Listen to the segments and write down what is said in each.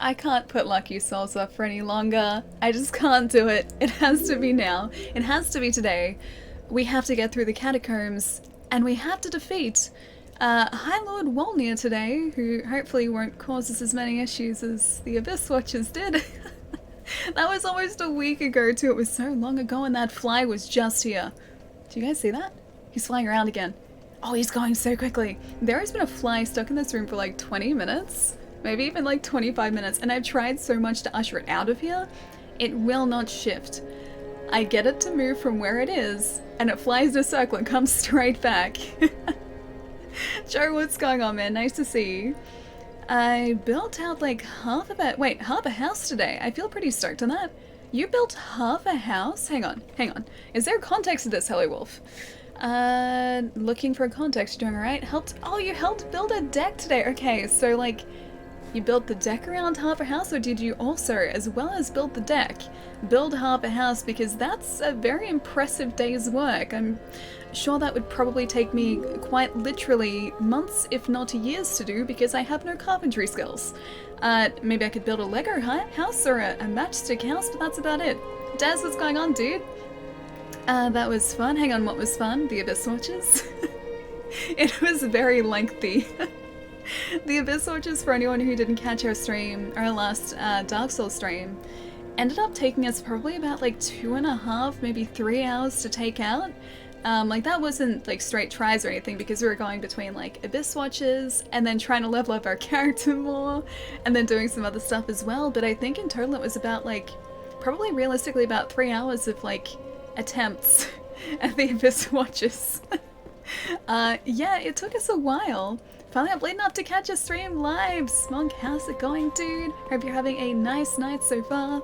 I can't put Lucky Souls up for any longer. I just can't do it. It has to be now. It has to be today. We have to get through the catacombs, and we have to defeat High Lord Wolnir today, who hopefully won't cause us as many issues as the Abyss Watchers did. That was almost a week ago too. It was so long ago, and that fly was just here. Do you guys see that? He's flying around again. Oh, he's going so quickly. There has been a fly stuck in this room for like 20 minutes. Maybe even like 25 minutes, and I've tried so much to usher it out of here. It will not shift. I get it to move from where it is, and it flies in a circle and comes straight back. Joe, what's going on, man? Nice to see you. I built out like half a house today. I feel pretty stoked on that. You built half a house? Hang on. Is there context to this, Hello Wolf? Looking for context. You're doing alright? You helped build a deck today. Okay, so like, you built the deck around half a house, or did you also, as well as build the deck, build half a house? Because that's a very impressive day's work. I'm sure that would probably take me quite literally months, if not years to do, because I have no carpentry skills. Maybe I could build a Lego house or a matchstick house, but that's about it. Daz, what's going on, dude? That was fun. Hang on, what was fun? The Abyss Watches? It was very lengthy. The Abyss Watches, for anyone who didn't catch our stream, our last Dark Souls stream, ended up taking us probably about like 2.5, maybe 3 hours to take out. Like that wasn't like straight tries or anything, because we were going between like Abyss Watches and then trying to level up our character more and then doing some other stuff as well. But I think in total it was about like, probably realistically about 3 hours of like attempts at the Abyss Watches. Yeah, it took us a while. Finally up late enough to catch a stream live. Smunk, how's it going, dude? Hope you're having a nice night so far.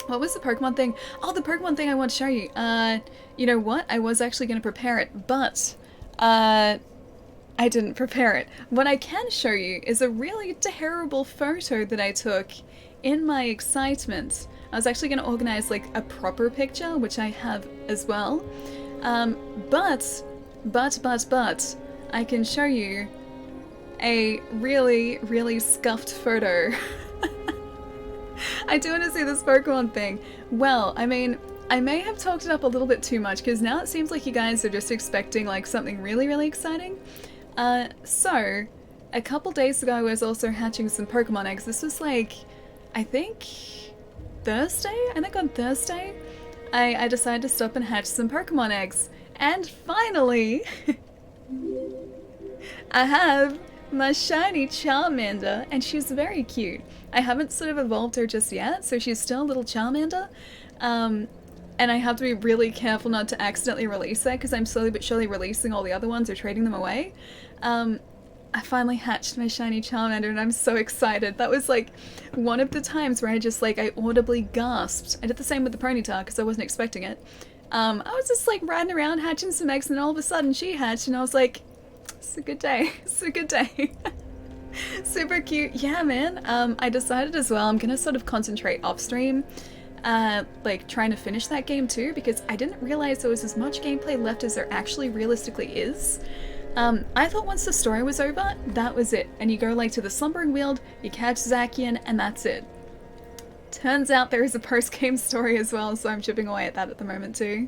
What was the Pokemon thing? Oh, the Pokemon thing I want to show you. You know what? I was actually going to prepare it, but I didn't prepare it. What I can show you is a really terrible photo that I took in my excitement. I was actually going to organize like a proper picture, which I have as well. But I can show you a really, really scuffed photo. I do want to see this Pokemon thing. Well, I mean, I may have talked it up a little bit too much, because now it seems like you guys are just expecting like something really, really exciting. So, a couple days ago I was also hatching some Pokemon eggs. This was like, I think Thursday? I think on Thursday I decided to stop and hatch some Pokemon eggs. And finally, I have my shiny Charmander, and she's very cute. I haven't sort of evolved her just yet, so she's still a little Charmander. And I have to be really careful not to accidentally release her, because I'm slowly but surely releasing all the other ones or trading them away. I finally hatched my shiny Charmander, and I'm so excited. That was like one of the times where I audibly gasped. I did the same with the Ponyta, because I wasn't expecting it. I was just like riding around hatching some eggs, and then all of a sudden she hatched, and I was like, it's a good day. It's a good day. Super cute. Yeah, man. I decided as well I'm gonna sort of concentrate off stream, like trying to finish that game too, because I didn't realize there was as much gameplay left as there actually realistically is. I thought once the story was over, that was it, and you go like to the Slumbering Weald, you catch Zacian, and that's it. Turns out there is a post-game story as well, so I'm chipping away at that at the moment too.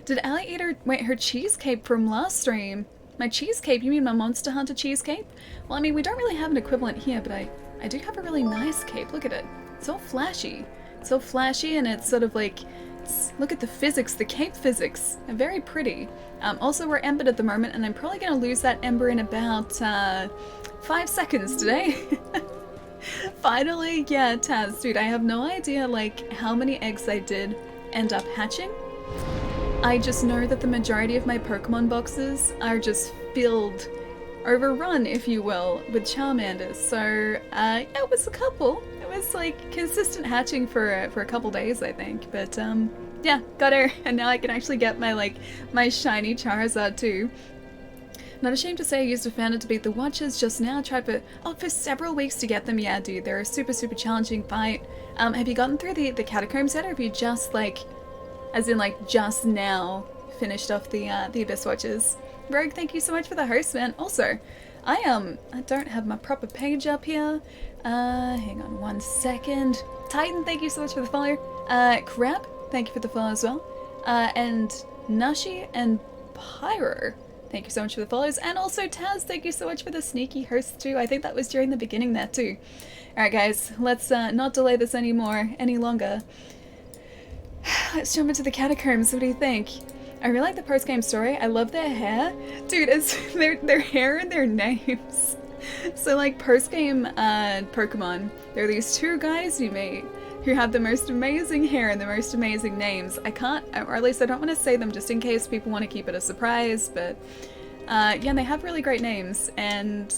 Did Allie eat her cheese cape from last stream? My cheese cape? You mean my Monster Hunter cheese cape? Well, I mean, we don't really have an equivalent here, but I do have a really nice cape. Look at it. It's all flashy. It's all flashy, and it's sort of like, look at the physics, the cape physics. They're very pretty. Also, we're embered at the moment, and I'm probably going to lose that ember in about 5 seconds today. Finally, yeah, Taz, dude, I have no idea like how many eggs I did end up hatching. I just know that the majority of my Pokemon boxes are just filled, overrun, if you will, with Charmanders. So, yeah, it was a couple. It was like consistent hatching for a couple days, I think. But, yeah, got her, and now I can actually get my shiny Charizard too. Not ashamed to say I used a Founder to beat the Watchers just now. Tried for several weeks to get them. Yeah, dude, they're a super, super challenging fight. Have you gotten through the catacombs yet, or have you just like, as in like just now finished off the Abyss Watchers? Rogue, thank you so much for the host, man. Also, I don't have my proper page up here. Hang on 1 second. Titan, thank you so much for the follow. Crab, thank you for the follow as well. And Nashi and Pyro, thank you so much for the follows. And also Taz, thank you so much for the sneaky host too. I think that was during the beginning there too. Alright guys, let's not delay this any longer. Let's jump into the catacombs. What do you think? I really like the post-game story. I love their hair. Dude, it's their hair and their names. So like post-game Pokemon, there are these two guys you meet who have the most amazing hair and the most amazing names. I can't, or at least I don't want to say them just in case people want to keep it a surprise, but yeah, they have really great names, and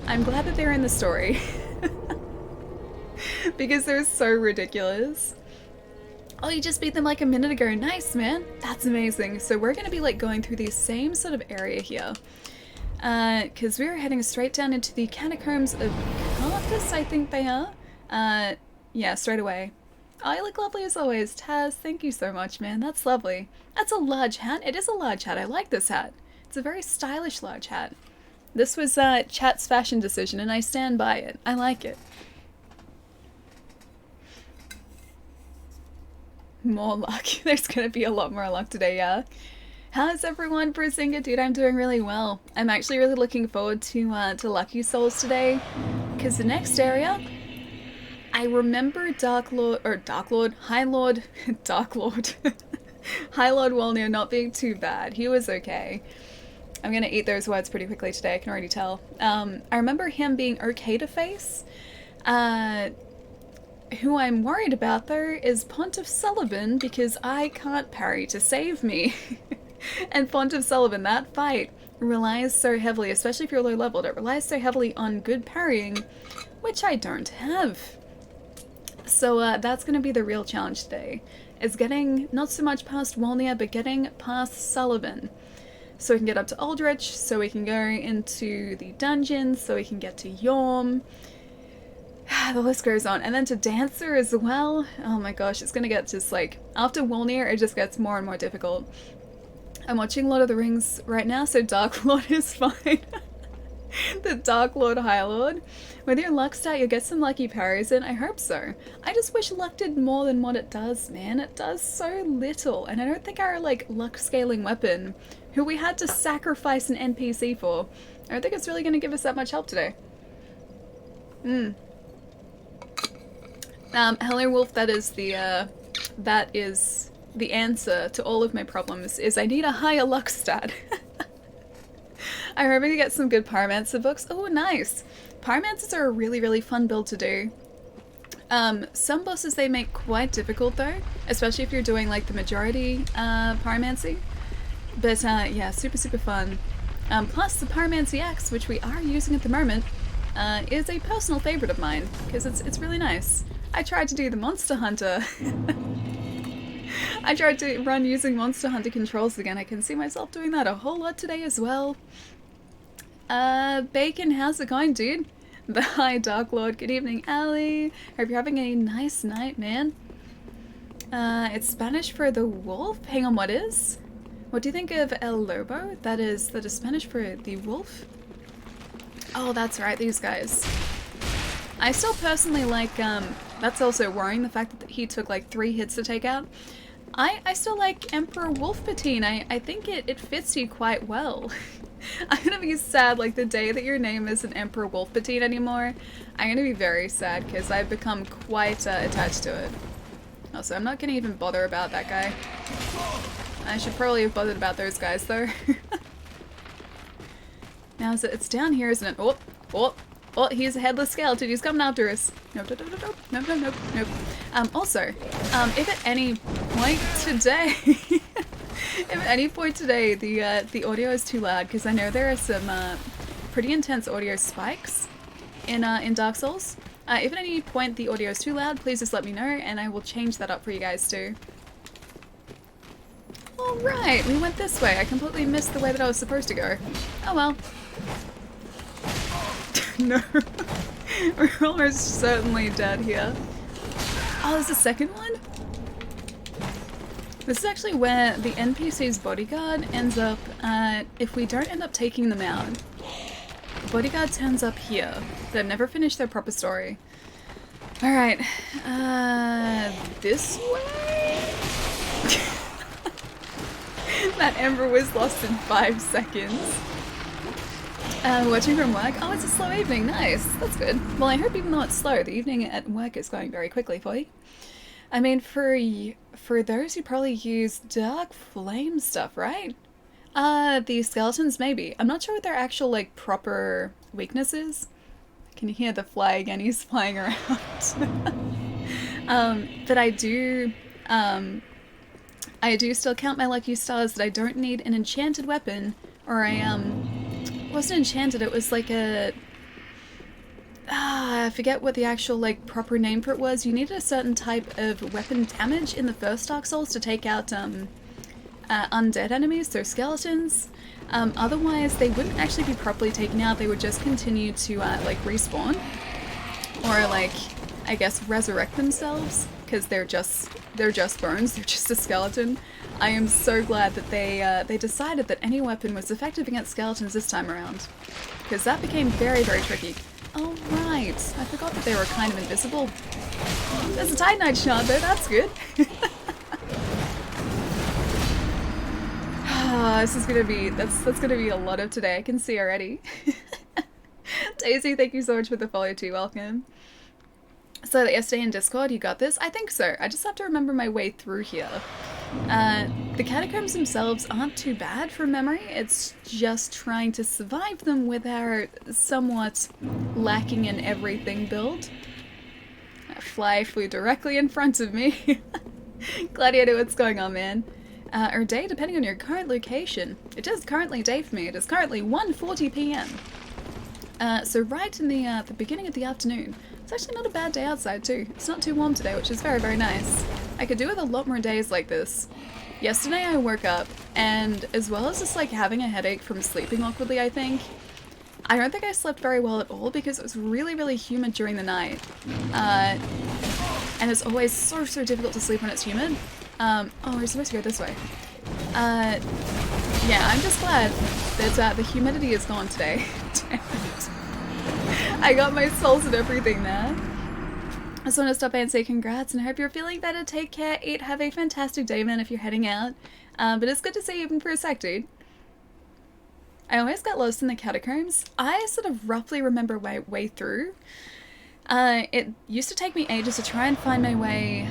I'm glad that they're in the story. Because they're so ridiculous. Oh, you just beat them like a minute ago. Nice, man. That's amazing. So we're going to be like going through the same sort of area here. Because we're heading straight down into the catacombs of Carthus, I think they are. Yeah, straight away. Oh, you look lovely as always. Taz, thank you so much, man. That's lovely. That's a large hat. It is a large hat. I like this hat. It's a very stylish large hat. This was chat's fashion decision, and I stand by it. I like it. More luck. There's gonna be a lot more luck today, yeah. How's everyone, Brizinga? Dude, I'm doing really well. I'm actually really looking forward to Lucky Souls today, because the next area, I remember High Lord Wolnir not being too bad. He was okay. I'm gonna eat those words pretty quickly today, I can already tell. I remember him being okay to face. Who I'm worried about though is Pontiff Sullivan, because I can't parry to save me. And Pontiff Sullivan, that fight relies so heavily, especially if you're low leveled, it relies so heavily on good parrying, which I don't have. So that's going to be the real challenge today, is getting not so much past Wolnir, but getting past Sullivan. So we can get up to Aldrich, so we can go into the dungeons, so we can get to Yorm. The list goes on. And then to Dancer as well. Oh my gosh, it's going to get just like, after Wolnir, it just gets more and more difficult. I'm watching Lord of the Rings right now, so Dark Lord is fine. The Dark Lord, High Lord. With your luck stat, you'll get some lucky parries in. I hope so. I just wish luck did more than what it does, man. It does so little. And I don't think our, like, luck scaling weapon, who we had to sacrifice an NPC for, I don't think it's really going to give us that much help today. Hello Wolf, that is the answer to all of my problems, is I need a higher luck stat. I'm hoping to get some good Pyromancer books. Oh, nice! Pyromancers are a really, really fun build to do. Some bosses they make quite difficult though, especially if you're doing like the majority Pyromancy. But yeah, super, super fun. Plus the Pyromancy Axe, which we are using at the moment, is a personal favorite of mine, because it's really nice. I tried to do the Monster Hunter. I tried to run using Monster Hunter controls again. I can see myself doing that a whole lot today as well. Bacon, how's it going, dude? The High Dark Lord. Good evening, Ali. Hope you're having a nice night, man. It's Spanish for the wolf? Hang on, what is? What do you think of El Lobo? That is Spanish for the wolf? Oh, that's right, these guys. I still personally like, that's also worrying, the fact that he took like 3 hits to take out. I still like Emperor Wolfpatine. I think it fits you quite well. I'm gonna be sad like the day that your name isn't Emperor Wolfpatine anymore. I'm gonna be very sad because I've become quite attached to it. Also, I'm not gonna even bother about that guy. I should probably have bothered about those guys though. Now it's down here, isn't it? Oh, oh. Oh, he's a headless skeleton. He's coming after us. Nope, nope, nope, nope, nope, nope, nope, nope. Also, if at any point today, the audio is too loud, because I know there are some pretty intense audio spikes in Dark Souls. If at any point the audio is too loud, please just let me know, and I will change that up for you guys too. All right, we went this way. I completely missed the way that I was supposed to go. Oh well. No. We're almost certainly dead here. Oh, there's a second one? This is actually where the NPC's bodyguard ends up, if we don't end up taking them out. bodyguard turns up here, but I've never finished their proper story. Alright, this way? That ember was lost in 5 seconds. Watching from work? Oh, it's a slow evening, nice, that's good. Well, I hope even though it's slow, the evening at work is going very quickly for you. I mean, for those who probably use dark flame stuff, right? The skeletons, maybe. I'm not sure what their actual, like, proper weakness is. Can you hear the fly again? He's flying around. But I do still count my lucky stars that I don't need an enchanted weapon, or it wasn't enchanted, it was like a... I forget what the actual, like, proper name for it was. You needed a certain type of weapon damage in the first Dark Souls to take out, undead enemies, so skeletons. Otherwise, they wouldn't actually be properly taken out, they would just continue to, like, respawn. Or, like, I guess resurrect themselves, because they're just bones, they're just a skeleton. I am so glad that they decided that any weapon was effective against skeletons this time around. Because that became very, very tricky. Oh right, I forgot that they were kind of invisible. There's a Titanite shard though, that's good. This is gonna be, that's gonna be a lot of today, I can see already. Daisy, thank you so much for the follow too, welcome. So yesterday in Discord, you got this? I think so. I just have to remember my way through here. The catacombs themselves aren't too bad from memory. It's just trying to survive them with our somewhat lacking in everything build. That fly flew directly in front of me. Gladiator, what's going on, man? Or day, depending on your current location. It is currently day for me. It is currently 1:40 p.m. So right in the beginning of the afternoon. It's actually not a bad day outside too. It's not too warm today, which is very, very nice. I could do with a lot more days like this. Yesterday I woke up, and as well as just like having a headache from sleeping awkwardly, I think, I don't think I slept very well at all because it was really, really humid during the night. And it's always so, so difficult to sleep when it's humid. Oh, we're supposed to go this way. Yeah, I'm just glad that the humidity is gone today. Damn it. I got my souls and everything there. I just want to stop by and say congrats and I hope you're feeling better. Take care, eat, have a fantastic day, man, if you're heading out. But it's good to see you even for a sec, dude. I always got lost in the catacombs. I sort of roughly remember my way through. It used to take me ages to try and find my way,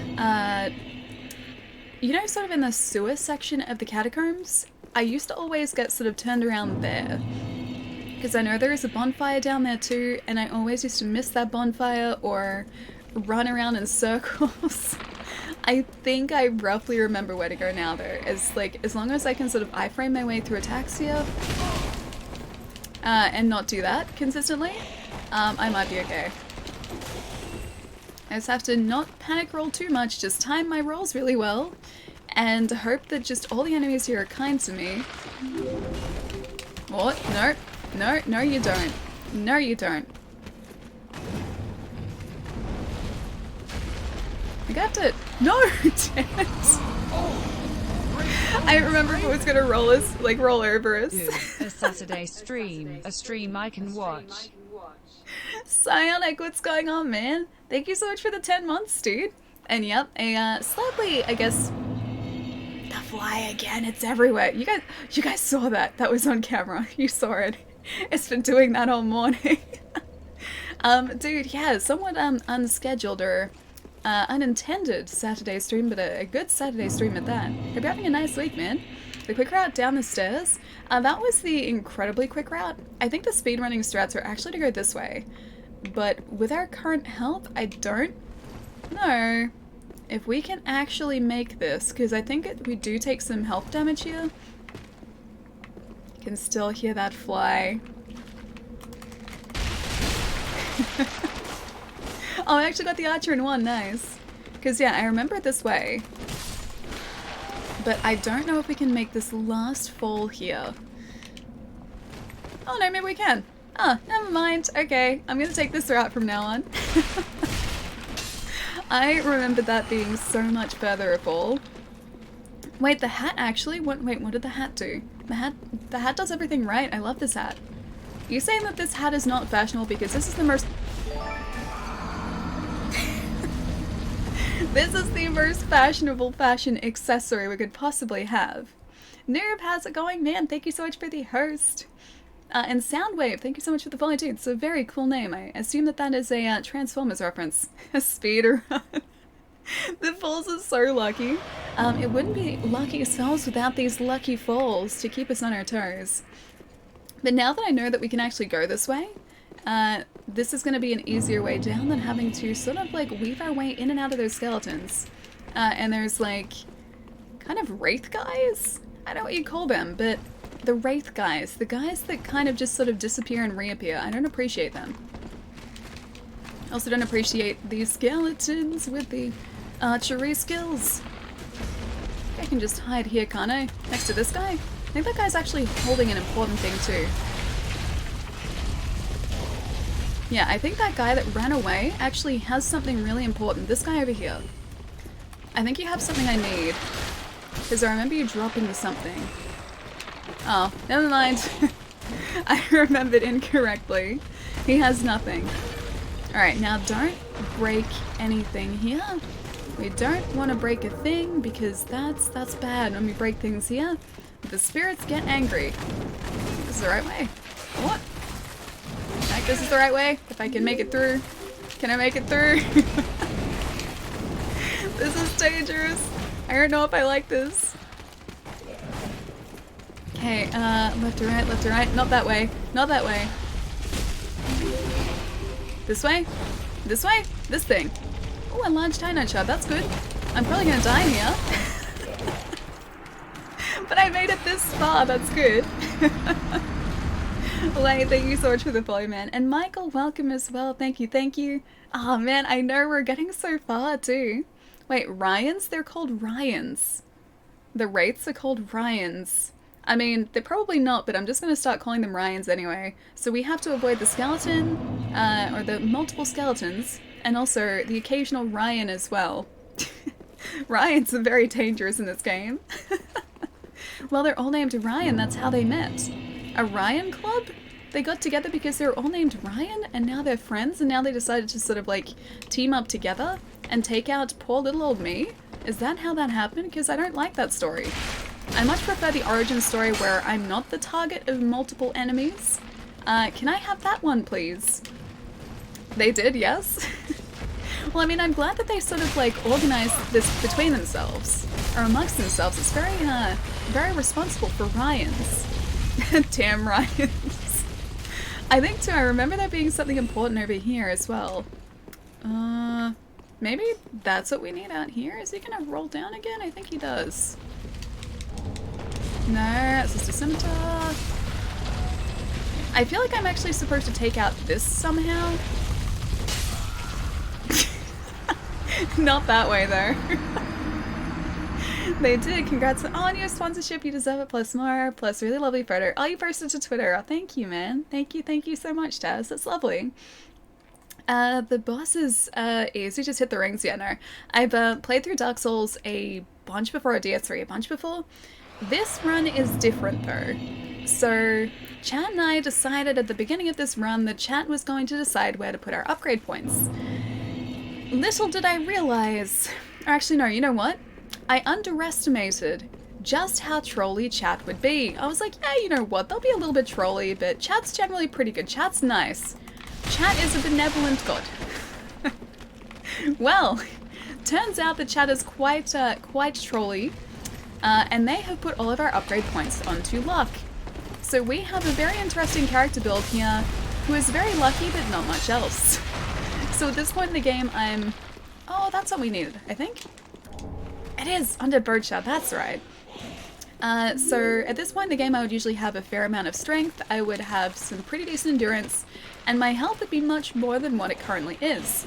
you know, sort of in the sewer section of the catacombs? I used to always get sort of turned around there. Because I know there is a bonfire down there too, and I always used to miss that bonfire or run around in circles. I think I roughly remember where to go now though. As long as I can sort of iframe my way through Ataxia, and not do that consistently, I might be okay. I just have to not panic roll too much, just time my rolls really well, and hope that just all the enemies here are kind to me. What? No. No, no you don't. No you don't. I got it. No, damn it. I don't remember if it was gonna roll us, like roll over us. A Saturday stream. A stream I can watch. Psionic, what's going on, man? Thank you so much for the 10 months, dude. And yep, a slightly, I guess, the fly again, it's everywhere. You guys saw that. That was on camera. You saw it. It's been doing that all morning. Dude, yeah, somewhat unscheduled or unintended Saturday stream, but a good Saturday stream at that. Hope you're having a nice week, man. The quick route down the stairs, that was the incredibly quick route. I think the speedrunning strats are actually to go this way, but with our current health, I don't know if we can actually make this, because I think we do take some health damage here. Can still hear that fly. Oh, I actually got the archer in one, nice. Because yeah, I remember it this way. But I don't know if we can make this last fall here. Oh no, maybe we can. Oh, never mind. Okay, I'm gonna take this route from now on. I remember that being so much further a fall. Wait, the hat actually? Wait, what did the hat do? The hat does everything right. I love this hat. You saying that this hat is not fashionable because this is the most... This is the most fashionable fashion accessory we could possibly have. Noob, how's it going, man? Thank you so much for the host. And Soundwave, thank you so much for the follow too. It's a very cool name. I assume that that is a Transformers reference. A speedrun. The falls is so lucky. It wouldn't be lucky spells without these lucky falls to keep us on our toes. But now that I know that we can actually go this way, this is going to be an easier way down than having to sort of like weave our way in and out of those skeletons. And there's like kind of wraith guys? I don't know what you call them, but the wraith guys, the guys that kind of just sort of disappear and reappear, I don't appreciate them. I also don't appreciate these skeletons with the archery skills. I can just hide here, can't I? Next to this guy? I think that guy's actually holding an important thing too. Yeah, I think that guy that ran away actually has something really important. This guy over here. I think you have something I need. Because I remember you dropping me something. Oh, never mind. I remembered incorrectly. He has nothing. Alright, now don't break anything here. We don't want to break a thing because that's bad when we break things here. The spirits get angry. This is the right way. What? I think this is the right way. If I can make it through. Can I make it through? This is dangerous. I don't know if I like this. Okay, left to right, left to right. Not that way. Not that way. This way? This way? This thing. Oh, a large Tynite shard. That's good. I'm probably gonna die here. But I made it this far. That's good. Lane, thank you so much for the follow, man. And Michael, welcome as well. Thank you, thank you. Oh, man, I know we're getting so far, too. Wait, Ryans? They're called Ryans. The wraiths are called Ryans. I mean, they're probably not, but I'm just going to start calling them Ryans anyway. So we have to avoid the skeleton, or the multiple skeletons, and also the occasional Ryan as well. Ryans are very dangerous in this game. Well, they're all named Ryan, that's how they met. A Ryan club? They got together because they were all named Ryan, and now they're friends, and now they decided to sort of like team up together and take out poor little old me? Is that how that happened? Because I don't like that story. I much prefer the origin story where I'm not the target of multiple enemies. Can I have that one, please? They did, yes. Well, I mean, I'm glad that they sort of like organized this between themselves, or amongst themselves. It's very, very responsible for Ryans. Damn Ryans. I think too, I remember there being something important over here as well. Maybe that's what we need out here? Is he gonna roll down again? I think he does. No, it's just a scimitar. I feel like I'm actually supposed to take out this somehow. Not that way though. They did. Congrats on your sponsorship. You deserve it. Plus more. Plus really lovely photo. Oh, you posted to Twitter. Oh, thank you, man. Thank you so much, Taz. That's lovely. The boss is easy. Just hit the rings. Yeah, no. I've played through Dark Souls a bunch before, or DS3 a bunch before. This run is different though. So Chat and I decided at the beginning of this run that Chat was going to decide where to put our upgrade points. Little did I realize, or actually no, you know what? I underestimated just how trolly Chat would be. I was like, yeah, you know what, they'll be a little bit trolly, but Chat's generally pretty good. Chat's nice. Chat is a benevolent god. Well, turns out that Chat is quite trolly, and they have put all of our upgrade points onto luck. So we have a very interesting character build here, who is very lucky but not much else. So at this point in the game, oh, that's what we needed, I think. It is Undead Birdshot, that's right. So at this point in the game, I would usually have a fair amount of strength. I would have some pretty decent endurance, and my health would be much more than what it currently is.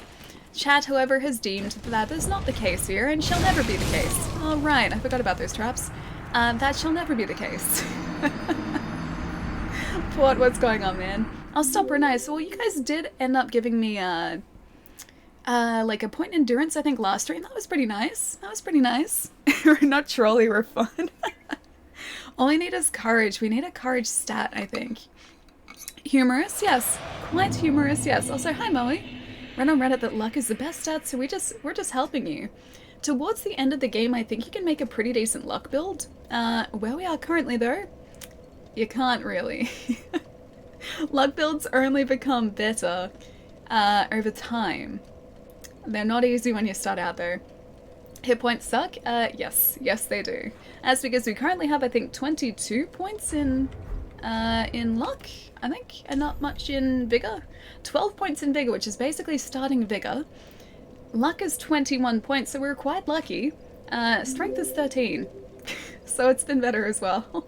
Chat, however, has deemed that is not the case here, and shall never be the case. Oh right, I forgot about those traps. That shall never be the case. What's going on, man? I'll stop Renee. So, well, you guys did end up giving me like a point in endurance, I think, last stream. That was pretty nice. That was pretty nice. We're not trolly, we're fun. All we need is courage. We need a courage stat, I think. Humorous, yes. Quite humorous, yes. Also, hi Moe. Read on Reddit that luck is the best stat, so we're just helping you. Towards the end of the game, I think you can make a pretty decent luck build. Where we are currently, though, you can't really. Luck builds only become better over time. They're not easy when you start out, though. Hit points suck? Yes. Yes, they do. That's because we currently have, I think, 22 points in luck, I think, and not much in vigor. 12 points in vigor, which is basically starting vigor. Luck is 21 points, so we're quite lucky. Strength is 13, so it's been better as well.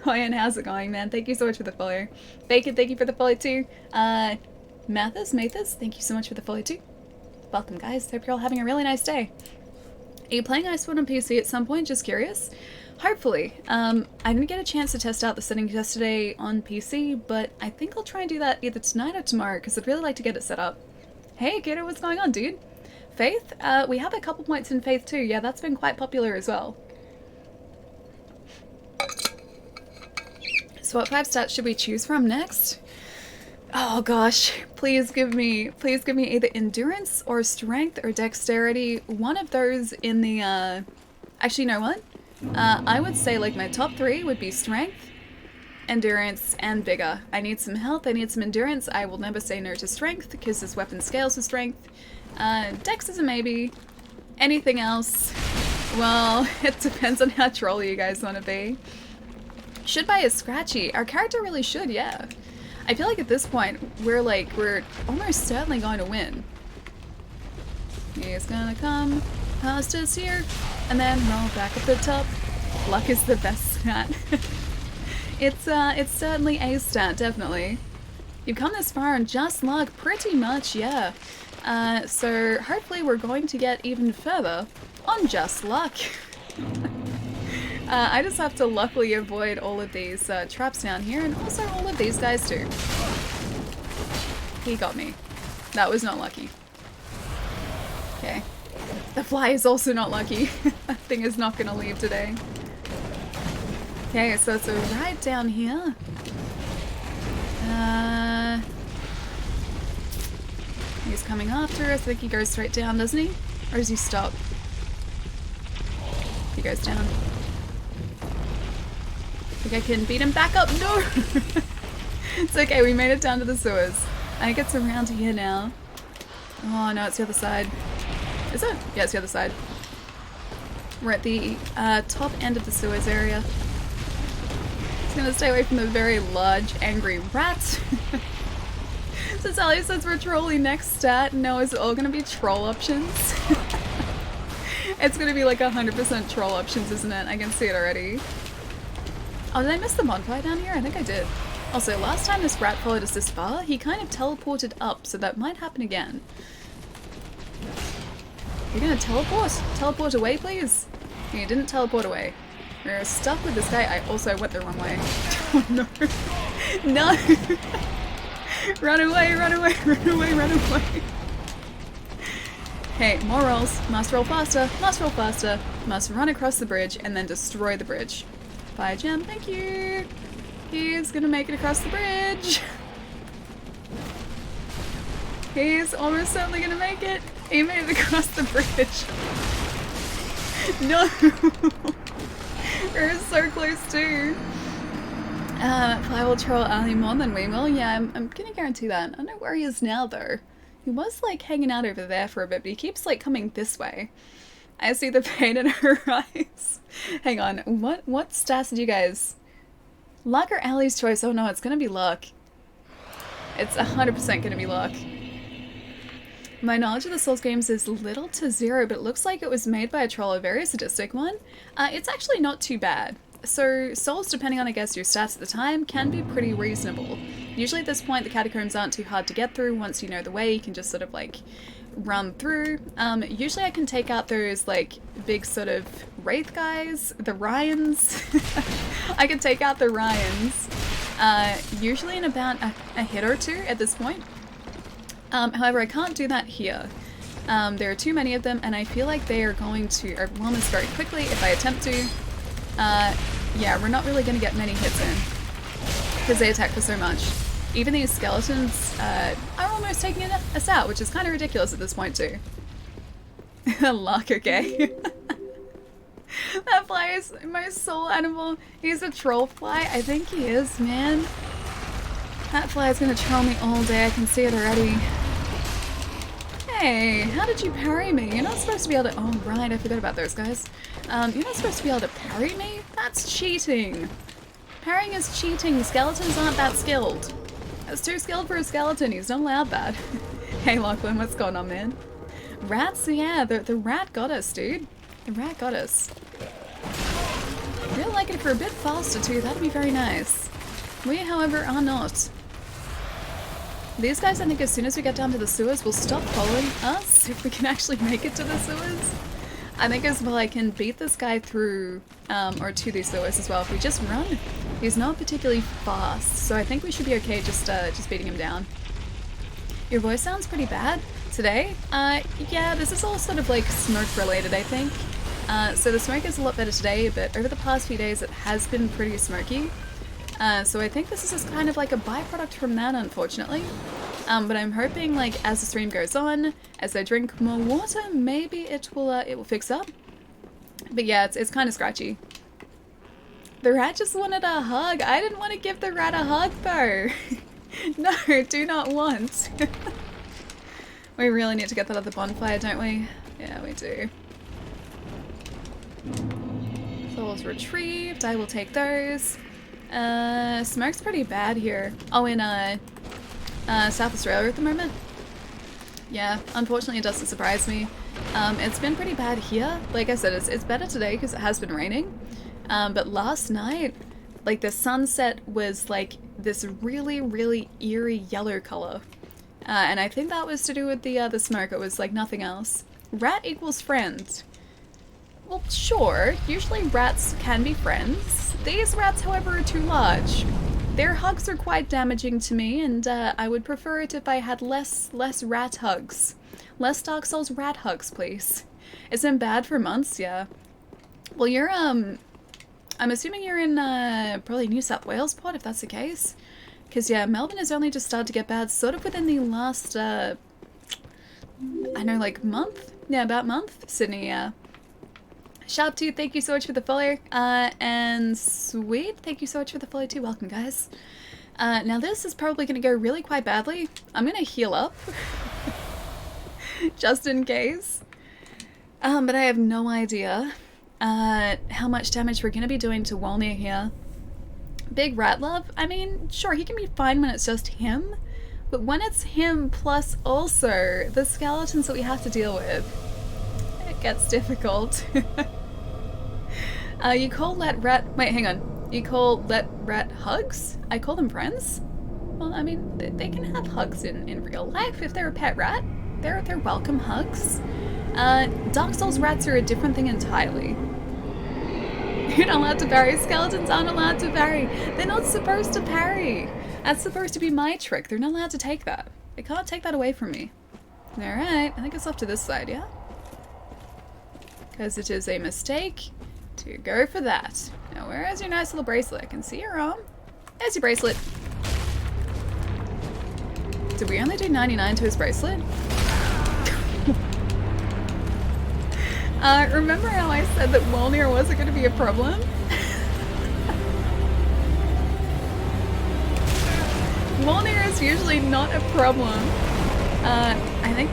Hi, and how's it going, man? Thank you so much for the follow. Bacon, thank you for the follow too. Mathis, thank you so much for the follow too. Welcome, guys. Hope you're all having a really nice day. Are you playing Iceborne on PC at some point? Just curious. Hopefully. I didn't get a chance to test out the settings yesterday on PC, but I think I'll try and do that either tonight or tomorrow, because I'd really like to get it set up. Hey, Gator, what's going on, dude? Faith? We have a couple points in Faith too. Yeah, that's been quite popular as well. So what 5 stats should we choose from next? Oh gosh, please give me either endurance or strength or dexterity. One of those in the, actually, you know what? I would say like my top 3 would be strength, endurance, and vigor. I need some health, I need some endurance. I will never say no to strength because this weapon scales with strength. Dex is a maybe. Anything else? Well, it depends on how trolly you guys want to be. Should buy a Scratchy. Our character really should, yeah. I feel like at this point, we're almost certainly going to win. He's gonna come past us here, and then roll back at the top. Luck is the best stat. It's certainly a stat, definitely. You've come this far on just luck, pretty much, yeah. So hopefully we're going to get even further on just luck. I just have to luckily avoid all of these traps down here, and also all of these guys too. He got me. That was not lucky. Okay. The fly is also not lucky. That thing is not gonna leave today. Okay, so it's right down here. He's coming after us. I think he goes straight down, doesn't he? Or does he stop? He goes down. I think I can beat him back up. No! It's okay, we made it down to the sewers. I think it's around here now. Oh no, it's the other side. Is it? Yeah, it's the other side. We're at the top end of the sewers area. Just gonna stay away from the very large, angry rat. So Sally says we're trolling next stat. No, it's all gonna be troll options. It's gonna be like 100% troll options, isn't it? I can see it already. Oh, did I miss the bonfire down here? I think I did. Also, last time this rat followed us this far, he kind of teleported up, so that might happen again. You're gonna teleport? Teleport away, please? You didn't teleport away. We're stuck with this guy. I also went the wrong way. Oh no. No! Run away, run away, run away, run away. Hey, more rolls. Must roll faster, must roll faster. Must run across the bridge and then destroy the bridge. Bye, Gem. Thank you. He's gonna make it across the bridge. He's almost certainly gonna make it. He made it across the bridge. No. We're so close too. Fly will troll Ali more than we will. Yeah, I'm gonna guarantee that. I don't know where he is now though. He was like hanging out over there for a bit, but he keeps like coming this way. I see the pain in her eyes. Hang on, what stats did you guys? Luck or Allie's choice? Oh no, it's gonna be luck. It's 100% gonna be luck. My knowledge of the Souls games is little to zero, but it looks like it was made by a troll, a very sadistic one. It's actually not too bad. So Souls, depending on I guess your stats at the time, can be pretty reasonable. Usually at this point the catacombs aren't too hard to get through. Once you know the way, you can just sort of like run through. Usually I can take out those like big sort of wraith guys, the Ryans. I can take out the Ryans usually in about a hit or two at this point. However, I can't do that here. There are too many of them, and I feel like they are going to overwhelm us very quickly if I attempt to. Yeah, we're not really going to get many hits in because they attack for so much. Even these skeletons are almost taking us out, which is kind of ridiculous at this point too. Luck, okay. That fly is my soul animal. He's a troll fly. I think he is, man. That fly is gonna troll me all day. I can see it already. Hey, how did you parry me? You're not supposed to be able to— oh right, I forgot about those guys. You're not supposed to be able to parry me? That's cheating. Parrying is cheating. Skeletons aren't that skilled. That's too skilled for a skeleton. He's not allowed that. Hey Lachlan, what's going on, man? Rats, yeah, the rat got us, dude. The rat got us. Really like it for a bit faster too. That'd be very nice. We, however, are not. These guys, I think as soon as we get down to the sewers, will stop following us if we can actually make it to the sewers. I think as well I can beat this guy through, or to these sewers as well if we just run. He's not particularly fast, so I think we should be okay just beating him down. Your voice sounds pretty bad today. Yeah, this is all sort of like smoke related, I think. So the smoke is a lot better today, but over the past few days it has been pretty smoky. So I think this is just kind of like a byproduct from that, unfortunately. But I'm hoping, like, as the stream goes on, as I drink more water, maybe it will fix up. But yeah, it's kind of scratchy. The rat just wanted a hug. I didn't want to give the rat a hug, though. No, do not want. We really need to get that other bonfire, don't we? Yeah, we do. Souls retrieved. I will take those. Smoke's pretty bad here. Oh, in South Australia at the moment. Yeah, unfortunately it doesn't surprise me. It's been pretty bad here. Like I said, it's better today because it has been raining. But last night, like the sunset was like this really, really eerie yellow color. And I think that was to do with the smoke. It was like nothing else. Rat equals friend. Well, sure, usually rats can be friends. These rats, however, are too large. Their hugs are quite damaging to me, and I would prefer it if I had less rat hugs. Less Dark Souls rat hugs, please. It's been bad for months, yeah. Well, you're, I'm assuming you're in, probably New South Wales pod, if that's the case. Because, yeah, Melbourne has only just started to get bad, sort of within the last, I know, like, month? Yeah, about month. Sydney, yeah. Sharptooth, thank you so much for the follow. And Sweet, thank you so much for the follow too. Welcome, guys. Now this is probably going to go really quite badly. I'm going to heal up. Just in case. But I have no idea how much damage we're going to be doing to Wolnir here. Big rat love? I mean, sure, he can be fine when it's just him. But when it's him plus also the skeletons that we have to deal with, it gets difficult. You call let rat— wait, hang on. You call let rat hugs? I call them friends? Well, I mean, they can have hugs in real life if they're a pet rat. They're welcome hugs. Dark Souls rats are a different thing entirely. You're not allowed to parry. Skeletons aren't allowed to parry. They're not supposed to parry. That's supposed to be my trick. They're not allowed to take that. They can't take that away from me. Alright, I think it's off to this side, yeah? Because it is a mistake to go for that. Now, where is your nice little bracelet? I can see your arm. There's your bracelet. Did we only do 99 to his bracelet? Remember how I said that Wolnir wasn't going to be a problem? Wolnir is usually not a problem. I think,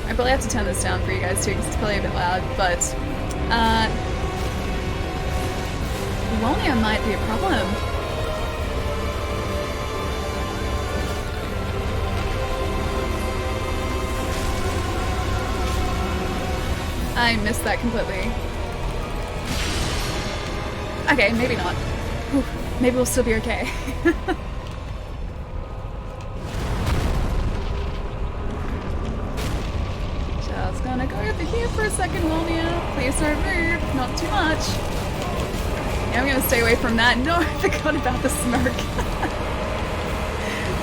I probably have to turn this down for you guys too because it's probably a bit loud, but Wolnir might be a problem. I missed that completely. Okay, maybe not. Whew, maybe we'll still be okay. Just gonna go over here for a second, Wolnir. Please don't move, not too much. Yeah, I'm gonna stay away from that. No, I forgot about the smoke.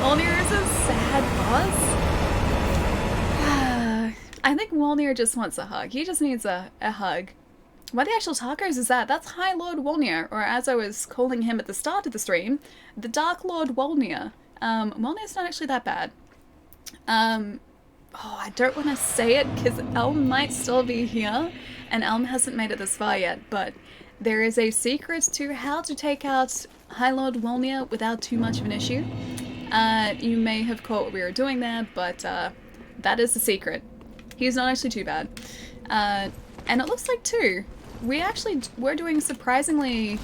Wolnir is a sad boss. I think Wolnir just wants a hug. He just needs a hug. What the actual tacos is that? That's High Lord Wolnir, or as I was calling him at the start of the stream, the Dark Lord Wolnir. Wolnir's not actually that bad. Oh, I don't want to say it because Elm might still be here, and Elm hasn't made it this far yet, but there is a secret to how to take out High Lord Wolnir without too much of an issue. You may have caught what we were doing there, but that is the secret. He's not actually too bad. And it looks like, too, we're doing surprisingly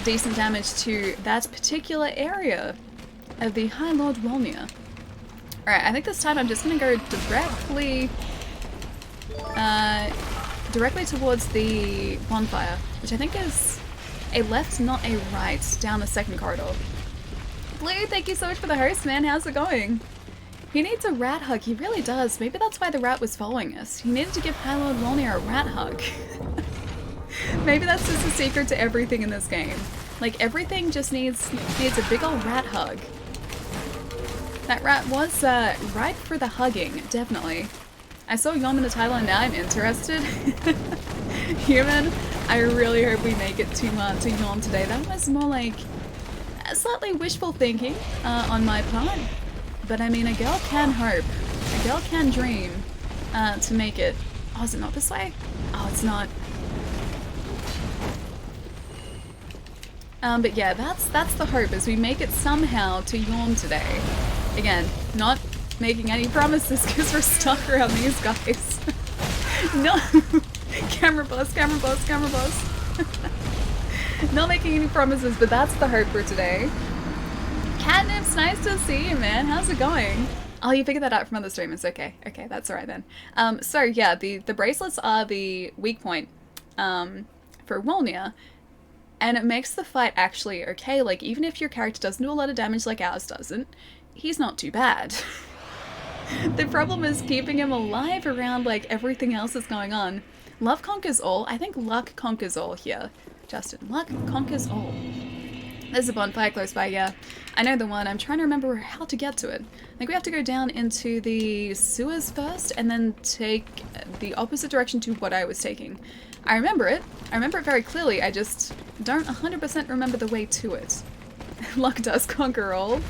decent damage to that particular area of the High Lord Wolnir. Alright, I think this time I'm just gonna go directly towards the bonfire, which I think is a left, not a right, down the second corridor. Blue, thank you so much for the host, man. How's it going? He needs a rat hug. He really does. Maybe that's why the rat was following us. He needed to give High Lord Wolnir a rat hug. Maybe that's just the secret to everything in this game. Like, everything just needs a big old rat hug. That rat was ripe for the hugging, definitely. I saw Yom in the title and now I'm interested. Human, I really hope we make it to Yom today. That was more like slightly wishful thinking on my part. But I mean, a girl can hope. A girl can dream to make it. Oh, is it not this way? Oh, it's not. But yeah, that's the hope, is we make it somehow to Yom today. Again, not making any promises because we're stuck around these guys. No! Camera buzz, camera buzz, camera buzz. Not making any promises, but that's the hope for today. Catnip's nice to see you, man. How's it going? Oh, you figured that out from other streamers. Okay, okay, that's alright then. So yeah, the bracelets are the weak point for Wolnir, and it makes the fight actually okay. Like, even if your character doesn't do a lot of damage like ours doesn't, he's not too bad. The problem is keeping him alive around like everything else that's going on. Love conquers all. I think luck conquers all here. Justin, luck conquers all. There's a bonfire close by, yeah. I know the one. I'm trying to remember how to get to it. I think we have to go down into the sewers first and then take the opposite direction to what I was taking. I remember it. I remember it very clearly. I just don't 100% remember the way to it. Luck does conquer all.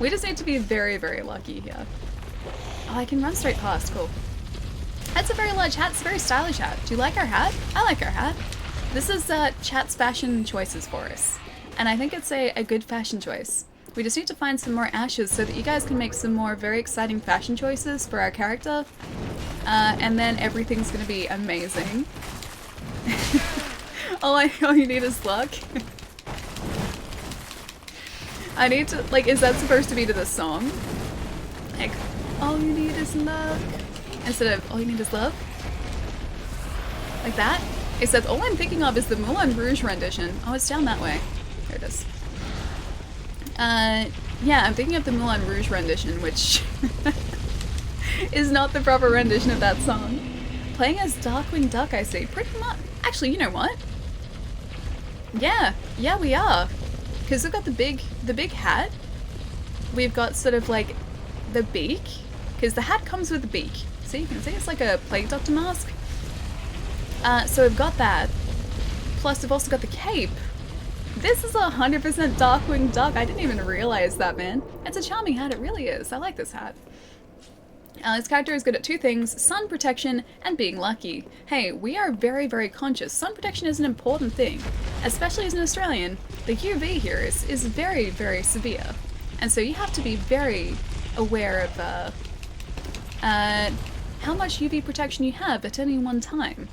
We just need to be very, very lucky here. Oh, I can run straight past. Cool. That's a very large hat. It's a very stylish hat. Do you like our hat? I like our hat. This is chat's fashion choices for us. And I think it's a good fashion choice. We just need to find some more ashes so that you guys can make some more very exciting fashion choices for our character. And then everything's gonna be amazing. all you need is luck. I need to, like, is that supposed to be to this song? Like, all you need is luck. Instead of, all you need is love? Like that? Except all I'm thinking of is the Moulin Rouge rendition. Oh, it's down that way. There it is. Yeah, I'm thinking of the Moulin Rouge rendition, which is not the proper rendition of that song. Playing as Darkwing Duck, I see. Pretty much. Actually, you know what? Yeah, we are. Because we've got the big hat. We've got sort of like the beak. Because the hat comes with the beak. See, you can see it's like a Plague Doctor mask. So we've got that. Plus we've also got the cape. This is 100% Darkwing Duck. I didn't even realize that, man. It's a charming hat, it really is. I like this hat. This character is good at two things: sun protection and being lucky. Hey, we are very, very conscious. Sun protection is an important thing. Especially as an Australian, the UV here is very, very severe. And so you have to be very aware of how much UV protection you have at any one time.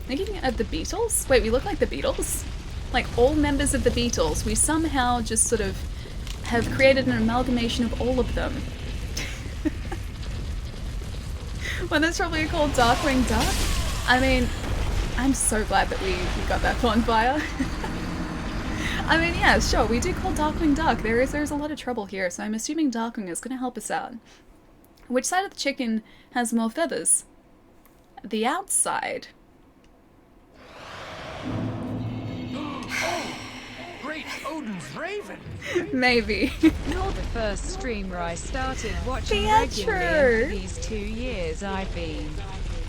Thinking of the Beatles? Wait, we look like the Beatles? Like all members of the Beatles, we somehow just sort of have created an amalgamation of all of them. Well, that's probably called Darkwing Duck. I mean, I'm so glad that we got that bonfire. I mean, yeah, sure, we do call Darkwing Duck. There's a lot of trouble here, so I'm assuming Darkwing is going to help us out. Which side of the chicken has more feathers? The outside. Great Odin's Raven! Maybe. You're the first streamer I started watching regularly. In these 2 years I've been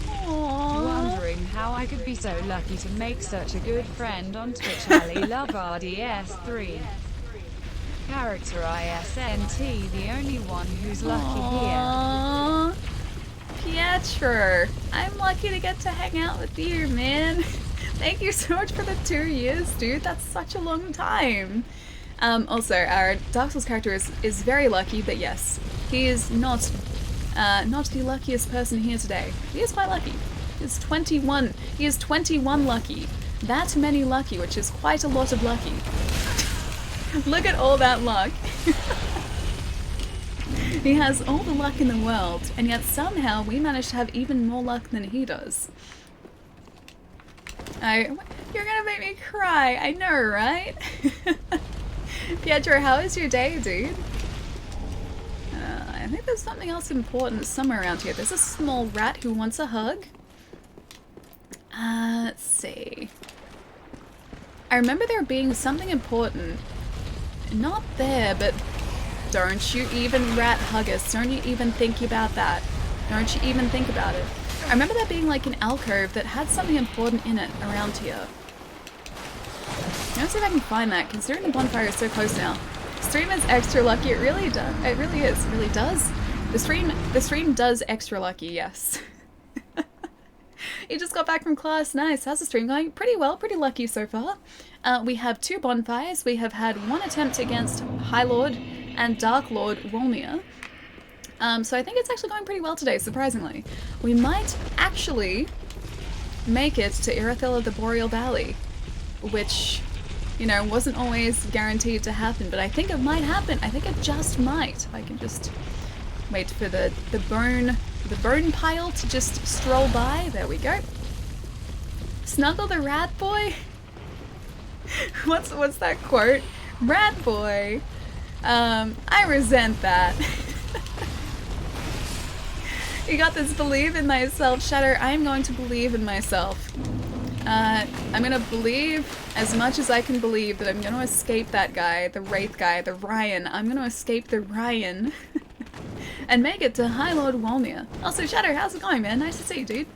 Aww. Wondering how I could be so lucky to make such a good friend on Twitch. Ali Love RDS3. Character ISNT, the only one who's lucky here. Aww. Pietro, I'm lucky to get to hang out with you, man. Thank you so much for the 2 years, dude. That's such a long time. Also, our Dark Souls character is very lucky, but yes, he is not the luckiest person here today. He is quite lucky. He's 21. He is 21 lucky. That many lucky, which is quite a lot of lucky. Look at all that luck. He has all the luck in the world, and yet somehow we manage to have even more luck than he does. You're gonna make me cry, I know, right? Pietro, how is your day, dude? I think there's something else important somewhere around here. There's a small rat who wants a hug. Let's see. I remember there being something important. Not there, but don't you even rat hug us. Don't you even think about that. Don't you even think about it. I remember there being like an alcove that had something important in it around here. Let's see if I can find that, considering the bonfire is so close now. Stream is extra lucky. It really does. It really is. It really does. The stream does extra lucky, yes. You just got back from class. Nice. How's the stream going? Pretty well. Pretty lucky so far. We have 2 bonfires. We have had 1 attempt against High Lord and Dark Lord Wolnir. So I think it's actually going pretty well today, surprisingly. We might actually make it to Irithyll of the Boreal Valley, which, you know, wasn't always guaranteed to happen, but I think it might happen. I think it just might. If I can just wait for the bone pile to just stroll by. There we go. Snuggle the rat boy? What's that quote? Rat boy. I resent that. You got this believe in myself, Shadow. I'm going to believe in myself. I'm gonna believe as much as I can believe that I'm gonna escape that guy, the Wraith guy, the Ryan. I'm gonna escape the Ryan and make it to High Lord Wolnir. Also, Shadow, how's it going, man? Nice to see you, dude.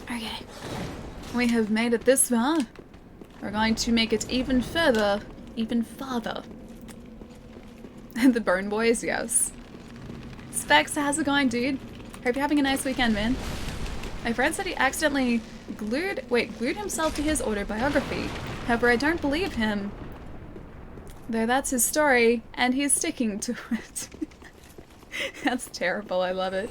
Okay. We have made it this far. We're going to make it even further, even farther. And the Bone Boys, yes. Specs, how's it going, dude? Hope you're having a nice weekend, man. My friend said he accidentally glued himself to his autobiography. However, I don't believe him. Though that's his story, and he's sticking to it. That's terrible, I love it.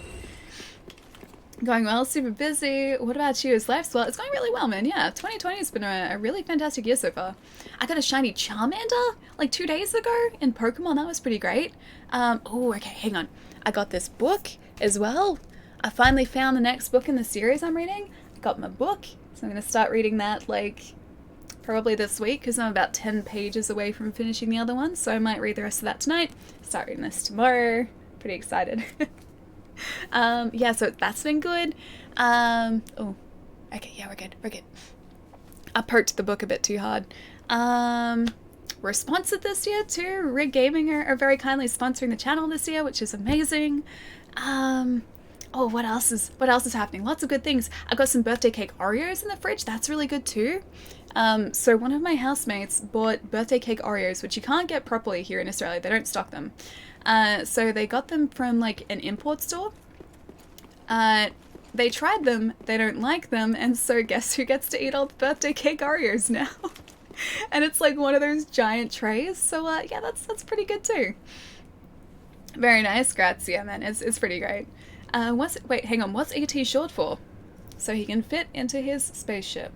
Going well, super busy. What about you? Is life well? It's going really well, man. Yeah, 2020 has been a really fantastic year so far. I got a shiny Charmander like 2 days ago in Pokemon. That was pretty great. Oh, okay, hang on. I got this book as well. I finally found the next book in the series I'm reading. I got my book, so I'm going to start reading that like probably this week because I'm about 10 pages away from finishing the other one. So I might read the rest of that tonight. Start reading this tomorrow. Pretty excited. Yeah, so that's been good. Oh, okay, yeah, we're good. I poked the book a bit too hard. We're sponsored this year too. Rig Gaming are very kindly sponsoring the channel this year, which is amazing. Oh, what else is happening? Lots of good things. I got some birthday cake Oreos in the fridge. That's really good too. So one of my housemates bought birthday cake Oreos, which you can't get properly here in Australia. They don't stock them. So they got them from like an import store. They tried them, they don't like them, and so guess who gets to eat all the birthday cake Oreos now? And it's like one of those giant trays, so yeah, that's pretty good too. Very nice, grazie, yeah, man, it's pretty great. Wait, hang on, what's ET short for? So he can fit into his spaceship.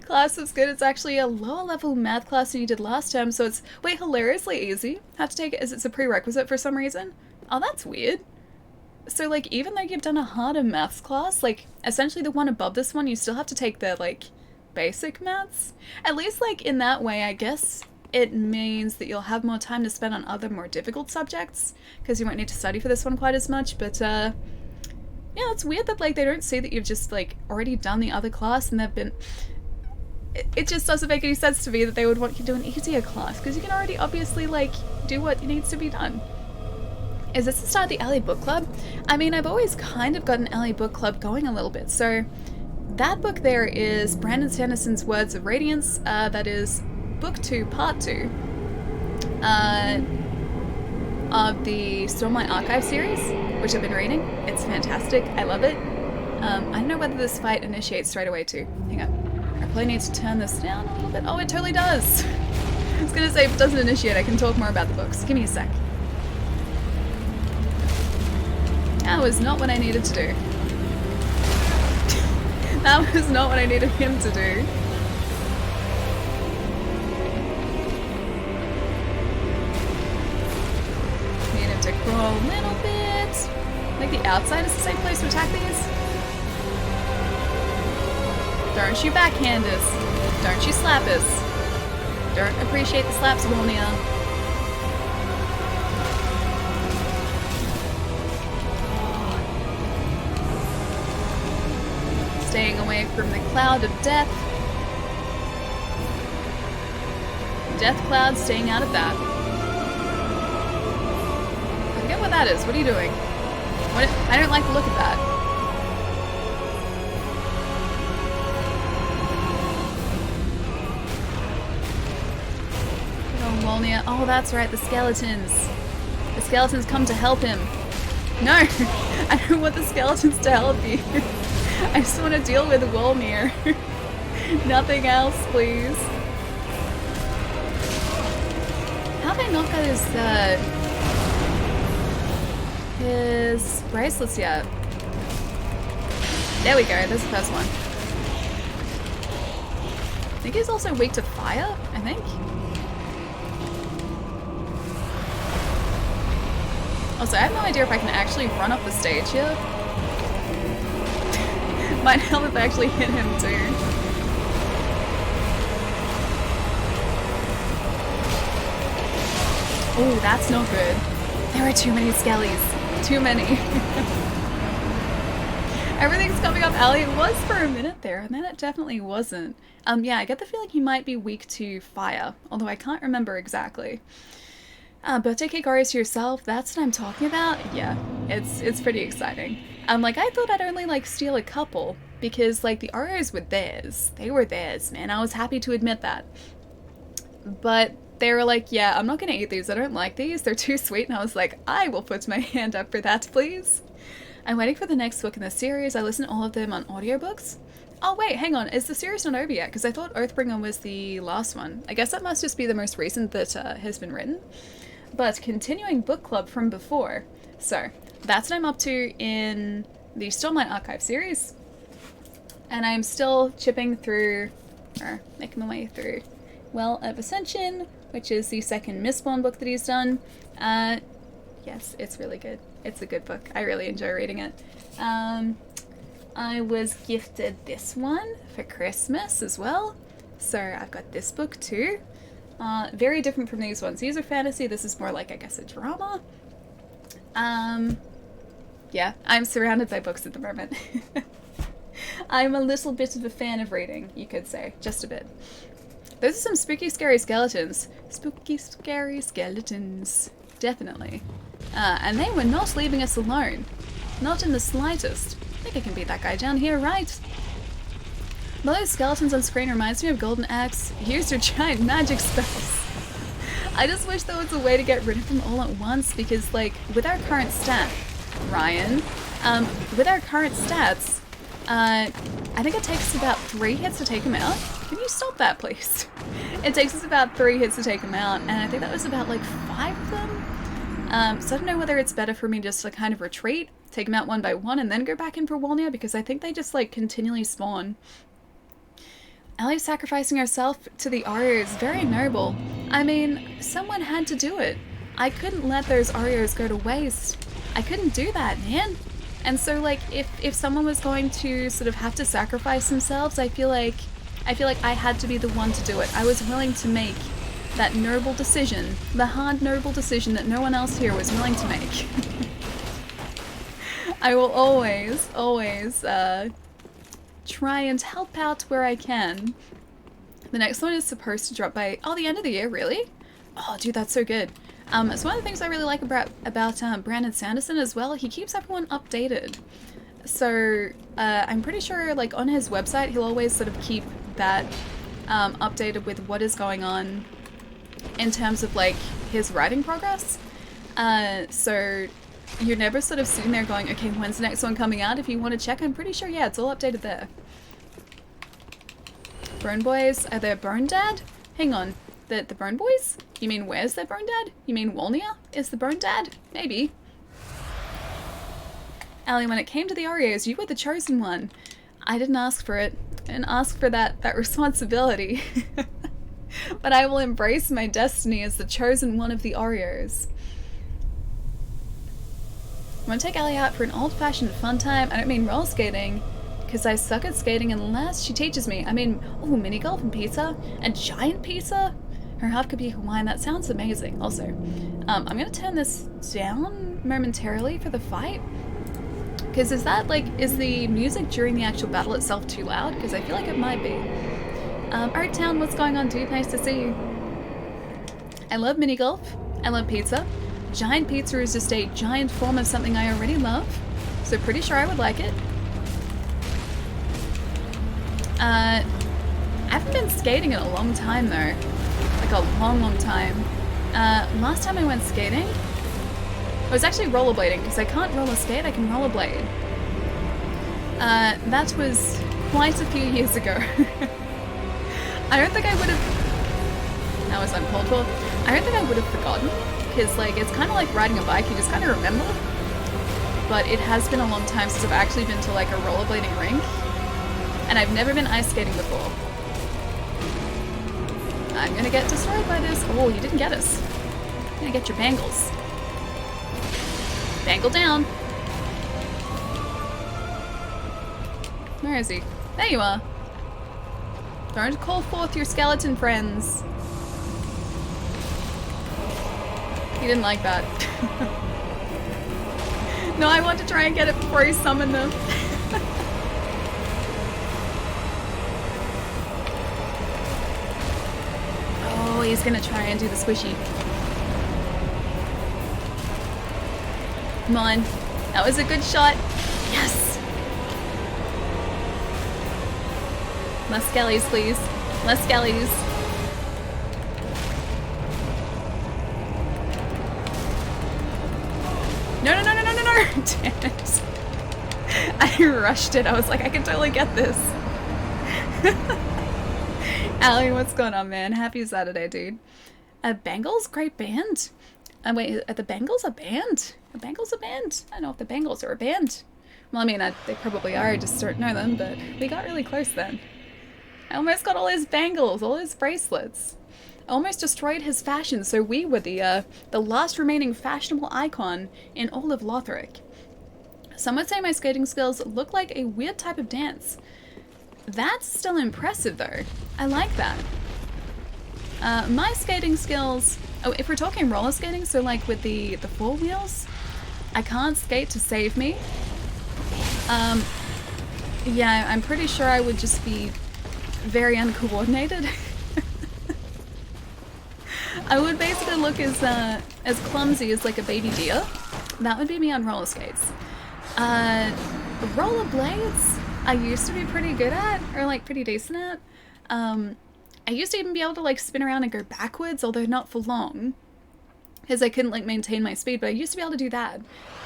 Class was good. It's actually a lower level math class than you did last term, so it's, wait, hilariously easy. Have to take it as it's a prerequisite for some reason. Oh, that's weird. So, like, even though you've done a harder maths class, like, essentially the one above this one, you still have to take the, like, basic maths. At least, like, in that way, I guess it means that you'll have more time to spend on other more difficult subjects, because you won't need to study for this one quite as much, but, yeah, it's weird that, like, they don't see that you've just, like, already done the other class and they've been... It just doesn't make any sense to me that they would want you to do an easier class, because you can already obviously, like, do what needs to be done. Is this the start of the Alley Book Club? I mean, I've always kind of got an Alley Book Club going a little bit. So that book there is Brandon Sanderson's Words of Radiance. That is book 2, part 2 of the Stormlight Archive series, which I've been reading. It's fantastic. I love it. I don't know whether this fight initiates straight away too. Hang on. I probably need to turn this down a little bit. Oh, it totally does. I was gonna say if it doesn't initiate, I can talk more about the books. Give me a sec. That was not what I needed to do. That was not what I needed him to do. Need him to crawl a little bit. I think the outside is the safe place to attack these. Don't you backhand us. Don't you slap us. Don't appreciate the slaps, Warnia. Staying away from the cloud of death. Death cloud, staying out of that. I forget what that is. What are you doing? What? I don't like the look of that. Oh, Wolnia. Oh, that's right, the skeletons. The skeletons come to help him. No! I don't want the skeletons to help you. I just want to deal with Wolnir. Nothing else, please. How have I not got his bracelets yet? There we go, there's the first one. I think he's also weak to fire, I think. Also, I have no idea if I can actually run up the stage here. Might help if I actually hit him too. Oh, that's not good. There are too many skellies. Too many. Everything's coming up alley. It was for a minute there, and then it definitely wasn't. Yeah, I get the feeling he might be weak to fire, although I can't remember exactly. Birthday cake Oreos to yourself, that's what I'm talking about? Yeah, it's pretty exciting. Like, I thought I'd only, like, steal a couple, because, like, the Oreos were theirs. They were theirs, man. I was happy to admit that. But they were like, yeah, I'm not gonna eat these. I don't like these. They're too sweet. And I was like, I will put my hand up for that, please. I'm waiting for the next book in the series. I listen to all of them on audiobooks. Oh, wait, hang on. Is the series not over yet? Because I thought Oathbringer was the last one. I guess that must just be the most recent that has been written. But continuing book club from before. So, that's what I'm up to in the Stormlight Archive series. And I'm still chipping through, or making my way through, Well of Ascension, which is the second Mistborn book that he's done. Yes, it's really good. It's a good book. I really enjoy reading it. I was gifted this one for Christmas as well. So I've got this book too. Very different from these ones. These are fantasy. This is more like, I guess, a drama. Yeah, I'm surrounded by books at the moment. I'm a little bit of a fan of reading, you could say. Just a bit. Those are some spooky, scary skeletons. Spooky, scary skeletons. Definitely. And they were not leaving us alone. Not in the slightest. I think I can beat that guy down here, right? Those skeletons on screen reminds me of Golden Axe. Here's your giant magic spells. I just wish there was a way to get rid of them all at once because, like, with our current stat, Ryan, with our current stats, I think it takes about 3 hits to take him out. Can you stop that, please? It takes us about 3 hits to take him out, and I think that was about, like, 5 of them. So I don't know whether it's better for me just to kind of retreat, take him out one by one, and then go back in for Wolnia, because I think they just, like, continually spawn. Allie sacrificing herself to the Arya is very noble. I mean, someone had to do it. I couldn't let those Oreos go to waste. I couldn't do that, man. And so, like, if someone was going to sort of have to sacrifice themselves, I feel like I had to be the one to do it. I was willing to make that noble decision, the hard, noble decision that no one else here was willing to make. I will always, always, try and help out where I can. The next one is supposed to drop by, oh, the end of the year, really? Oh, dude, that's so good. It's one of the things I really like about Brandon Sanderson as well. He keeps everyone updated. So I'm pretty sure, like, on his website, he'll always sort of keep that updated with what is going on in terms of, like, his writing progress. So you're never sort of sitting there going, okay, when's the next one coming out? If you want to check, I'm pretty sure, yeah, it's all updated there. Bone Boys? Are they Bone Dad? Hang on. The Bone Boys? You mean where's their Bone Dad? You mean Wolnia is the Bone Dad? Maybe. Allie, when it came to the Oreos, you were the chosen one. I didn't ask for it. I didn't ask for that responsibility. But I will embrace my destiny as the chosen one of the Oreos. I'm gonna take Allie out for an old-fashioned fun time. I don't mean roller skating, because I suck at skating unless she teaches me. I mean, oh, mini golf and pizza? A giant pizza? Her half could be Hawaiian. That sounds amazing. Also, I'm gonna turn this down momentarily for the fight. Because is the music during the actual battle itself too loud? Because I feel like it might be. Alright, Town, what's going on, dude? Nice to see you. I love mini golf. I love pizza. Giant pizza is just a giant form of something I already love. So pretty sure I would like it. I haven't been skating in a long time though. Like a long, long time. Last time I went skating, I was actually rollerblading, because I can't roller skate, I can rollerblade. That was quite a few years ago. I don't think I would have... That was uncalled for. I don't think I would have forgotten, because like, it's kind of like riding a bike, you just kind of remember. But it has been a long time since I've actually been to like a rollerblading rink. And I've never been ice skating before. I'm gonna get destroyed by this. Oh, you didn't get us. I'm gonna get your bangles. Bangle down. Where is he? There you are. Don't call forth your skeleton friends. He didn't like that. No, I want to try and get it before he summoned them. Oh, he's gonna try and do the squishy. Come on. That was a good shot. Yes! Less skellies, please. Less skellies. No, no, no, no, no, no, no! Damn it. I rushed it. I was like, I can totally get this. Allie, what's going on, man? Happy Saturday, dude. Bangles? Great band. Wait, are the Bangles a band? Are Bangles a band? I don't know if the Bangles are a band. Well, I mean, they probably are, I just don't know them, but we got really close then. I almost got all his bangles, all his bracelets. I almost destroyed his fashion, so we were the last remaining fashionable icon in all of Lothric. Some would say my skating skills look like a weird type of dance. That's still impressive, though. I like that. My skating skills... Oh, if we're talking roller skating, so like with the four wheels, I can't skate to save me. Yeah, I'm pretty sure I would just be very uncoordinated. I would basically look as clumsy as like a baby deer. That would be me on roller skates. Roller blades, I used to be pretty good at, or like pretty decent at. I used to even be able to like spin around and go backwards, although not for long, because I couldn't like maintain my speed, but I used to be able to do that.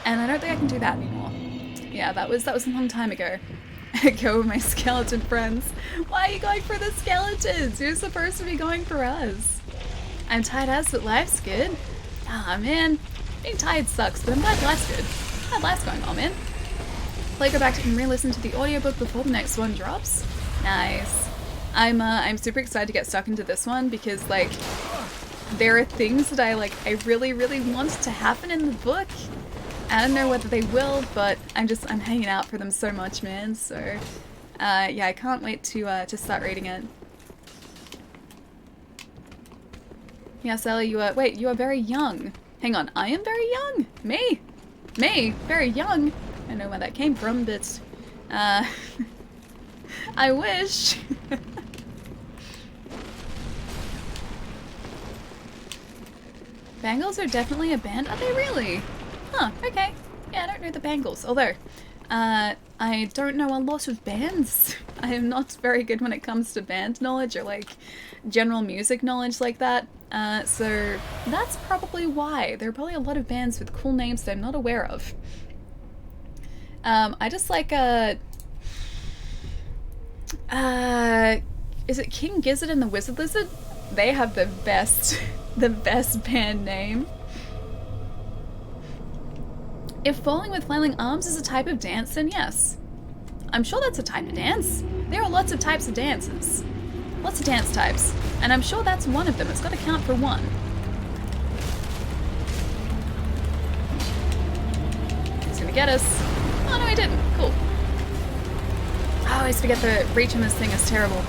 And I don't think I can do that anymore. Yeah, that was a long time ago. Go with my skeleton friends. Why are you going for the skeletons? You're supposed to be going for us. I'm tired as, but life's good. Ah, man. Being tired sucks, but I'm glad life's good. Glad life's going on, man. Play, go back and re-listen to the audiobook before the next one drops. Nice. I'm super excited to get stuck into this one because, like, there are things that I really, really want to happen in the book. I don't know whether they will, but I'm hanging out for them so much, man. So, yeah, I can't wait to start reading it. Yeah, Sally, you are very young. Hang on, I am very young? Me, very young. I don't know where that came from, but, I wish. Bangles are definitely a band. Are they really? Huh, okay. Yeah, I don't know the Bangles. Although, I don't know a lot of bands. I am not very good when it comes to band knowledge or like general music knowledge like that. So that's probably why. There are probably a lot of bands with cool names that I'm not aware of. I just like is it King Gizzard and the Wizard Lizard? They have the best the best band name. If falling with flailing arms is a type of dance, then yes. I'm sure that's a type of dance. There are lots of types of dances. Lots of dance types. And I'm sure that's one of them. It's got to count for one. He's gonna get us. Oh no, he didn't. Cool. I always forget the reach on this thing is terrible.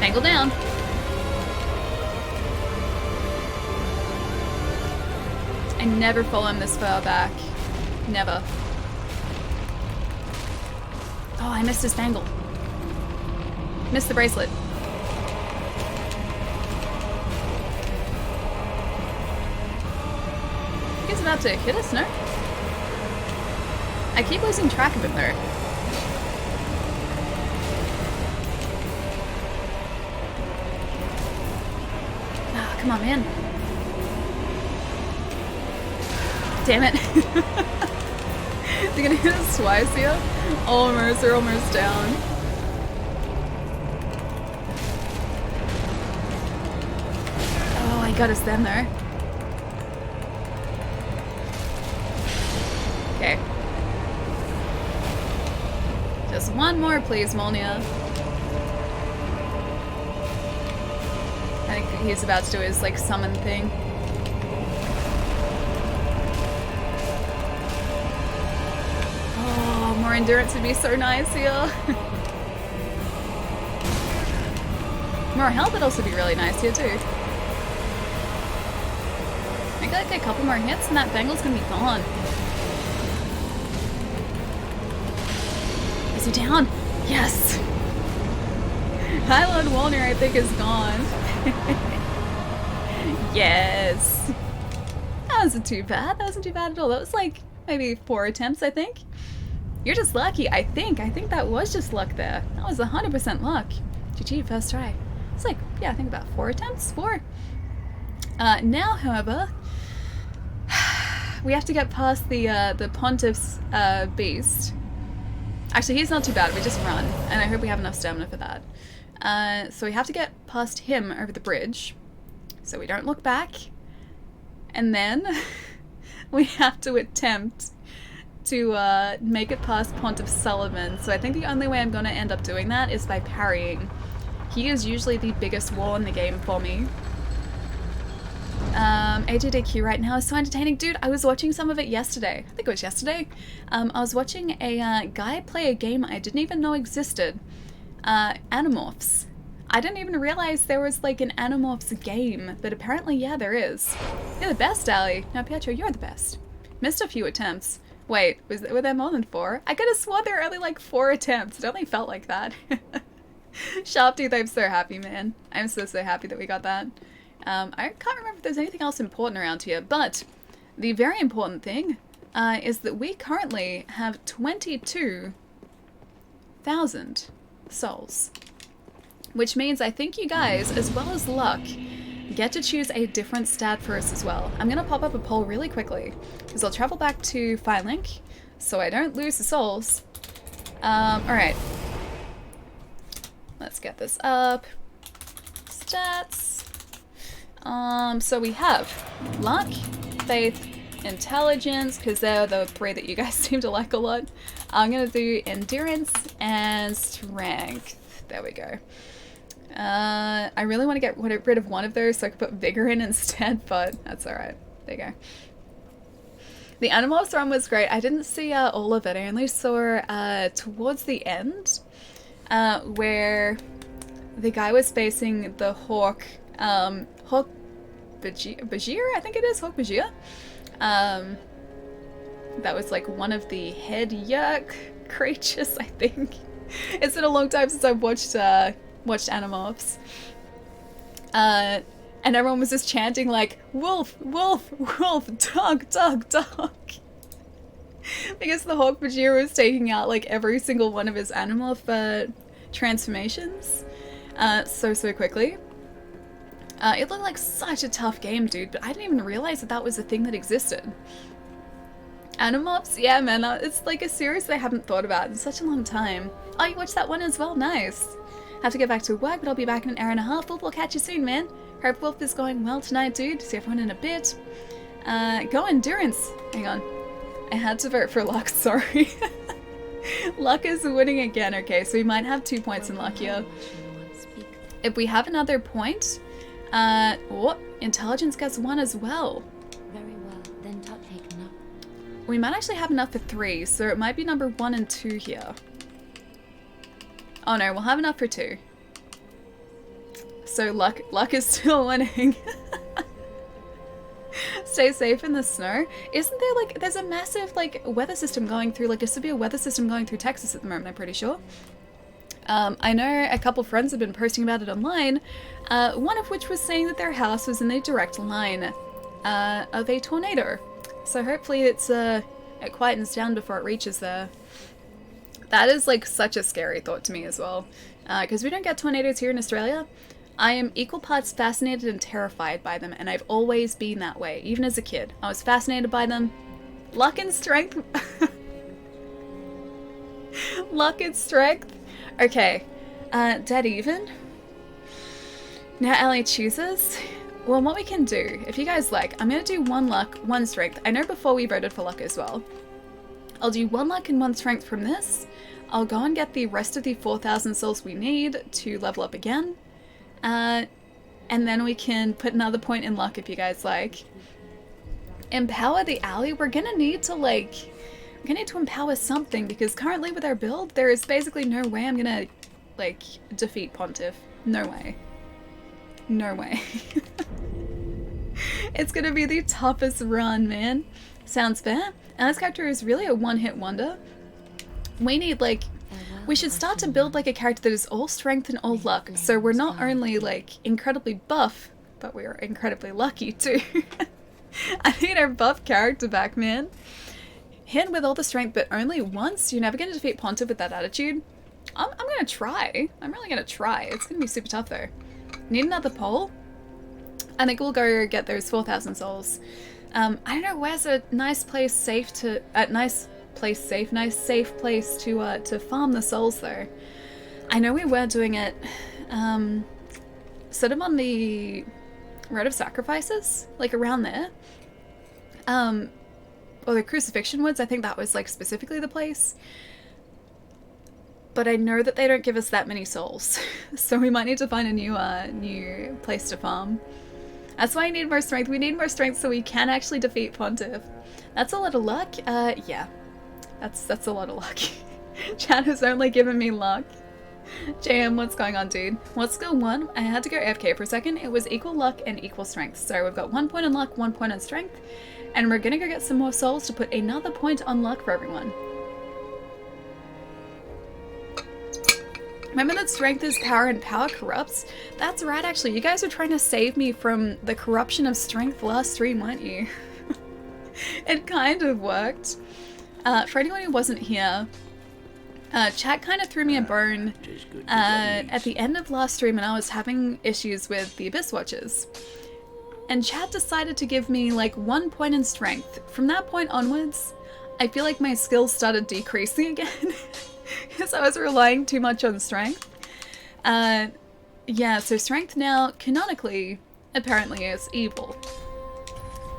Angle down. I never follow him this far back. Never. Oh, I missed his bangle. Missed the bracelet. I think he's about to hit us, no? I keep losing track of him though. Ah, come on, man. Damn it. They're gonna hit us twice here? Almost, they're almost down. Oh, I got us then though. Okay. Just one more, please, Molnia. I think he's about to do his, like, summon thing. Oh, more endurance would be so nice here. More health would also be really nice here, too. I got like a couple more hits and that bangle's gonna be gone. Is he down? Yes! Highland Walner, I think, is gone. Yes! That wasn't too bad. That wasn't too bad at all. That was like maybe 4 attempts, I think. You're just lucky, I think. I think that was just luck there. That was 100% luck. GG, first try. It's like, yeah, I think about 4 attempts. 4. Now, however, we have to get past the Pontiff's beast. Actually, he's not too bad. We just run, and I hope we have enough stamina for that. So we have to get past him over the bridge, so we don't look back. And then we have to attempt to make it past Pontiff Sullivan. So I think the only way I'm going to end up doing that is by parrying. He is usually the biggest wall in the game for me. AJDQ right now is so entertaining. Dude, I was watching some of it yesterday. I think it was yesterday. I was watching a guy play a game I didn't even know existed. Animorphs. I didn't even realize there was like an Animorphs game, but apparently, yeah, there is. You're the best, Ali. Now, Pietro, you're the best. Missed a few attempts. Wait, were there more than 4? I could have sworn there were only like 4 attempts. It only felt like that. Sharptooth, I'm so happy, man. I'm so happy that we got that. I can't remember if there's anything else important around here, but the very important thing is that we currently have 22,000 souls. Which means I think you guys, as well as luck, get to choose a different stat for us as well. I'm going to pop up a poll really quickly, because I'll travel back to Firelink, so I don't lose the souls. Alright. Let's get this up. Stats. So we have luck, faith, intelligence, because they're the 3 that you guys seem to like a lot. I'm gonna do endurance and strength. There we go. I really want to get rid of one of those so I can put vigor in instead, but that's alright. There you go. The Animorphs run was great. I didn't see all of it. I only saw towards the end where the guy was facing the Hawk Bajir, I think it is, Hawk Bajir. That was like one of the head yerk creatures, I think. It's been a long time since I've watched Animorphs. And everyone was just chanting like, wolf, wolf, wolf, dog, dog, dog. Because the Hawk Bajir was taking out like every single one of his Animorph transformations so quickly. It looked like such a tough game, dude, but I didn't even realize that that was a thing that existed. Animorphs? Yeah, man, it's like a series I haven't thought about in such a long time. Oh, you watched that one as well? Nice. Have to get back to work, but I'll be back in an hour and a half. We'll catch you soon, man. Hope Wolf is going well tonight, dude. See everyone in a bit. Go Endurance. Hang on. I had to vote for Luck, sorry. Luck is winning again, okay, so we might have 2 points in Luck here. If we have another point, Intelligence gets 1 as well. Very well, then take enough. We might actually have enough for 3, so it might be number 1 and 2 here. Oh no, we'll have enough for 2. So luck is still winning. Stay safe in the snow. Isn't there like, there's a massive like weather system going through, like a severe weather system going through Texas at the moment, I'm pretty sure. I know a couple friends have been posting about it online, one of which was saying that their house was in a direct line of a tornado. So hopefully it quietens down before it reaches there. That is like such a scary thought to me as well, because we don't get tornadoes here in Australia. I am equal parts fascinated and terrified by them, and I've always been that way, even as a kid. I was fascinated by them. Luck and strength. Luck and strength. Okay, dead even. Now Ellie chooses. Well, what we can do, if you guys like, I'm gonna do 1 luck, 1 strength. I know before we voted for luck as well. I'll do 1 luck and 1 strength from this. I'll go and get the rest of the 4,000 souls we need to level up again. And then we can put another point in luck if you guys like. Empower the alley. We're gonna need to empower something, because currently with our build, there is basically no way I'm gonna like defeat Pontiff. No way. No way. It's gonna be the toughest run, man. Sounds fair. And this character is really a one-hit wonder. We need like, we should start to build like a character that is all strength and all luck, so we're not only like incredibly buff, but we are incredibly lucky too. I need our buff character back, man. Hit with all the strength, but only once? You're never going to defeat Pontiff with that attitude? I'm going to try. I'm really going to try. It's going to be super tough though. Need another pole? I think we'll go get those 4,000 souls. I don't know, where's a nice place safe to... nice safe place to farm the souls though. I know we were doing it sort of on the Road of Sacrifices, like around there. Or the Crucifixion Woods, I think that was like specifically the place. But I know that they don't give us that many souls, so we might need to find a new place to farm. That's why I need more strength. We need more strength so we can actually defeat Pontiff. That's a lot of luck. Yeah. That's a lot of luck. Chat has only given me luck. JM, what's going on, dude? What's skill 1? I had to go AFK for a second. It was equal luck and equal strength. So we've got 1 point on luck, 1 point on strength. And we're gonna go get some more souls to put another point on luck for everyone. Remember that strength is power and power corrupts? That's right, actually. You guys were trying to save me from the corruption of strength last stream, weren't you? It kind of worked. For anyone who wasn't here, chat kind of threw me a bone at the end of last stream, and I was having issues with the Abyss Watchers. And chat decided to give me like 1 point in strength. From that point onwards, I feel like my skills started decreasing again because I was relying too much on strength. Yeah, so strength now, canonically, apparently is evil.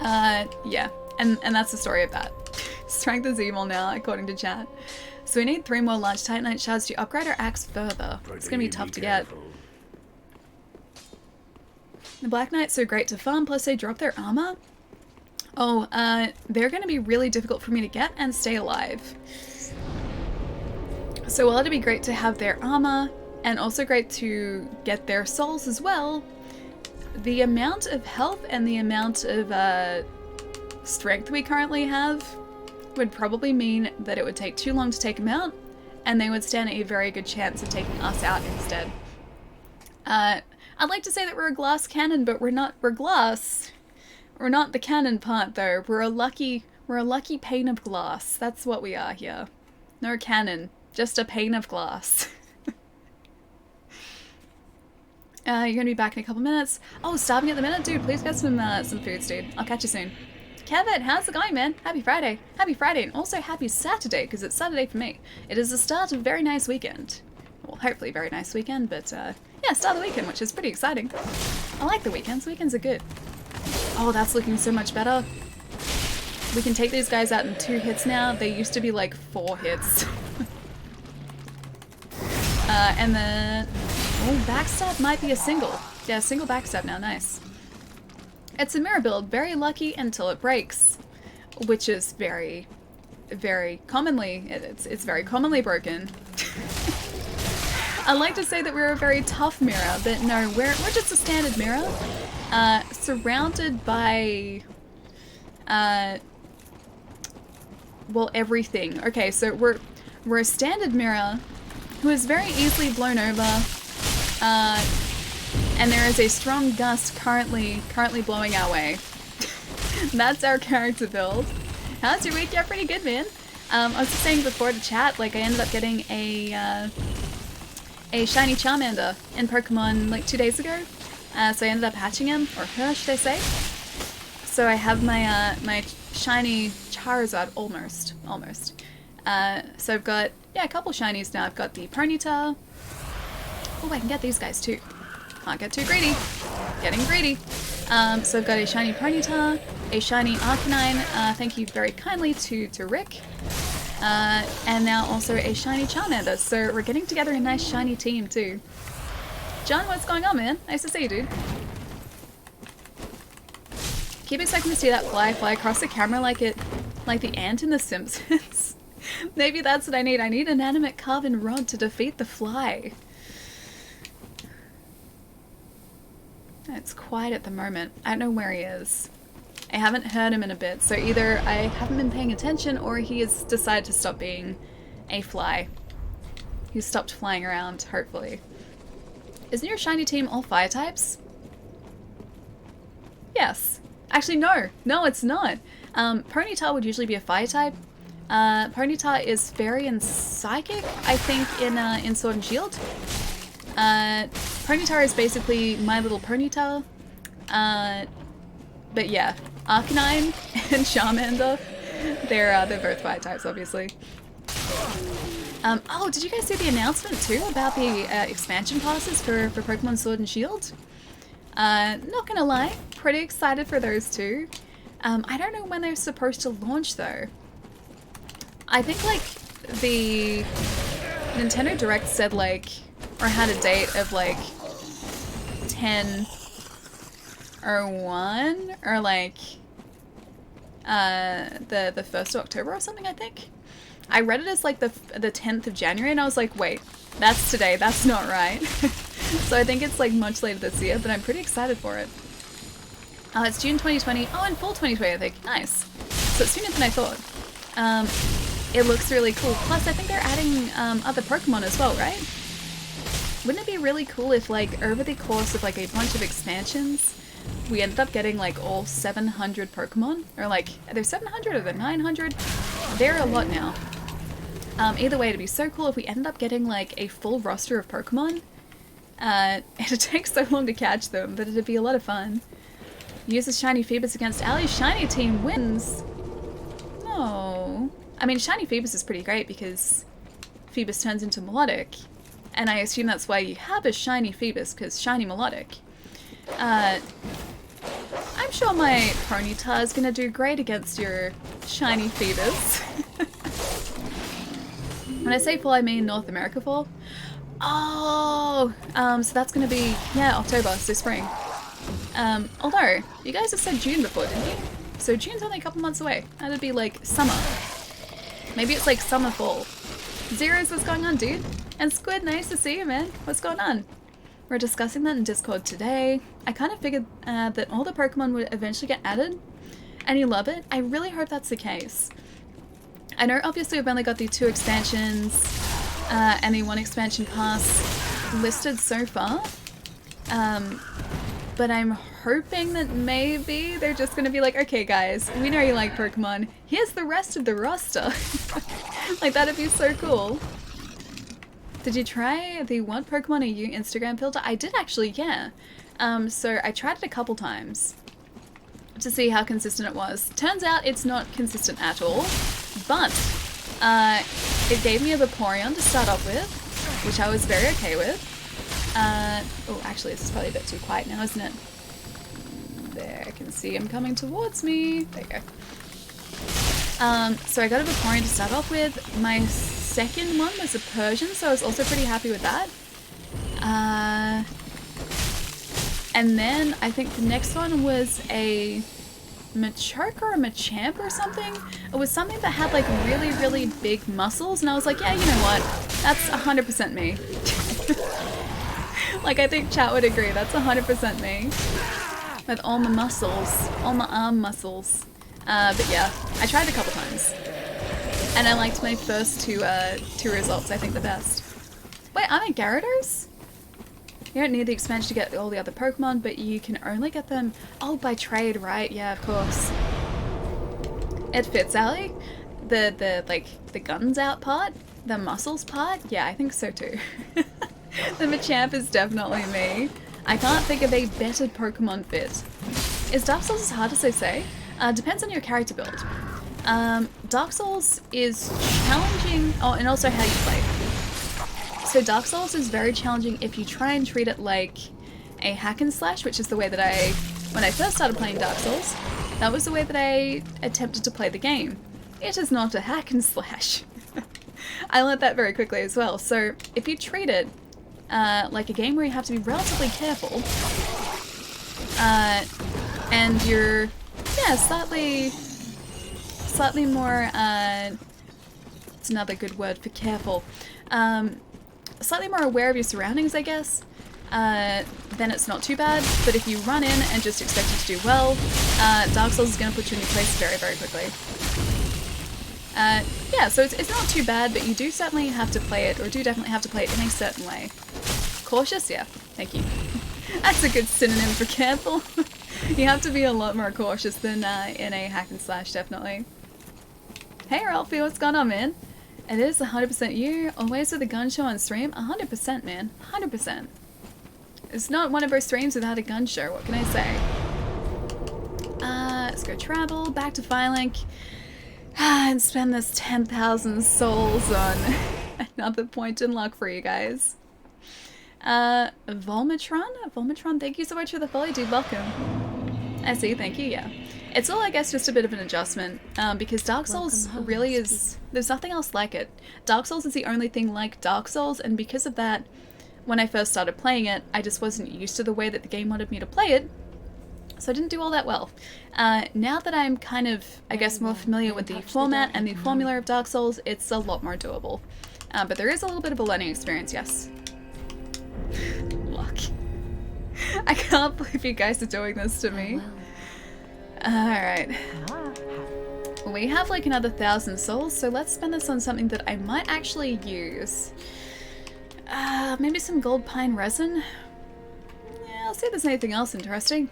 Yeah, and that's the story of that. Strength is evil now, according to chat. So we need 3 more large Titanite shards to upgrade our axe further. It's gonna be tough to get. The Black Knights are great to farm, plus they drop their armor. Oh, they're gonna be really difficult for me to get and stay alive. So while it'd be great to have their armor, and also great to get their souls as well, the amount of health and the amount of strength we currently have would probably mean that it would take too long to take them out, and they would stand a very good chance of taking us out instead. I'd like to say that we're a glass cannon, but we're not. We're glass. We're not the cannon part though. We're a lucky pane of glass. That's what we are here. No cannon, just a pane of glass. You're gonna be back in a couple minutes. Oh, starving at the minute, dude. Please get some foods, dude. I'll catch you soon. Kevin, how's it going, man? Happy Friday. Happy Friday, and also happy Saturday, because it's Saturday for me. It is the start of a very nice weekend. Well, hopefully a very nice weekend, but yeah, start of the weekend, which is pretty exciting. I like the weekends. Weekends are good. Oh, that's looking so much better. We can take these guys out in 2 hits now. They used to be like 4 hits. And then... oh, backstab might be a single. Yeah, single backstab now. Nice. It's a mirror build. Very lucky until it breaks. Which is very, very commonly... It's very commonly broken. I like to say that we're a very tough mirror, but no, we're just a standard mirror. Surrounded by... well, everything. Okay, so we're a standard mirror who is very easily blown over, and there is a strong gust currently blowing our way. That's our character build. How's your week? Yeah, pretty good, man. I was just saying before to chat, like I ended up getting a shiny Charmander in Pokemon like 2 days ago. So I ended up hatching him, or her, should I say? So I have my my shiny Charizard almost. So I've got, yeah, a couple shinies now. I've got the Ponyta. Oh, I can get these guys too. Can't get too greedy. Getting greedy. So I've got a shiny Ponyta, a shiny Arcanine. Thank you very kindly to Rick. And now also a shiny Charmander. So we're getting together a nice shiny team too. John, what's going on, man? Nice to see you, dude. Keep expecting to see that fly across the camera like the ant in The Simpsons. Maybe that's what I need. I need an animate carven rod to defeat the fly. It's quiet at the moment. I don't know where he is. I haven't heard him in a bit, so either I haven't been paying attention or he has decided to stop being a fly. He's stopped flying around, hopefully. Isn't your shiny team all fire types? Yes. Actually, no. No, it's not. Ponyta would usually be a fire type. Ponyta is fairy and psychic, I think, in Sword and Shield. Ponyta is basically My Little Ponyta. But yeah, Arcanine and Charmander, they're both fire types, obviously. Oh, did you guys see the announcement too about the expansion passes for Pokemon Sword and Shield? Not gonna lie, pretty excited for those two. I don't know when they're supposed to launch though. I think like the Nintendo Direct said like, or had a date of like 10/01 or like the 1st of October or something, I think. I read it as like the 10th of January and I was like, wait, that's today, that's not right. So I think it's like much later this year, but I'm pretty excited for it. Oh, it's June 2020. Oh, and fall 2020, I think. Nice. So it's sooner than I thought. It looks really cool. Plus, I think they're adding other Pokemon as well, right? Wouldn't it be really cool if like over the course of like a bunch of expansions, we ended up getting like all 700 Pokemon? Or like, are there 700 or are there 900? There are a lot now. Either way, it'd be so cool if we ended up getting like a full roster of Pokemon. It'd take so long to catch them, but it'd be a lot of fun. Uses Shiny Phoebus against Ali's Shiny team wins. Oh. I mean, Shiny Phoebus is pretty great because Phoebus turns into Melodic. And I assume that's why you have a Shiny Phoebus, because Shiny Melodic. I'm sure my Ponyta is gonna do great against your Shiny Phoebus. When I say fall, I mean North America fall. Oh, so that's gonna be, yeah, October, so spring. Although, you guys have said June before, didn't you? So June's only a couple months away. That'd be like summer. Maybe it's like summer fall. Zeros, what's going on, dude? And Squid, nice to see you, man. What's going on? We're discussing that in Discord today. I kind of figured that all the Pokemon would eventually get added, and you love it. I really hope that's the case. I know obviously we've only got the 2 expansions and the 1 expansion pass listed so far. But I'm hoping that maybe they're just gonna be like, okay guys, we know you like Pokemon, here's the rest of the roster. Like, that'd be so cool. Did you try the What Pokemon Are You Instagram filter? I did actually, yeah. So I tried it a couple times to see how consistent it was. Turns out it's not consistent at all, but it gave me a Vaporeon to start off with, which I was very okay with. Oh, actually, this is probably a bit too quiet now, isn't it? There, I can see him coming towards me. There you go. So I got a Vaporeon to start off with. My second one was a Persian, so I was also pretty happy with that. And then I think the next one was a Machoke or a Machamp or something. It was something that had like really, really big muscles, and I was like, yeah, you know what? That's 100% me. Like, I think chat would agree, that's 100% me. With all my muscles, all my arm muscles. But yeah, I tried a couple times. And I liked my first two results, I think, the best. Wait, aren't they Gyarados? You don't need the expansion to get all the other Pokemon, but you can only get them, oh, by trade, right? Yeah, of course. It fits, Ali. The guns out part, the muscles part, yeah, I think so too. The Machamp is definitely me. I can't think of a better Pokemon fit. Is Dark Souls as hard as they say? Depends on your character build. Dark Souls is challenging, oh, and also how you play. So Dark Souls is very challenging if you try and treat it like a hack and slash, which is the way that when I first started playing Dark Souls, that was the way that I attempted to play the game. It is not a hack and slash. I learned that very quickly as well. So if you treat it like a game where you have to be relatively careful, and you're, yeah, slightly more, it's another good word for careful, slightly more aware of your surroundings, I guess, then it's not too bad. But if you run in and just expect it to do well, Dark Souls is going to put you in your place very, very quickly. Yeah, so it's not too bad, but you do certainly have to play it, or do definitely have to play it in a certain way. Cautious? Yeah, thank you. That's a good synonym for careful. You have to be a lot more cautious than in a hack and slash, definitely. Hey Ralphie, what's going on, man? It is 100% you, always with a gun show on stream. 100%, man, 100%. It's not one of our streams without a gun show, what can I say? Let's go travel, back to Firelink, and spend this 10,000 souls on another point in luck for you guys. Volmatron, thank you so much for the follow, dude, welcome. I see, thank you, yeah. It's all, I guess, just a bit of an adjustment, because Dark Souls really is, there's nothing else like it. Dark Souls is the only thing like Dark Souls, and because of that, when I first started playing it, I just wasn't used to the way that the game wanted me to play it, so I didn't do all that well. Now that I'm kind of, I guess, more familiar with the format and the formula of Dark Souls, it's a lot more doable. But there is a little bit of a learning experience, yes. Luck. I can't believe you guys are doing this to me. Alright. We have like another 1,000 souls, so let's spend this on something that I might actually use. Maybe some gold pine resin? Yeah, I'll see if there's anything else interesting.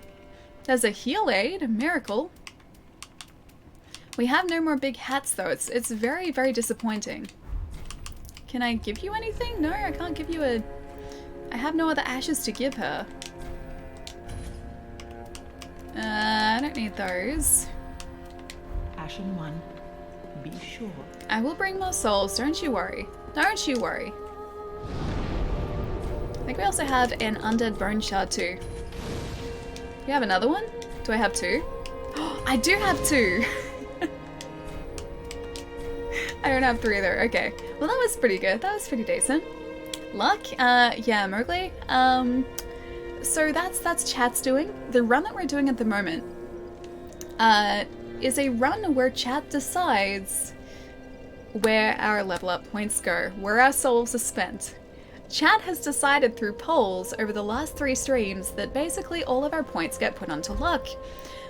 There's a heal aid, a miracle. We have no more big hats though, it's very, very disappointing. Can I give you anything? No, I can't give you a... I have no other ashes to give her. I don't need those. Ashen one, be sure. I will bring more souls, don't you worry. Don't you worry. I think we also have an undead bone shard too. You have another one? Do I have two? I do have two! I don't have three though, okay. Well, that was pretty good, that was pretty decent. Luck? Yeah, Mowgli. So that's chat's doing. The run that we're doing at the moment is a run where chat decides where our level up points go, where our souls are spent. Chat has decided through polls over the last 3 streams that basically all of our points get put onto luck,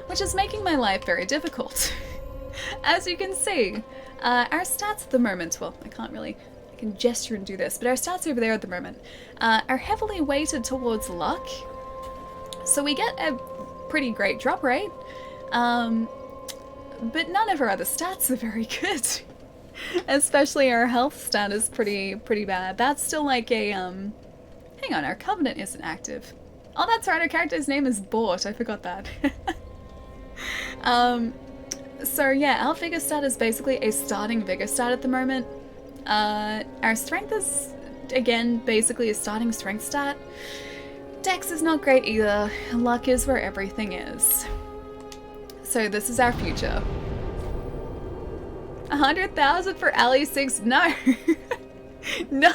which is making my life very difficult. As you can see, Our stats at the moment, well, I can gesture and do this, but our stats over there at the moment are heavily weighted towards luck. So we get a pretty great drop rate, but none of our other stats are very good. Especially our health stat is pretty bad. That's still like a, hang on, our covenant isn't active. Oh, that's right, our character's name is Bort, I forgot that. So yeah, our vigor stat is basically a starting vigor stat at the moment. Our strength is, again, basically a starting strength stat. Dex is not great either. Luck is where everything is. So this is our future. 100,000 for Ali 6. No. No.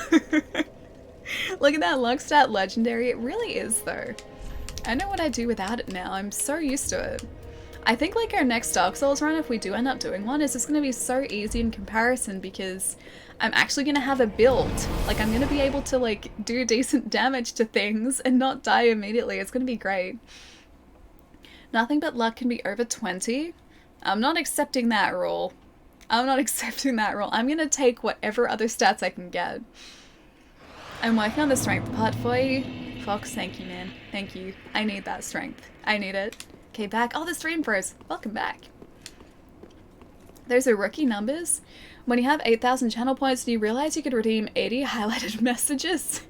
Look at that luck stat legendary. It really is though. I know what I do without it now. I'm so used to it. I think like our next Dark Souls run, if we do end up doing one, is just going to be so easy in comparison because I'm actually going to have a build. Like I'm going to be able to like do decent damage to things and not die immediately. It's going to be great. Nothing but luck can be over 20. I'm not accepting that rule. I'm not accepting that rule. I'm going to take whatever other stats I can get. I'm working on the strength part for you. Fox, thank you, man. Thank you. I need that strength. I need it. Okay, back. Oh, the stream froze. Welcome back. Those are rookie numbers. When you have 8,000 channel points, do you realize you could redeem 80 highlighted messages?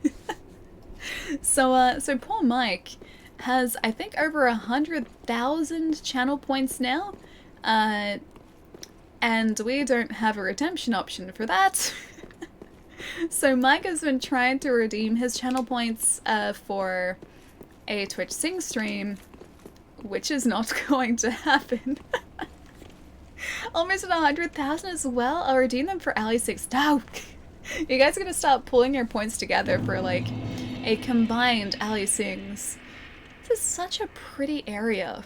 So poor Mike has, I think, over 100,000 channel points now. And we don't have a redemption option for that. So Mike has been trying to redeem his channel points for a Twitch Sing stream, which is not going to happen. Almost at 100,000 as well. I'll redeem them for Ali 6. No! You guys are gonna start pulling your points together for like a combined Ali Sings. This is such a pretty area.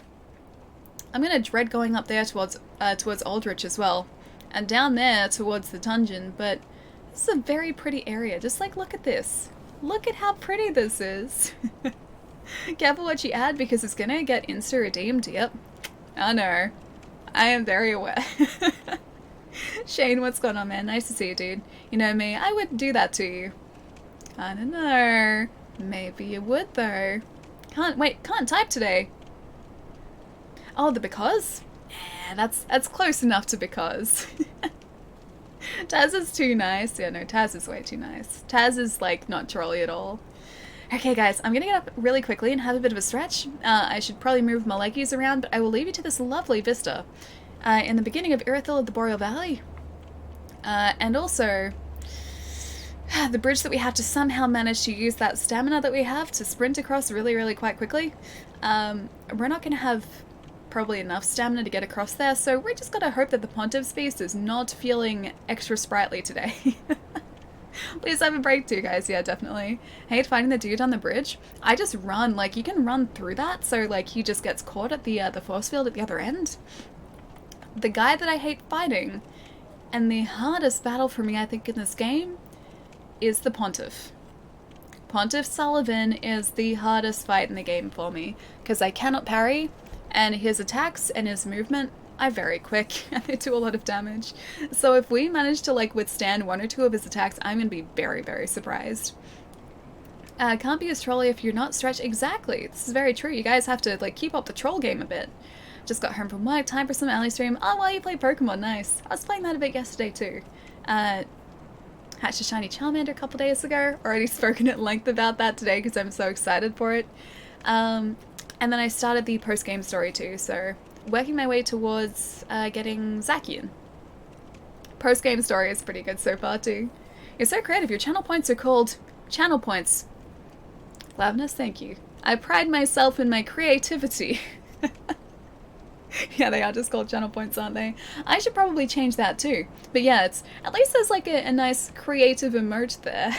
I'm gonna dread going up there towards Aldrich as well, and down there towards the dungeon, but this is a very pretty area. Just like, look at this. Look at how pretty this is. Careful what you add because it's gonna get insta-redeemed. Yep. I know. I am very aware. Shane, what's going on, man? Nice to see you, dude. You know me, I wouldn't do that to you. I don't know. Maybe you would, though. Can't type today. Oh, the because? Yeah, that's close enough to because. Taz is too nice. Yeah, no, Taz is way too nice. Taz is, like, not trolly at all. Okay, guys, I'm gonna get up really quickly and have a bit of a stretch. I should probably move my leggies around, but I will leave you to this lovely vista in the beginning of Irithyll of the Boreal Valley. And also, the bridge that we have to somehow manage to use that stamina that we have to sprint across really, really quite quickly. We're not gonna have probably enough stamina to get across there, so we just gotta hope that the Pontiff's Beast is not feeling extra sprightly today. Please have a break too, guys. Yeah, definitely. Hate fighting the dude on the bridge. I just run. Like, you can run through that, so, like, he just gets caught at the force field at the other end. The guy that I hate fighting, and the hardest battle for me, I think, in this game, is the Pontiff. Pontiff Sullivan is the hardest fight in the game for me, because I cannot parry, and his attacks and his movement are very quick, and they do a lot of damage. So if we manage to, like, withstand one or two of his attacks, I'm gonna be very, very surprised. Can't be as trolly if you're not stretched. Exactly, this is very true. You guys have to, like, keep up the troll game a bit. Just got home from work, time for some alley stream. Oh, well, you play Pokemon, nice. I was playing that a bit yesterday too. Hatched a shiny Charmander a couple days ago. Already spoken at length about that today because I'm so excited for it. And then I started the post-game story too, so working my way towards getting Zacian. Post-game story is pretty good so far too. You're so creative. Your channel points are called channel points. Loudness, thank you. I pride myself in my creativity. Yeah, they are just called channel points, aren't they? I should probably change that too. But yeah, it's at least there's like a nice creative emote there.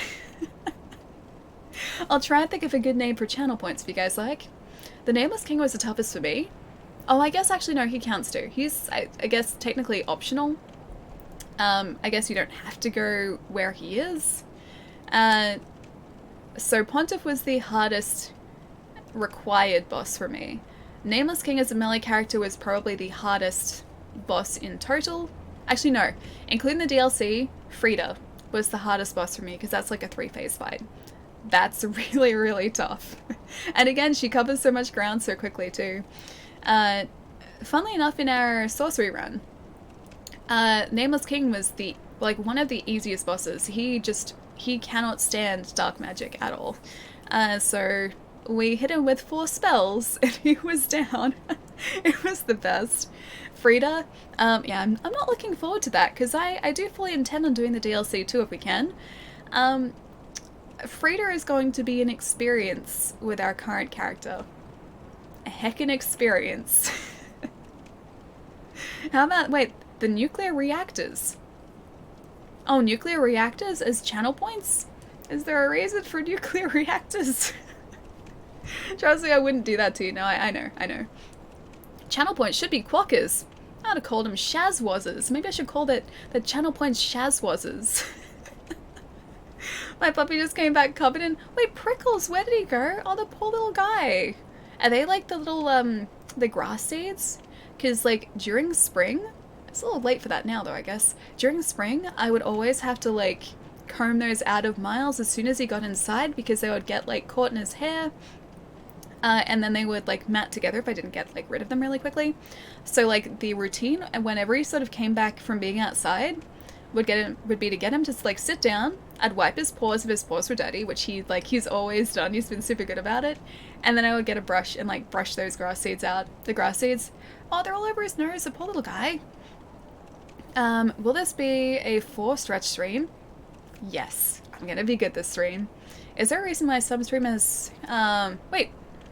I'll try and think of a good name for channel points if you guys like. The Nameless King was the toughest for me. Oh, I guess actually no, he counts too. He's, I guess, technically optional. I guess you don't have to go where he is. So Pontiff was the hardest required boss for me. Nameless King as a melee character was probably the hardest boss in total. Actually, no. Including the DLC, Frida was the hardest boss for me because that's like a 3-phase fight. That's really, really tough. And again, she covers so much ground so quickly too. Funnily enough, in our sorcery run, Nameless King was the like one of the easiest bosses. He cannot stand dark magic at all. So we hit him with 4 spells and he was down. It was the best. Frida, yeah, I'm not looking forward to that because I do fully intend on doing the DLC too if we can. Frida is going to be an experience with our current character. A heckin' experience. How about, wait, the nuclear reactors? Oh, nuclear reactors as channel points? Is there a reason for nuclear reactors? Trust me, I wouldn't do that to you. No, I know. Channel points should be quackers. I would have called them shazwazzers. Maybe I should call the channel points shazwazzers. My puppy just came back covered in... Wait, Prickles, where did he go? Oh, the poor little guy. Are they like the little, the grass seeds? Because, like, during spring... It's a little late for that now, though, I guess. During spring, I would always have to, like, comb those out of Miles as soon as he got inside because they would get, like, caught in his hair. And then they would, like, mat together if I didn't get, like, rid of them really quickly. So, like, the routine, whenever he sort of came back from being outside... would be to get him to like sit down. I'd wipe his paws if his paws were dirty, which he's always done. He's been super good about it. And then I would get a brush and like brush those grass seeds out. The grass seeds, oh, they're all over his nose. The poor little guy. Will this be a 4 stretch stream? Yes, I'm gonna be good this stream. Is there a reason why some streamers? Wait,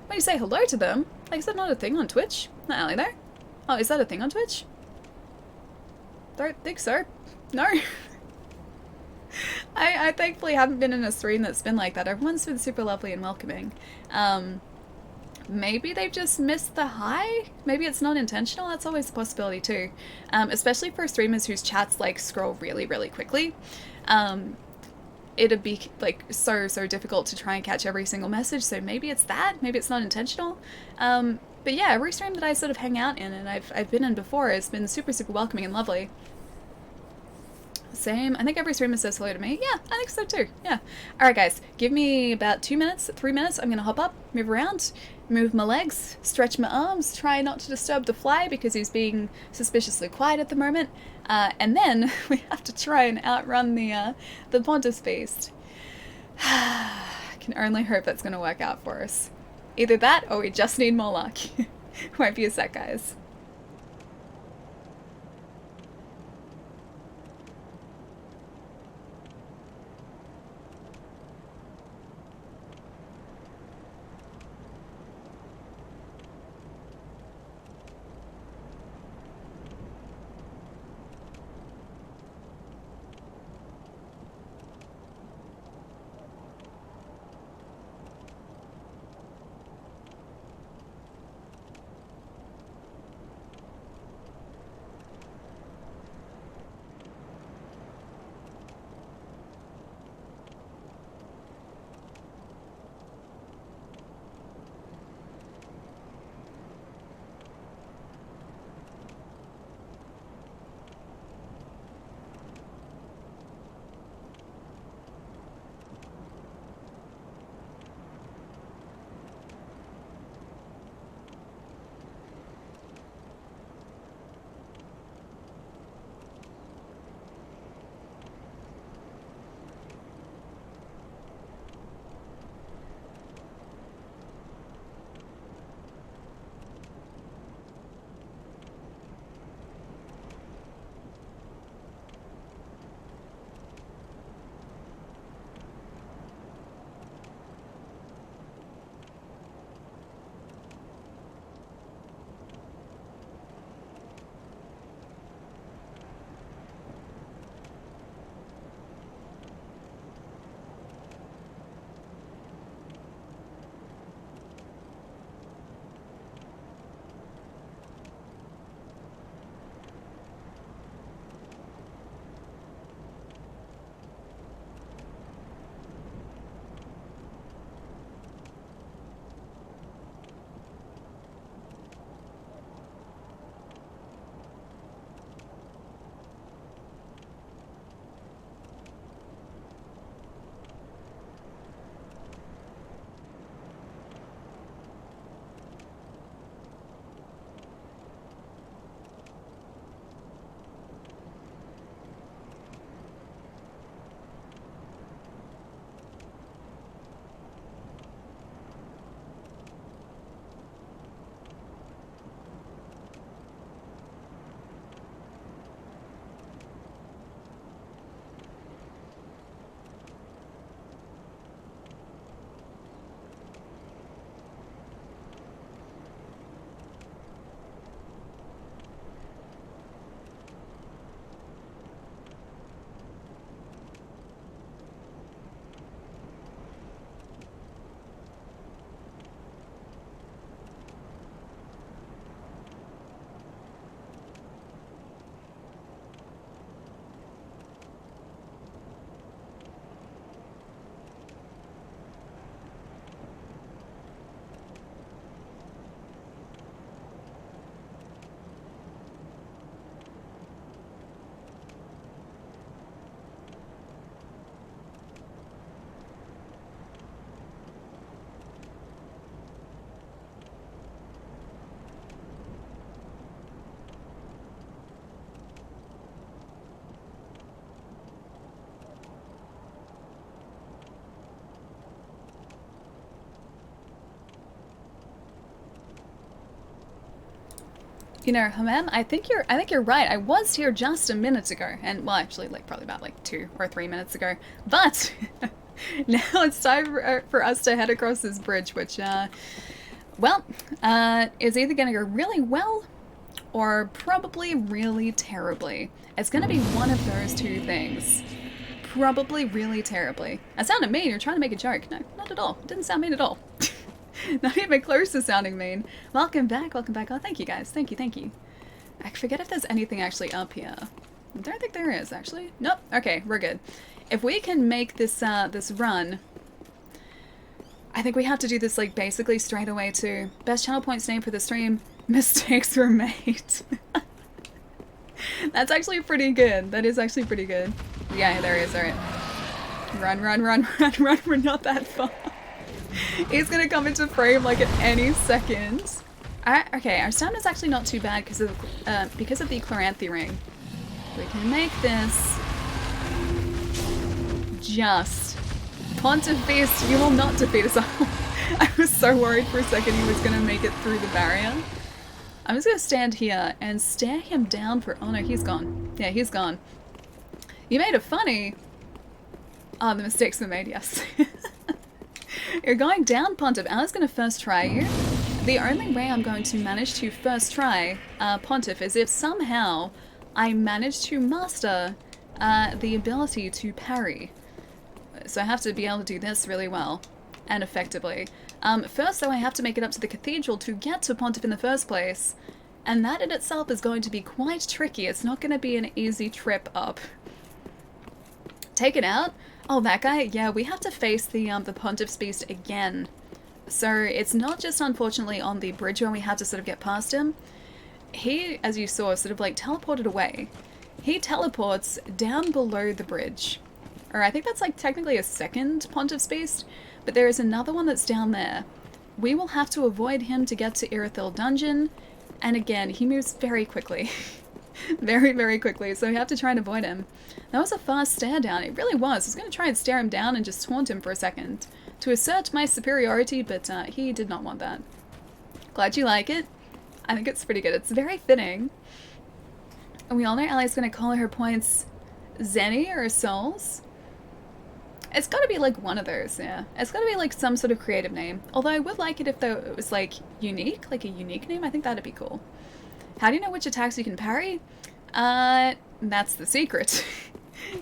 when you say hello to them, like is that not a thing on Twitch? Not only there. Oh, is that a thing on Twitch? Don't think so. No. I thankfully haven't been in a stream that's been like that. Everyone's been super lovely and welcoming. Maybe they've just missed the hi? Maybe it's not intentional? That's always a possibility too. Especially for streamers whose chats like scroll really, really quickly. It'd be like so difficult to try and catch every single message, so maybe it's that, maybe it's not intentional. But yeah, every stream that I sort of hang out in and I've been in before has been super welcoming and lovely. Same. I think every streamer says hello to me. Yeah, I think so too. Yeah. Alright guys, give me about 2 minutes, 3 minutes. I'm gonna hop up, move around, move my legs, stretch my arms, try not to disturb the fly because he's being suspiciously quiet at the moment. And then we have to try and outrun the Pontus Beast. I can only hope that's gonna work out for us. Either that or we just need more luck. Won't be a sec, guys. You know, Hamam, I think you're right. I was here just a minute ago, and well, actually, like probably about like 2 or 3 minutes ago. But now it's time for us to head across this bridge, which, well, is either going to go really well or probably really terribly. It's going to be one of those two things. Probably really terribly. That sounded mean. You're trying to make a joke. No, not at all. It didn't sound mean at all. Not even close to sounding mean. Welcome back, welcome back. Oh, thank you guys. Thank you, thank you. I forget if there's anything actually up here. I don't think there is, actually. Nope. Okay, we're good. If we can make this, this run, I think we have to do this, like, basically straight away to best channel points name for the stream. Mistakes were made. That's actually pretty good. That is actually pretty good. Yeah, there he is. Alright. Run, run, run, run, run. We're not that far. He's gonna come into frame like at any second. Okay, our stamina's actually not too bad because of the Chloranthy ring. We can make this just. Pontifice, you will not defeat us all. I was so worried for a second he was gonna make it through the barrier. I'm just gonna stand here and stare him down for. Oh no, he's gone. Yeah, he's gone. You made it funny. Oh, the mistakes were made, yes. You're going down, Pontiff. Ali's going to first try you. The only way I'm going to manage to first try Pontiff is if somehow I manage to master the ability to parry. So I have to be able to do this really well and effectively. First, though, I have to make it up to the cathedral to get to Pontiff in the first place. And that in itself is going to be quite tricky. It's not going to be an easy trip up. Take it out. Oh, that guy? Yeah, we have to face the Pontiff's Beast again. So it's not just, unfortunately, on the bridge where we have to sort of get past him. He, as you saw, sort of like teleported away. He teleports down below the bridge. Or I think that's like technically a second Pontiff's Beast, but there is another one that's down there. We will have to avoid him to get to Irithyll Dungeon, and again, he moves very quickly. Very, very quickly, so we have to try and avoid him. That was a fast stare down, it really was. I was going to try and stare him down and just taunt him for a second to assert my superiority, but he did not want that. Glad you like it. I think it's pretty good. It's very fitting. And we all know Ellie's going to call her points Zenny or Souls. It's got to be like one of those, yeah. It's got to be like some sort of creative name. Although I would like it if though it was like unique, like a unique name. I think that'd be cool. How do you know which attacks you can parry? That's the secret.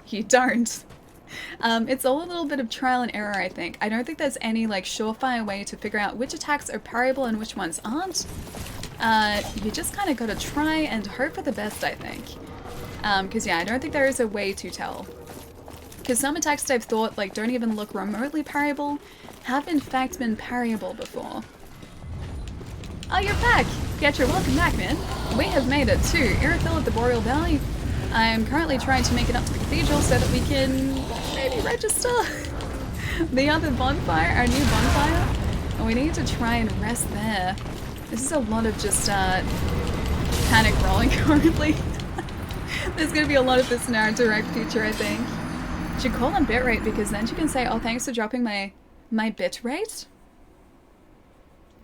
You don't. It's all a little bit of trial and error, I think. I don't think there's any like surefire way to figure out which attacks are parryable and which ones aren't. You just kind of gotta try and hope for the best, I think. Because yeah, I don't think there is a way to tell. Because some attacks that I've thought like don't even look remotely parryable have in fact been parryable before. Oh, you're back! Pietro, welcome back, man. We have made it to Irithyll at the Boreal Valley. I am currently trying to make it up to the cathedral so that we can maybe register the other bonfire, our new bonfire. And we need to try and rest there. This is a lot of just panic rolling currently. There's going to be a lot of this in our direct future, I think. Should call on bitrate because then she can say, oh, thanks for dropping my bitrate.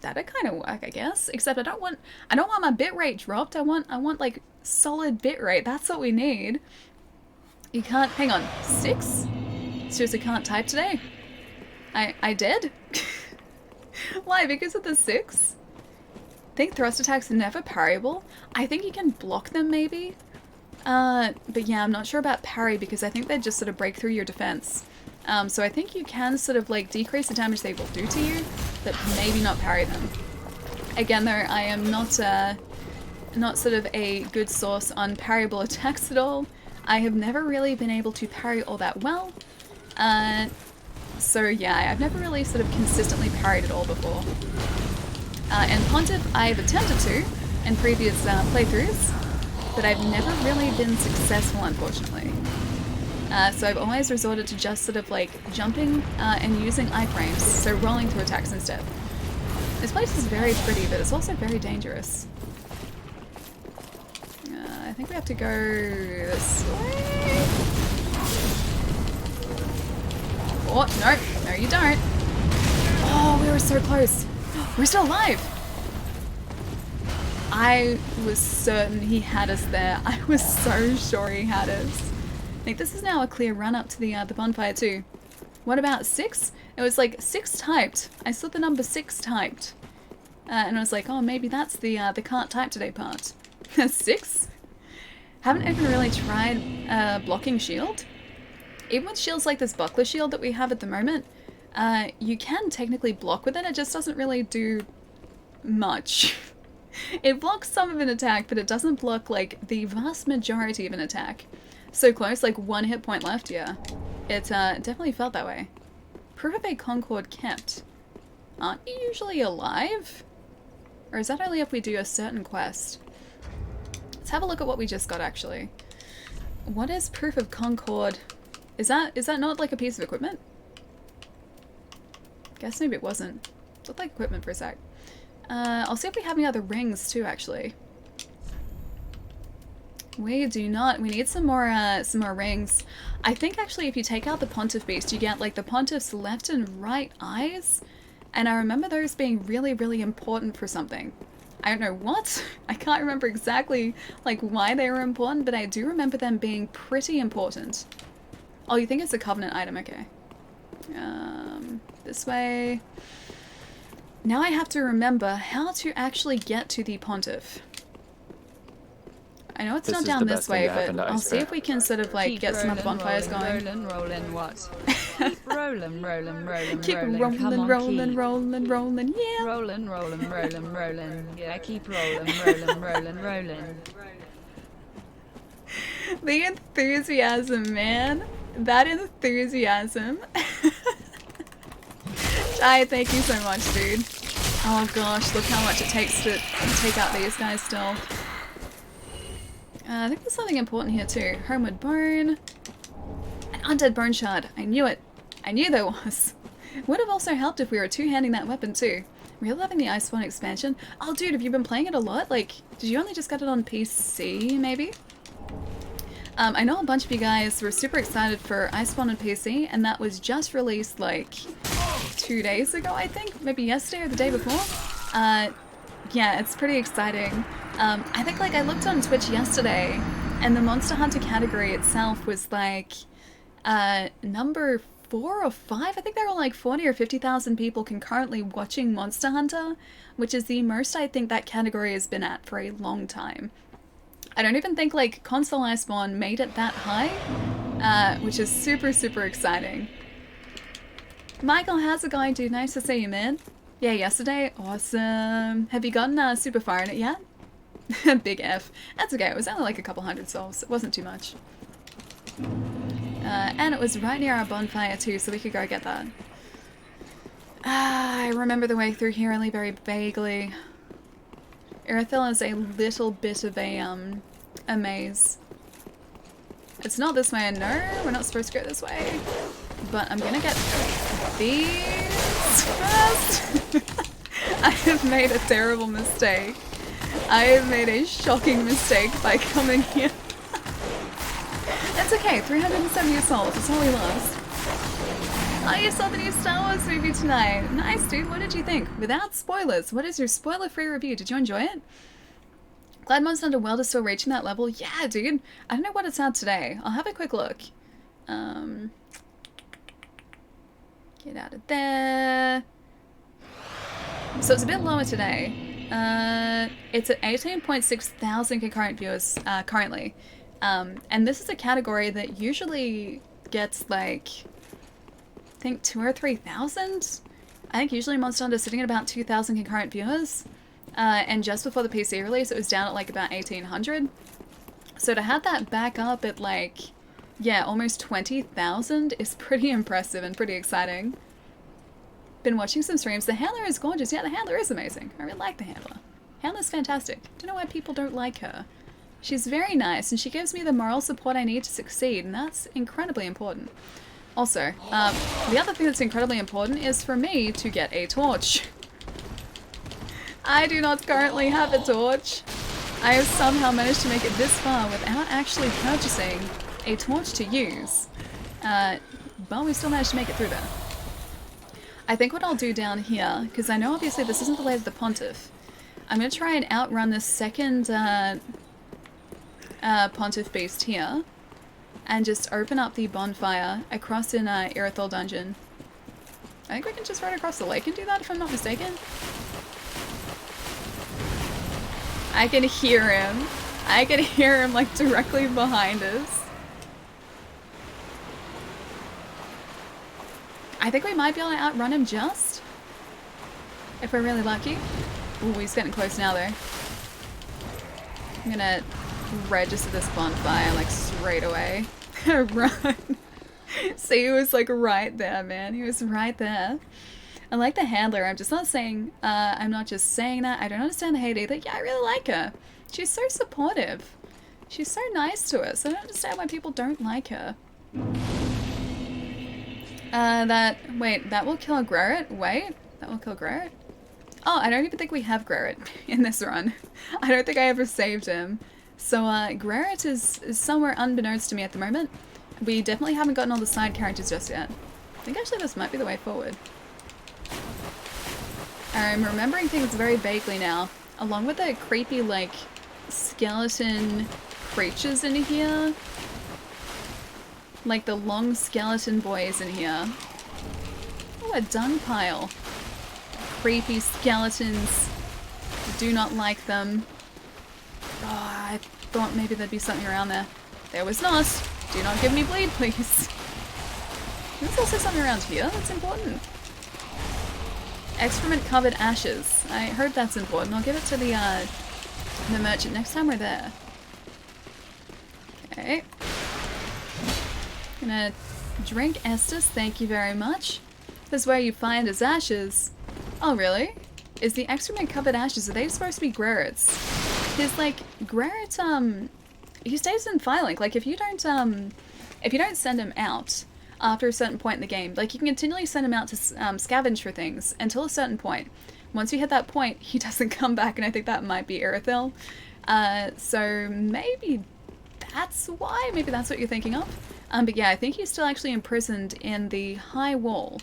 That'd kind of work, I guess. Except I don't want my bitrate dropped. I want like solid bitrate. That's what we need. You can't hang on. 6? Seriously can't type today? I did? Why? Because of the 6? Think thrust attacks are never parryable? I think you can block them maybe. But yeah, I'm not sure about parry because I think they just sort of break through your defense. So I think you can sort of like decrease the damage they will do to you, but maybe not parry them. Again though, I am not sort of a good source on parryable attacks at all. I have never really been able to parry all that well. So yeah, I've never really sort of consistently parried at all before. And Pontiff I've attempted to in previous playthroughs, but I've never really been successful, unfortunately. So I've always resorted to just sort of like jumping and using iframes, so rolling through attacks instead. This place is very pretty, but it's also very dangerous. I think we have to go this way. Oh, no, you don't. Oh, we were so close. We're still alive. I was certain he had us there. I was so sure he had us. I think this is now a clear run up to the bonfire too. What about 6? It was like 6 typed. I saw the number 6 typed. And I was like, oh, maybe that's the can't type today part. 6? Haven't even really tried blocking shield. Even with shields like this buckler shield that we have at the moment, you can technically block with it. It just doesn't really do much. It blocks some of an attack, but it doesn't block like the vast majority of an attack. So close, like 1 hit point left, yeah. It definitely felt that way. Proof of a Concord kept. Aren't you usually alive? Or is that only if we do a certain quest? Let's have a look at what we just got actually. What is proof of Concord? Is that not like a piece of equipment? Guess maybe it wasn't. It looked like equipment for a sec. I'll see if we have any other rings too actually. We do not. We need some more rings. I think actually if you take out the Pontiff Beast, you get like the Pontiff's left and right eyes. And I remember those being really, really important for something. I don't know what. I can't remember exactly like why they were important, but I do remember them being pretty important. Oh, you think it's a Covenant item? Okay. This way. Now I have to remember how to actually get to the Pontiff. I know it's not down this way, but I'll see if we can sort of like get some other bonfires going. Rolling, what? Keep rolling, Keep rolling, yeah. Rolling. Yeah, keep rolling. The enthusiasm, man. That enthusiasm. Jai, thank you so much, dude. Oh gosh, look how much it takes to take out these guys still. I think there's something important here too. Homeward Bone. An undead bone shard. I knew it. I knew there was. Would have also helped if we were two-handing that weapon too. Really loving the Iceborne expansion. Oh dude, have you been playing it a lot? Like, did you only just get it on PC maybe? I know a bunch of you guys were super excited for Iceborne on PC, and that was just released like 2 days ago, I think? Maybe yesterday or the day before? Yeah, it's pretty exciting. I think like I looked on Twitch yesterday, and the Monster Hunter category itself was like number 4 or 5. I think there were like 40 or 50,000 people concurrently watching Monster Hunter, which is the most I think that category has been at for a long time. I don't even think like console Iceborne made it that high, which is super, super exciting. Michael, how's it going, dude? Nice to see you, man. Yeah, yesterday. Awesome. Have you gotten super far in it yet? Big F. That's okay. It was only like a couple hundred souls. It wasn't too much. And it was right near our bonfire too, so we could go get that. I remember the way through here only very vaguely. Irithyll is a little bit of a maze. It's not this way, I know. We're not supposed to go this way. But I'm gonna get these first. I have made a terrible mistake. I have made a shocking mistake by coming here. It's okay, 370 souls, it's all we lost. Oh, you saw the new Star Wars movie tonight. Nice, dude. What did you think? Without spoilers, what is your spoiler-free review? Did you enjoy it? Glad Monster Hunter World is still reaching that level. Yeah, dude. I don't know what it's at today. I'll have a quick look. Get out of there. So it's a bit lower today. It's at 18.6 thousand concurrent viewers currently. And this is a category that usually gets like, I think 2,000 or 3,000. I think usually Monster Hunter is sitting at about 2,000 concurrent viewers. And just before the PC release, it was down at like about 1,800. So to have that back up at like, yeah, almost 20,000 is pretty impressive and pretty exciting. Been watching some streams. The handler is gorgeous. Yeah, the handler is amazing. I really like the handler. Handler's fantastic. Don't know why people don't like her. She's very nice, and she gives me the moral support I need to succeed, and that's incredibly important. Also, the other thing that's incredibly important is for me to get a torch. I do not currently have a torch. I have somehow managed to make it this far without actually purchasing a torch to use. But we still managed to make it through there. I think what I'll do down here, because I know obviously this isn't the way to the Pontiff, I'm gonna try and outrun this second Pontiff Beast here and just open up the bonfire across in Irithel Dungeon. I think we can just run across the lake and do that if I'm not mistaken. I can hear him. I can hear him like directly behind us. I think we might be able to outrun him just. If we're really lucky. Ooh, he's getting close now though. I'm gonna register this bonfire like straight away. Run. See, he was like right there, man. He was right there. I like the handler. I'm just not saying, I'm not just saying that. I don't understand the hate either. Yeah, I really like her. She's so supportive. She's so nice to us. I don't understand why people don't like her. Wait, that will kill Garrett? Wait, that will kill Garrett? Oh, I don't even think we have Garrett in this run. I don't think I ever saved him. So, Garrett is somewhere unbeknownst to me at the moment. We definitely haven't gotten all the side characters just yet. I think actually this might be the way forward. I'm remembering things very vaguely now. Along with the creepy, like, skeleton creatures in here. Like the long skeleton boys in here. Oh, a dung pile. Creepy skeletons. Do not like them. Oh, I thought maybe there'd be something around there. There was not. Do not give me bleed, please. There's also something around here that's important. Excrement covered ashes. I heard that's important. I'll give it to the merchant next time we're there. Okay. Gonna drink Estus, thank you very much. This is where you find his ashes. Oh, really? Is the excrement covered ashes, are they supposed to be Grerit's? Because, like, Grerit, he stays in Firelink. Like, if you don't send him out after a certain point in the game, like, you can continually send him out to scavenge for things until a certain point. Once you hit that point, he doesn't come back, and I think that might be Irithel. So maybe that's why? Maybe that's what you're thinking of? But yeah, I think he's still actually imprisoned in the High Wall,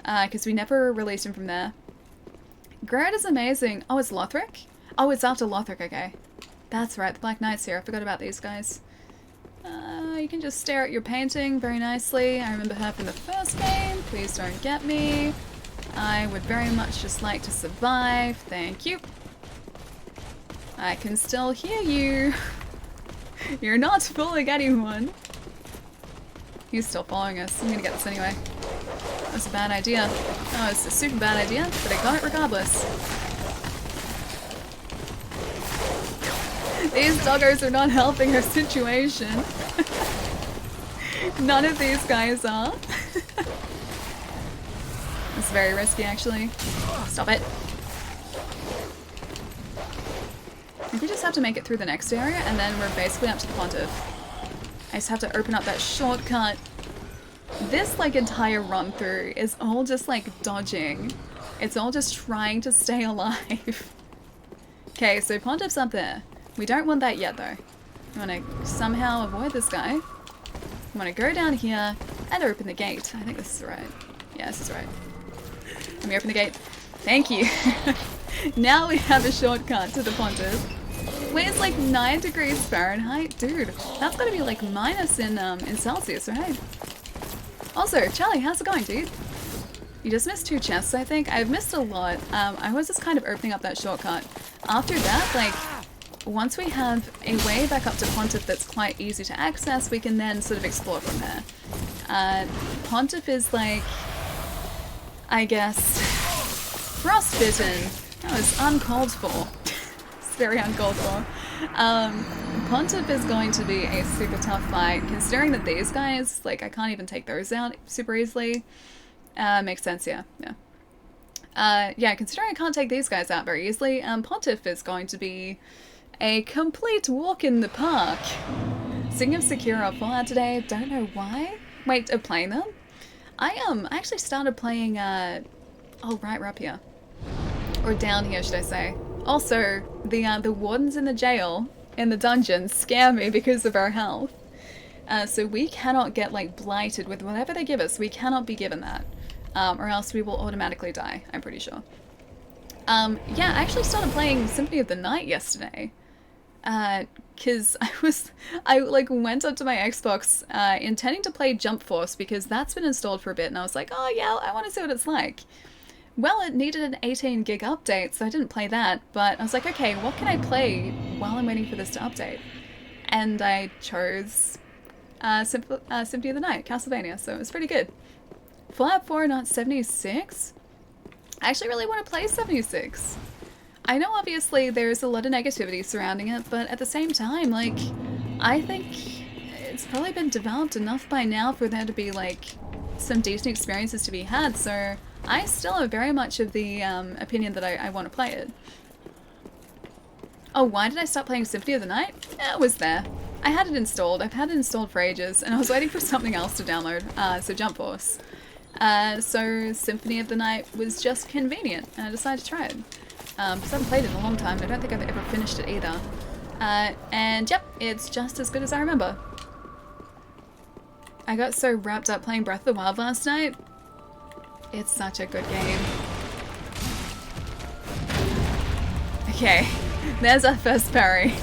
because we never released him from there. Garrett is amazing. Oh, it's Lothric? Oh, it's after Lothric, okay. That's right, the Black Knight's here. I forgot about these guys. You can just stare at your painting very nicely. I remember her from the first game. Please don't get me. I would very much just like to survive. Thank you. I can still hear you. You're not fooling anyone. He's still following us. I'm gonna get this anyway. That was a bad idea. Oh, it's a super bad idea, but I got it regardless. These doggos are not helping our situation. None of these guys are. It's very risky, actually. Stop it. I think we just have to make it through the next area, and then we're basically up to the Pontiff. I just have to open up that shortcut. This, like, entire run-through is all just, like, dodging. It's all just trying to stay alive. Okay, so Pontiff's up there. We don't want that yet, though. We want to somehow avoid this guy. We want to go down here and open the gate. I think this is right. Yeah, this is right. Let me open the gate. Thank you. Now we have a shortcut to the Pontiff. Wait, it's like 9 degrees Fahrenheit? Dude, that's gotta be like minus in Celsius, right? Also, Charlie, how's it going, dude? You just missed 2 chests, I think. I've missed a lot. I was just kind of opening up that shortcut. After that, like, once we have a way back up to Pontiff that's quite easy to access, we can then sort of explore from there. Pontiff is like, I guess, frostbitten. That was uncalled for. It's very uncalled for. Pontiff is going to be a super tough fight, considering that these guys, like, I can't even take those out super easily. Makes sense, yeah. Yeah, considering I can't take these guys out very easily, Pontiff is going to be a complete walk in the park. Speaking of Sekiro Fallout today, don't know why. Wait, playing them? I actually started playing, oh right, we're up here. Or down here, should I say. Also, the wardens in the jail, in the dungeon, scare me because of our health. So we cannot get, like, blighted with whatever they give us. We cannot be given that. Or else we will automatically die, I'm pretty sure. Yeah, I actually started playing Symphony of the Night yesterday. Cause I like went up to my Xbox, intending to play Jump Force because that's been installed for a bit, and I was like, oh yeah, I want to see what it's like. Well, it needed an 18 gig update, so I didn't play that, but I was like, okay, what can I play while I'm waiting for this to update? And I chose Symphony of the Night, Castlevania, so it was pretty good. Fallout 4, not 76? I actually really want to play 76. I know obviously there's a lot of negativity surrounding it, but at the same time, like, I think it's probably been developed enough by now for there to be, like, some decent experiences to be had, so I still am very much of the opinion that I want to play it. Oh, why did I stop playing Symphony of the Night? It was there. I had it installed. I've had it installed for ages, and I was waiting for something else to download, so Jump Force. So Symphony of the Night was just convenient, and I decided to try it. Because I haven't played it in a long time, and I don't think I've ever finished it either. And yep, it's just as good as I remember. I got so wrapped up playing Breath of the Wild last night. It's such a good game. Okay, there's our first parry.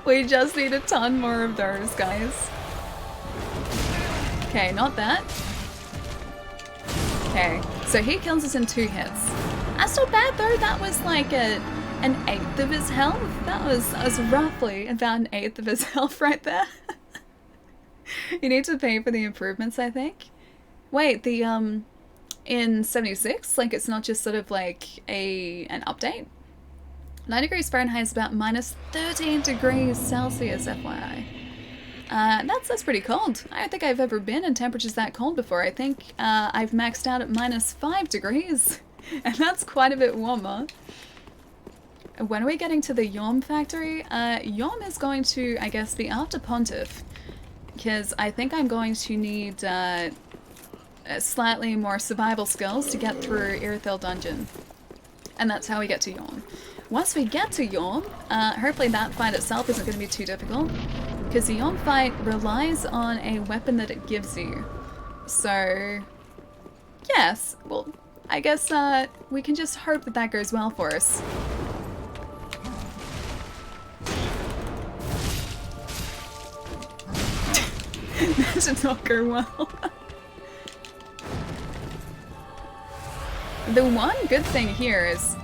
We just need a ton more of those, guys. Okay, not that. Okay, so he kills us in 2 hits. That's not bad though, that was like an 1/8 of his health. That was roughly about an 1/8 of his health right there. You need to pay for the improvements, I think. Wait, the in 76, like it's not just sort of like an update? 9 degrees Fahrenheit is about -13 degrees Celsius, FYI. That's pretty cold. I don't think I've ever been in temperatures that cold before. I think I've maxed out at -5 degrees, and that's quite a bit warmer. When are we getting to the Yom factory? Yom is going to, I guess, be after Pontiff, because I think I'm going to need slightly more survival skills to get through Irithyll Dungeon, and that's how we get to Yom. Once we get to Yom, hopefully that fight itself isn't going to be too difficult, because the Yom fight relies on a weapon that it gives you. So, yes, well, I guess we can just hope that that goes well for us. That did not go well. The one good thing here is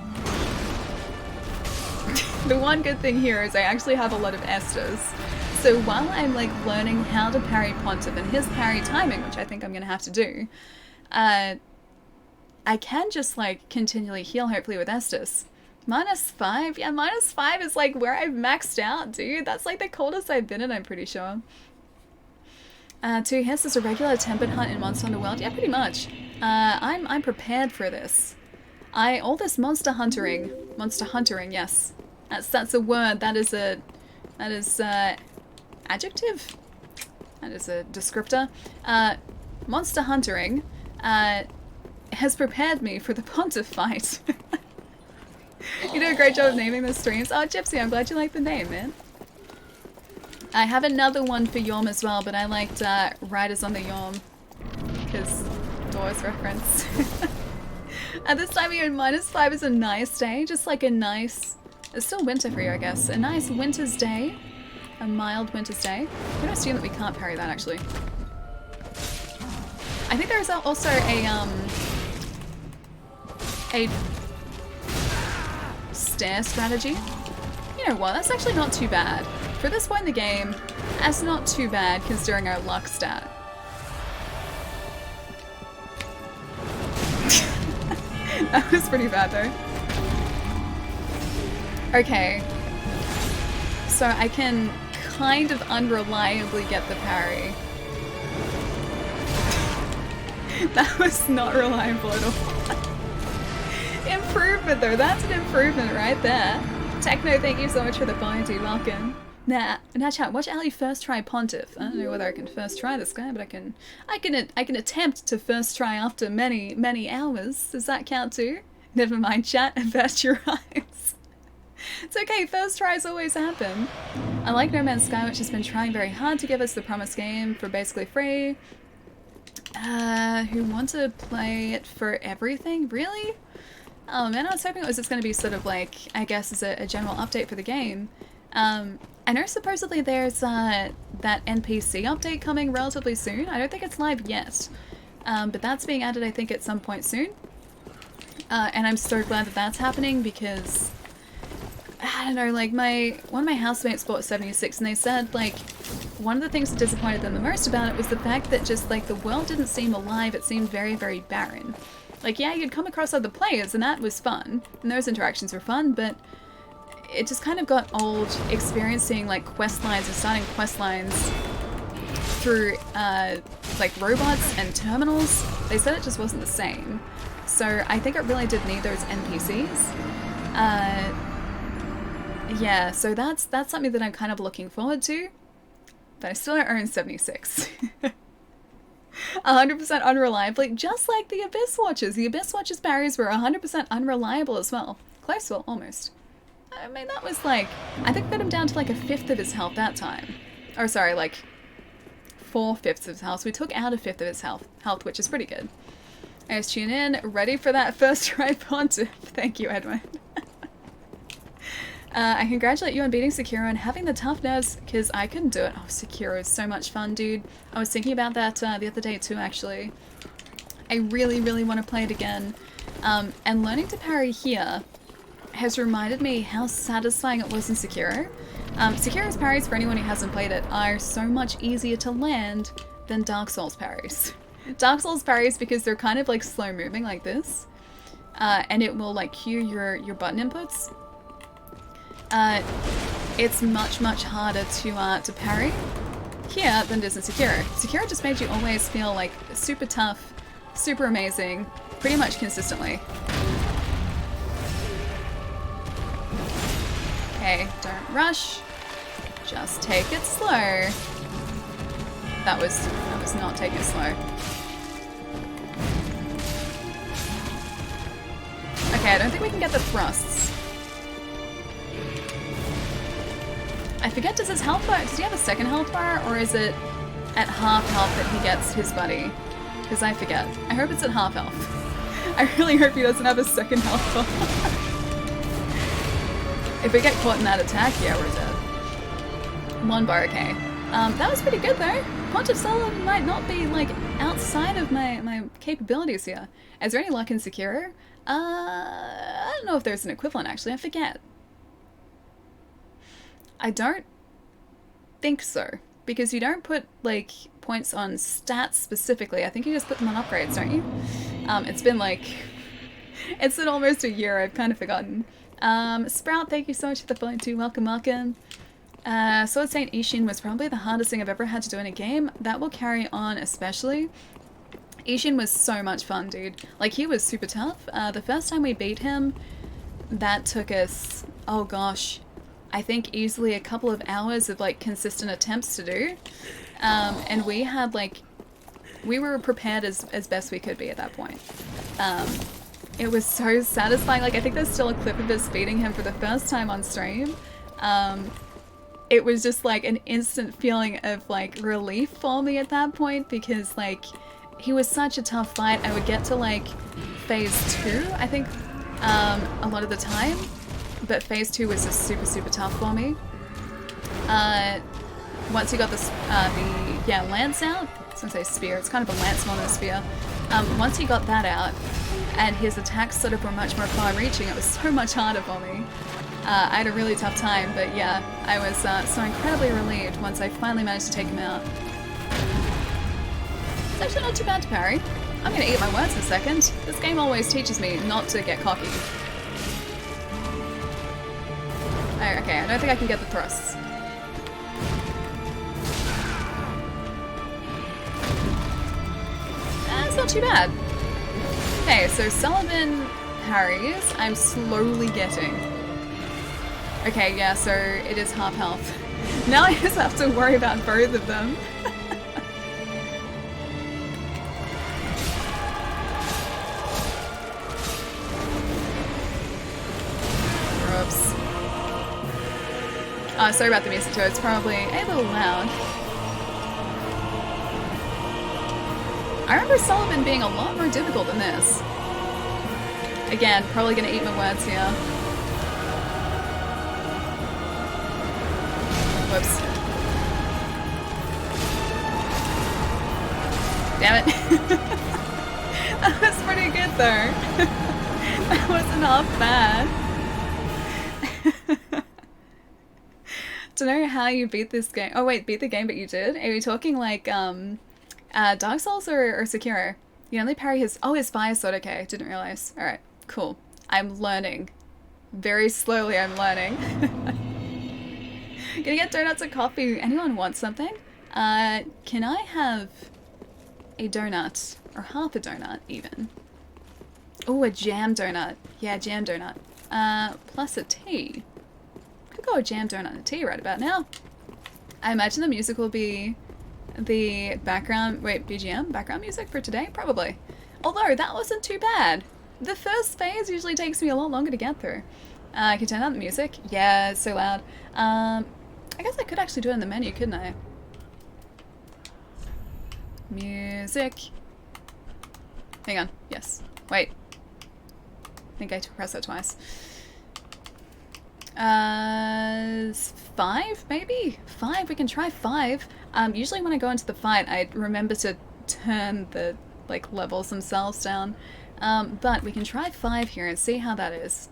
I actually have a lot of Estus. So while I'm like learning how to parry Pontiff and his parry timing, which I think I'm gonna have to do, I can just like continually heal hopefully with Estus. -5? Yeah, -5 is like where I've maxed out, dude. That's like the coldest I've been in, I'm pretty sure. 2 hits is a regular tempered hunt in Monster Hunter World? Yeah, pretty much. I'm prepared for this. All this monster huntering, yes. That's a word, that is adjective? That is a descriptor. Monster huntering, has prepared me for the Pontiff fight. You do a great job of naming the streams. Oh, Gypsy, I'm glad you like the name, man. I have another one for Yom as well, but I liked Riders on the Yom, because Doors reference. At this time of year, -5 is a nice day, just like a nice, it's still winter for you, I guess, a nice winter's day, a mild winter's day. I'm gonna assume that we can't parry that, actually. I think there's also a stair strategy. You know what, that's actually not too bad. For this point in the game, that's not too bad considering our luck stat. That was pretty bad though. Okay. So I can kind of unreliably get the parry. That was not reliable at all. Improvement though, that's an improvement right there. Techno, thank you so much for the follow, dude, welcome. Now chat, watch Ali first try Pontiff. I don't know whether I can first try this guy, but I can attempt to first try after many hours. Does that count too? Never mind chat, avert your eyes. It's okay, first tries always happen. I like No Man's Sky, which has been trying very hard to give us the promised game for basically free. Who want to play it for everything? Really? Oh man, I was hoping it was just going to be sort of like, I guess, as a general update for the game. I know supposedly there's that NPC update coming relatively soon. I don't think it's live yet, but that's being added, I think, at some point soon. And I'm so glad that that's happening because, I don't know, like one of my housemates bought 76 and they said, like, one of the things that disappointed them the most about it was the fact that just, like, the world didn't seem alive. It seemed very, very barren. Like, yeah, you'd come across other players and that was fun, and those interactions were fun, but it just kind of got old experiencing, like, quest lines and starting quest lines through, like, robots and terminals. They said it just wasn't the same. So I think it really did need those NPCs. Yeah, so that's something that I'm kind of looking forward to. But I still don't own 76. 100% unreliably, just like the Abyss Watchers. The Abyss Watchers barriers were 100% unreliable as well. Close, well, almost. I mean, that was like, I think we got him down to like a fifth of his health that time. Or sorry, like 4/5 of his health. So we took out a fifth of his health, which is pretty good. I just tune in, ready for that first try pontiff. Thank you, Edwin. I congratulate you on beating Sekiro and having the tough nerves, because I couldn't do it. Oh, Sekiro is so much fun, dude. I was thinking about that the other day too, actually. I really, really want to play it again. And learning to parry here has reminded me how satisfying it was in Sekiro. Sekiro's parries, for anyone who hasn't played it, are so much easier to land than Dark Souls parries. Dark Souls parries, because they're kind of like slow moving like this, and it will like cue your button inputs. It's much, much harder to parry here than it is in Sekiro. Sekiro just made you always feel like super tough, super amazing, pretty much consistently. Okay, don't rush. Just take it slow. That was not taking it slow. Okay, I don't think we can get the thrusts. I forget, does his health bar, does he have a second health bar, or is it at half health that he gets his buddy? Because I forget. I hope it's at half health. I really hope he doesn't have a second health bar. If we get caught in that attack, yeah, we're dead. 1 bar, okay. That was pretty good though. Pontiff Solo might not be like outside of my capabilities here. Is there any luck in Sekiro? I don't know if there's an equivalent actually, I forget. I don't think so, because you don't put like points on stats specifically. I think you just put them on upgrades, don't you? It's been like, it's been almost a year, I've kind of forgotten. Sprout, thank you so much for the follow too, welcome, welcome. Sword Saint Ishin was probably the hardest thing I've ever had to do in a game. That will carry on especially. Ishin was so much fun, dude. Like, he was super tough. The first time we beat him, that took us, oh gosh, I think easily a couple of hours of like consistent attempts to do. And we had like, we were prepared as best we could be at that point. It was so satisfying. Like, I think there's still a clip of us beating him for the first time on stream. It was just like an instant feeling of like relief for me at that point, because like he was such a tough fight. I would get to like phase 2, I think, a lot of the time, but phase 2 was just super, super tough for me. Once you got the lance out, I was gonna say spear, it's kind of a lance more than a spear. Once he got that out, and his attacks sort of were much more far-reaching, it was so much harder for me. I had a really tough time, but yeah, I was so incredibly relieved once I finally managed to take him out. It's actually not too bad to parry. I'm gonna eat my words in a second. This game always teaches me not to get cocky. Oh, okay, I don't think I can get the thrusts. That's not too bad. Okay, so Sullivan parries, I'm slowly getting. Okay, yeah, so it is half health. Now I just have to worry about both of them. Oops. Oh, sorry about the music too, it's probably a little loud. I remember Sullivan being a lot more difficult than this. Again, probably gonna eat my words here. Whoops. Damn it. That was pretty good though. That wasn't half bad. Don't know how you beat this game. Oh wait, beat the game, but you did? Are you talking like Dark Souls or Sekiro? You only parry his fire sword. Okay, didn't realize. Alright, cool. I'm learning. Very slowly I'm learning. Gonna get donuts and coffee. Anyone want something? Can I have a donut? Or half a donut, even. Oh, a jam donut. Yeah, jam donut. Plus a tea. Could go a jam donut and a tea right about now. I imagine the music will be the background, BGM? Background music for today? Probably. Although, that wasn't too bad. The first phase usually takes me a lot longer to get through. Can you turn down the music? Yeah, it's so loud. I guess I could actually do it in the menu, couldn't I? Music. Hang on. Yes. Wait. I think I pressed that twice. 5, maybe? 5? We can try 5. Usually when I go into the fight, I remember to turn the, like, levels themselves down. But we can try 5 here and see how that is.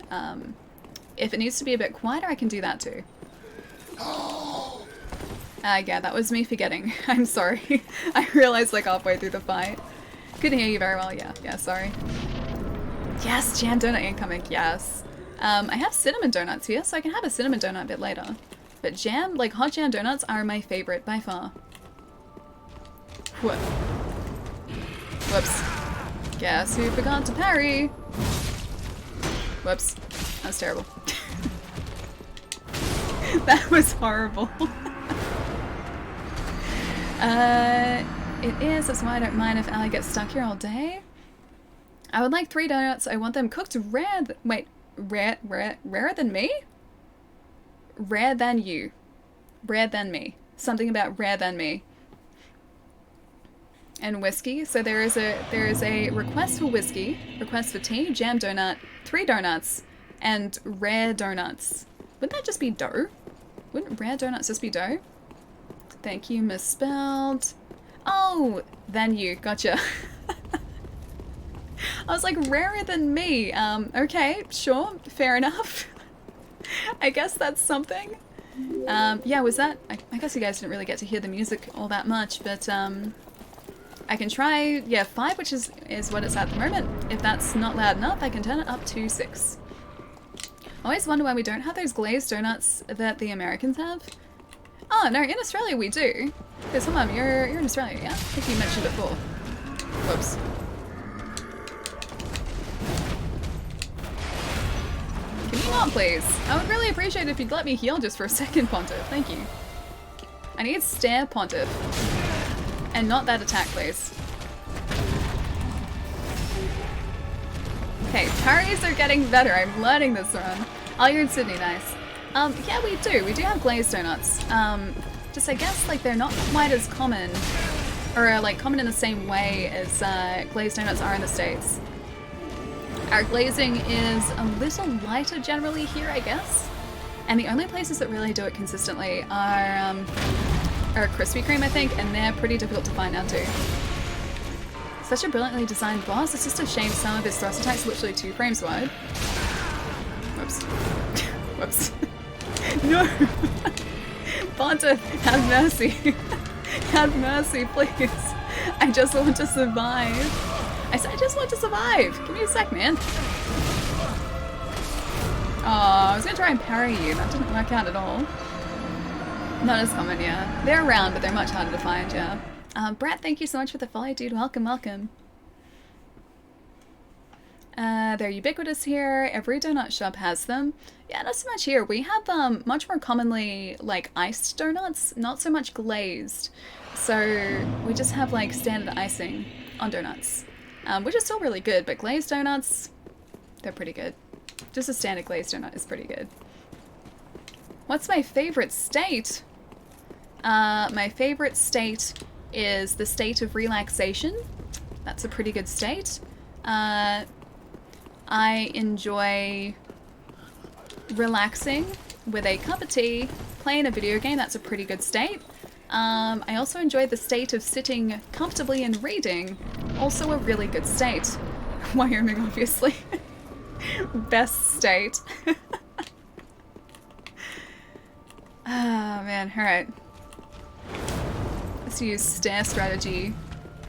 If it needs to be a bit quieter, I can do that too. Yeah, that was me forgetting. I'm sorry. I realized like halfway through the fight. Couldn't hear you very well. Yeah, sorry. Yes, jam donut incoming. Yes. I have cinnamon donuts here, so I can have a cinnamon donut a bit later. But jam, like hot jam donuts, are my favorite by far. Whoops. Guess who forgot to parry? Whoops. That was terrible. That was horrible. It is, that's why I don't mind if Allie gets stuck here all day. I would like 3 donuts. I want them cooked rare. Rarer than me? Rare than you. Rare than me. Something about rare than me. And whiskey. So there is a request for whiskey, request for tea, jam donut, 3 donuts, and rare donuts. Wouldn't that just be dough? Wouldn't rare donuts just be dough? Thank you, misspelled. Oh, than you. Gotcha. I was like, rarer than me. Okay, sure, fair enough. I guess that's something. Yeah, was that? I guess you guys didn't really get to hear the music all that much, but I can try, yeah, 5, which is what it's at the moment. If that's not loud enough, I can turn it up to 6. I always wonder why we don't have those glazed donuts that the Americans have. Oh, no, in Australia we do. Because, hold on, you're in Australia, yeah? I think you mentioned it before. Whoops. Can you not, please? I would really appreciate it if you'd let me heal just for a second, Pontiff. Thank you. I need stare, Pontiff. And not that attack, please. Okay, parries are getting better. I'm learning this run. Oh, you're in Sydney, nice. Yeah, we do. We do have glazed donuts. Just, I guess, like, they're not quite as common, or, like, common in the same way as glazed donuts are in the States. Our glazing is a little lighter generally here, I guess. And the only places that really do it consistently are Krispy Kreme, I think, and they're pretty difficult to find now, too. Such a brilliantly designed boss. It's just a shame some of his thrust attacks are literally 2 frames wide. Whoops. Whoops. No! Pontiff, have mercy. Have mercy, please. I just want to survive. I said I just want to survive. Give me a sec, man. Oh, I was gonna try and parry you. That didn't work out at all. Not as common, yeah. They're around, but they're much harder to find, yeah. Brett, thank you so much for the follow, dude. Welcome, welcome. They're ubiquitous here. Every donut shop has them. Yeah, not so much here. We have much more commonly like iced donuts, not so much glazed. So we just have like standard icing on donuts, which is still really good, but glazed donuts, they're pretty good. Just a standard glazed donut is pretty good. What's my favorite state? My favorite state is the state of relaxation. That's a pretty good state. I enjoy relaxing with a cup of tea, playing a video game. That's a pretty good state. I also enjoy the state of sitting comfortably and reading. Also a really good state. Wyoming, obviously. Best state. Ah, man. Alright. Let's use stair strategy.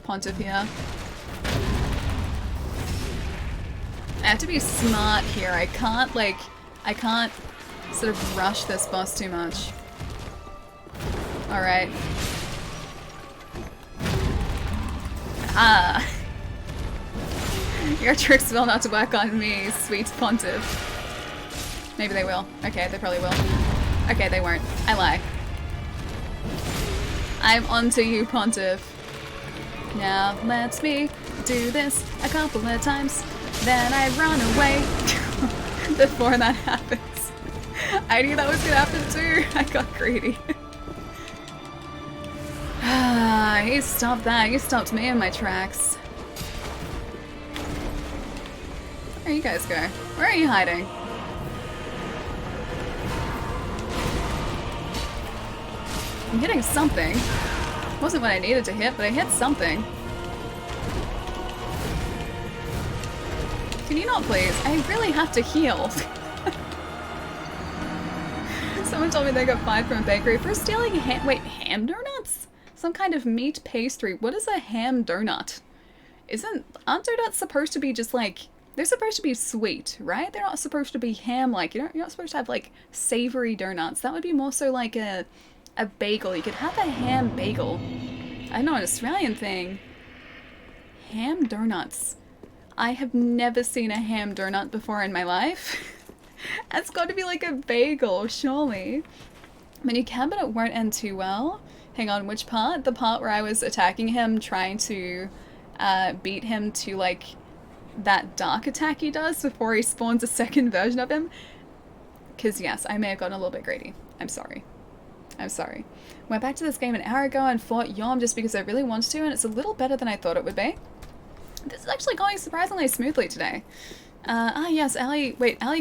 Pontiff here. I have to be smart here. I can't sort of rush this boss too much. Alright. Ah. Your tricks will not to work on me, sweet Pontiff. Maybe they will. Okay, they probably will. Okay, they won't. I lie. I'm onto you, Pontiff. Now let's me do this a couple of times. Then I run away before that happens. I knew that was gonna happen too. I got greedy. Ah, he stopped that. He stopped me in my tracks. Where you guys go? Where are you hiding? I'm hitting something. Wasn't what I needed to hit, but I hit something. Can you not please? I really have to heal. Someone told me they got fired from a bakery for stealing ham donuts? Some kind of meat pastry. What is a ham donut? Aren't donuts supposed to be just like, they're supposed to be sweet, right? They're not supposed to be ham-like. You're not supposed to have like savory donuts. That would be more so like a bagel. You could have a ham bagel. I know, an Australian thing. Ham donuts. I have never seen a ham donut before in my life. That's got to be like a bagel, surely. My new cabinet won't end too well. Hang on, which part? The part where I was attacking him, trying to beat him to like that dark attack he does before he spawns a second version of him. Because yes, I may have gotten a little bit greedy. I'm sorry. I'm sorry. Went back to this game an hour ago and fought Yom just because I really wanted to, and it's a little better than I thought it would be. This is actually going surprisingly smoothly today. Yes, Ali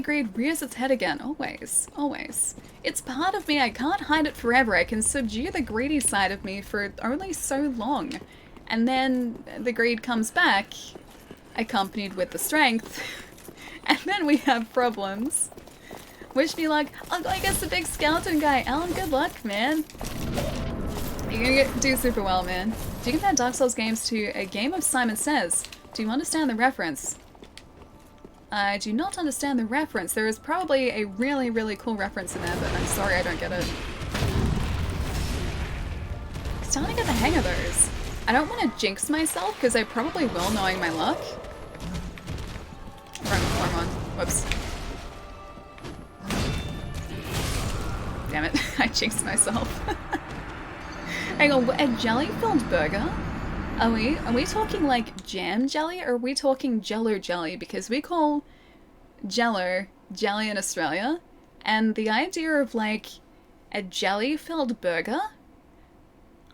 Greed rears its head again. Always. Always. It's part of me. I can't hide it forever. I can subdue the greedy side of me for only so long. And then the greed comes back, accompanied with the strength, and then we have problems. Wish me luck. I'll go against the big skeleton guy. Alan, good luck, man. You're gonna do super well, man. Do you compare Dark Souls games to a game of Simon Says? Do you understand the reference? I do not understand the reference. There is probably a really, really cool reference in there, but I'm sorry I don't get it. I'm starting to get the hang of those. I don't want to jinx myself, because I probably will, knowing my luck. Wrong one. Whoops. Damn it, I jinxed myself. Hang on, a jelly-filled burger? Are we talking like jam jelly, or are we talking jello jelly? Because we call jello jelly in Australia, and the idea of like a jelly-filled burger,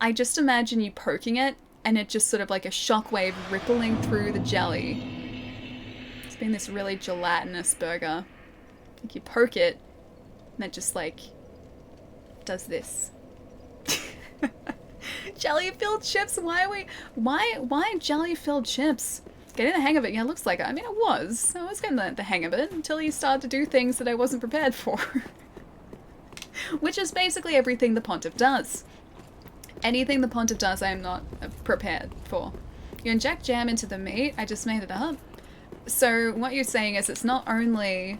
I just imagine you poking it, and it just sort of like a shockwave rippling through the jelly. It's been this really gelatinous burger. Like you poke it, and it just like does this. Jelly-filled chips? Why jelly-filled chips? Getting the hang of it, yeah, it looks like it. I mean, I was getting the hang of it until you started to do things that I wasn't prepared for. Which is basically everything the Pontiff does. Anything the Pontiff does, I am not prepared for. You inject jam into the meat, I just made it up. So what you're saying is it's not only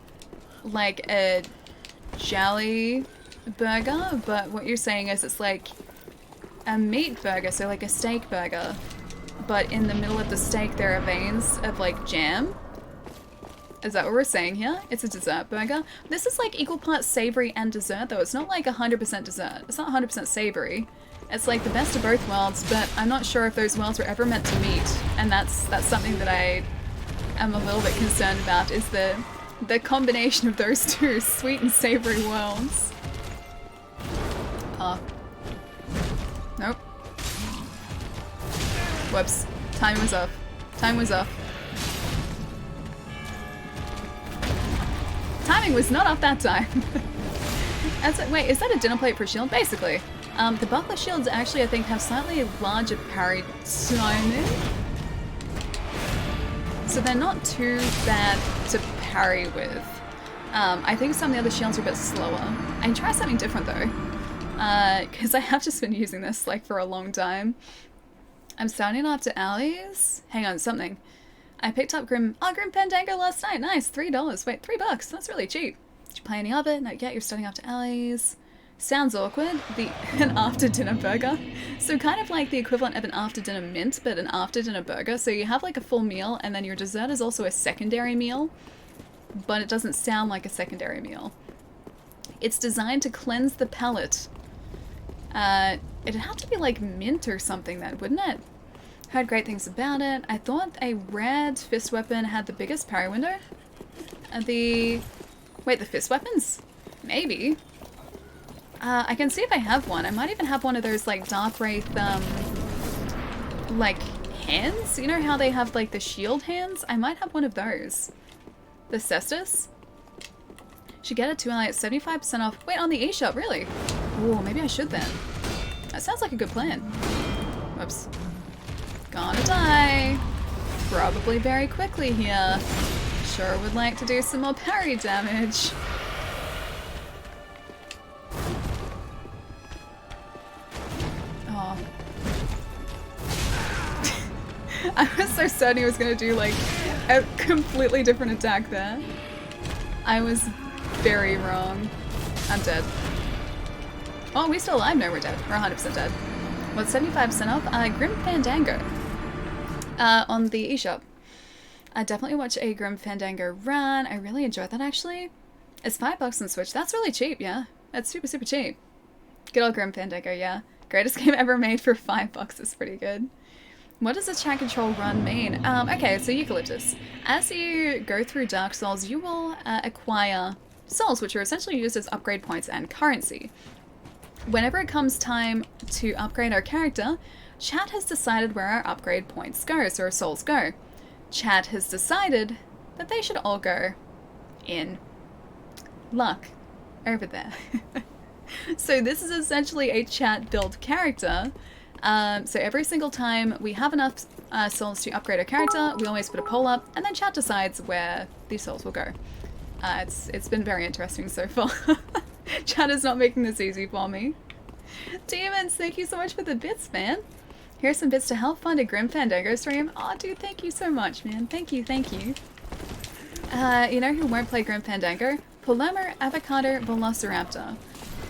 like a jelly burger, but what you're saying is it's like a meat burger, so like a steak burger, but in the middle of the steak there are veins of like jam. Is that what we're saying here? It's a dessert burger. This is like equal parts savory and dessert though. It's not like 100% dessert. It's not 100% savory. It's like the best of both worlds, but I'm not sure if those worlds were ever meant to meet. And that's something that I am a little bit concerned about, is the combination of those two sweet and savory worlds. Nope. Whoops. Time was off. Time was off. Timing was not off that time. Wait, is that a dinner plate for shield? Basically. The buckler shields actually, I think, have slightly larger parry timing. So they're not too bad to parry with. I think some of the other shields are a bit slower. I can try something different though. Because I have just been using this like for a long time. I'm starting after alleys. Hang on, something. I picked up Grim Fandango last night. Nice, $3. Wait, $3. That's really cheap. Did you play any of it? Not yet. You're starting after alleys. Sounds awkward. An after dinner burger. So kind of like the equivalent of an after dinner mint, but an after dinner burger. So you have like a full meal, and then your dessert is also a secondary meal, but it doesn't sound like a secondary meal. It's designed to cleanse the palate. It'd have to be like mint or something then, wouldn't it? Heard great things about it. I thought a red fist weapon had the biggest parry window. Wait, the fist weapons? Maybe. I can see if I have one. I might even have one of those like Dark Wraith, like hands. You know how they have like the shield hands? I might have one of those. The Cestus. Should get it to like 75% off. Wait, on the eShop, really? Oh, maybe I should then. That sounds like a good plan. Whoops. Gonna die. Probably very quickly here. Sure would like to do some more parry damage. Oh. I was so certain he was gonna do like a completely different attack there. I was very wrong. I'm dead. Oh, we still alive? No, we're dead. We're 100% dead. What's 75% off? Grim Fandango. On the eShop. I definitely watch a Grim Fandango run. I really enjoyed that actually. It's $5 on Switch. That's really cheap, yeah. That's super, super cheap. Good old Grim Fandango, yeah. Greatest game ever made for $5 is pretty good. What does a chat control run mean? Okay, so Eucalyptus. As you go through Dark Souls, you will acquire souls, which are essentially used as upgrade points and currency. Whenever it comes time to upgrade our character, chat has decided where our upgrade points go, so our souls go. Chat has decided that they should all go in luck over there. So this is essentially a chat build character. So every single time we have enough souls to upgrade our character, we always put a poll up, and then chat decides where these souls will go. It's been very interesting so far. Chat is not making this easy for me. Demons, thank you so much for the bits, man. Here's some bits to help fund a Grim Fandango stream. Aw, dude, thank you so much, man. Thank you, thank you. You know who won't play Grim Fandango? Palermo, Avocado, Velociraptor.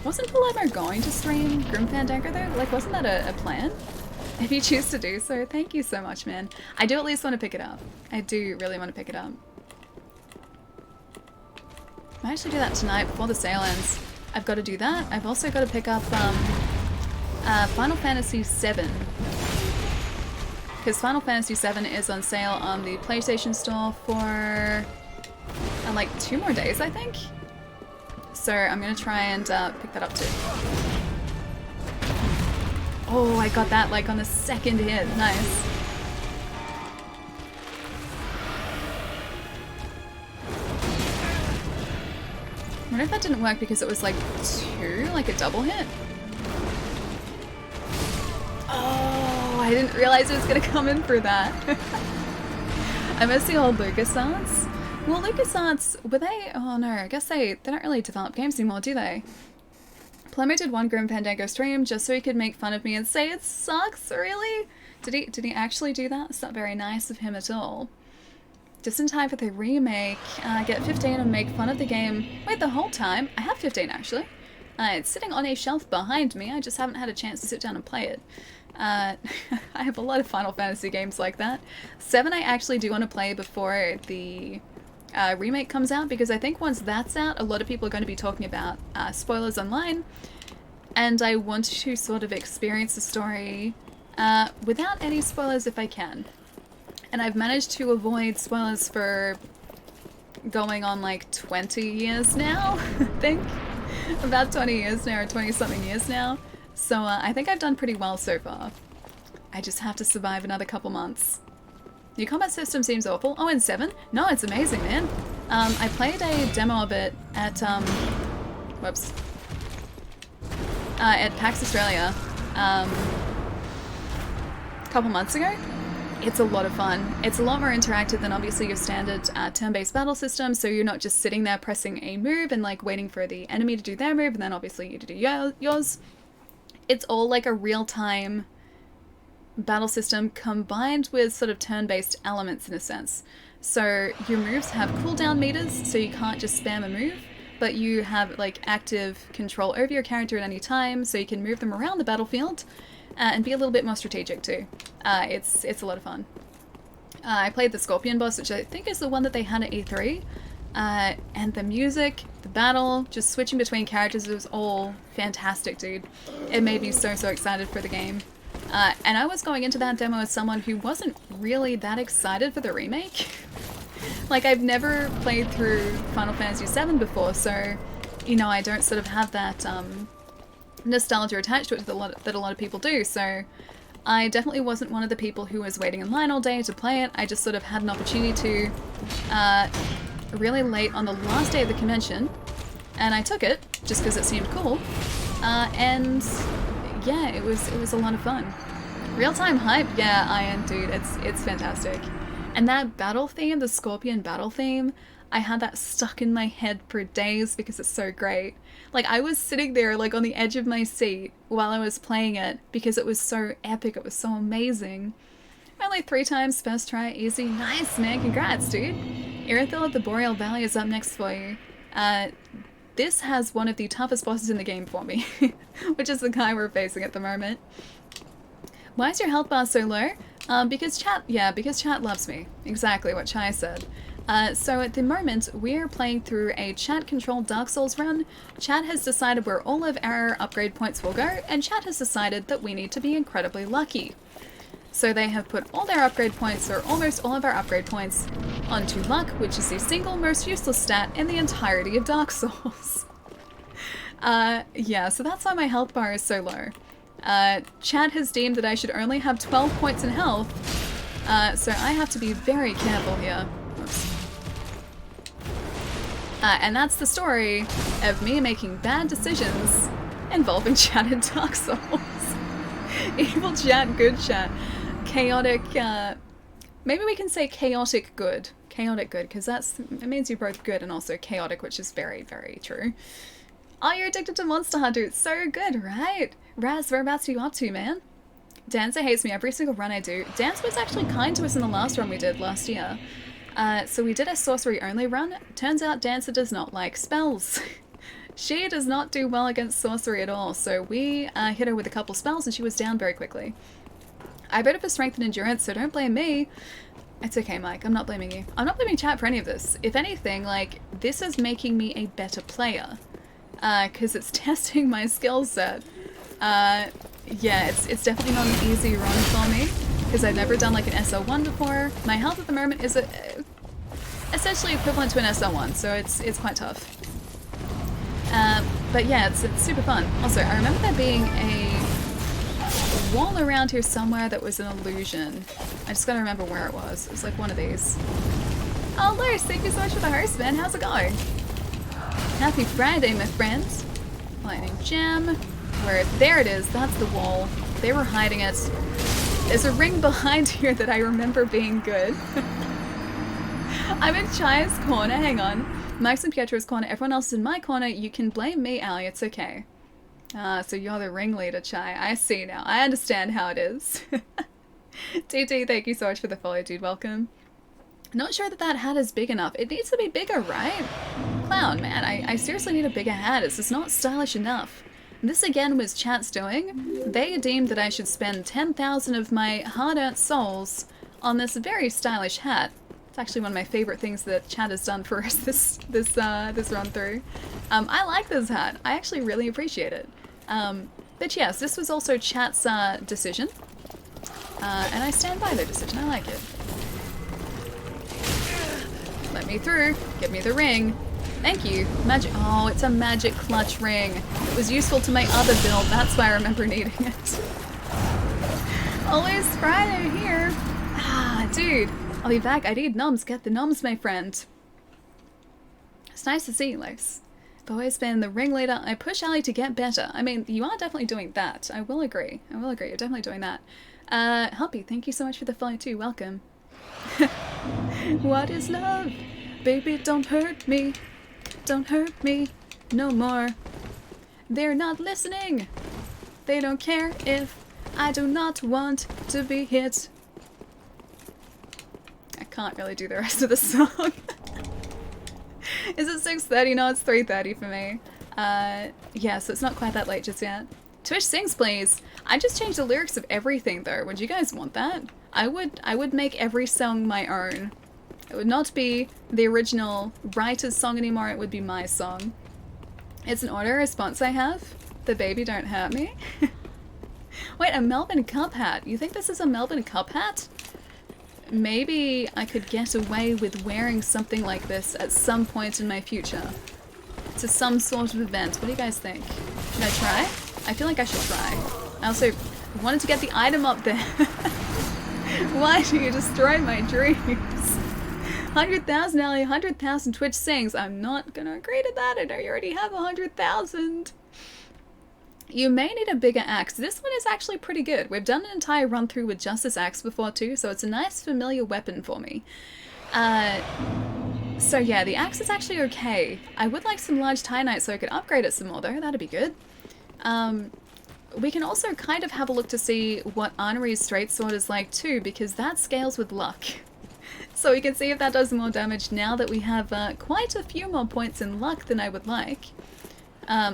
Wasn't Palermo going to stream Grim Fandango though? Like, wasn't that a plan? If you choose to do so, thank you so much, man. I do at least want to pick it up. I do really want to pick it up. I might actually do that tonight before the sale ends. I've got to do that. I've also got to pick up Final Fantasy VII. Because Final Fantasy VII is on sale on the PlayStation Store for like 2 more days, I think. So I'm going to try and pick that up too. Oh, I got that like on the second hit. Nice. I wonder if that didn't work because it was like 2, like a double hit. Oh, I didn't realize it was going to come in for that. I miss the old LucasArts. Well, LucasArts, were they? Oh no, I guess they don't really develop games anymore, do they? Plumber did one Grim Fandango stream just so he could make fun of me and say it sucks, really? Did he actually do that? It's not very nice of him at all. Just in time for the remake, get 15 and make fun of the game. Wait, the whole time? I have 15 actually. It's sitting on a shelf behind me, I just haven't had a chance to sit down and play it. I have a lot of Final Fantasy games like that. 7 I actually do want to play before the remake comes out, because I think once that's out, a lot of people are going to be talking about spoilers online, and I want to sort of experience the story without any spoilers if I can. And I've managed to avoid spoilers for going on like 20 years now, I think. About 20 years now, or 20-something years now. So I think I've done pretty well so far. I just have to survive another couple months. Your combat system seems awful. Oh, and 7? No, it's amazing, man. I played a demo of it at, whoops, at PAX Australia, a couple months ago. It's a lot of fun. It's a lot more interactive than obviously your standard turn-based battle system, so you're not just sitting there pressing a move and like waiting for the enemy to do their move and then obviously you to do yours. It's all like a real-time battle system combined with sort of turn-based elements in a sense. So your moves have cooldown meters, so you can't just spam a move, but you have like active control over your character at any time, so you can move them around the battlefield and be a little bit more strategic too. It's a lot of fun. I played the Scorpion boss, which I think is the one that they had at E3, and the music, the battle, just switching between characters, it was all fantastic, dude. It made me so excited for the game. And I was going into that demo as someone who wasn't really that excited for the remake. Like, I've never played through Final Fantasy VII before, so, you know, I don't sort of have that nostalgia attached to it that a lot of people do, so I definitely wasn't one of the people who was waiting in line all day to play it. I just sort of had an opportunity to really late on the last day of the convention, and I took it just because it seemed cool, and yeah, it was a lot of fun. Real-time hype, yeah, Iron, dude, it's fantastic. And that battle theme, the Scorpion battle theme, I had that stuck in my head for days because it's so great. Like, I was sitting there like on the edge of my seat while I was playing it because it was so epic, it was so amazing. Only 3 times, first try, easy. Nice, man, congrats, dude. Irithyll of the Boreal Valley is up next for you. This has one of the toughest bosses in the game for me, which is the guy we're facing at the moment. Why is your health bar so low? Because chat loves me. Exactly what Chai said. So at the moment, we're playing through a chat-controlled Dark Souls run. Chat has decided where all of our upgrade points will go, and chat has decided that we need to be incredibly lucky. So they have put all their upgrade points, or almost all of our upgrade points, onto luck, which is the single most useless stat in the entirety of Dark Souls. Yeah, so that's why my health bar is so low. Chat has deemed that I should only have 12 points in health, so I have to be very careful here. Oops. And that's the story of me making bad decisions involving chat in Dark Souls. Evil chat, good chat. Chaotic, maybe we can say chaotic good. Chaotic good, because it means you're both good and also chaotic, which is very, very true. Oh, you're addicted to Monster Hunter. It's so good, right? Raz, whereabouts are you up to, man? Dancer hates me every single run I do. Dancer was actually kind to us in the last run we did last year. So we did a sorcery only run. Turns out Dancer does not like spells. She does not do well against sorcery at all, so we hit her with a couple spells and she was down very quickly. I voted for strength and endurance, so don't blame me. It's okay, Mike, I'm not blaming you. I'm not blaming chat for any of this. If anything, like, this is making me a better player. Because it's testing my skill set. Yeah, it's definitely not an easy run for me, because I've never done like an SL1 before. My health at the moment is essentially equivalent to an SL1, so it's quite tough. But yeah, it's super fun. Also, I remember there being a wall around here somewhere that was an illusion. I just gotta remember where it was. It was like one of these. Oh, Lars, thank you so much for the host, man. How's it going? Happy Friday, my friends. Lightning Gem. There it is. That's the wall. They were hiding it. There's a ring behind here that I remember being good. I'm in Chaya's corner. Hang on. Mike's in Pietro's corner. Everyone else is in my corner. You can blame me, Ali. It's okay. So you're the ringleader, Chai. I see now. I understand how it is. TT, thank you so much for the follow, dude. Welcome. Not sure that hat is big enough. It needs to be bigger, right? Clown, man. I seriously need a bigger hat. It's just not stylish enough. This again was chat's doing. They deemed that I should spend 10,000 of my hard-earned souls on this very stylish hat. It's actually one of my favorite things that chat has done for us this run through. I like this hat. I actually really appreciate it. But yes, this was also chat's decision. And I stand by their decision. I like it. Let me through. Give me the ring. Thank you. Magic. Oh, it's a magic clutch ring. It was useful to my other build. That's why I remember needing it. Always Friday here. Ah, dude. I'll be back. I need noms. Get the noms, my friend. It's nice to see you, Lex. I've always been the ringleader. I push Ali to get better. I mean, you are definitely doing that. I will agree. I will agree. You're definitely doing that. Humpy, thank you so much for the follow too. Welcome. What is love? Baby, don't hurt me. Don't hurt me no more. They're not listening. They don't care if I do not want to be hit. I can't really do the rest of the song. Is it 6:30? No, it's 3:30 for me. Yeah, so it's not quite that late just yet. Twitch sings, please. I just changed the lyrics of everything though. Would you guys want that? I would make every song my own. It would not be the original writer's song anymore, it would be my song. It's an auto response I have. The baby don't hurt me. Wait, a Melbourne Cup hat. You think this is a Melbourne Cup hat? Maybe I could get away with wearing something like this at some point in my future. To some sort of event. What do you guys think? Should I try? I feel like I should try. I also wanted to get the item up there. Why do you destroy my dreams? 100,000 Ellie, 100,000 Twitch sings. I'm not gonna agree to that. I know you already have 100,000. You may need a bigger axe. This one is actually pretty good. We've done an entire run through with just this axe before too, so it's a nice familiar weapon for me. So yeah, the axe is actually okay. I would like some large titanite so I could upgrade it some more though. That'd be good. We can also kind of have a look to see what Arnery's straight sword is like too, because that scales with luck. So we can see if that does more damage now that we have quite a few more points in luck than I would like.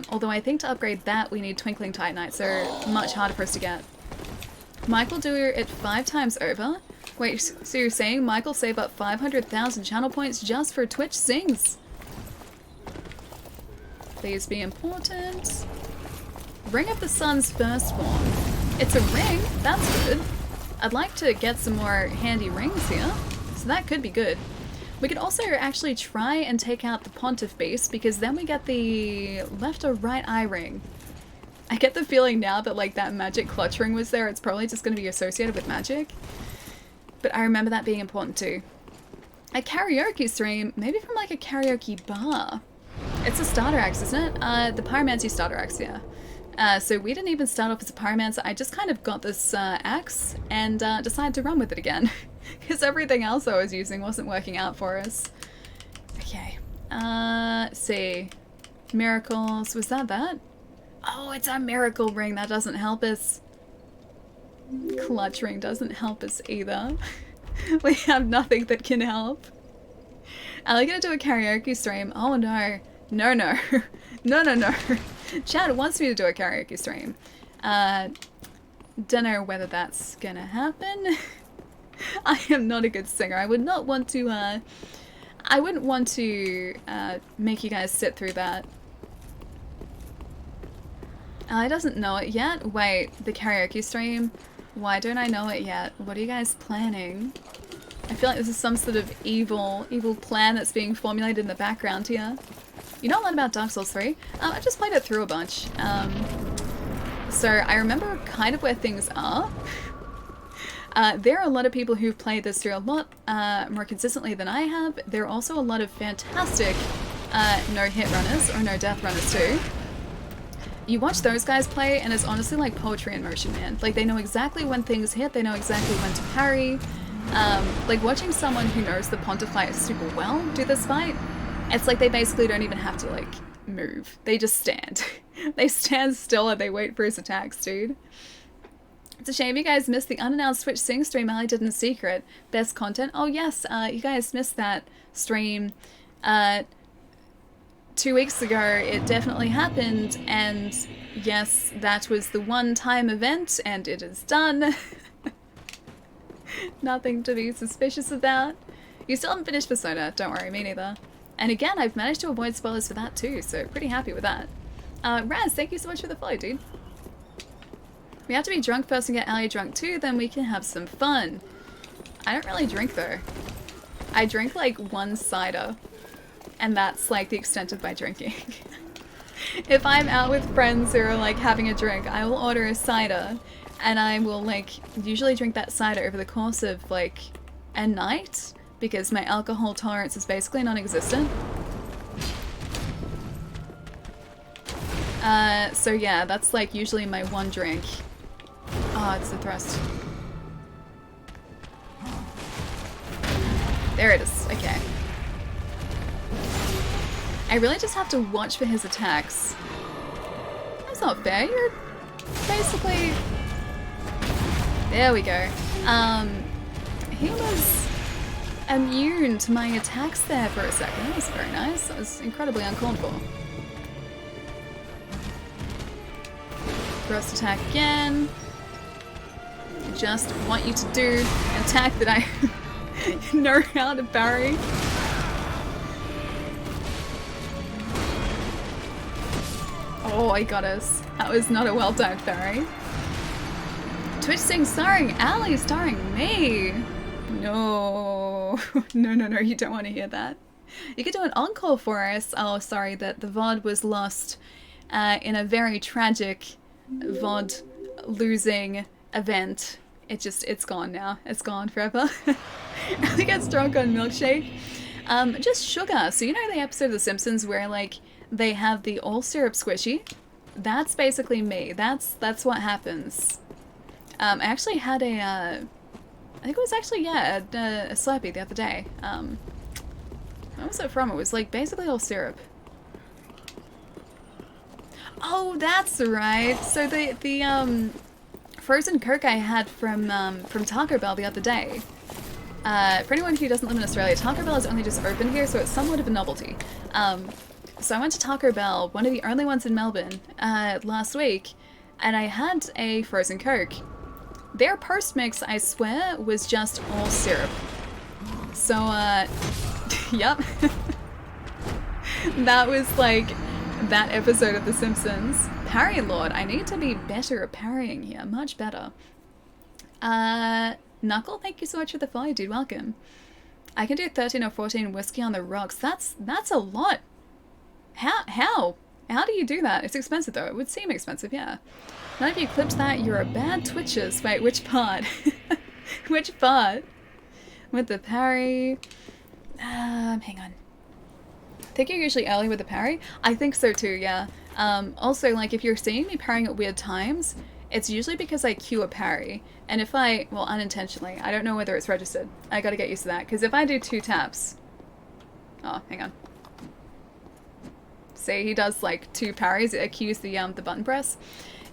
Although I think to upgrade that we need Twinkling Titanite, so much harder for us to get. Michael do it 5 times over? Wait, so you're saying Michael save up 500,000 channel points just for Twitch sings? Please be important. Ring of the Sun's firstborn. It's a ring, that's good. I'd like to get some more handy rings here, so that could be good. We could also actually try and take out the Pontiff Beast, because then we get the left or right eye ring. I get the feeling now that like that magic clutch ring was there, it's probably just going to be associated with magic. But I remember that being important too. A karaoke stream, maybe from like a karaoke bar. It's a starter axe, isn't it? The Pyromancy starter axe, yeah. So we didn't even start off as a Pyromancer, I just kind of got this axe and decided to run with it again. Because everything else I was using wasn't working out for us. Okay. Let's see. Miracles. Was that? Oh, it's a miracle ring. That doesn't help us. Clutch ring doesn't help us either. We have nothing that can help. Are we gonna do a karaoke stream? Oh no. No. No. Chad wants me to do a karaoke stream. Don't know whether that's gonna happen. I am not a good singer. I would not want to, I wouldn't want to, make you guys sit through that. I doesn't know it yet? Wait, the karaoke stream? Why don't I know it yet? What are you guys planning? I feel like this is some sort of evil plan that's being formulated in the background here. You know a lot about Dark Souls 3? I just played it through a bunch. So I remember kind of where things are. There are a lot of people who've played this through a lot more consistently than I have. There are also a lot of fantastic no-hit runners, or no-death runners too. You watch those guys play and it's honestly like poetry in motion, man. Like they know exactly when things hit, they know exactly when to parry. Like watching someone who knows the Pontiff fight super well do this fight, it's like they basically don't even have to like move. They just stand. They stand still and they wait for his attacks, dude. It's a shame you guys missed the unannounced Twitch Sing stream Ali did in secret. Best content. Oh yes, you guys missed that stream 2 weeks ago. It definitely happened, and yes, that was the one-time event, and it is done. Nothing to be suspicious about. You still haven't finished Persona, don't worry, me neither. And again, I've managed to avoid spoilers for that too, so pretty happy with that. Raz, thank you so much for the follow, dude. We have to be drunk first and get Ali drunk too, then we can have some fun. I don't really drink though. I drink like one cider, and that's like the extent of my drinking. If I'm out with friends who are like having a drink, I will order a cider, and I will like usually drink that cider over the course of like a night, because my alcohol tolerance is basically non-existent. So yeah, that's like usually my one drink. Oh, it's the thrust. There it is. Okay. I really just have to watch for his attacks. That's not fair. You're basically... There we go. He was immune to my attacks there for a second. That was very nice. That was incredibly uncalled for. Thrust attack again. Just want you to do an attack that I know how to parry. Oh, I got us. That was not a well-timed parry. Twitch saying starring Ali, starring me. No. No, you don't want to hear that. You could do an encore for us. Oh, sorry that the VOD was lost in a very tragic VOD losing event. It's gone now. It's gone forever. Ali gets drunk on milkshake. Just sugar. So you know the episode of The Simpsons where like they have the all syrup squishy? That's basically me. That's what happens. I actually had a, I think it was actually, yeah, a Slurpee the other day. What was it from? It was like basically all syrup. Oh, that's right. So the frozen Coke I had from Taco Bell the other day. For anyone who doesn't live in Australia, Taco Bell is only just opened here, so it's somewhat of a novelty. So I went to Taco Bell, one of the only ones in Melbourne, last week, and I had a frozen Coke. Their post mix, I swear, was just all syrup. So, yep. That was like that episode of The Simpsons. Parry Lord, I need to be better at parrying here, much better. Knuckle, thank you so much for the follow, dude, welcome. I can do 13 or 14 whiskey on the rocks. That's a lot. How do you do that? It's expensive though. It would seem expensive, yeah. None of you clipped that. You're a bad Twitchers. Wait, which part? Which part? With the parry. Hang on. I think you're usually early with the parry. I think so too, yeah. Also, like, if you're seeing me parrying at weird times, it's usually because I cue a parry. And if I, well, unintentionally, I don't know whether it's registered. I gotta get used to that. Because if I do 2 taps... Oh, hang on. See, he does like 2 parries. It cues the button press.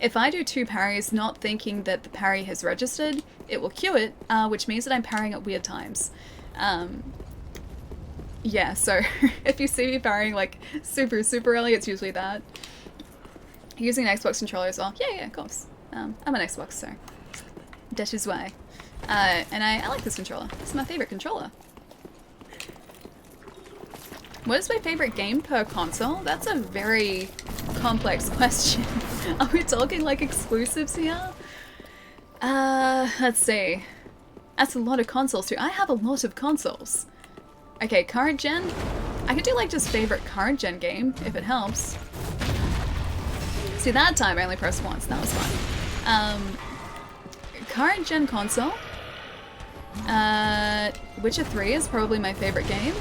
If I do 2 parries not thinking that the parry has registered, it will cue it, which means that I'm parrying at weird times. Yeah, so if you see me parrying like super early, it's usually that. Using an Xbox controller as well. Yeah, of course. I'm an Xbox, so that is why. And I like this controller. It's my favorite controller. What is my favorite game per console? That's a very complex question. Are we talking like exclusives here? Let's see. That's a lot of consoles too. I have a lot of consoles. Okay, current gen? I could do like just favorite current gen game, if it helps. See, that time I only pressed once, that was fun. Current gen console? Witcher 3 is probably my favorite game.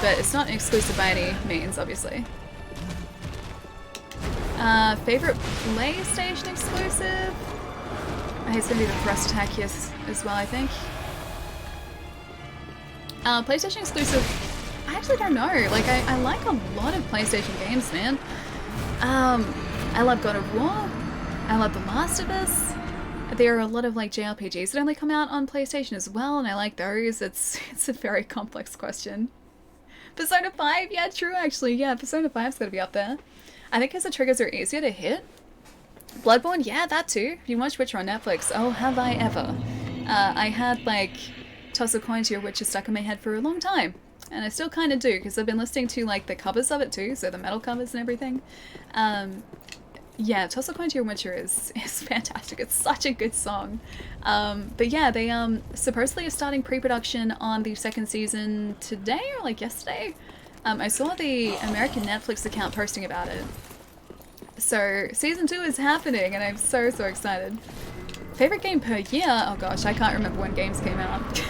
But it's not exclusive by any means, obviously. Favorite PlayStation exclusive? It's gonna be the thrust attack here as well, I think. PlayStation exclusive, I actually don't know. Like, I like a lot of PlayStation games, man. I love God of War. I love The Last of Us. There are a lot of like JRPGs that only come out on PlayStation as well, and I like those. It's a very complex question. Persona 5, yeah, true actually. Yeah, Persona 5's gotta be up there. I think because the triggers are easier to hit. Bloodborne, yeah, that too. If you watch Witcher on Netflix, oh, have I ever. I had like Toss a Coin to Your Witcher stuck in my head for a long time. And I still kind of do, because I've been listening to like the covers of it too, so the metal covers and everything. Yeah, Toss a Coin to Your Witcher is fantastic. It's such a good song. But yeah, they supposedly are starting pre-production on the 2nd season today or like yesterday. I saw the American Netflix account posting about it. So season 2 is happening and I'm so excited. Favorite game per year? Oh gosh, I can't remember when games came out.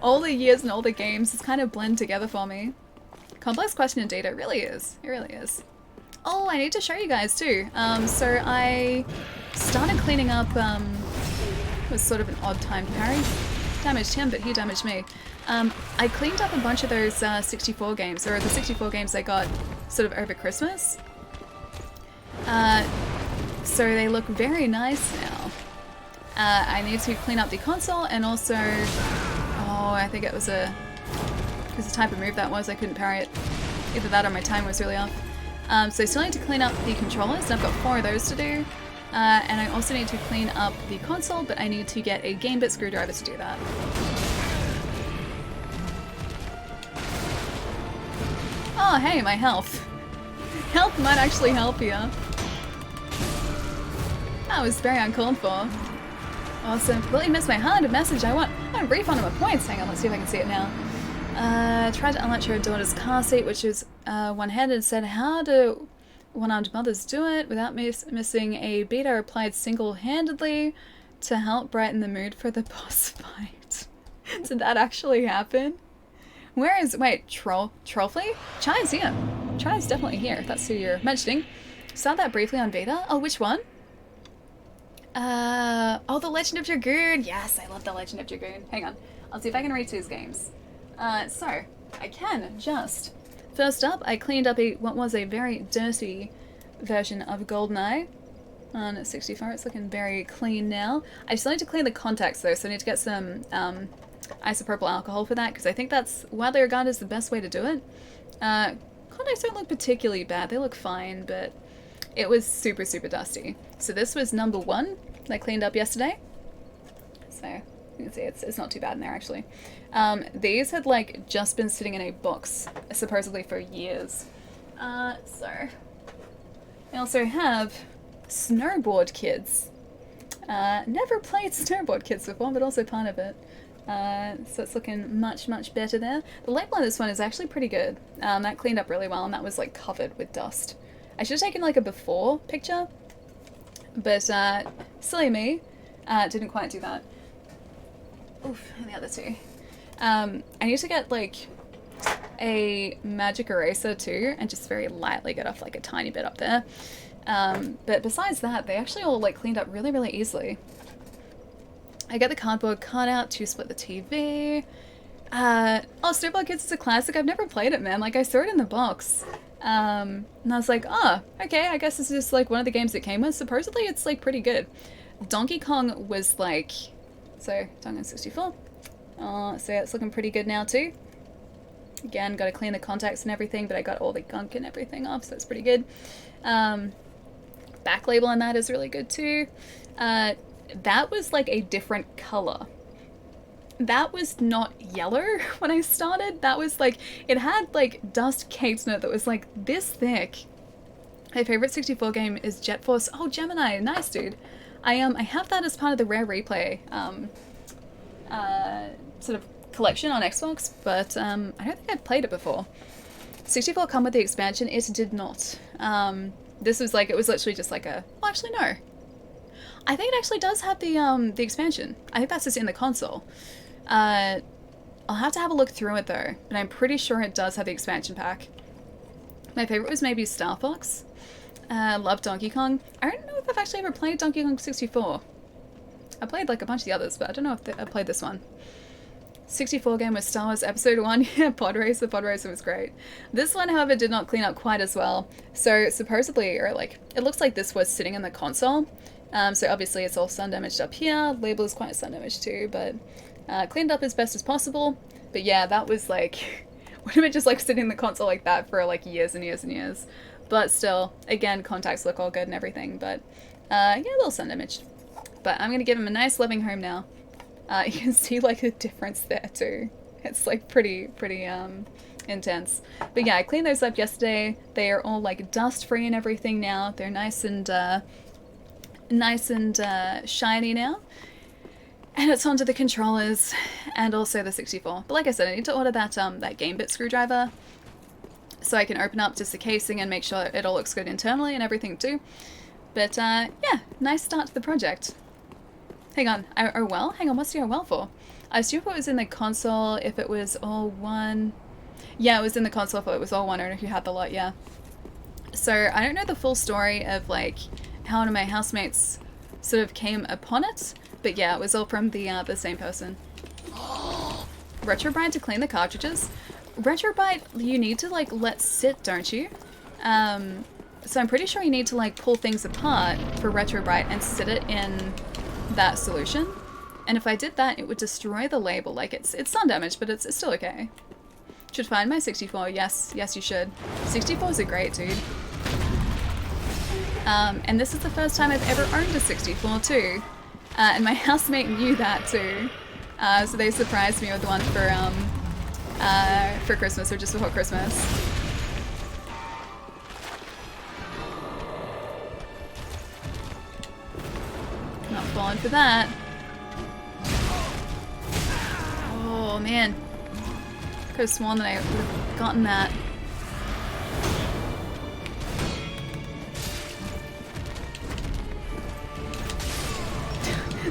All the years and all the games just kind of blend together for me. Complex question indeed, it really is. It really is. Oh, I need to show you guys too. So I started cleaning up, it was sort of an odd time parry. Damaged him, but he damaged me. I cleaned up a bunch of those 64 games, or the 64 games I got sort of over Christmas. So they look very nice now. I need to clean up the console and also, oh, I think it was the type of move that was, I couldn't parry it. Either that or my time was really off. So I still need to clean up the controllers, and I've got 4 of those to do. And I also need to clean up the console, but I need to get a game bit screwdriver to do that. Oh, hey, my health. Health might actually help here. That was very uncalled for. Awesome. Completely missed my 100 message. I want a refund of my points. Hang on, let's see if I can see it now. Tried to unlatch her daughter's car seat, which is one-handed, and said, how do one-armed mothers do it without missing a beat I applied single-handedly to help brighten the mood for the boss fight. Did that actually happen? Where is, wait, Trollfly? Chai's here. Chai's definitely here, if that's who you're mentioning. Saw that briefly on Vita. Oh, which one? Oh, The Legend of Dragoon. Yes, I love The Legend of Dragoon. Hang on. I'll see if I can read his games. So, I can just. First up, I cleaned up what was a very dirty version of GoldenEye on 64. It's looking very clean now. I still need to clean the contacts though, so I need to get some isopropyl alcohol for that, because I think that's widely regarded as the best way to do it. Contacts don't look particularly bad. They look fine, but it was super, super dusty. So this was number 1 that I cleaned up yesterday. So you can see it's not too bad in there actually. These had like just been sitting in a box supposedly for years. So I also have Snowboard Kids. Never played Snowboard Kids before, but also part of it. So it's looking much, much better there. The label on this one is actually pretty good. That cleaned up really well, and that was like covered with dust. I should have taken like a before picture, but silly me, didn't quite do that. Oof, and the other 2. I need to get like a magic eraser too, and just very lightly get off like a tiny bit up there. But besides that, they actually all like cleaned up really, really easily. I get the cardboard cutout to split the TV. Oh, Snowball Kids is a classic. I've never played it, man. Like, I saw it in the box. And I was like, oh, okay, I guess this is just like one of the games it came with. Supposedly it's like pretty good. Donkey Kong was like, so Donkey Kong 64. So yeah, it's looking pretty good now too. Again, got to clean the contacts and everything, but I got all the gunk and everything off, so it's pretty good. Back label on that is really good too. That was like a different color. That was not yellow when I started. That was like, it had like dust caked in it that was like this thick. My favorite 64 game is Jet Force. Oh, Gemini, nice dude. I have that as part of the Rare Replay sort of collection on Xbox, but I don't think I've played it before. 64 come with the expansion. It did not. This was like, it was literally just like a, well, actually no. I think it actually does have the expansion. I think that's just in the console. I'll have to have a look through it though, but I'm pretty sure it does have the expansion pack. My favorite was maybe Star Fox. Love Donkey Kong. I don't know if I've actually ever played Donkey Kong 64. I played like a bunch of the others, but I don't know if I played this one. 64 game was Star Wars Episode 1. Yeah, Pod Racer was great. This one, however, did not clean up quite as well. So supposedly, or like, it looks like this was sitting in the console. So obviously it's all sun damaged up here. Label is quite sun damaged too, but cleaned up as best as possible. But yeah, that was like, would have been just like sitting in the console like that for like years and years and years. But still, again, contacts look all good and everything, but yeah, a little sun damaged. But I'm gonna give him a nice loving home now. You can see like a difference there too. It's like pretty intense. But yeah, I cleaned those up yesterday. They are all like dust free and everything now. They're nice and shiny now. And it's onto the controllers and also the 64. But like I said, I need to order that that game bit screwdriver so I can open up just the casing and make sure it all looks good internally and everything too. But yeah, nice start to the project. Hang on, OWL? Hang on, what's the OWL for? I assume if it was in the console, if it was all one... Yeah, it was in the console if it was all one owner who had the lot, yeah. So I don't know the full story of like how one of my housemates sort of came upon it, but yeah, it was all from the same person. Retrobrite to clean the cartridges. Retrobrite, you need to like let sit, don't you? So I'm pretty sure you need to like pull things apart for Retrobrite and sit it in that solution. And if I did that, it would destroy the label. Like it's sun damage, but it's still okay. Should find my 64. Yes, you should. 64s are great, dude. And this is the first time I've ever owned a 64 too. And my housemate knew that too. So they surprised me with one for Christmas, or just before Christmas. Not falling for that. Oh man. Could have sworn that I would have gotten that.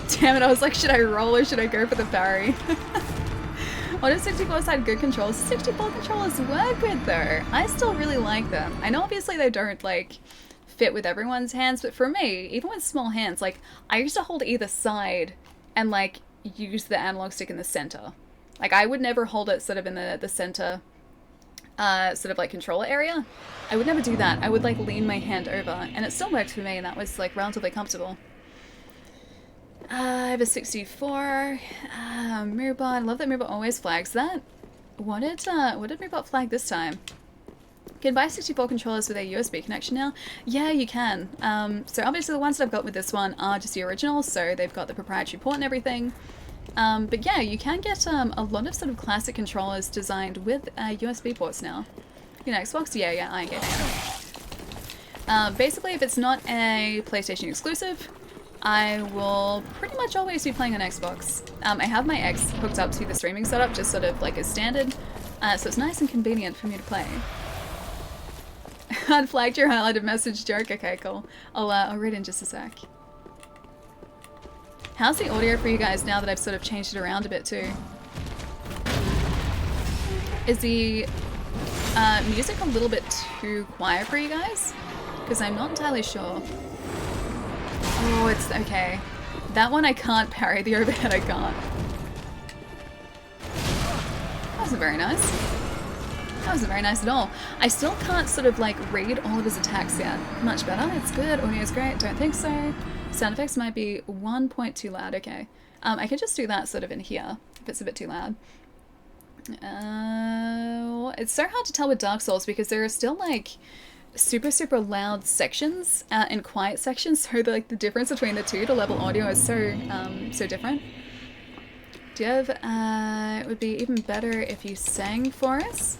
Damn it, I was like, should I roll or should I go for the parry? What if 64s had good controls? 64 controllers were good though. I still really like them. I know obviously they don't like fit with everyone's hands, but for me, even with small hands, like I used to hold either side and like use the analog stick in the center. Like I would never hold it sort of in the center sort of like controller area. I would never do that. I would like lean my hand over and it still worked for me and that was like relatively comfortable. I have a 64. Mirrorbot. I love that Mirrorbot always flags that. What did Mirrorbot flag this time? You can buy 64 controllers with a USB connection now. Yeah, you can. So obviously the ones that I've got with this one are just the originals, so they've got the proprietary port and everything. But yeah, you can get a lot of sort of classic controllers designed with USB ports now. You know, Xbox? Yeah, I get it. Basically, if it's not a PlayStation exclusive, I will pretty much always be playing on Xbox. I have my X hooked up to the streaming setup, just sort of like as standard, so it's nice and convenient for me to play. Unflagged your highlighted message joke. Okay, cool. I'll read in just a sec. How's the audio for you guys now that I've sort of changed it around a bit too? Is the music a little bit too quiet for you guys? Because I'm not entirely sure. Oh, it's okay. That one I can't parry. The overhead I can't. That wasn't very nice. That wasn't very nice at all. I still can't sort of like read all of his attacks yet. Much better. It's good. Audio's great. Don't think so. Sound effects might be 1 point too loud. Okay. I can just do that sort of in here if it's a bit too loud. It's so hard to tell with Dark Souls because there are still like super loud sections and quiet sections, so the difference between the two to level audio is so different. Do you have it would be even better if you sang for us?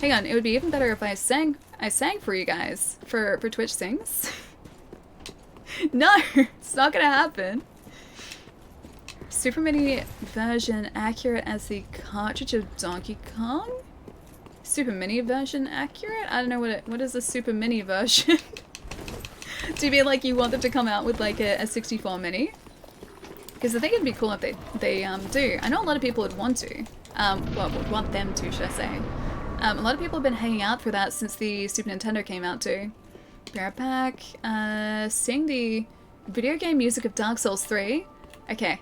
Hang on, it would be even better if I sang for you guys for Twitch Sings. No, it's not gonna happen. Super Mini version accurate as the cartridge of Donkey Kong? Super Mini version accurate? I don't know what is the Super Mini version? Do you mean like you want them to come out with like a 64 Mini? Because I think it'd be cool if they do. I know a lot of people would want to. Well, would want them to, should I say. A lot of people have been hanging out for that since the Super Nintendo came out too. Be right back. Sing the video game music of Dark Souls 3. Okay.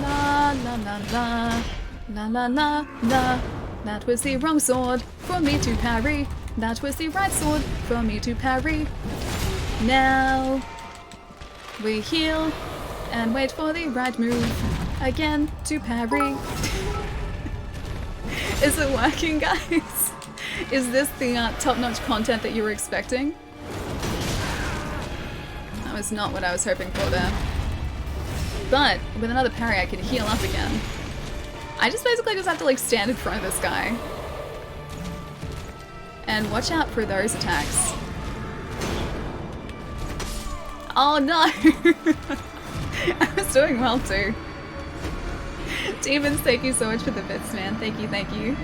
La la la la. La la la la. That was the wrong sword for me to parry. That was the right sword for me to parry. Now we heal and wait for the right move again to parry. Is it working, guys? Is this the top-notch content that you were expecting? That was not what I was hoping for there. But with another parry I could heal up again. I just basically have to like stand in front of this guy. And watch out for those attacks. Oh no! I was doing well too. Demons, thank you so much for the bits, man. Thank you.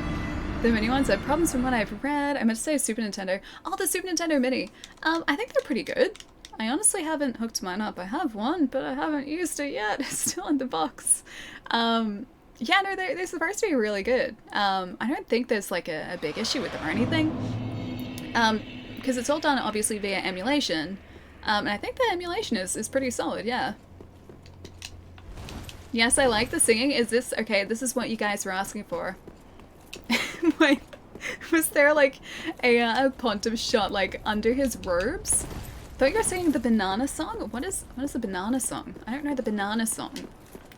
The mini ones have problems from what I've read. I meant to say Super Nintendo. Oh, the Super Nintendo Mini. I think they're pretty good. I honestly haven't hooked mine up. I have one, but I haven't used it yet. It's still in the box. Yeah, no, they're supposed to be really good. I don't think there's like a big issue with them or anything. because it's all done obviously via emulation, and I think the emulation is pretty solid, yeah. Yes, I like the singing. Is this, okay, this is what you guys were asking for. Wait, was there like a pontiff shot like under his robes? I thought you were singing the banana song? What is the banana song? I don't know the banana song.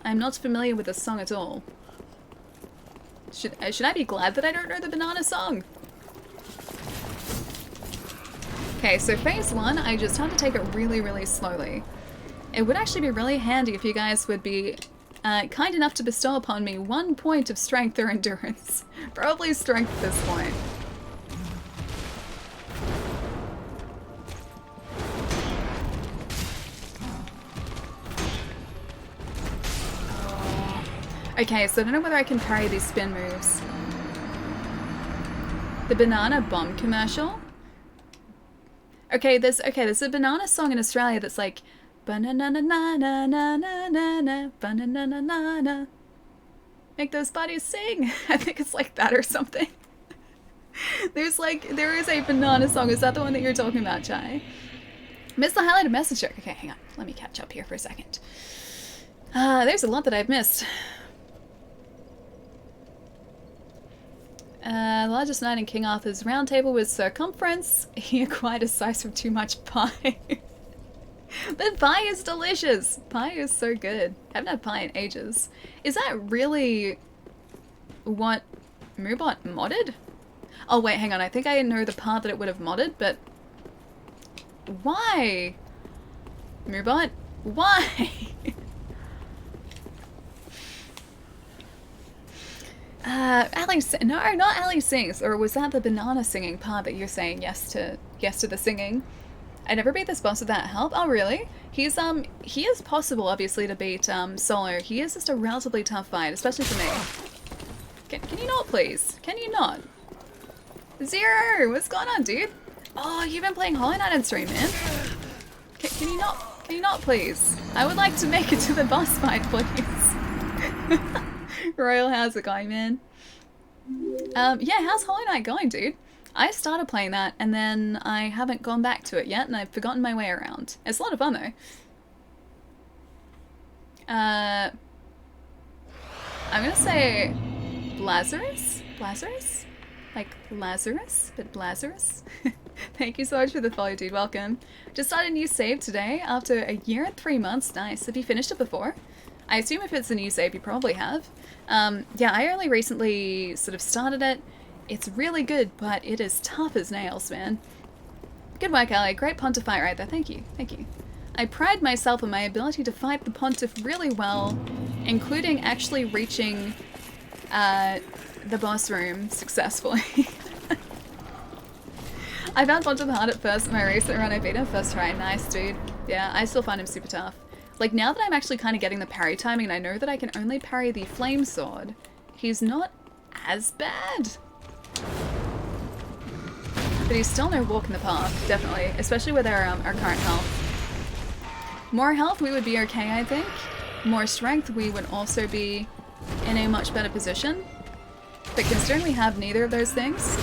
I'm not familiar with the song at all. Should I be glad that I don't know the banana song? Okay, so phase 1, I just have to take it really, really slowly. It would actually be really handy if you guys would be kind enough to bestow upon me 1 point of strength or endurance. Probably strength at this point. Okay, so I don't know whether I can parry these spin moves. The banana bomb commercial? Okay, there's a banana song in Australia that's like banana na na na na na na na banana na na na. Make those bodies sing. I think it's like that or something. There is a banana song. Is that the one that you're talking about, Chai? Missed the highlighted message. Okay, hang on. Let me catch up here for a second. There's a lot that I've missed. The largest knight in King Arthur's round table was circumference. He acquired a size of too much pie. But pie is delicious. Pie is so good. Haven't had pie in ages. Is that really what Moobot modded? Oh wait, hang on. I think I know the part that it would have modded, but why? Moobot? Why? No, not Ali sings. Or was that the banana singing part that you're saying yes to the singing? I never beat this boss without help. Oh really? He is possible obviously to beat solo. He is just a relatively tough fight, especially for me. Can you not please? Can you not? Zero! What's going on, dude? Oh, you've been playing Hollow Knight on stream, man. Can you not please? I would like to make it to the boss fight, please. Royal, how's it going, man? Yeah, how's Hollow Knight going, dude? I started playing that, and then I haven't gone back to it yet, and I've forgotten my way around. It's a lot of fun, though. I'm gonna say Lazarus? Lazarus? Like Lazarus, but Lazarus? Thank you so much for the follow, dude. Welcome. Just started a new save today after a year and 3 months. Nice. Have you finished it before? I assume if it's a new save, you probably have. Yeah, I only recently sort of started it. It's really good, but it is tough as nails, man. Good work, Ali. Great pontiff fight right there. Thank you. Thank you. I pride myself on my ability to fight the pontiff really well, including actually reaching the boss room successfully. I found Pontiff hard at first in my recent run. I beat him first try. Nice, dude. Yeah, I still find him super tough. Like, now that I'm actually kind of getting the parry timing and I know that I can only parry the flame sword, he's not as bad. But he's still no walk in the park, definitely. Especially with our current health. More health, we would be okay, I think. More strength, we would also be in a much better position. But considering we have neither of those things,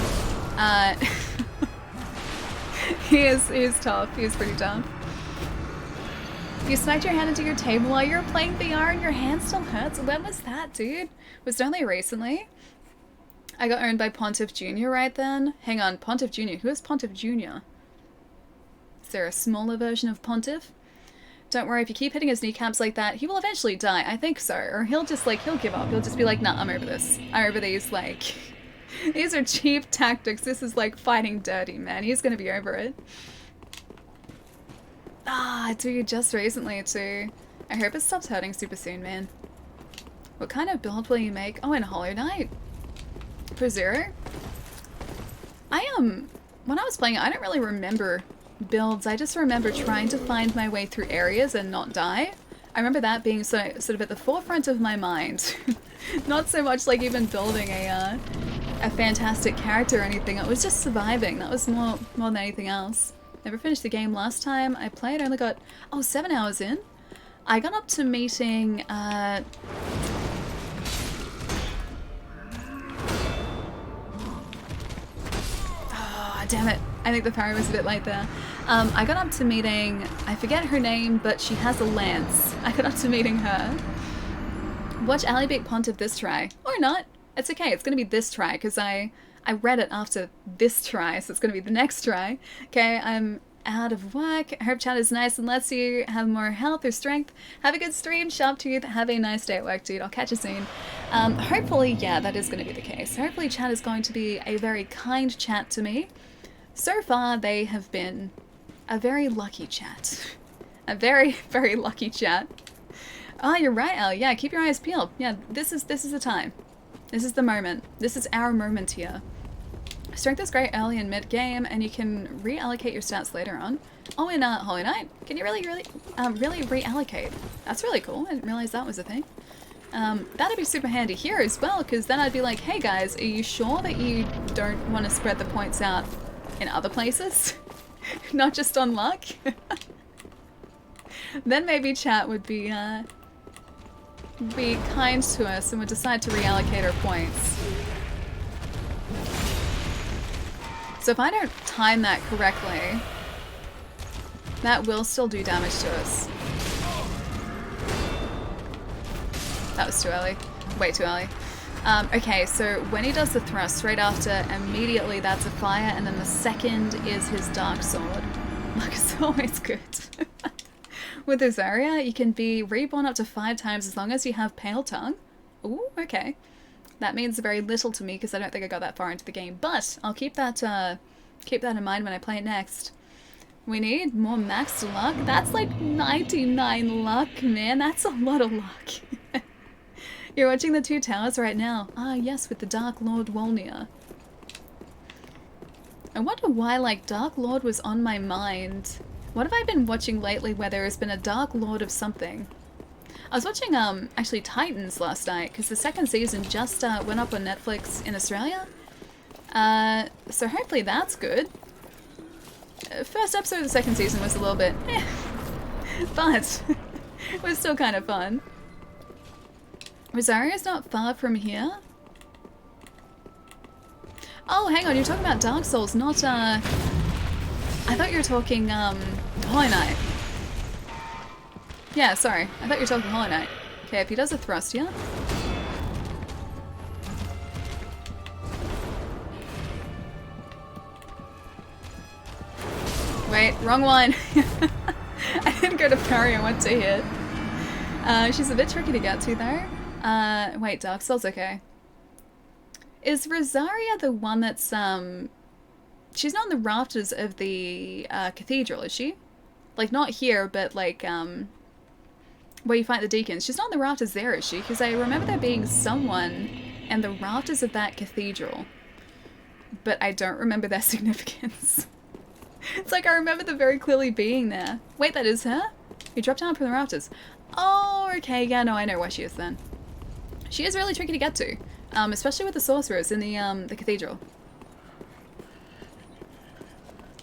he is tough. He is pretty tough. You smacked your hand into your table while you were playing VR and your hand still hurts? When was that, dude? Was it only recently? I got owned by Pontiff Jr. right then. Hang on, Pontiff Jr. Who is Pontiff Jr.? Is there a smaller version of Pontiff? Don't worry, if you keep hitting his kneecaps like that, he will eventually die. I think so. Or he'll just, like, he'll give up. He'll just be like, nah, I'm over this. I'm over these, like... These are cheap tactics. This is, like, fighting dirty, man. He's gonna be over it. Ah, dude, just recently, too. I hope it stops hurting super soon, man. What kind of build will you make? Oh, in Hollow Knight? For Zero? When I was playing it, I don't really remember builds. I just remember trying to find my way through areas and not die. I remember that being sort of at the forefront of my mind. Not so much like even building a fantastic character or anything. It was just surviving. That was more than anything else. Never finished the game last time I played. I only got, 7 hours in. I got up to meeting, damn it. I think the parry was a bit late there. I got up to meeting, I forget her name, but she has a lance. I got up to meeting her. Watch Ali beat Pontiff this try. Or not. It's okay, it's gonna be this try, because I read it after this try, so it's gonna be the next try. Okay, I'm out of work. I hope chat is nice and lets you have more health or strength. Have a good stream, sharp tooth. Have a nice day at work, dude. I'll catch you soon. Hopefully, yeah, that is gonna be the case. Hopefully chat is going to be a very kind chat to me. So far, they have been a very lucky chat. A very, very lucky chat. Oh, you're right, Elle. Yeah, keep your eyes peeled. Yeah, this is the time. This is the moment. This is our moment here. Strength is great early and mid-game, and you can reallocate your stats later on. Oh, in Holy Knight, can you really reallocate? That's really cool. I didn't realize that was a thing. That'd be super handy here as well, because then I'd be like, hey guys, are you sure that you don't want to spread the points out in other places? Not just on luck? Then maybe chat would be kind to us and would decide to reallocate our points. So if I don't time that correctly, that will still do damage to us. That was too early. Way too early. Okay, so when he does the thrust, right after, immediately that's a fire, and then the second is his dark sword. Luck is always good. With Rosaria, you can be reborn up to 5 times as long as you have Pale Tongue. Ooh, okay. That means very little to me because I don't think I got that far into the game, but I'll keep that in mind when I play it next. We need more max luck. That's like 99 luck, man. That's a lot of luck. You're watching the Two Towers right now. Ah, yes, with the Dark Lord Wolnir. I wonder why, like, Dark Lord was on my mind. What have I been watching lately where there has been a Dark Lord of something? I was watching, actually Titans last night, because the second season just went up on Netflix in Australia. So hopefully that's good. First episode of the second season was a little bit eh, but it was still kind of fun. Rosaria's not far from here. Oh, hang on, you're talking about Dark Souls, not, I thought you were talking, Hollow Knight. Yeah, sorry. I thought you were talking Hollow Knight. Okay, if he does a thrust here. Wait, wrong one. I didn't go to parry, I went to hit. She's a bit tricky to get to though. Wait, Dark Souls, okay. Is Rosaria the one that's, she's not on the rafters of the cathedral, is she? Like, not here, but like, where you fight the deacons. She's not on the rafters there, is she? Because I remember there being someone in the rafters of that cathedral. But I don't remember their significance. It's like I remember them very clearly being there. Wait, that is her? You dropped down from the rafters. Oh, okay, yeah, no, I know where she is then. She is really tricky to get to. Especially with the sorcerers in the cathedral.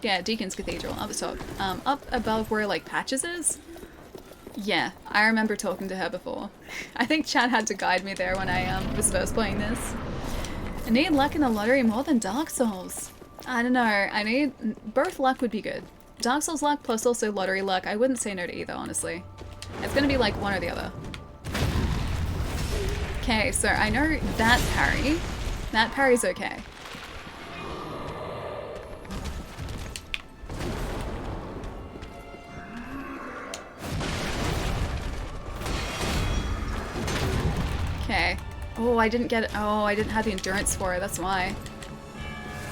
Yeah, Deacon's Cathedral, up the top. Up above where, like, Patches is? Yeah, I remember talking to her before. I think Chad had to guide me there when I was first playing this. I need luck in the lottery more than Dark Souls. I don't know, I need... both luck would be good. Dark Souls luck plus also lottery luck. I wouldn't say no to either, honestly. It's gonna be like one or the other. Okay, so I know that parry. That parry's okay. Okay. Oh, I didn't get it. Oh, I didn't have the endurance for it. That's why.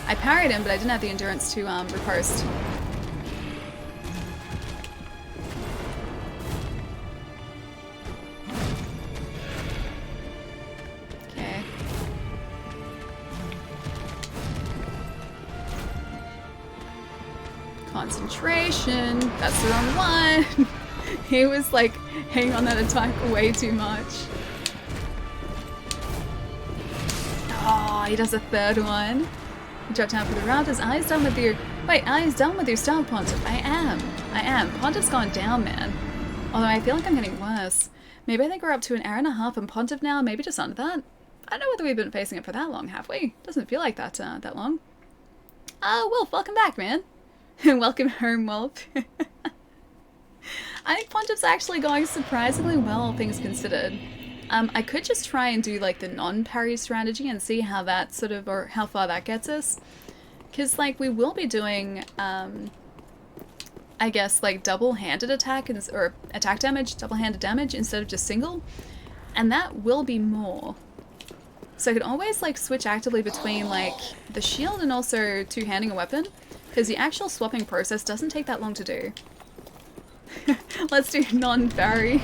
I parried him, but I didn't have the endurance to riposte. Okay. Concentration. That's the wrong one. He was like hanging on that attack way too much. Oh, he does a third one. You drop down for the rafters. Eyes done with your... Wait, eyes done with your style, Pontiff. I am. Pontiff's gone down, man. Although I feel like I'm getting worse. Maybe I think we're up to an hour and a half on Pontiff now. Maybe just under that. I don't know whether we've been facing it for that long, have we? Doesn't feel like that, that long. Wolf, welcome back, man. Welcome home, Wolf. I think Pontiff's actually going surprisingly well, all things considered. I could just try and do like the non-parry strategy and see how that sort of, or how far that gets us. Because like we will be doing, I guess like double-handed attack, or attack damage, double-handed damage instead of just single. And that will be more. So I could always like switch actively between like the shield and also two-handing a weapon. Because the actual swapping process doesn't take that long to do. Let's do non-parry.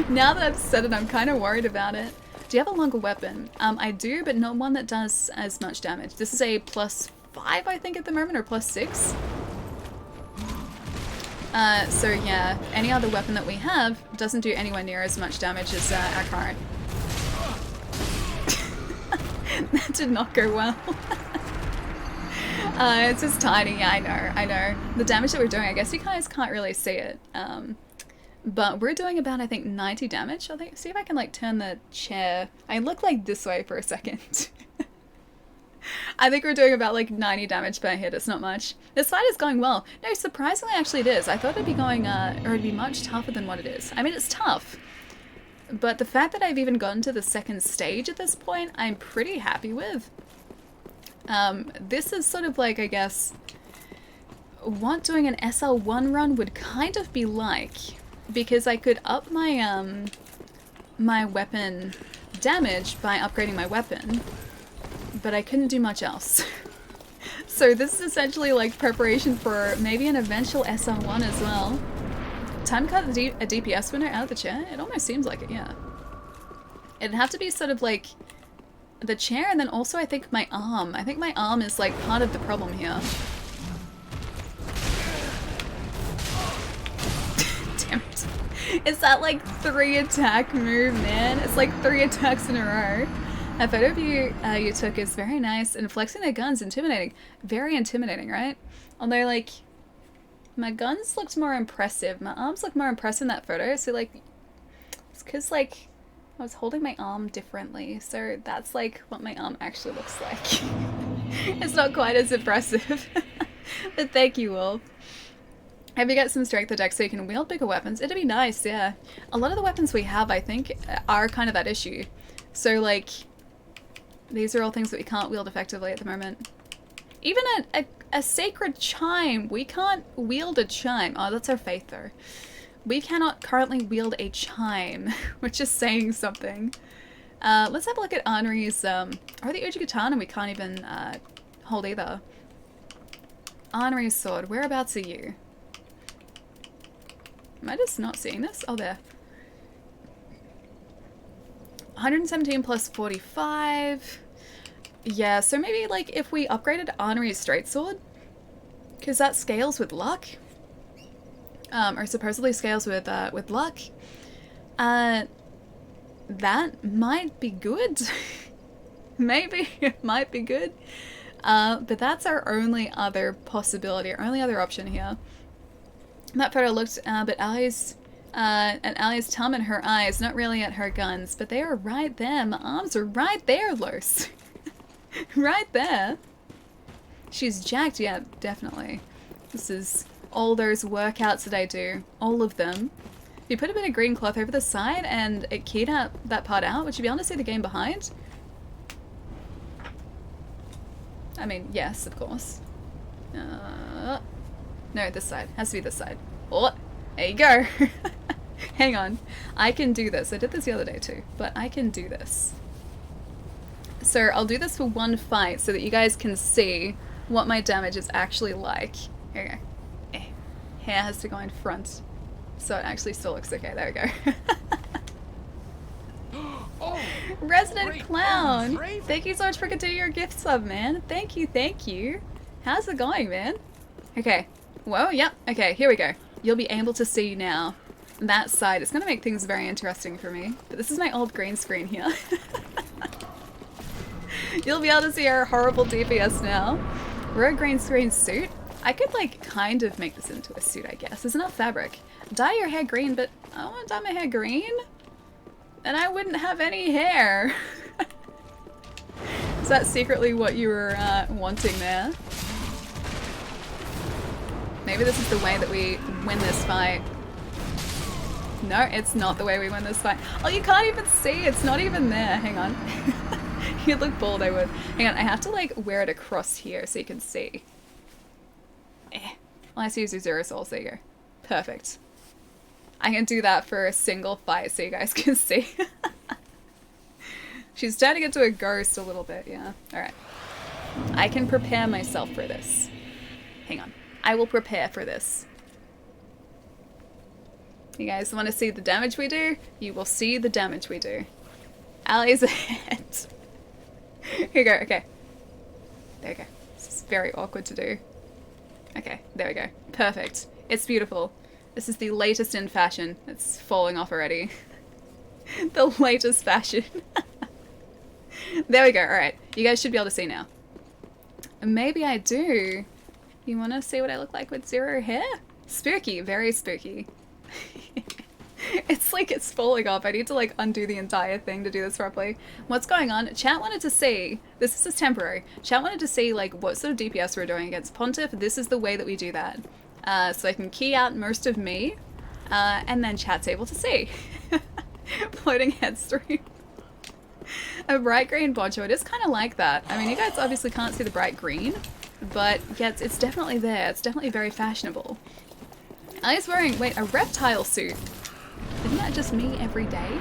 Now that I've said it, I'm kind of worried about it. Do you have a longer weapon? I do, but not one that does as much damage. This is a +5, I think, at the moment, or +6. So yeah, any other weapon that we have doesn't do anywhere near as much damage as our current. That did not go well. It's just tiny, yeah, I know. The damage that we're doing, I guess you guys can't really see it. But we're doing about, I think, 90 damage. I think. See if I can, like, turn the chair. I look like this way for a second. I think we're doing about, like, 90 damage per hit. It's not much. This fight is going well. No, surprisingly, actually, it is. I thought it'd be going, or it'd be much tougher than what it is. I mean, it's tough. But the fact that I've even gotten to the second stage at this point, I'm pretty happy with. This is sort of like, I guess, what doing an SL1 run would kind of be like, because I could up my, my weapon damage by upgrading my weapon, but I couldn't do much else. So this is essentially like preparation for maybe an eventual SL1 as well. Time to cut a DPS winner out of the chair? It almost seems like it, yeah. It'd have to be sort of like the chair, and then also I think my arm. I think my arm is like part of the problem here. Damn it. It's that like 3 attack move, man. It's like 3 attacks in a row. A photo of you you took is very nice, and flexing their guns, intimidating. Very intimidating, right? Although like, my guns looked more impressive. My arms look more impressive in that photo, so like, it's because like, I was holding my arm differently, so that's like what my arm actually looks like. It's not quite as impressive. But thank you, Wolf. Have you got some strength attack so you can wield bigger weapons? It'd be nice, yeah. A lot of the weapons we have, I think, are kind of that issue. So like, these are all things that we can't wield effectively at the moment. Even a sacred chime. We can't wield a chime. Oh, that's our faith though. We cannot currently wield a chime, which is saying something. Let's have a look at Henri's, or the Ujigatana we can't even hold either. Henri's sword, whereabouts are you? Am I just not seeing this? Oh, there. 117 plus 45. Yeah, so maybe like if we upgraded Henri's straight sword, because that scales with luck. Or supposedly scales with luck. That might be good. Maybe it might be good. But that's our only other possibility, our only other option here. That photo looked at Ali's tongue and her eyes, not really at her guns, but they are right there. My arms are right there, Los. Right there. She's jacked, yeah, definitely. This is all those workouts that I do, all of them. If you put a bit of green cloth over the side and it keyed out that part out, would you be able to see the game behind? I mean, yes, of course. No, this side. Has to be this side. Oh, there you go. Hang on. I can do this. I did this the other day too, but I can do this. So I'll do this for one fight so that you guys can see what my damage is actually like. Here we go. Hair has to go in front, so it actually still looks okay. There we go. Oh, Resident great. Clown! Oh, Thank you so much for continuing your gift sub, man. Thank you, thank you. How's it going, man? Okay. Whoa, yep. Okay, here we go. You'll be able to see now that side. It's going to make things very interesting for me. But this is my old green screen here. You'll be able to see our horrible DPS now. We're a green screen suit. I could, like, kind of make this into a suit, I guess. There's enough fabric. Dye your hair green, but I don't want to dye my hair green. And I wouldn't have any hair. Is that secretly what you were wanting there? Maybe this is the way that we win this fight. No, it's not the way we win this fight. Oh, you can't even see. It's not even there. Hang on. You'd look bold, I would. Hang on, I have to like wear it across here so you can see. Well, I see you do 0 souls. There you go. Perfect. I can do that for a single fight so you guys can see. She's turning into a ghost a little bit, yeah. Alright. I can prepare myself for this. Hang on. I will prepare for this. You guys want to see the damage we do? You will see the damage we do. Ali's ahead. Here we go, okay. There we go. This is very awkward to do. Okay, there we go. Perfect. It's beautiful. This is the latest in fashion. It's falling off already. The latest fashion. There we go, alright. You guys should be able to see now. Maybe I do. You want to see what I look like with 0 hair? Spooky, very spooky. It's like it's falling off. I need to like undo the entire thing to do this properly. What's going on? Chat wanted to see, this is temporary, chat wanted to see like what sort of DPS we're doing against Pontiff. This is the way that we do that. So I can key out most of me, and then chat's able to see. Floating head stream. A bright green poncho, it is kind of like that. I mean, you guys obviously can't see the bright green, but yeah, it's definitely there. It's definitely very fashionable. I was wearing, wait, a reptile suit. Isn't that just me every day?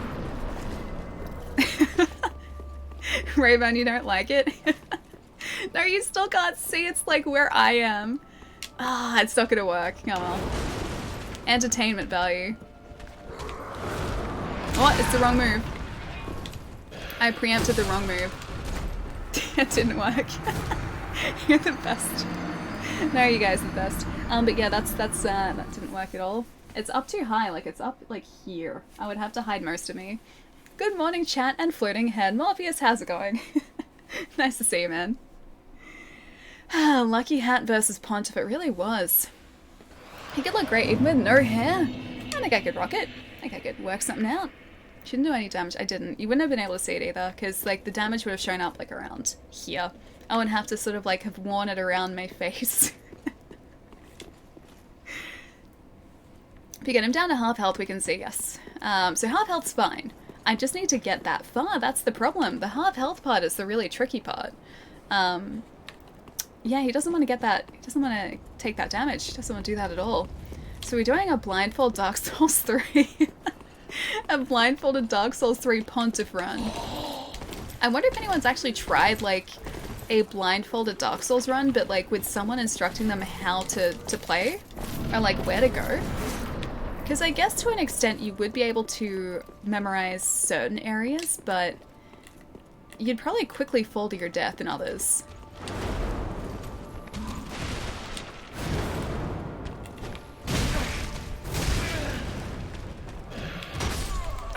Raven, you don't like it? No, you still can't see. It's like where I am. Ah, it's not gonna work. Oh well. Entertainment value. What? It's the wrong move. I preempted the wrong move. It didn't work. You're the best. No, you guys are the best. But yeah, that didn't work at all. It's up too high, like it's up like here. I would have to hide most of me. Good morning, chat and floating head. Morpheus, how's it going? Nice to see you, man. Lucky Hat versus Pontiff, it really was. He could look great even with no hair. I think I could rock it. I think I could work something out. Shouldn't do any damage. I didn't. You wouldn't have been able to see it either, because like the damage would have shown up like around here. I would have to sort of like have worn it around my face. If you get him down to half health, we can see, yes. So half health's fine. I just need to get that far. That's the problem. The half health part is the really tricky part. Yeah, he doesn't want to get that. He doesn't want to take that damage. He doesn't want to do that at all. So we're doing a blindfold Dark Souls 3. A blindfolded Dark Souls 3 Pontiff run. I wonder if anyone's actually tried like a blindfolded Dark Souls run, but like with someone instructing them how to play or like where to go. Because I guess to an extent you would be able to memorize certain areas, but you'd probably quickly fall to your death in others.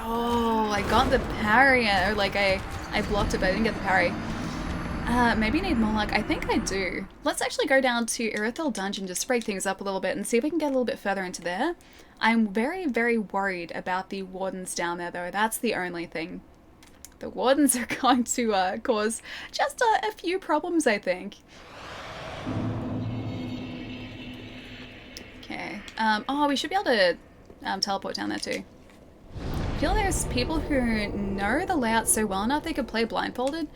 Oh, I got the parry, or like I blocked it, but I didn't get the parry. Maybe you need more luck. I think I do. Let's actually go down to Irithel Dungeon, just break things up a little bit and see if we can get a little bit further into there. I'm very, very worried about the wardens down there, though. That's the only thing. The wardens are going to cause just a few problems, I think. Okay. Oh, we should be able to teleport down there, too. I feel there's people who know the layout so well enough they could play blindfolded.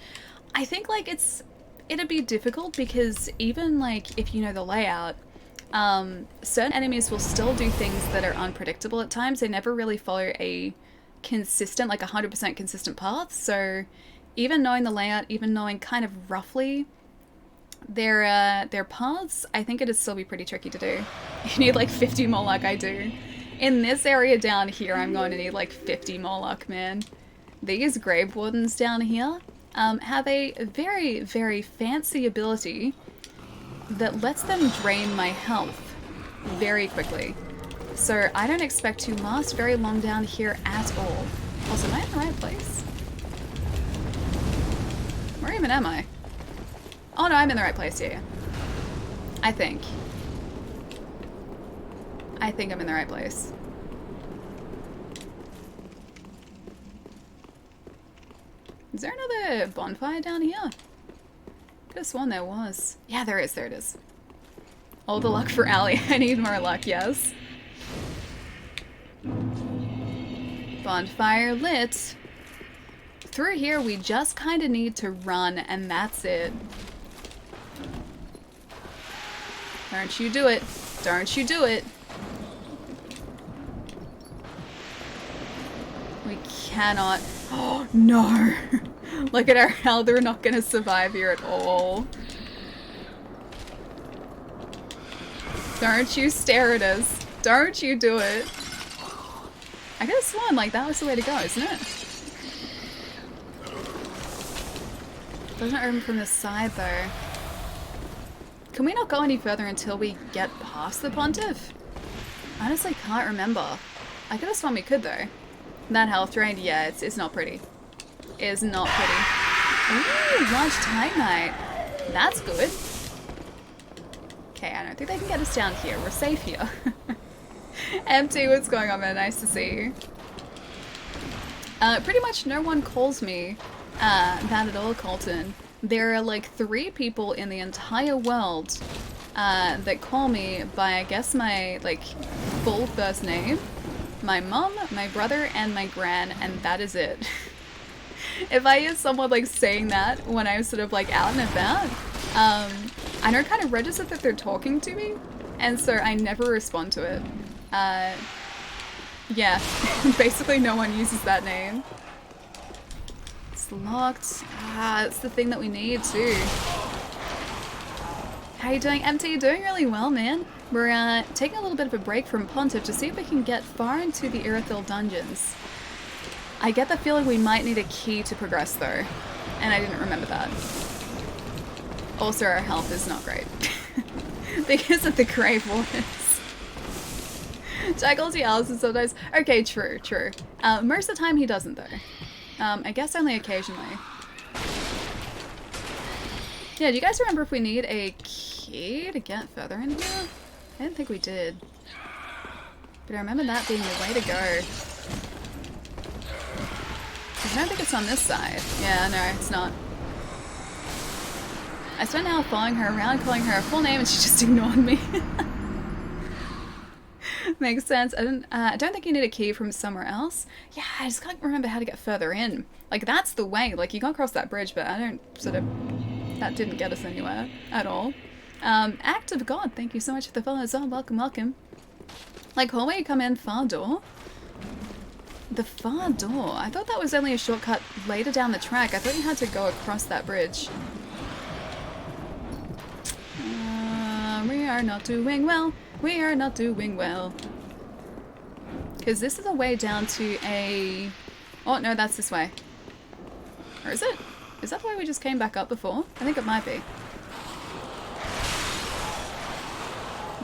I think, like, it'd be difficult because even, like, if you know the layout, certain enemies will still do things that are unpredictable at times. They never really follow a consistent, like 100% consistent path. So even knowing the layout, even knowing kind of roughly their paths, I think it'd still be pretty tricky to do. You need like 50 more luck, I do. In this area down here, I'm going to need like 50 more luck, man. These Grave Wardens down here have a very, very fancy ability that lets them drain my health very quickly. So I don't expect to last very long down here at all. Also, am I in the right place? Where even am I? Oh no, I'm in the right place here. I think. I think I'm in the right place. Is there another bonfire down here? Could have sworn there was. Yeah, there is. There it is. All the luck for Ali. I need more luck, yes. Bonfire lit. Through here, we just kind of need to run, and that's it. Don't you do it. Don't you do it. We cannot. Oh, no. Look at our health. We're not going to survive here at all. Don't you stare at us. Don't you do it. I could have sworn like that was the way to go, isn't it? Doesn't open from the side though. Can we not go any further until we get past the pontiff? I honestly can't remember. I could have sworn we could though. That health drain, yeah, it's not pretty. It's not pretty. Ooh, large Titanite. That's good. Okay, I don't think they can get us down here. We're safe here. MT, what's going on, man? Nice to see you. Pretty much no one calls me that at all, Colton. There are like 3 people in the entire world that call me by, I guess, my like full first name. My mom, my brother, and my gran, and that is it. If I hear someone like saying that when I'm sort of like out and about, I know kind of register that they're talking to me, and so I never respond to it. Yeah, basically no one uses that name. It's locked. Ah, it's the thing that we need too. How you doing, MT? You're doing really well, man. We're taking a little bit of a break from Pontiff to see if we can get far into the Irithyll dungeons. I get the feeling we might need a key to progress though, and I didn't remember that. Also, our health is not great because of the grave waters. Jack calls you Allison sometimes. Okay, true, true. Most of the time he doesn't though. I guess only occasionally. Yeah, do you guys remember if we need a key to get further in here? I didn't think we did. But I remember that being the way to go. I don't think it's on this side. Yeah, no, it's not. I spent an hour following her around, calling her full name, and she just ignored me. Makes sense. I don't think you need a key from somewhere else. Yeah, I just can't remember how to get further in. Like, that's the way. Like, you can't cross that bridge, but I don't sort of... That didn't get us anywhere at all. Act of God, thank you so much for the follow as well. Welcome, welcome. Like, hallway, you come in, far door. The far door? I thought that was only a shortcut later down the track. I thought you had to go across that bridge. We are not doing well. We are not doing well. Because this is a way down to a... Oh, no, that's this way. Or is it? Is that the way we just came back up before? I think it might be.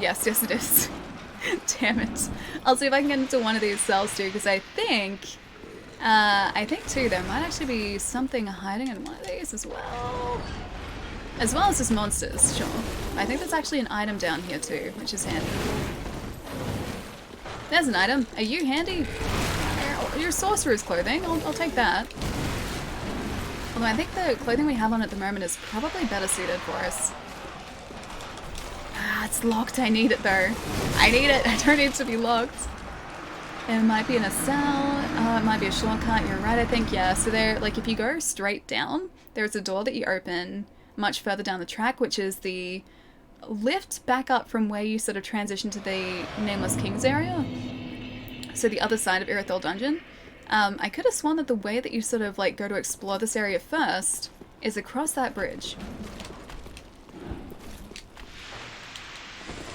Yes, yes it is. Damn it. I'll see if I can get into one of these cells too, because I think too, there might actually be something hiding in one of these as well. As well as just monsters, sure. I think there's actually an item down here too, which is handy. There's an item. Are you handy? Your sorcerer's clothing. I'll take that. Although I think the clothing we have on at the moment is probably better suited for us. Ah, it's locked. I need it though. I need it. I don't need it to be locked. It might be in a cell. It might be a shortcut. You're right, I think. Yeah, so there, like if you go straight down, there's a door that you open much further down the track, which is the lift back up from where you sort of transition to the Nameless Kings area. So the other side of Irithyll Dungeon. I could have sworn that the way that you sort of like go to explore this area first is across that bridge.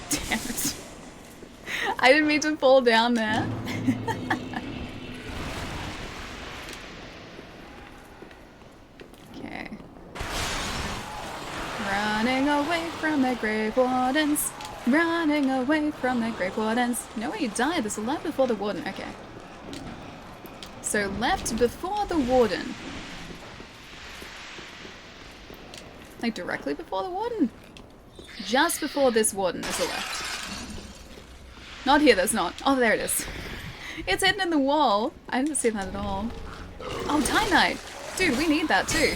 Damn it. I didn't mean to fall down there. Okay. Running away from the Grave Wardens. Running away from the Grave Wardens. No way you died. There's a left before the Warden. Okay. So left before the Warden. Like directly before the Warden? Just before this Warden is a left. Not here, there's not. Oh, there it is. It's hidden in the wall. I didn't see that at all. Oh, Titanite. Dude, we need that too.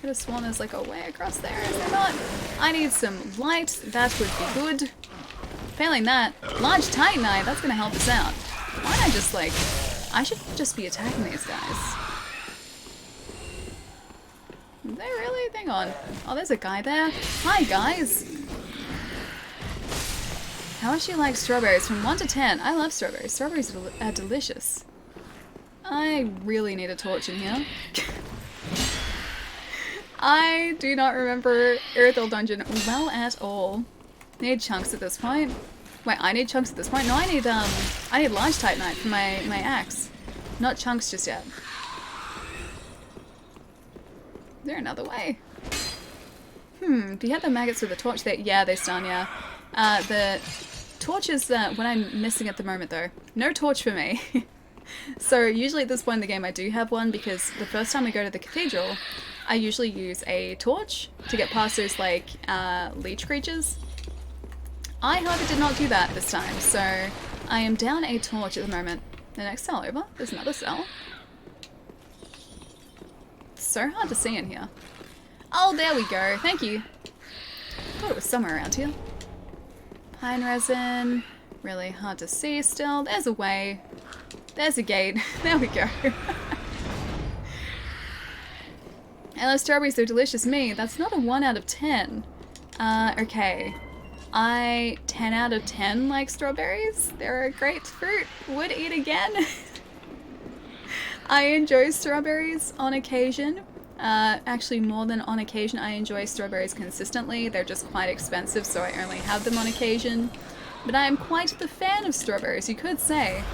Could could have sworn there's like a way across there, is there not? I need some light, that would be good. Failing that, large titanite, that's gonna help us out. Why not just like, I should just be attacking these guys. Is there really? Hang on. Oh, there's a guy there. Hi guys! How much do you like strawberries? From 1 to 10. I love strawberries. Strawberries are delicious. I really need a torch in here. I do not remember Irithyll Dungeon well at all. Need chunks at this point. Wait, I need chunks at this point? No, I need large titanite for my axe. Not chunks just yet. Is there another way? Do you have the maggots with the torch there? Yeah, they stun, yeah. The torch is what I'm missing at the moment though. No torch for me. So usually at this point in the game I do have one because the first time we go to the cathedral, I usually use a torch to get past those like leech creatures. I, however, did not do that this time, so I am down a torch at the moment. The next cell over. There's another cell. It's so hard to see in here. Oh, there we go. Thank you. Thought it was somewhere around here. Pine resin. Really hard to see still. There's a way. There's a gate. There we go. I love strawberries, they're delicious. Me, that's not a 1 out of 10. Okay. 10 out of 10 like strawberries. They're a great fruit. Would eat again. I enjoy strawberries on occasion. Actually, more than on occasion, I enjoy strawberries consistently. They're just quite expensive, so I only have them on occasion. But I am quite the fan of strawberries, you could say.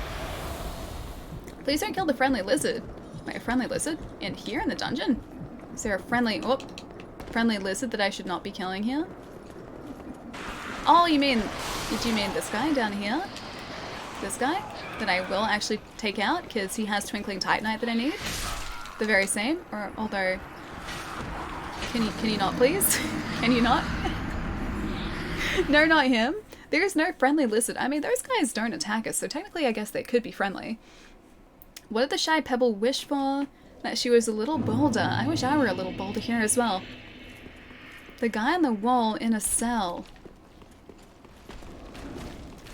Please don't kill the friendly lizard. Wait, a friendly lizard? In here in the dungeon? Is there a friendly lizard that I should not be killing here? Oh, did you mean this guy down here? This guy? That I will actually take out because he has twinkling titanite that I need? The very same? Or, although, can you not please? Can you not? No, not him. There's no friendly lizard. I mean, those guys don't attack us, so technically I guess they could be friendly. What did the shy pebble wish for? That she was a little bolder. I wish I were a little bolder here as well. The guy on the wall in a cell.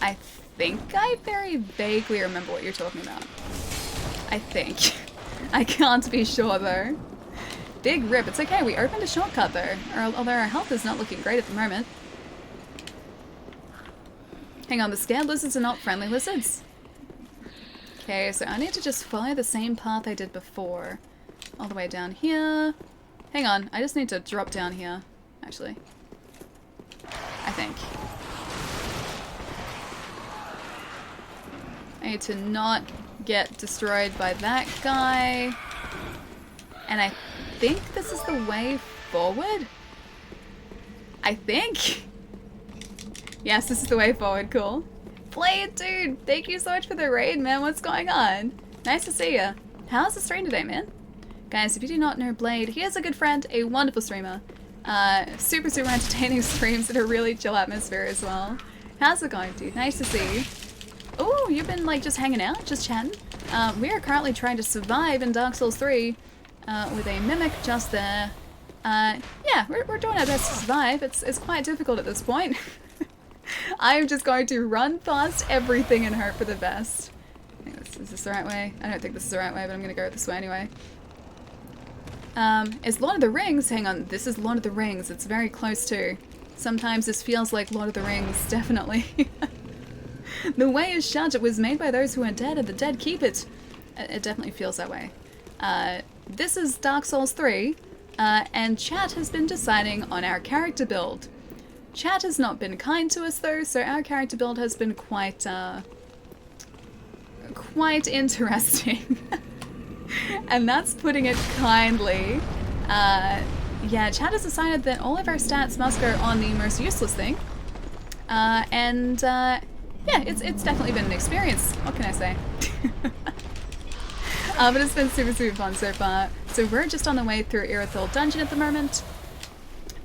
I think I very vaguely remember what you're talking about. I think. I can't be sure though. Big rip. It's okay, we opened a shortcut though. Although our health is not looking great at the moment. Hang on, the scared lizards are not friendly lizards? Okay, so I need to just follow the same path I did before. All the way down here. Hang on, I just need to drop down here, actually. I think. I need to not get destroyed by that guy. And I think this is the way forward? I think? Yes, this is the way forward, cool. Blade, dude, thank you so much for the raid, man. What's going on? Nice to see ya. How's the stream today, man? Guys, if you do not know Blade, he is a good friend, a wonderful streamer. Super entertaining streams in a really chill atmosphere as well. How's it going, dude? Nice to see you. Oh, you've been like just hanging out, just chatting. We are currently trying to survive in Dark Souls 3 with a mimic just there. Yeah, we're doing our best to survive. It's quite difficult at this point. I'm just going to run past everything and hope for the best. Is this the right way? I don't think this is the right way, but I'm gonna go this way anyway. Is Lord of the Rings? Hang on, this is Lord of the Rings. It's very close to. Sometimes this feels like Lord of the Rings, definitely. The way is shut. It was made by those who are dead, and the dead keep it. It definitely feels that way. This is Dark Souls 3, and chat has been deciding on our character build. Chat has not been kind to us though, so our character build has been quite interesting. And that's putting it kindly. Yeah, chat has decided that all of our stats must go on the most useless thing. Yeah, it's definitely been an experience. What can I say? But it's been super fun so far. So we're just on the way through Irithyll Dungeon at the moment.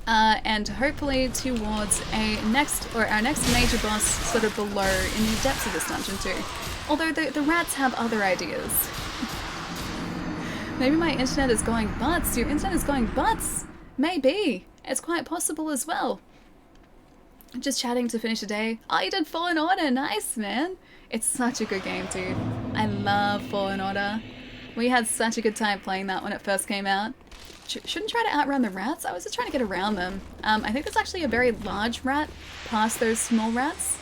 And hopefully towards our next major boss sort of below in the depths of this dungeon too. Although the rats have other ideas. Maybe my internet is going butts. Your internet is going butts. Maybe. It's quite possible as well. Just chatting to finish the day. Oh, you did Fallen Order. Nice, man. It's such a good game, dude. I love Fallen Order. We had such a good time playing that when it first came out. Shouldn't try to outrun the rats. I was just trying to get around them. I think there's actually a very large rat past those small rats.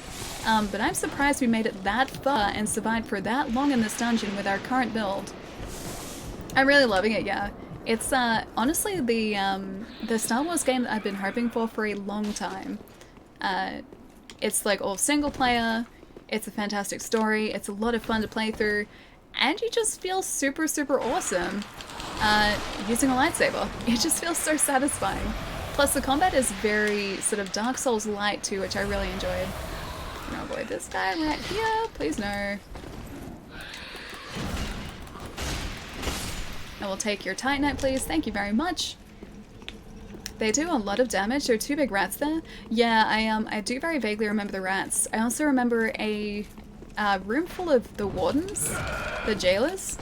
But I'm surprised we made it that far and survived for that long in this dungeon with our current build. I'm really loving it, yeah. It's honestly the Star Wars game that I've been hoping for a long time. It's like all single player, it's a fantastic story, it's a lot of fun to play through, and you just feel super, super awesome using a lightsaber. It just feels so satisfying. Plus the combat is very sort of Dark Souls light too, which I really enjoyed. I'm gonna avoid this guy right here, please no. I will take your Titanite, please. Thank you very much. They do a lot of damage. There are 2 big rats there. Yeah, I do very vaguely remember the rats. I also remember a room full of the wardens, the jailers.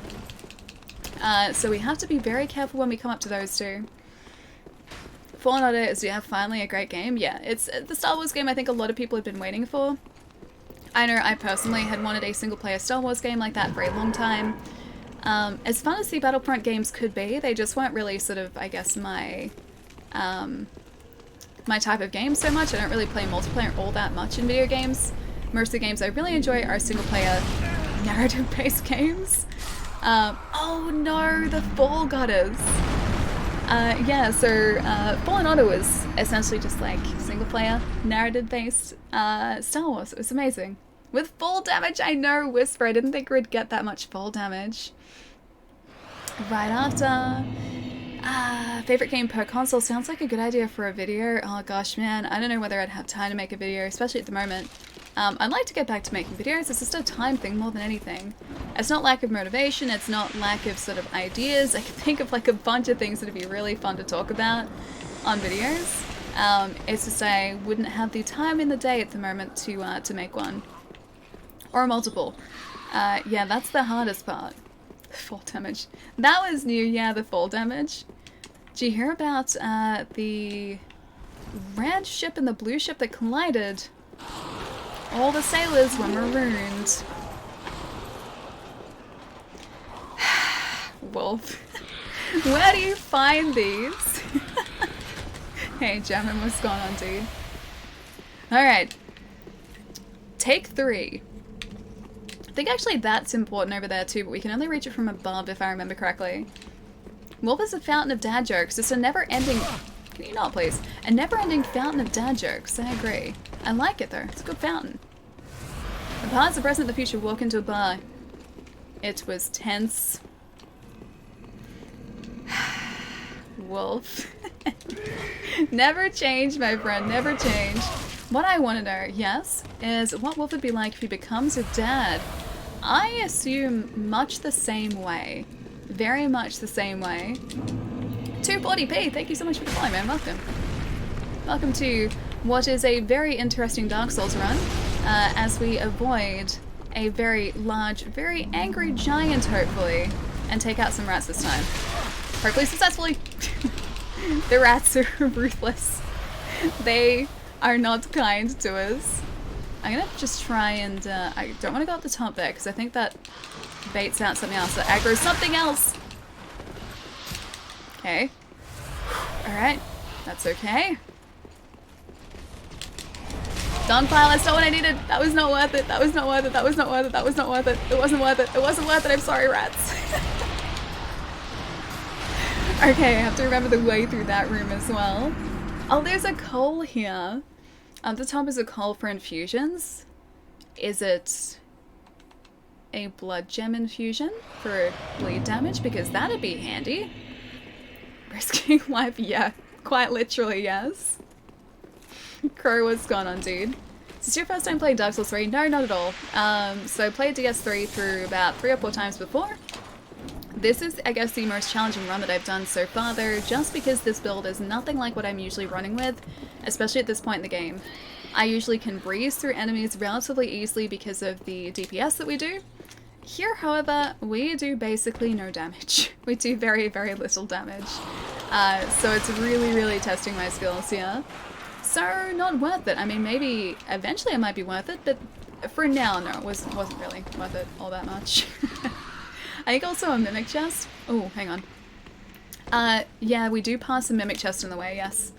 So we have to be very careful when we come up to those two. Fallen Order is, yeah, finally a great game. Yeah, it's the Star Wars game I think a lot of people have been waiting for. I know I personally had wanted a single-player Star Wars game like that for a long time. As fun as the Battlefront games could be, they just weren't really sort of, I guess, my type of game so much. I don't really play multiplayer all that much in video games. Most of the games I really enjoy are single-player narrative-based games. Oh no, the Fall Goddess! Yeah, so Fallen Order was essentially just like single-player narrative-based Star Wars. It was amazing. With full damage, I know, Whisper. I didn't think we'd get that much full damage. Right after. Favorite game per console sounds like a good idea for a video. Oh gosh, man, I don't know whether I'd have time to make a video, especially at the moment. I'd like to get back to making videos. It's just a time thing more than anything. It's not lack of motivation, it's not lack of sort of ideas. I can think of like a bunch of things that'd be really fun to talk about on videos. It's just I wouldn't have the time in the day at the moment to make one. Or multiple. Yeah, that's the hardest part. Fall damage. That was new, yeah, the fall damage. Did you hear about the red ship and the blue ship that collided? All the sailors were marooned. Wolf. Where do you find these? Hey, German, what's going on, dude? Alright. Take 3. I think actually that's important over there too, but we can only reach it from above if I remember correctly. Wolf is a fountain of dad jokes. It's a never-ending... Can you not, please? A never-ending fountain of dad jokes. I agree. I like it, though. It's a good fountain. The past, the present, the future walk into a bar. It was tense. Wolf. Never change, my friend. Never change. What I want to know, yes, is what Wolf would be like if he becomes a dad. I assume much the same way. Very much the same way. 240p, thank you so much for the follow, man. Welcome. Welcome to what is a very interesting Dark Souls run, as we avoid a very large, very angry giant, hopefully, and take out some rats this time. Hopefully successfully. The rats are ruthless. They are not kind to us. I'm gonna just try and, I don't want to go up the top there, because I think that baits out something else, that aggro's something else! Okay. Alright, that's okay. Gunpile, that's not what I needed! That was not worth it, that was not worth it, that was not worth it, that was not worth it, it wasn't worth it, it wasn't worth it, I'm sorry, rats. Okay, I have to remember the way through that room as well. Oh, there's a coal here. At the top is a coal for infusions. Is it a blood gem infusion for bleed damage? Because that'd be handy. Risking life, yeah. Quite literally, yes. Crow, what's going on, dude? Is this your first time playing Dark Souls 3? No, not at all. So I played DS3 through about 3 or 4 times before. This is, I guess, the most challenging run that I've done so far, though, just because this build is nothing like what I'm usually running with, especially at this point in the game. I usually can breeze through enemies relatively easily because of the DPS that we do, Here, however, we do basically no damage. We do very, very little damage. So it's really, really testing my skills here. So not worth it. I mean, maybe eventually it might be worth it, but for now, no, it wasn't really worth it all that much. I think also a mimic chest. Oh, hang on. Yeah, we do pass a mimic chest in the way, yes.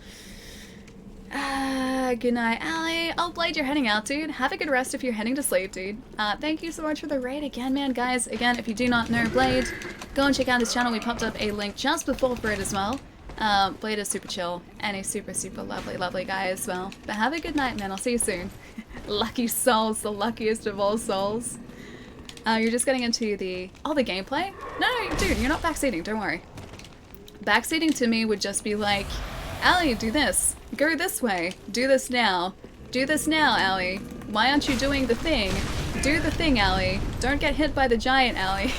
Good night, Allie. Oh, Blade, you're heading out, dude. Have a good rest if you're heading to sleep, dude. Thank you so much for the raid again, man. Guys, again, if you do not know Blade, go and check out his channel. We popped up a link just before for it as well. Blade is super chill, and a super, super lovely, lovely guy as well. But have a good night, man. I'll see you soon. Lucky souls, the luckiest of all souls. You're just getting into the gameplay? No, dude, you're not backseating, don't worry. Backseating to me would just be like, Allie, do this. Go this way. Do this now. Do this now, Allie. Why aren't you doing the thing? Do the thing, Allie. Don't get hit by the giant, Allie.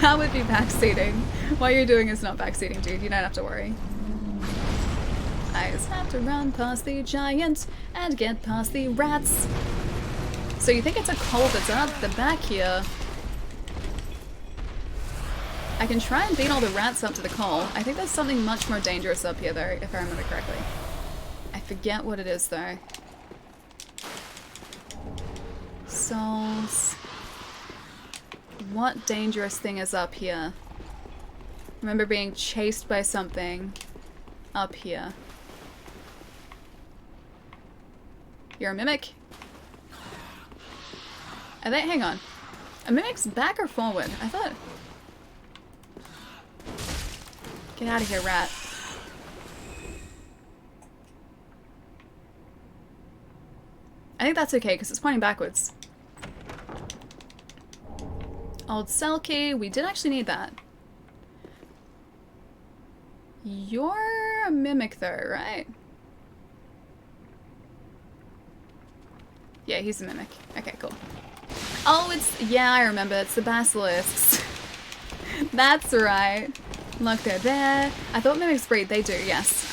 That would be backseating. What you're doing is not backseating, dude. You don't have to worry. I just have to run past the giant and get past the rats. So you think it's a coal that's up the back here. I can try and beat all the rats up to the coal. I think there's something much more dangerous up here though, if I remember correctly. I forget what it is though. Souls. What dangerous thing is up here? Remember being chased by something up here. You're a mimic? Are they? Hang on. A mimic's back or forward? I thought... Get out of here, rat. I think that's okay, because it's pointing backwards. Old Selkie, we did actually need that. You're a mimic though, right? Yeah, he's a mimic. Okay, cool. Oh, it's... Yeah, I remember. It's the basilisks. That's right. Look, they're there. I thought mimics breed. They do, yes.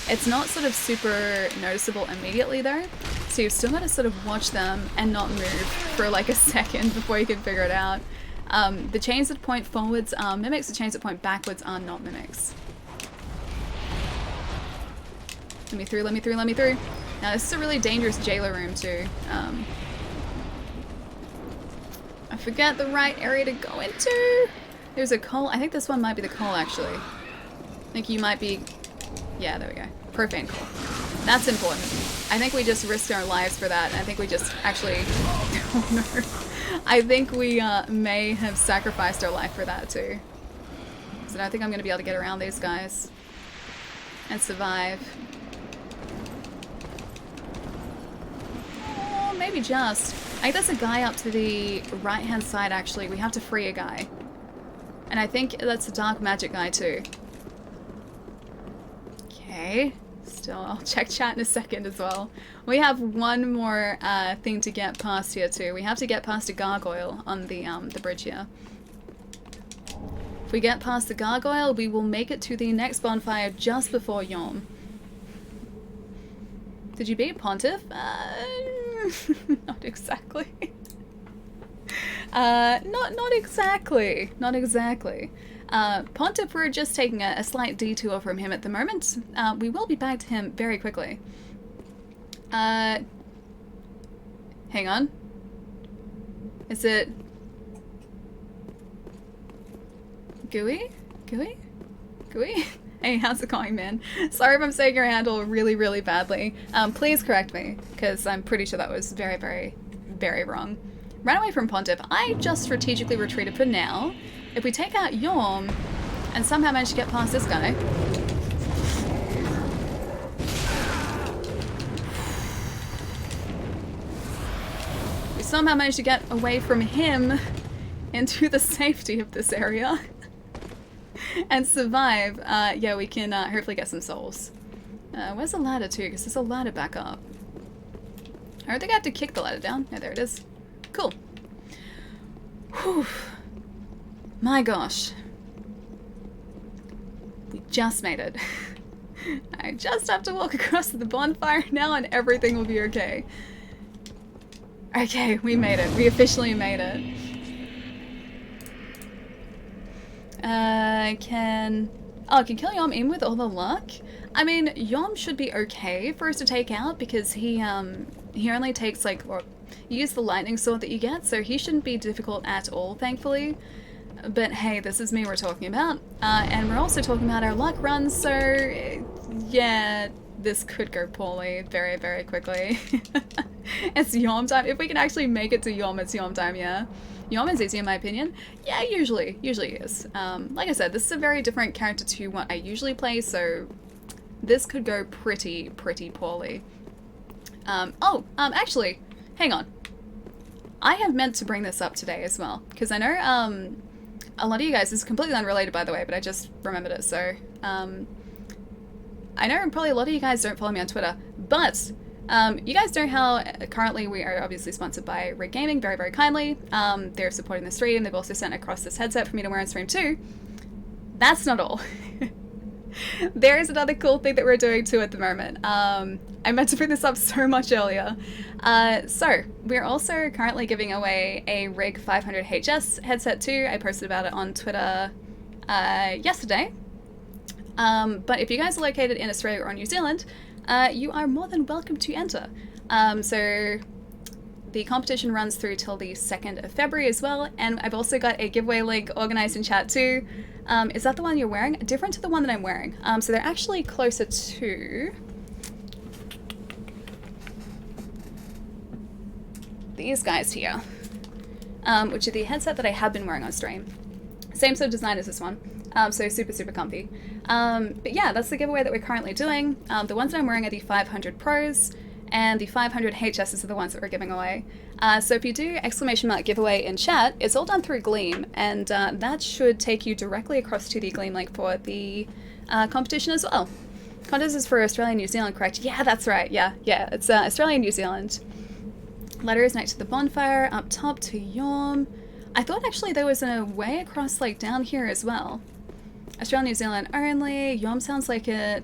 It's not sort of super noticeable immediately though. So you've still got to sort of watch them and not move for like a second before you can figure it out. The chains that point forwards are mimics. The chains that point backwards are not mimics. Let me through, let me through, let me through. Now this is a really dangerous jailer room too. I forget the right area to go into. There's a coal. I think this one might be the coal actually. I think you might be... Yeah, there we go. Profane coal. That's important. I think we just risked our lives for that. I think we just actually... Oh no. I think we may have sacrificed our life for that too. Because I don't think I'm going to be able to get around these guys. And survive. Oh, maybe just. I think there's a guy up to the right-hand side actually. We have to free a guy. And I think that's a dark magic guy too. Okay. Still, I'll check chat in a second as well. We have one more thing to get past here too. We have to get past a gargoyle on the bridge here. If we get past the gargoyle, we will make it to the next bonfire just before Yom. Did you beat Pontiff? Not exactly. Not exactly. Not exactly. Pontiff, we're just taking a slight detour from him at the moment. We will be back to him very quickly. Hang on. Is it... Gooey? Gooey? Gooey? Hey, how's it going, man? Sorry if I'm saying your handle really, really badly. Please correct me, because I'm pretty sure that was very, very, very wrong. Ran away from Pontiff. I just strategically retreated for now. If we take out Yorm and somehow manage to get past this guy. We somehow manage to get away from him into the safety of this area. And survive. Yeah, we can hopefully get some souls. Where's the ladder too? Because there's a ladder back up. I don't think I have to kick the ladder down. Yeah, there it is. Cool. Whew. My gosh. We just made it. I just have to walk across the bonfire now and everything will be okay. Okay, we made it. We officially made it. can... Oh, can kill Yom even with all the luck? I mean, Yom should be okay for us to take out because he only takes like, or you use the lightning sword that you get, so he shouldn't be difficult at all, thankfully. But hey, this is me we're talking about. And we're also talking about our luck runs, so yeah, this could go poorly very, very quickly. It's Yom time. If we can actually make it to Yom, it's Yom time, yeah. Yom is easy in my opinion. Yeah, usually is. Like I said, this is a very different character to what I usually play, so this could go pretty poorly. Actually, hang on. I have meant to bring this up today as well, because I know, a lot of you guys, this is completely unrelated by the way, but I just remembered it, so, I know probably a lot of you guys don't follow me on Twitter, but you guys know how currently we are obviously sponsored by Rig Gaming very, very kindly. They're supporting the stream. They've also sent across this headset for me to wear on stream too. That's not all. There is another cool thing that we're doing too at the moment. I meant to bring this up so much earlier. So we're also currently giving away a Rig 500HS headset too. I posted about it on Twitter yesterday. But if you guys are located in Australia or New Zealand, you are more than welcome to enter. So the competition runs through till the 2nd of February as well, and I've also got a giveaway link organized in chat too. Is that the one you're wearing? Different to the one that I'm wearing. So they're actually closer to these guys here, which are the headset that I have been wearing on stream. Same sort of design as this one. So super comfy. But yeah, that's the giveaway that we're currently doing. The ones that I'm wearing are the 500 Pros, and the 500 HSs are the ones that we're giving away. So if you do ! giveaway in chat, it's all done through Gleam, and that should take you directly across to the Gleam link for the competition as well. Contest is for Australia and New Zealand, correct? Yeah, that's right. Yeah, it's Australia and New Zealand. Letters next to the bonfire, up top to Yom. I thought actually there was a way across like down here as well. Australia, New Zealand only. Yom sounds like it.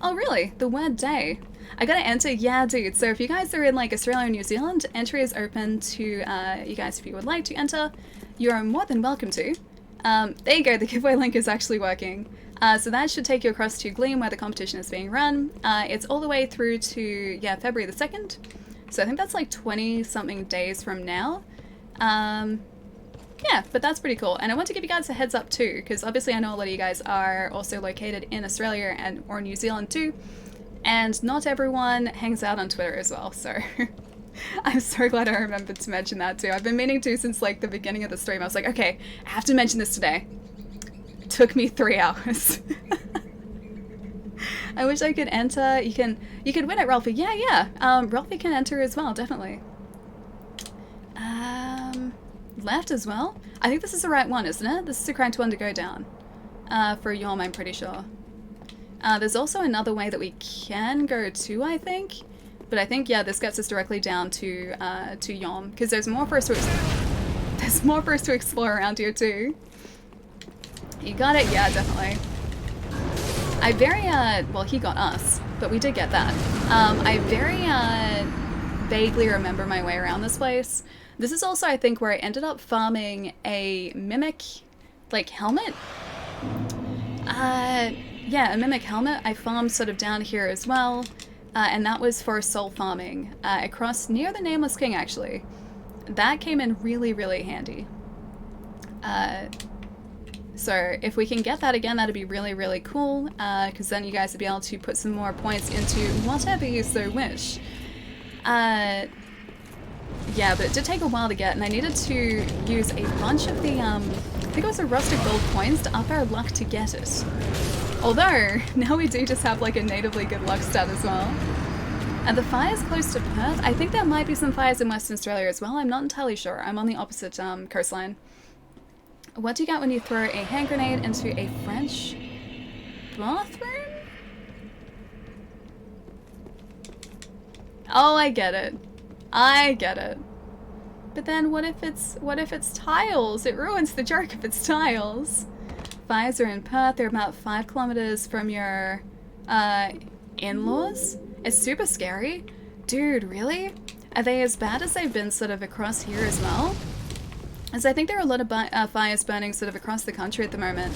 Oh really? The word day. I gotta enter? Yeah, dude. So if you guys are in like Australia or New Zealand, entry is open to you guys if you would like to enter. You are more than welcome to. There you go, the giveaway link is actually working. So that should take you across to Gleam where the competition is being run. It's all the way through to, yeah, February the 2nd. So I think that's like 20 something days from now. Yeah, but that's pretty cool. And I want to give you guys a heads up too, because obviously I know a lot of you guys are also located in Australia and or New Zealand too. And not everyone hangs out on Twitter as well, so I'm so glad I remembered to mention that too. I've been meaning to since like the beginning of the stream. I was like, okay, I have to mention this today. It took me 3 hours. I wish I could enter. You could win it, Ralphie. Yeah. Ralphie can enter as well, definitely. Left as well? I think this is the right one, isn't it? This is the correct one to go down. For Yom, I'm pretty sure. There's also another way that we can go to, I think. But I think, yeah, this gets us directly down to Yom. Because there's more for us to explore around here too. You got it? Yeah, definitely. I very, well, he got us, but we did get that. I very, vaguely remember my way around this place. This is also, I think, where I ended up farming a mimic, like, helmet. Yeah, a mimic helmet. I farmed sort of down here as well, and that was for soul farming, across near the Nameless King, actually. That came in really, really handy. So if we can get that again, that'd be really, really cool, because then you guys would be able to put some more points into whatever you so wish. Yeah, but it did take a while to get, and I needed to use a bunch of the, I think it was the rusted gold coins to up our luck to get it. Although, now we do just have like a natively good luck stat as well. And the fire's close to Perth. I think there might be some fires in Western Australia as well. I'm not entirely sure. I'm on the opposite coastline. What do you get when you throw a hand grenade into a French bathroom? Oh, I get it. I get it. But then what if it's tiles? It ruins the joke if it's tiles. Fires are in Perth. They're about 5 kilometers from your in-laws. It's super scary. Dude, really? Are they as bad as they've been sort of across here as well? As I think there are a lot of fires burning sort of across the country at the moment.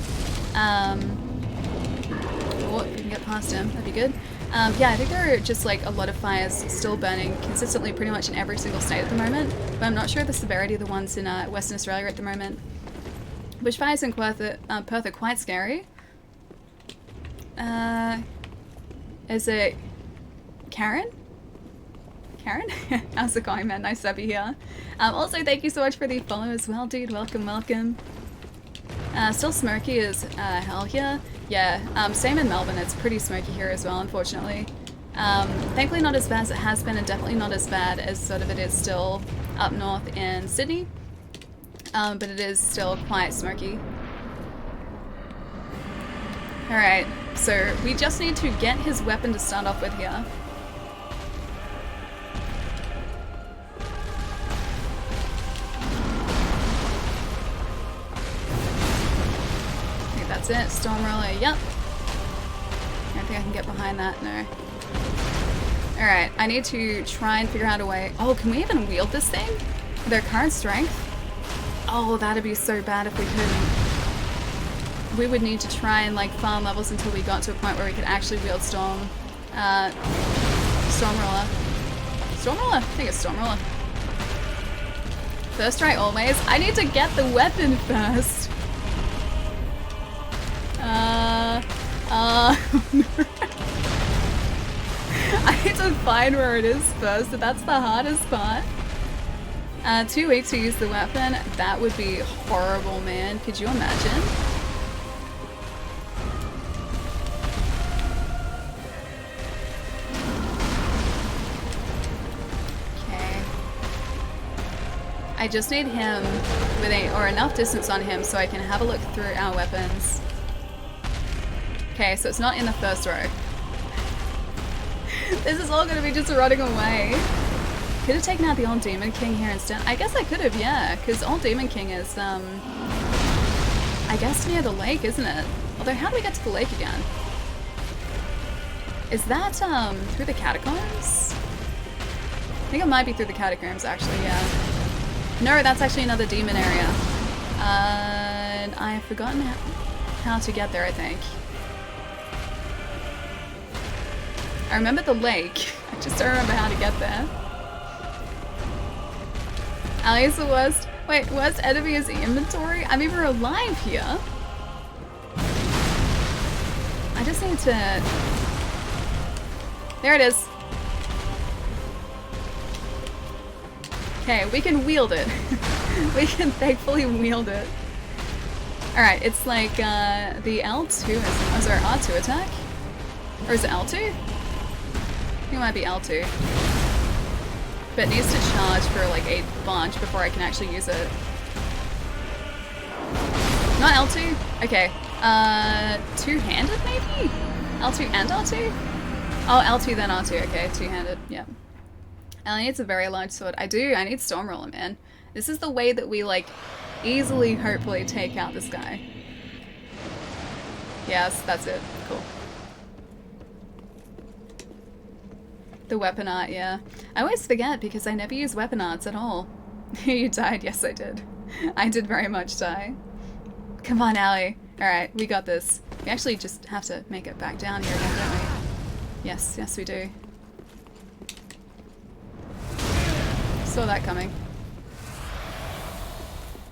Oh, if you can get past him, that'd be good. Yeah, I think there are just like a lot of fires still burning consistently pretty much in every single state at the moment, but I'm not sure of the severity of the ones in Western Australia at the moment. Bushfires in Perth are quite scary. Is it Karen? Karen? How's it going, man? Nice to have you here. Also, thank you so much for the follow as well, dude. Welcome, welcome. Still smoky as hell here. Yeah, same in Melbourne. It's pretty smoky here as well, unfortunately. Thankfully not as bad as it has been, and definitely not as bad as sort of it is still up north in Sydney. But it is still quite smoky. Alright, so we just need to get his weapon to start off with here. That's it. Stormroller, yep. I don't think I can get behind that, no. Alright, I need to try and figure out a way. Oh, can we even wield this thing? With their current strength? Oh, that'd be so bad if we couldn't. We would need to try and like farm levels until we got to a point where we could actually wield Stormroller. Stormroller? I think it's Stormroller. First try always. I need to get the weapon first. I need to find where it is first, so that's the hardest part. 2 weeks to use the weapon, that would be horrible, man. Could you imagine? Okay. I just need him with enough distance on him so I can have a look through our weapons. Okay, so it's not in the first row. This is all gonna be just running away. Could have taken out the old Demon King here instead. I guess I could have, yeah, because old Demon King is, I guess near the lake, isn't it? Although, how do we get to the lake again? Is that, through the catacombs? I think it might be through the catacombs, actually, yeah. No, that's actually another demon area. And I've forgotten how to get there, I think. I remember the lake. I just don't remember how to get there. Ali's the worst. Wait, worst enemy is inventory? I mean, we're alive here. I just need to... There it is. Okay, we can wield it. We can thankfully wield it. Alright, it's like the L2 is our R2 attack? Or is it L2? I think it might be L2. But it needs to charge for like a bunch before I can actually use it. Not L2? Okay. Two-handed maybe? L2 and R2? Oh, L2 then R2. Okay, two-handed. Yeah. Ellie needs a very large sword. I do. I need Stormroller, man. This is the way that we like easily, hopefully, take out this guy. Yes, that's it. Cool. The weapon art, yeah. I always forget because I never use weapon arts at all. You died? Yes, I did. I did very much die. Come on, Allie. Alright, we got this. We actually just have to make it back down here again, don't we? Yes, yes we do. Saw that coming.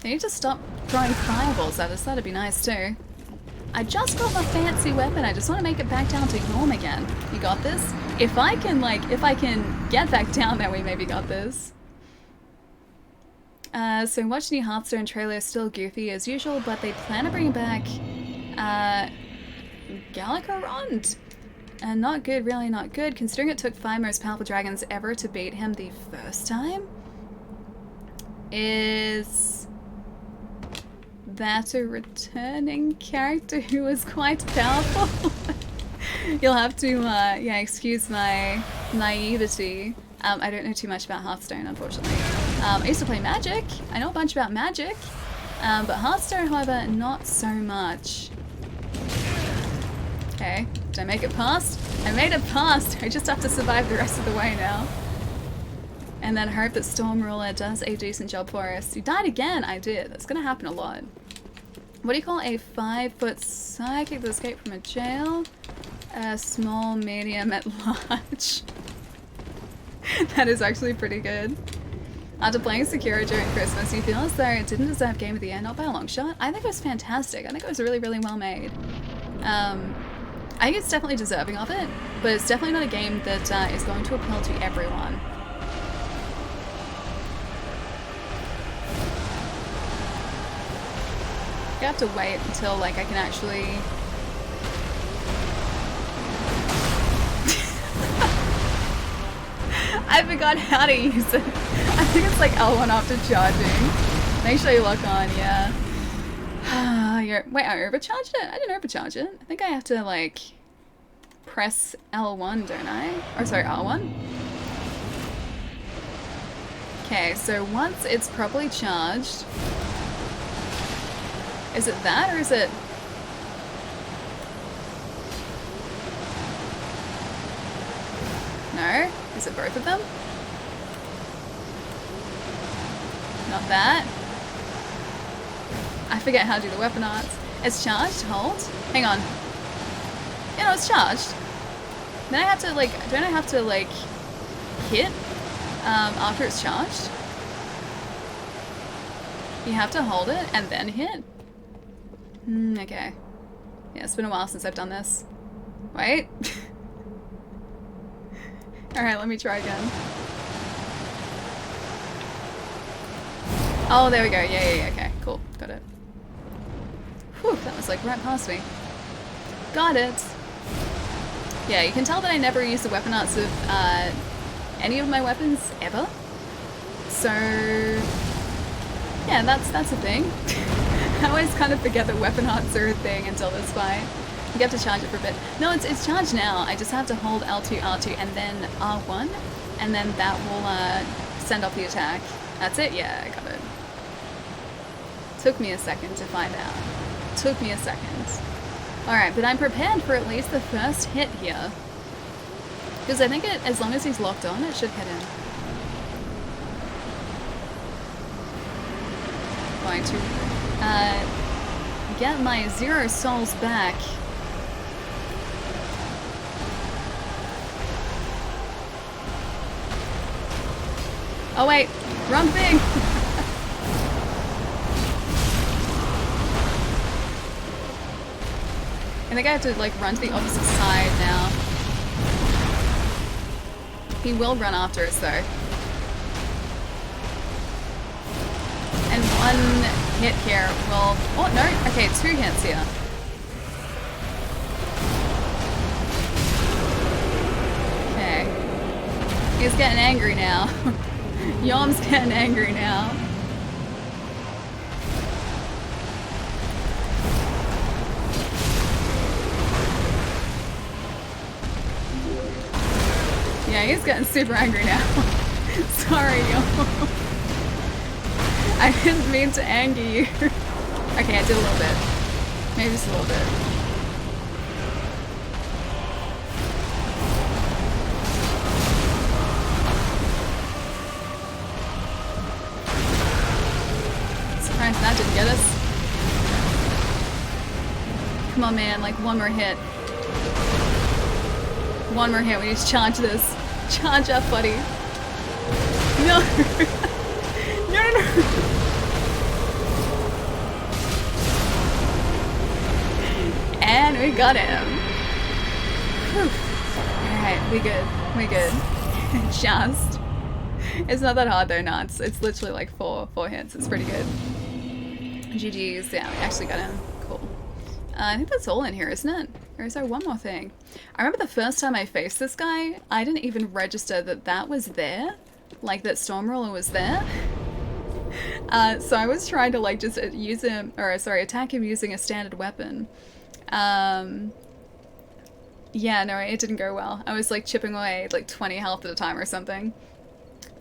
They need to stop throwing fireballs at us, that'd be nice too. I just got my fancy weapon, I just want to make it back down to norm again. You got this? If I can get back down there, we maybe got this. So watching your Hearthstone trailer is still goofy as usual, but they plan to bring back, Galakarond. And not good, really not good, considering it took 5 most powerful dragons ever to beat him the first time. Is that a returning character who was quite powerful? You'll have to, yeah, excuse my naivety. I don't know too much about Hearthstone, unfortunately. I used to play Magic. I know a bunch about Magic. But Hearthstone, however, not so much. Okay, did I make it past? I made it past! I just have to survive the rest of the way now. And then hope that Storm Ruler does a decent job for us. You died again! I did. That's gonna happen a lot. What do you call a 5-foot psychic that escaped from a jail? A small, medium, at large. That is actually pretty good. After playing Sekiro during Christmas, you feel as though it didn't deserve Game of the Year, not by a long shot. I think it was fantastic. I think it was really, really well made. I think it's definitely deserving of it, but it's definitely not a game that is going to appeal to everyone. I have to wait until like I can actually... I forgot how to use it. I think it's like L1 after charging. Make sure you lock on, yeah. Wait, I overcharged it? I didn't overcharge it. I think I have to like press L1, don't I? Or sorry, R1? Okay, so once it's properly charged... Is it that, or is it... No? Is it both of them? Not that. I forget how to do the weapon arts. It's charged? Hold? Hang on. Yeah, no, it's charged. Then I have to, like... Don't I have to, like... hit? After it's charged? You have to hold it and then hit? Okay. Yeah, it's been a while since I've done this. Wait. Alright, let me try again. Oh, there we go. Yeah, okay. Cool. Got it. Whew, that was like right past me. Got it. Yeah, you can tell that I never use the weapon arts of any of my weapons ever. So... yeah, that's a thing. I always kind of forget that weapon arts are a thing until this fight. You have to charge it for a bit. No, it's charged now. I just have to hold L2, R2, and then R1, and then that will send off the attack. That's it? Yeah, I got it. Took me a second to find out. Took me a second. Alright, but I'm prepared for at least the first hit here. Because I think as long as he's locked on, it should hit him. Going to get my 0 souls back. Oh wait, wrong thing! I think I have to like run to the opposite side now. He will run after us though. And one hit here will... oh, no. Okay, 2 hits here. Okay. He's getting angry now. Yom's getting angry now. Yeah, he's getting super angry now. Sorry, Yom. I didn't mean to anger you. Okay, I did a little bit. Maybe just a little bit. Surprised that didn't get us. Come on, man, like one more hit. One more hit, we need to charge this. Charge up, buddy. No! No! And we got him. Alright, we good. We good. Just. It's not that hard though, no. It's literally like four hits. It's pretty good. GG's. Yeah, we actually got him. Cool. I think that's all in here, isn't it? Or is there one more thing? I remember the first time I faced this guy, I didn't even register that that was there. Like that Storm Ruler was there. So I was trying to like just use him, or sorry, attack him using a standard weapon. Yeah, no, it didn't go well. I was like chipping away like 20 health at a time or something.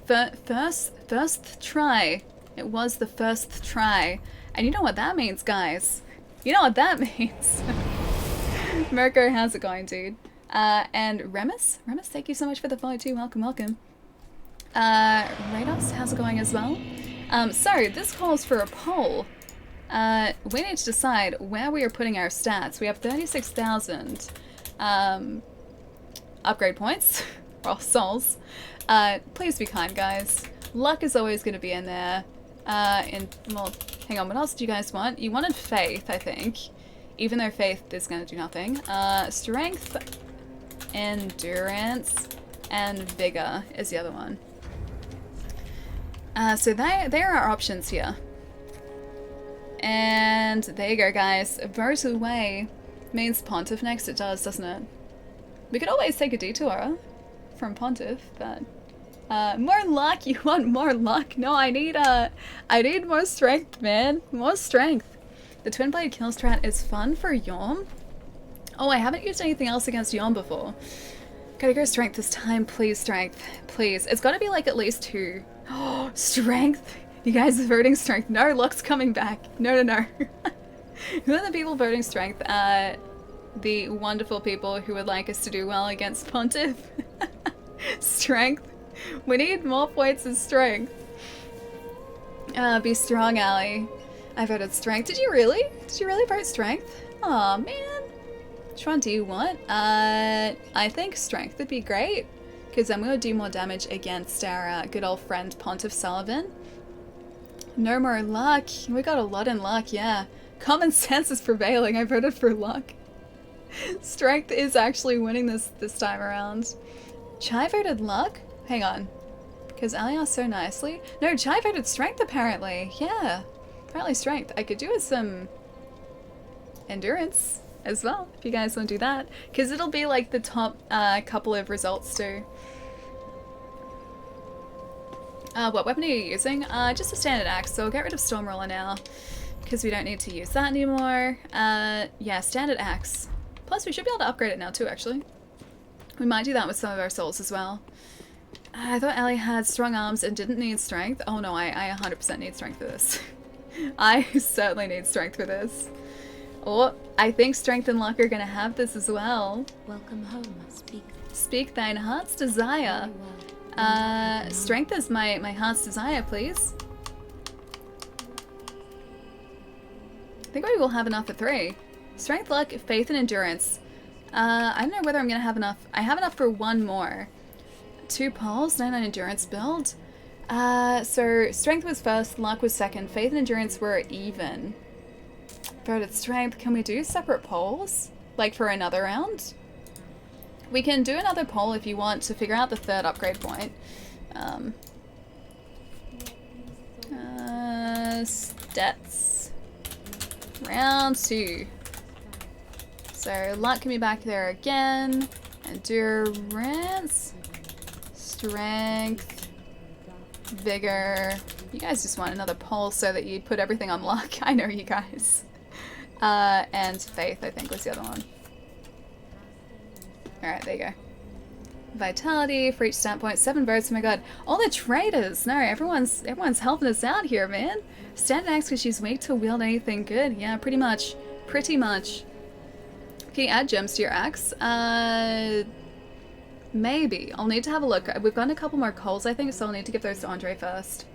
First try. It was the first try. And you know what that means, guys. You know what that means. Mirko, how's it going, dude? And Remus? Remus, thank you so much for the follow too. Welcome, welcome. Rados, how's it going as well? So this calls for a poll. We need to decide where we are putting our stats. We have 36,000 upgrade points, or souls. Please be kind, guys. Luck is always going to be in there. Well, hang on, what else do you guys want? You wanted faith, I think. Even though faith is going to do nothing. Strength, endurance, and vigor is the other one. So there are options here. And there you go, guys. Vote away means Pontiff next. It does, doesn't it? We could always take a detour from Pontiff, but more luck. You want more luck? No, I need more strength, man. More strength. The twin blade kill strat is fun for Yom. Oh, I haven't used anything else against Yom before. Gotta go strength this time, please. Strength, please. It's got to be like at least 2. Oh, strength. You guys are voting strength. No, luck's coming back. No, no, no. Who are the people voting strength? The wonderful people who would like us to do well against Pontiff. Strength. We need more points of strength. Be strong, Allie. I voted strength. Did you really? Did you really vote strength? Aw, man. Which one do you want? I think strength would be great. Because I'm going to do more damage against our good old friend Pontiff Sullivan. No more luck. We got a lot in luck, yeah. Common sense is prevailing. I voted for luck. Strength is actually winning this time around. Chai voted luck? Hang on. Because Ali asked so nicely. No, Chai voted strength apparently. Yeah. Apparently strength. I could do with some endurance as well, if you guys want to do that. Because it'll be like the top couple of results too. What weapon are you using? Just a standard axe, so I'll get rid of Stormroller now. Because we don't need to use that anymore. Yeah, standard axe. Plus we should be able to upgrade it now too, actually. We might do that with some of our souls as well. I thought Ellie had strong arms and didn't need strength. Oh no, I 100% need strength for this. I certainly need strength for this. Oh, I think strength and luck are gonna have this as well. Welcome home, speak. Speak thine heart's desire. Very well. Strength is my heart's desire, please. I think we will have enough for 3. Strength, luck, faith, and endurance. I don't know whether I'm gonna have enough. I have enough for 1 more. 2 poles, 99 endurance build. So strength was first, luck was second, faith and endurance were even. Voted strength. Can we do separate polls? Like for another round? We can do another poll if you want to figure out the 3rd upgrade point. Stats. Round 2. So luck can be back there again. Endurance. Strength. Vigor. You guys just want another poll so that you put everything on luck. I know you guys. And faith, I think, was the other one. Alright, there you go. Vitality for each stat point, 7 votes. Oh my god. All the traders! No, everyone's helping us out here, man. Standard axe because she's weak to wield anything good. Yeah, pretty much. Pretty much. Can you add gems to your axe? Maybe. I'll need to have a look. We've got a couple more coals, I think, so I'll need to give those to Andre first.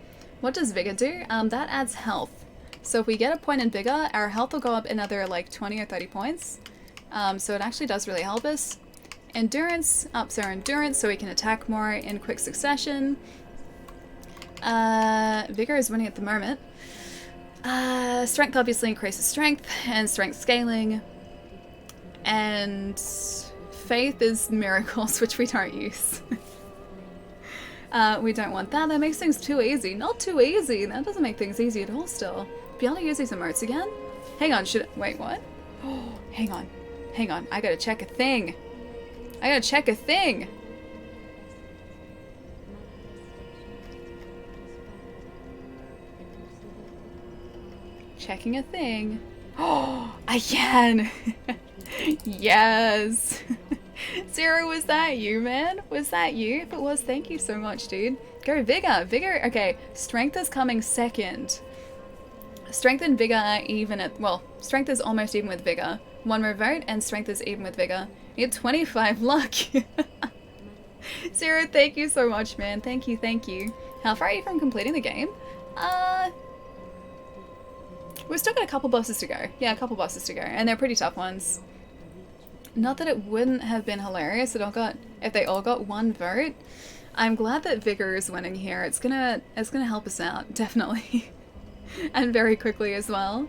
What does Vigor do? That adds health. So if we get a point in Vigor, our health will go up another like 20 or 30 points. So it actually does really help us. Endurance ups our endurance so we can attack more in quick succession. Vigor is winning at the moment. Strength obviously increases strength and strength scaling. And faith is miracles, which we don't use. We don't want that. That makes things too easy. Not too easy. That doesn't make things easy at all still. Be able to use these emotes again? Hang on, wait, what? Oh, hang on. Hang on. I gotta check a thing. I gotta check a thing. Checking a thing. Oh, I can. Yes. Zero, was that you, man? Was that you? If it was, thank you so much, dude. Go Vigor. Vigor, okay. Strength is coming second. Strength and Vigor are even at, well, Strength is almost even with Vigor. 1 more vote, and Strength is even with Vigor. You get 25 luck. Sarah, thank you so much, man. Thank you, thank you. How far are you from completing the game? We've still got a couple bosses to go. Yeah, a couple bosses to go, and they're pretty tough ones. Not that it wouldn't have been hilarious if they all got one vote. I'm glad that Vigor is winning here. It's gonna help us out, definitely. And very quickly as well.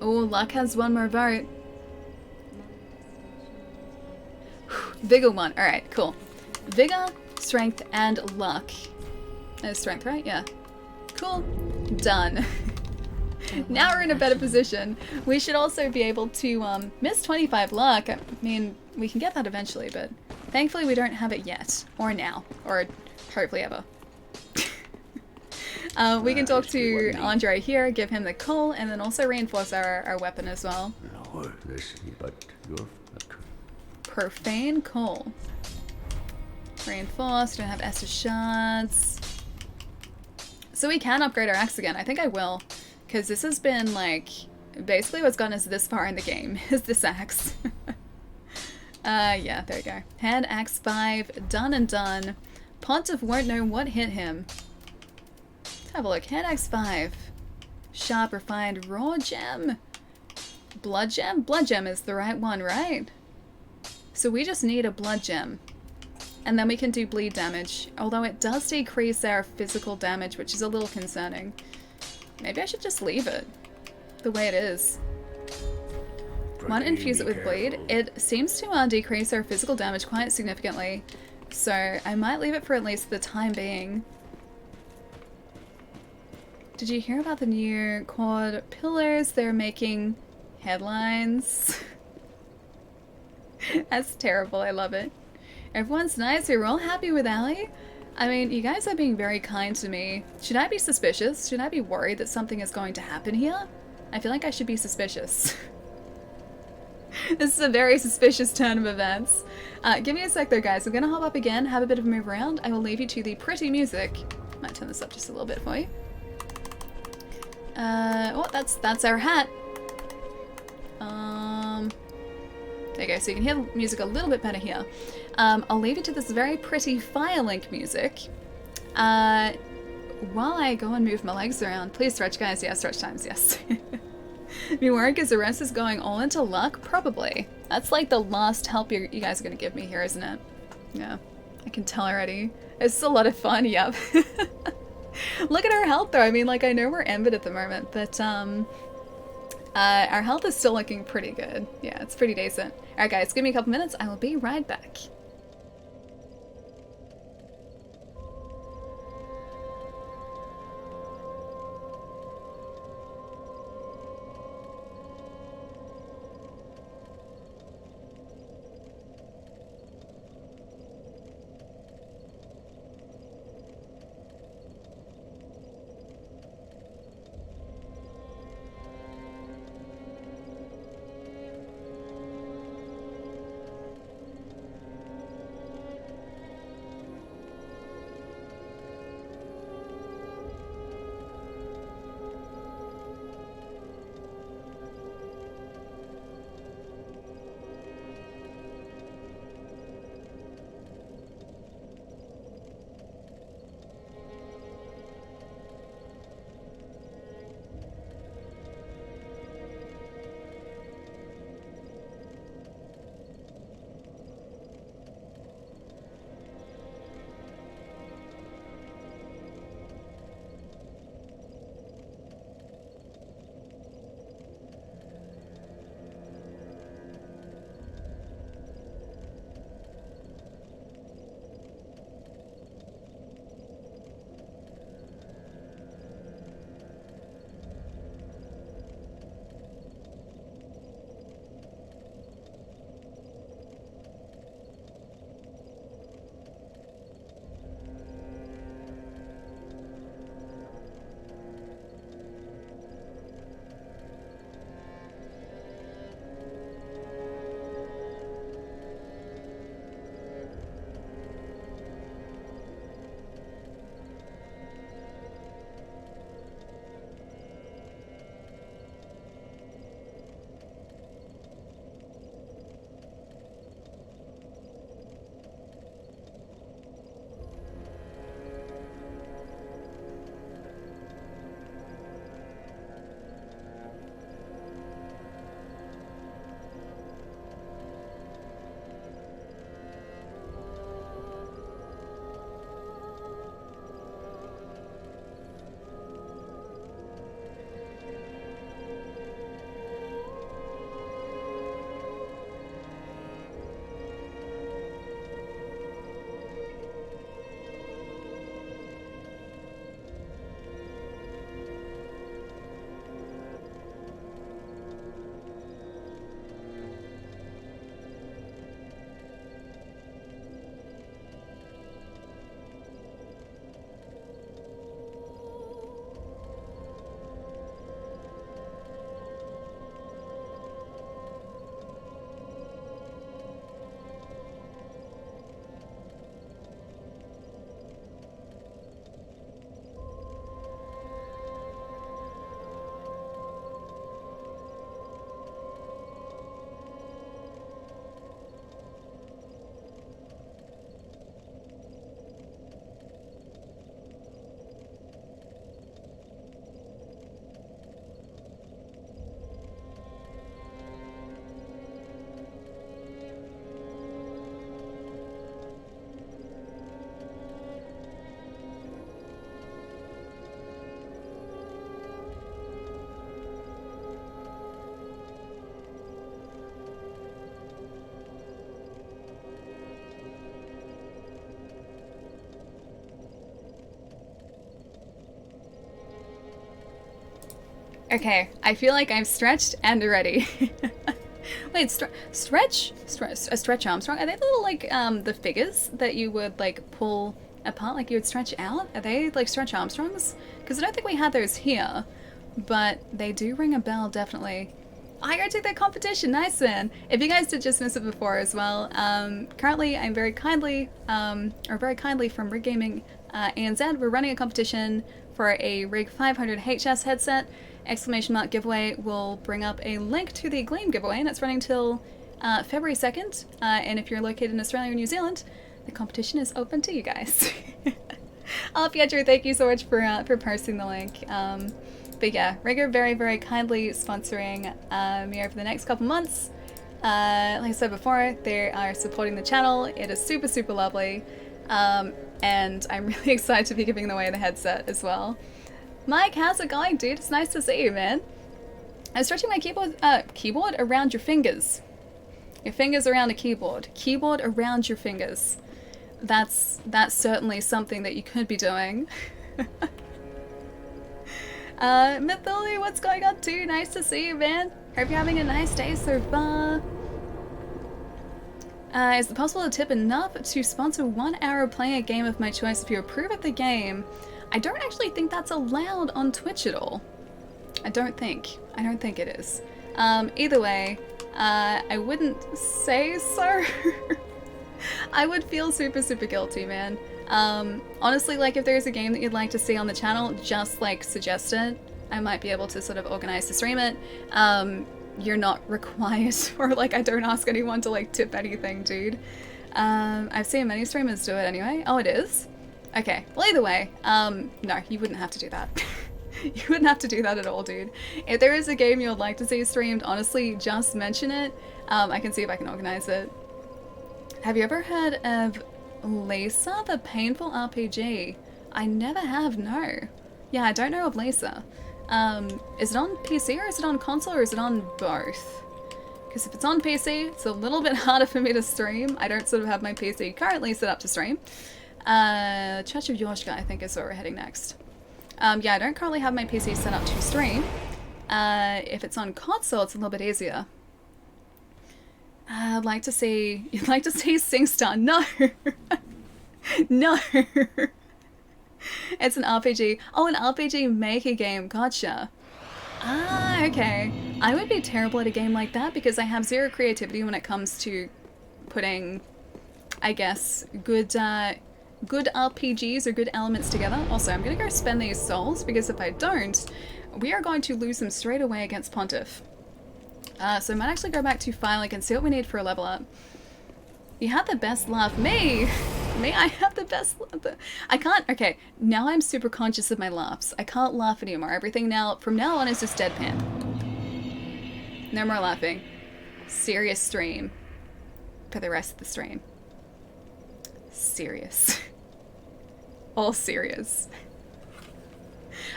Oh, Luck has one more vote. Vigor won. Alright, cool. Vigor, Strength, and Luck. Strength, right? Yeah. Cool. Done. Now we're in a better position. We should also be able to miss 25 luck. I mean, we can get that eventually, but thankfully we don't have it yet. Or now. Or hopefully ever. We can talk to Andre here, give him the coal, and then also reinforce our weapon as well. Profane coal. Reinforce, don't have Estus shards. So we can upgrade our axe again. I think I will. Because this has been, like, basically what's gotten us this far in the game is this axe. Yeah, there we go. Hand axe 5, done and done. Pontiff won't know what hit him. Let's have a look. Hand axe 5. Sharp, refined, raw gem. Blood gem? Blood gem is the right one, right? So we just need a blood gem. And then we can do bleed damage. Although it does decrease our physical damage, which is a little concerning. Maybe I should just leave it the way it is. Want to infuse it with bleed? It seems to decrease our physical damage quite significantly. So I might leave it for at least the time being. Did you hear about the new quad pillars? They're making headlines. That's terrible. I love it. Everyone's nice. We're all happy with Allie. I mean, you guys are being very kind to me. Should I be suspicious? Should I be worried that something is going to happen here? I feel like I should be suspicious. This is a very suspicious turn of events. Give me a sec though, guys. I'm gonna hop up again, have a bit of a move around. I will leave you to the pretty music. Might turn this up just a little bit for you. Oh, that's our hat. There you go, so you can hear the music a little bit better here. I'll leave you to this very pretty Firelink music. While I go and move my legs around, please stretch, guys. Yeah, stretch times, yes. Muwarika's arrest is going all into luck? Probably. That's like the last help you guys are going to give me here, isn't it? Yeah, I can tell already. It's a lot of fun, yep. Look at our health, though. I mean, like, I know we're ended at the moment, but, our health is still looking pretty good. Yeah, it's pretty decent. Alright, guys, give me a couple minutes. I will be right back. Okay, I feel like I'm stretched and ready. Wait, Stretch Armstrong? Are they the little, like, the figures that you would, like, pull apart, like you would stretch out? Are they, like, Stretch Armstrongs? Because I don't think we had those here, but they do ring a bell, definitely. I gotta take that competition, nice man! If you guys did just miss it before as well, currently I'm very kindly from Rig Gaming ANZ, we're running a competition for a Rig 500 HS headset. Exclamation mark giveaway will bring up a link to the Gleam giveaway, and it's running till February 2nd. And if you're located in Australia or New Zealand, the competition is open to you guys. Oh, Pietro, thank you so much for posting the link. But yeah, Rig are very, very kindly sponsoring me over the next couple months. Like I said before, they are supporting the channel. It is super, super lovely. And I'm really excited to be giving away the headset as well. Mike, how's it going, dude? It's nice to see you, man. I'm stretching my keyboard around your fingers. Your fingers around a keyboard. Keyboard around your fingers. That's certainly something that you could be doing. Mythili, what's going on, too? Nice to see you, man. Hope you're having a nice day so far. Is it possible to tip enough to sponsor 1 hour of playing a game of my choice if you approve of the game? I don't actually think that's allowed on Twitch at all. I don't think it is. Either way, I wouldn't say so. I would feel super, super guilty, man. Honestly, like, if there's a game that you'd like to see on the channel, just, like, suggest it. I might be able to sort of organize to stream it. You're not required, or, like, I don't ask anyone to, like, tip anything, dude. I've seen many streamers do it anyway. Oh, it is? Okay, well, either way, no, you wouldn't have to do that. You wouldn't have to do that at all, dude. If there is a game you would like to see streamed, honestly, just mention it. I can see if I can organize it. Have you ever heard of Lisa, the Painful RPG? I never have, no. Yeah, I don't know of Lisa. Is it on PC, or is it on console, or is it on both? Because if it's on PC, it's a little bit harder for me to stream. I don't sort of have my PC currently set up to stream. Church of Yorshka, I think, is where we're heading next. Yeah, I don't currently have my PC set up to stream. If it's on console, it's a little bit easier. I'd like to see... You'd like to see SingStar? No! No! It's an RPG. Oh, an RPG Maker game. Gotcha. Ah, okay. I would be terrible at a game like that because I have zero creativity when it comes to putting, I guess, good RPGs or good elements together. Also, I'm gonna go spend these souls because if I don't, we are going to lose them straight away against Pontiff. So I might actually go back to Firelink and see what we need for a level up. You had the best laugh. Me, I have the best laugh. I can't, okay, now I'm super conscious of my laughs. I can't laugh anymore. Everything now, from now on, is just deadpan. No more laughing. Serious stream for the rest of the stream. Serious. All serious.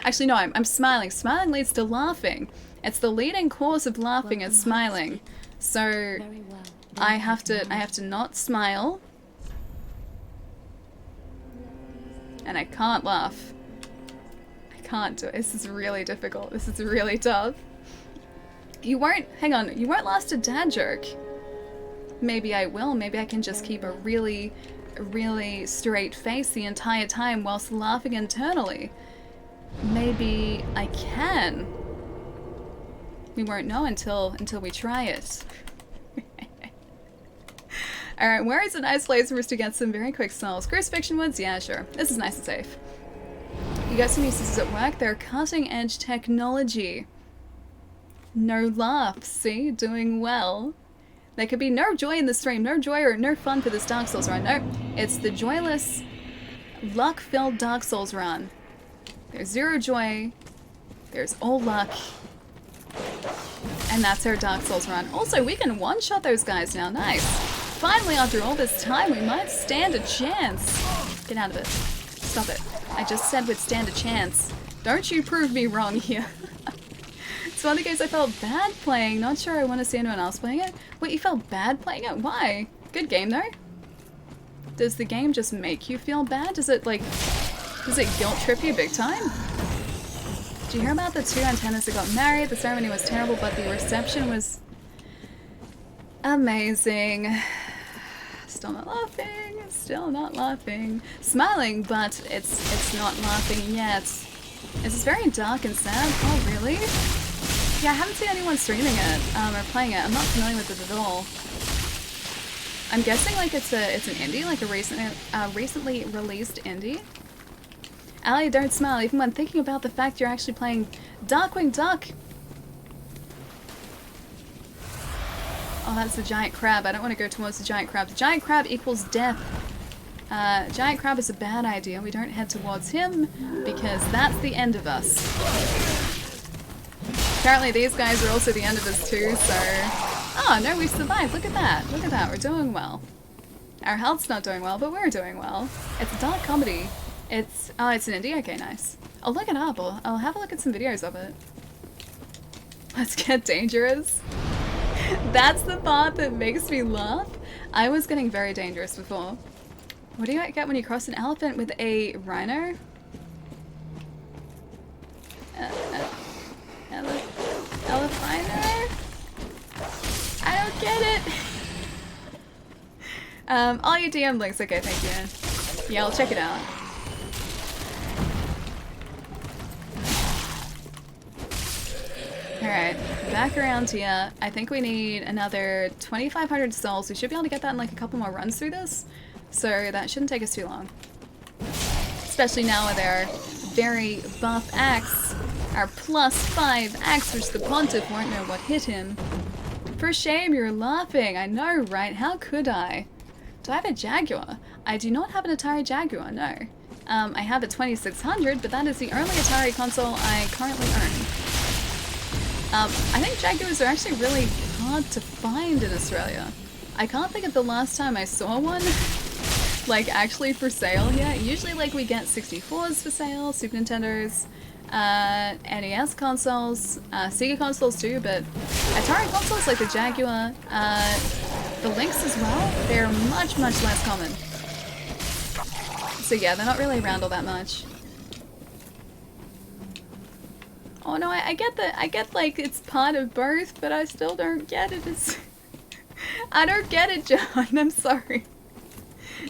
Actually, no, I'm smiling. Smiling leads to laughing. It's the leading cause of laughing is smiling. So Very well. I have to not smile. And I can't laugh. I can't do it. This is really difficult. This is really tough. You won't, hang on, you won't last a dad joke. Maybe I will. Maybe I can just keep a really straight face the entire time whilst laughing internally. Maybe I can. We won't know until we try it. Alright, where is a nice place for us to get some very quick souls? Crucifixion Woods? Yeah, sure. This is nice and safe. You got some uses at work? They're cutting edge technology. No laughs, see? Doing well. There could be no joy in the stream, no joy or no fun for this Dark Souls run. Nope, it's the joyless, luck-filled Dark Souls run. There's zero joy, there's all luck, and that's our Dark Souls run. Also, we can one-shot those guys now, nice. Finally, after all this time, we might stand a chance. Get out of it. Stop it. I just said we'd stand a chance. Don't you prove me wrong here. It's one of the games I felt bad playing. Not sure I want to see anyone else playing it. Wait, you felt bad playing it? Why? Good game, though. Does the game just make you feel bad? Does it, like... Does it guilt trip you big time? Did you hear about the 2 antennas that got married? The ceremony was terrible, but the reception was amazing. Still not laughing. Still not laughing. Smiling, but it's not laughing yet. This is very dark and sad. Oh, really? Yeah, I haven't seen anyone streaming it or playing it. I'm not familiar with it at all. I'm guessing like it's an indie, like a recently released indie. Allie, don't smile, even when thinking about the fact you're actually playing Darkwing Duck. Oh, that's the giant crab. I don't want to go towards the giant crab. The giant crab equals death. Giant crab is a bad idea. We don't head towards him because that's the end of us. Apparently these guys are also the end of us too, so... Oh, no, we survived. Look at that. Look at that. We're doing well. Our health's not doing well, but we're doing well. It's a dark comedy. It's... Oh, it's an indie? Okay, nice. I'll look it up. I'll have a look at some videos of it. Let's get dangerous. That's the part that makes me laugh. I was getting very dangerous before. What do you get when you cross an elephant with a rhino? Elephiner? I don't get it. All your DM links. Okay, thank you. Yeah, I'll check it out. Alright, back around here. I think we need another 2,500 souls. We should be able to get that in like a couple more runs through this. So that shouldn't take us too long. Especially now with our very buff axe. Our +5 axe, which the pontiff won't know what hit him. For shame, you're laughing. I know, right? How could I? Do I have a Jaguar? I do not have an Atari Jaguar, no. I have a 2600, but that is the only Atari console I currently own. I think Jaguars are actually really hard to find in Australia. I can't think of the last time I saw one, like, actually for sale here. Usually, like, we get 64s for sale, Super Nintendos, NES consoles, Sega consoles too, but Atari consoles like the Jaguar, the Lynx as well, they're much, much less common. So yeah, they're not really around all that much. Oh no, I get like it's part of both, but I still don't get it. I don't get it, John, I'm sorry.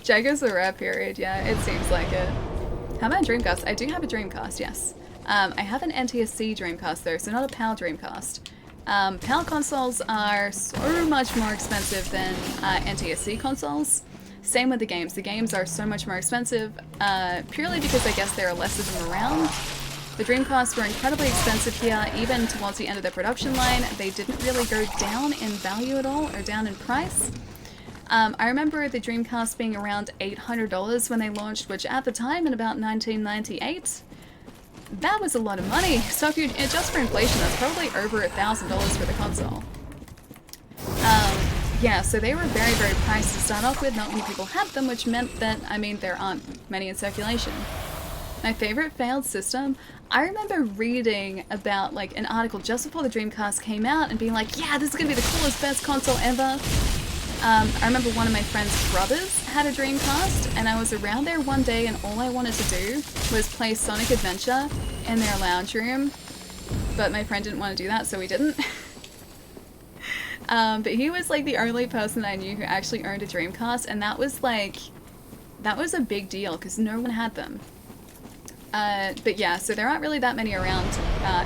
Jaguar's a rare period, yeah, it seems like it. How about a Dreamcast? I do have a Dreamcast, yes. I have an NTSC Dreamcast though, so not a PAL Dreamcast. PAL consoles are so much more expensive than NTSC consoles. Same with the games. The games are so much more expensive, purely because I guess there are less of them around. The Dreamcasts were incredibly expensive here, even towards the end of their production line. They didn't really go down in value at all, or down in price. I remember the Dreamcast being around $800 when they launched, which at the time, in about 1998, that was a lot of money. So if you adjust for inflation, that's probably over $1,000 for the console. Yeah, so they were very, very priced to start off with. Not many people had them, which meant that, I mean, there aren't many in circulation. My favorite failed system, I remember reading about like an article just before the Dreamcast came out and being like, yeah, this is gonna be the coolest, best console ever. I remember one of my friend's brothers had a Dreamcast, and I was around there one day and all I wanted to do was play Sonic Adventure in their lounge room, but my friend didn't want to do that, so we didn't. But he was like the only person I knew who actually owned a Dreamcast, and that was like, that was a big deal because no one had them. But yeah, so there aren't really that many around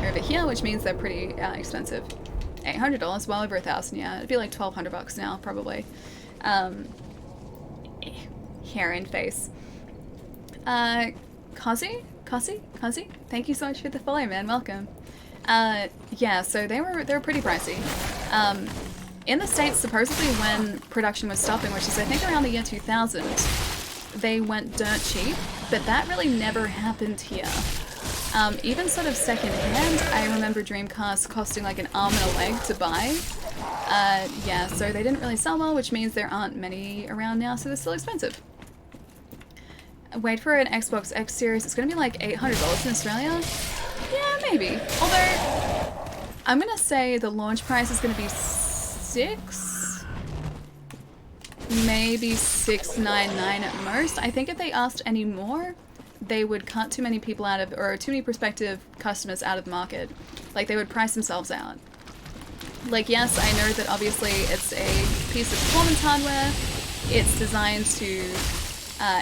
over here, which means they're pretty expensive. $800, well over $1,000, yeah. It'd be like $1,200 now, probably. Hair in face. Kazi? Thank you so much for the follow, man. Welcome. Yeah, so they were pretty pricey. In the States, supposedly when production was stopping, which is I think around the year 2000, they went dirt cheap, but that really never happened here. Even sort of second hand, I remember Dreamcast costing like an arm and a leg to buy. Yeah, so they didn't really sell well, which means there aren't many around now, so they're still expensive. Wait for an Xbox X Series, it's gonna be like $800 in Australia? Yeah, maybe. Although, I'm gonna say the launch price is gonna be maybe $699 at most. I think if they asked any more, they would cut too many people out of, or too many prospective customers out of the market. Like, they would price themselves out. Like, yes, I know that obviously it's a piece of performance hardware. It's designed to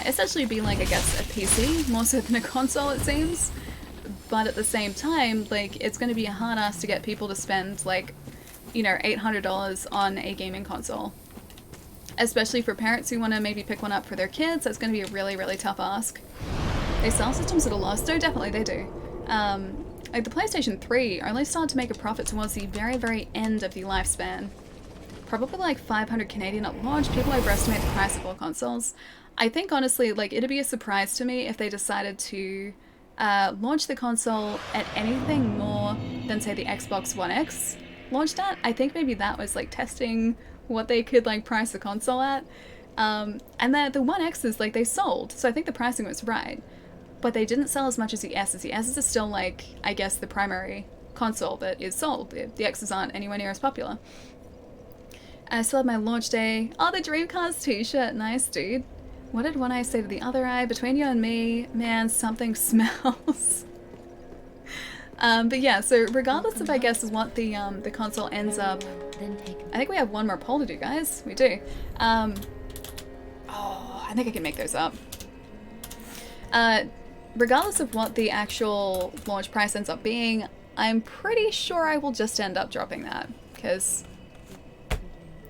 essentially be like, I guess, a PC, more so than a console, it seems. But at the same time, like, it's going to be a hard ass to get people to spend, like, you know, $800 on a gaming console. Especially for parents who want to maybe pick one up for their kids, that's going to be a really, really tough ask. They sell systems at a loss? No, definitely they do. Like the PlayStation 3 only started to make a profit towards the very, very end of the lifespan. Probably like 500 Canadian at launch. People overestimate the price of all consoles. I think honestly, like, it'd be a surprise to me if they decided to launch the console at anything more than, say, the Xbox One X launched at. I think maybe that was like testing what they could like price the console at. And the One X's, like, they sold, so I think the pricing was right. But they didn't sell as much as the S's. The S's are still, like, I guess, the primary console that is sold. The X's aren't anywhere near as popular. I still have my launch day. Oh, the Dreamcast t-shirt. Nice, dude. What did one eye say to the other eye? Between you and me, man, something smells. But yeah, so regardless of, I guess, what the console ends up... I think we have one more poll to do, guys. We do. Oh, I think I can make those up. Regardless of what the actual launch price ends up being, I'm pretty sure I will just end up dropping that, because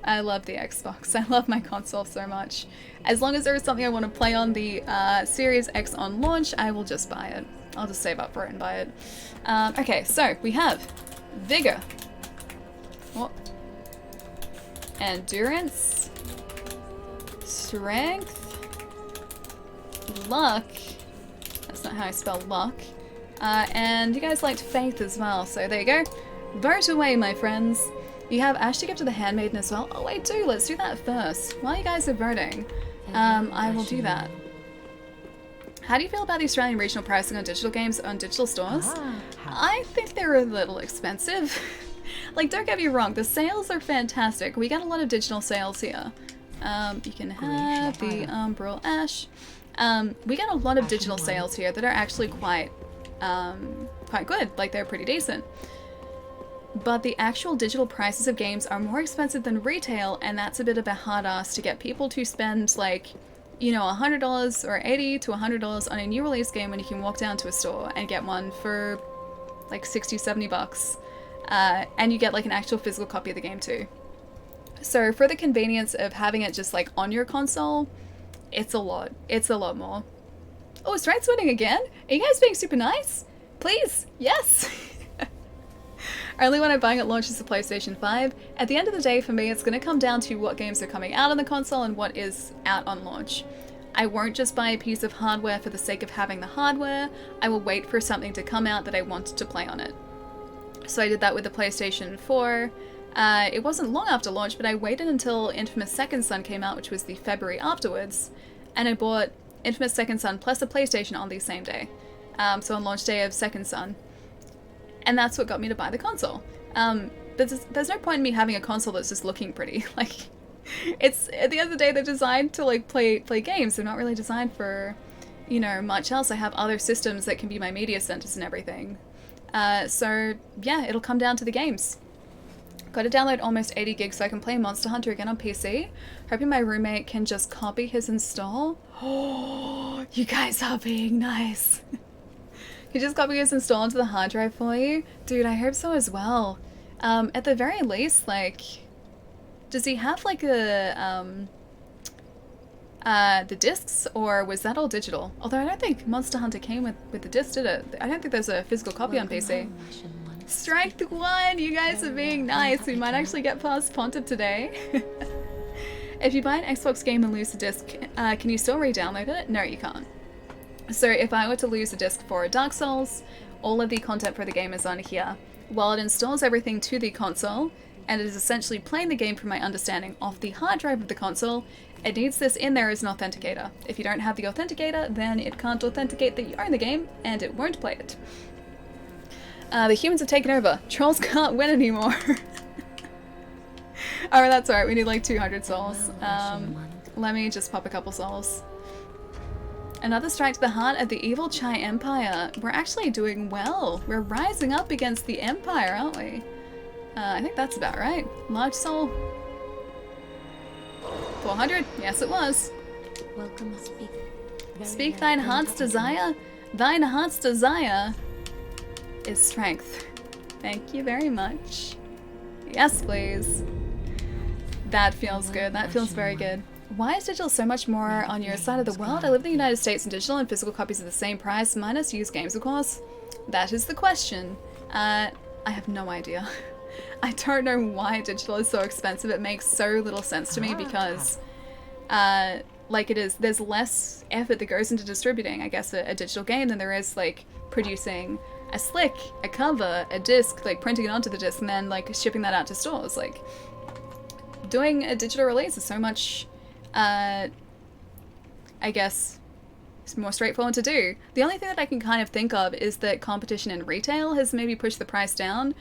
I love the Xbox. I love my console so much. As long as there is something I want to play on the Series X on launch, I will just buy it. I'll just save up for it and buy it. Okay, so we have Vigor. What? Endurance. Strength. Luck. That's not how I spell luck. And you guys liked faith as well, so there you go. Vote away, my friends. You have Ash to give to the Handmaiden as well. Oh, wait, let's do that first. While you guys are voting, I will do that. How do you feel about the Australian regional pricing on digital games on digital stores? I think they're a little expensive. Like, don't get me wrong, the sales are fantastic. We get a lot of digital sales here. You can have the Umbral Ash. We get a lot of digital sales here that are actually quite good. Like, they're pretty decent. But the actual digital prices of games are more expensive than retail, and that's a bit of a hard ask to get people to spend, like, you know, $100 or $80 to $100 on a new release game when you can walk down to a store and get one for like 60, 70 bucks. And you get like an actual physical copy of the game too. So for the convenience of having it just like on your console, it's a lot. It's a lot more. Oh, is Strength's winning again? Are you guys being super nice? Please, yes! Only when I'm buying at launch is the PlayStation 5. At the end of the day, for me, it's going to come down to what games are coming out on the console and what is out on launch. I won't just buy a piece of hardware for the sake of having the hardware. I will wait for something to come out that I want to play on it. So I did that with the PlayStation 4. It wasn't long after launch, but I waited until Infamous Second Son came out, which was the February afterwards, and I bought Infamous Second Son plus a PlayStation on the same day. So on launch day of Second Son. And that's what got me to buy the console. But there's no point in me having a console that's just looking pretty. Like, it's, at the end of the day, they're designed to, like, play games. They're not really designed for, you know, much else. I have other systems that can be my media centers and everything. So, yeah, it'll come down to the games. Got to download almost 80 gigs so I can play Monster Hunter again on PC. Hoping my roommate can just copy his install. Oh, you guys are being nice. He just copy his install onto the hard drive for you? Dude, I hope so as well. At the very least, like, does he have like the discs, or was that all digital? Although I don't think Monster Hunter came with the disc, did it? I don't think there's a physical copy on PC. Strike 1! You guys are being nice. We might actually get past Pontiff today. If you buy an Xbox game and lose the disc, can you still re-download it? No, you can't. So if I were to lose a disc for Dark Souls, all of the content for the game is on here. While it installs everything to the console, and it is essentially playing the game from my understanding off the hard drive of the console, it needs this in there as an authenticator. If you don't have the authenticator, then it can't authenticate that you own the game, and it won't play it. The humans have taken over. Trolls can't win anymore. Oh, that's alright, we need like 200 souls. Let me just pop a couple souls. Another strike to the heart of the evil Chai Empire. We're actually doing well. We're rising up against the Empire, aren't we? I think that's about right. Large soul. 400? Yes, it was. Welcome, speak. Speak thine heart's desire. Thine heart's desire is strength. Thank you very much. Yes, please. That feels good. That feels very good. Why is digital so much more on your side of the world? I live in the United States and digital and physical copies are the same price, minus used games, of course. That is the question. I have no idea. I don't know why digital is so expensive. It makes so little sense to me because, like there's less effort that goes into distributing, I guess, a digital game than there is, like, producing a slick, a cover, a disc, like, printing it onto the disc and then, like, shipping that out to stores. Like, doing a digital release is so much, I guess, it's more straightforward to do. The only thing that I can kind of think of is that competition in retail has maybe pushed the price down.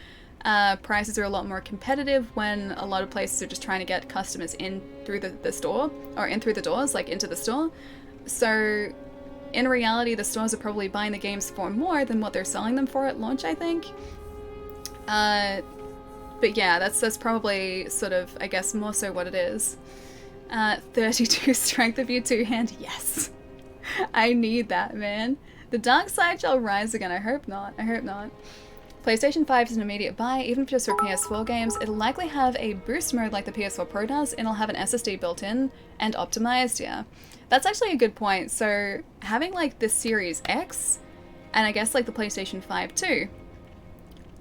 Prices are a lot more competitive when a lot of places are just trying to get customers in through the store, or in through the doors, like into the store. So in reality, the stores are probably buying the games for more than what they're selling them for at launch, I think. But yeah, that's probably sort of, I guess, more so what it is. 32 strength of you two-hand, yes. I need that, man. The dark side shall rise again. I hope not. I hope not. PlayStation 5 is an immediate buy, even just for PS4 games. It'll likely have a boost mode like the PS4 Pro does, and it'll have an SSD built in and optimized, yeah. That's actually a good point. So having like the Series X, and I guess like the PlayStation 5 too,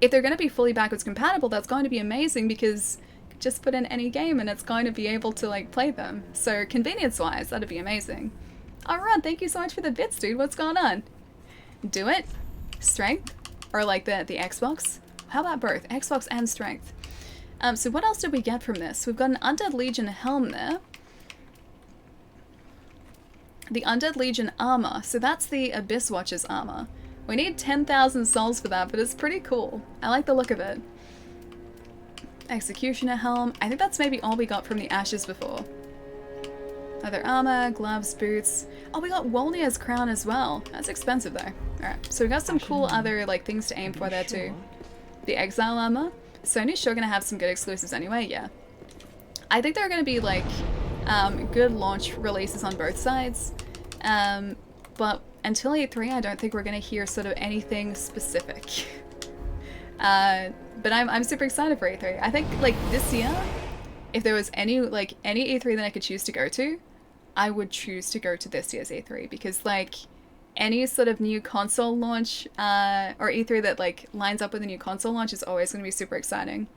if they're going to be fully backwards compatible, that's going to be amazing because just put in any game and it's going to be able to like play them. So convenience-wise, that'd be amazing. Alright, thank you so much for the bits, dude. What's going on? Do it. Strength. Or like the Xbox. How about both? Xbox and strength. So what else did we get from this? We've got an Undead Legion helm there. The Undead Legion armor. So that's the Abyss Watcher's armor. We need 10,000 souls for that, but it's pretty cool. I like the look of it. Executioner helm. I think that's maybe all we got from the Ashes before. Leather armor, gloves, boots. Oh, we got Wolnir's crown as well. That's expensive though. Alright, so we got some cool other like things to aim for there too. The Exile armor. Sony's sure gonna have some good exclusives anyway, yeah. I think there are gonna be like good launch releases on both sides. But until E3, I don't think we're gonna hear sort of anything specific. But I'm super excited for E3. I think like this year, if there was any E3 that I could choose to go to, I would choose to go to this year's E3 because like any sort of new console launch or E3 that like lines up with a new console launch is always going to be super exciting.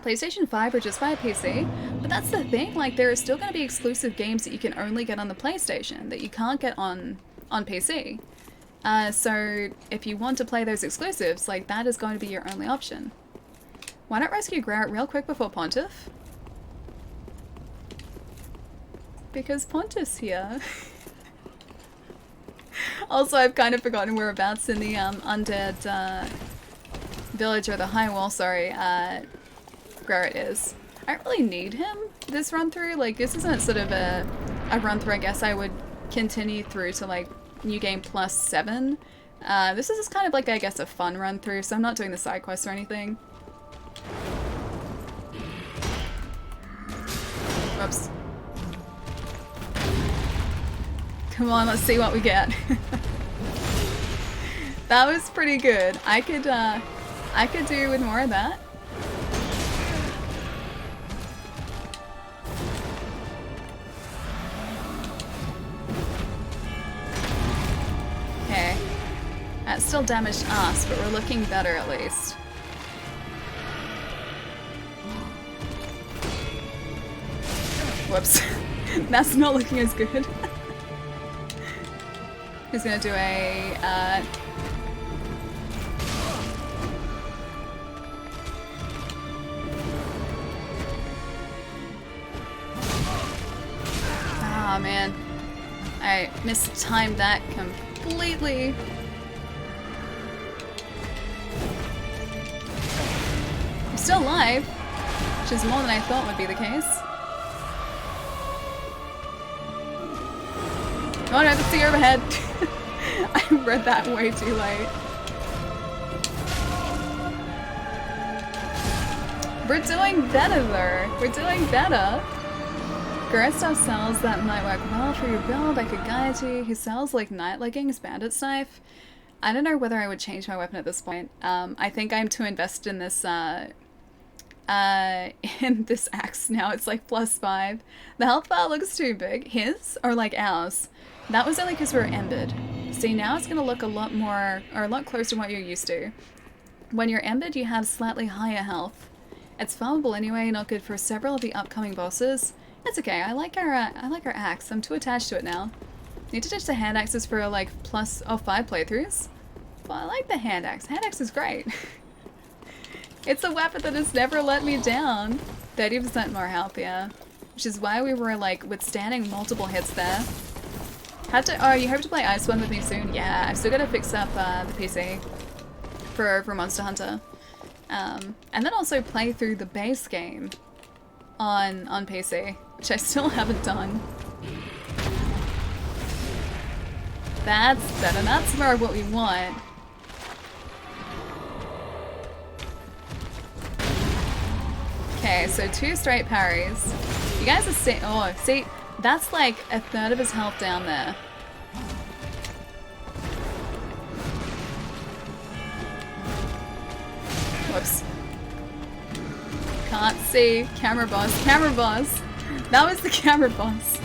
PlayStation 5 or just via PC, but that's the thing, like there are still going to be exclusive games that you can only get on the PlayStation that you can't get on PC. So if you want to play those exclusives, like that is going to be your only option. Why not rescue Garrett real quick before Pontiff? Because Pontiff's here. Also, I've kind of forgotten whereabouts in the undead village, or the high wall, sorry, Garrett is. I don't really need him this run through. Like, this isn't sort of a run through I guess I would continue through to like New Game Plus 7. This is just kind of like, I guess, a fun run through, so I'm not doing the side quests or anything. Whoops. Come on, let's see what we get. That was pretty good. I could do with more of that. Okay. That still damaged us, but we're looking better at least. Whoops. That's not looking as good. He's gonna do a, oh man. I mistimed that completely. I'm still alive, which is more than I thought would be the case. Oh no, the sea overhead. I read that way too late. We're doing better though. We're doing better. Garret stuff sells that might work well for your build. I could guide you. He sells like night leggings, bandit's knife. I don't know whether I would change my weapon at this point. I think I'm too invested in this axe now. It's like +5. The health bar looks too big. His or like ours? That was only because we were embered. See, now it's gonna look a lot more or a lot closer to what you're used to. When you're embered, you have slightly higher health. It's farmable anyway, not good for several of the upcoming bosses. It's okay. I like our axe. I'm too attached to it now. Need to ditch the hand axes for like +5 playthroughs. Well, I like the hand axe. Hand axe is great. It's a weapon that has never let me down. 30% more health, yeah. Which is why we were like withstanding multiple hits there. Oh, you hope to play Iceborne with me soon? Yeah, I've still got to fix up the PC for Monster Hunter. And then also play through the base game on PC, which I still haven't done. That's better. That's more what we want. Okay, so 2 straight parries. You guys are see, that's like a third of his health down there. Whoops. Can't see. Camera boss. Camera boss. That was the camera boss.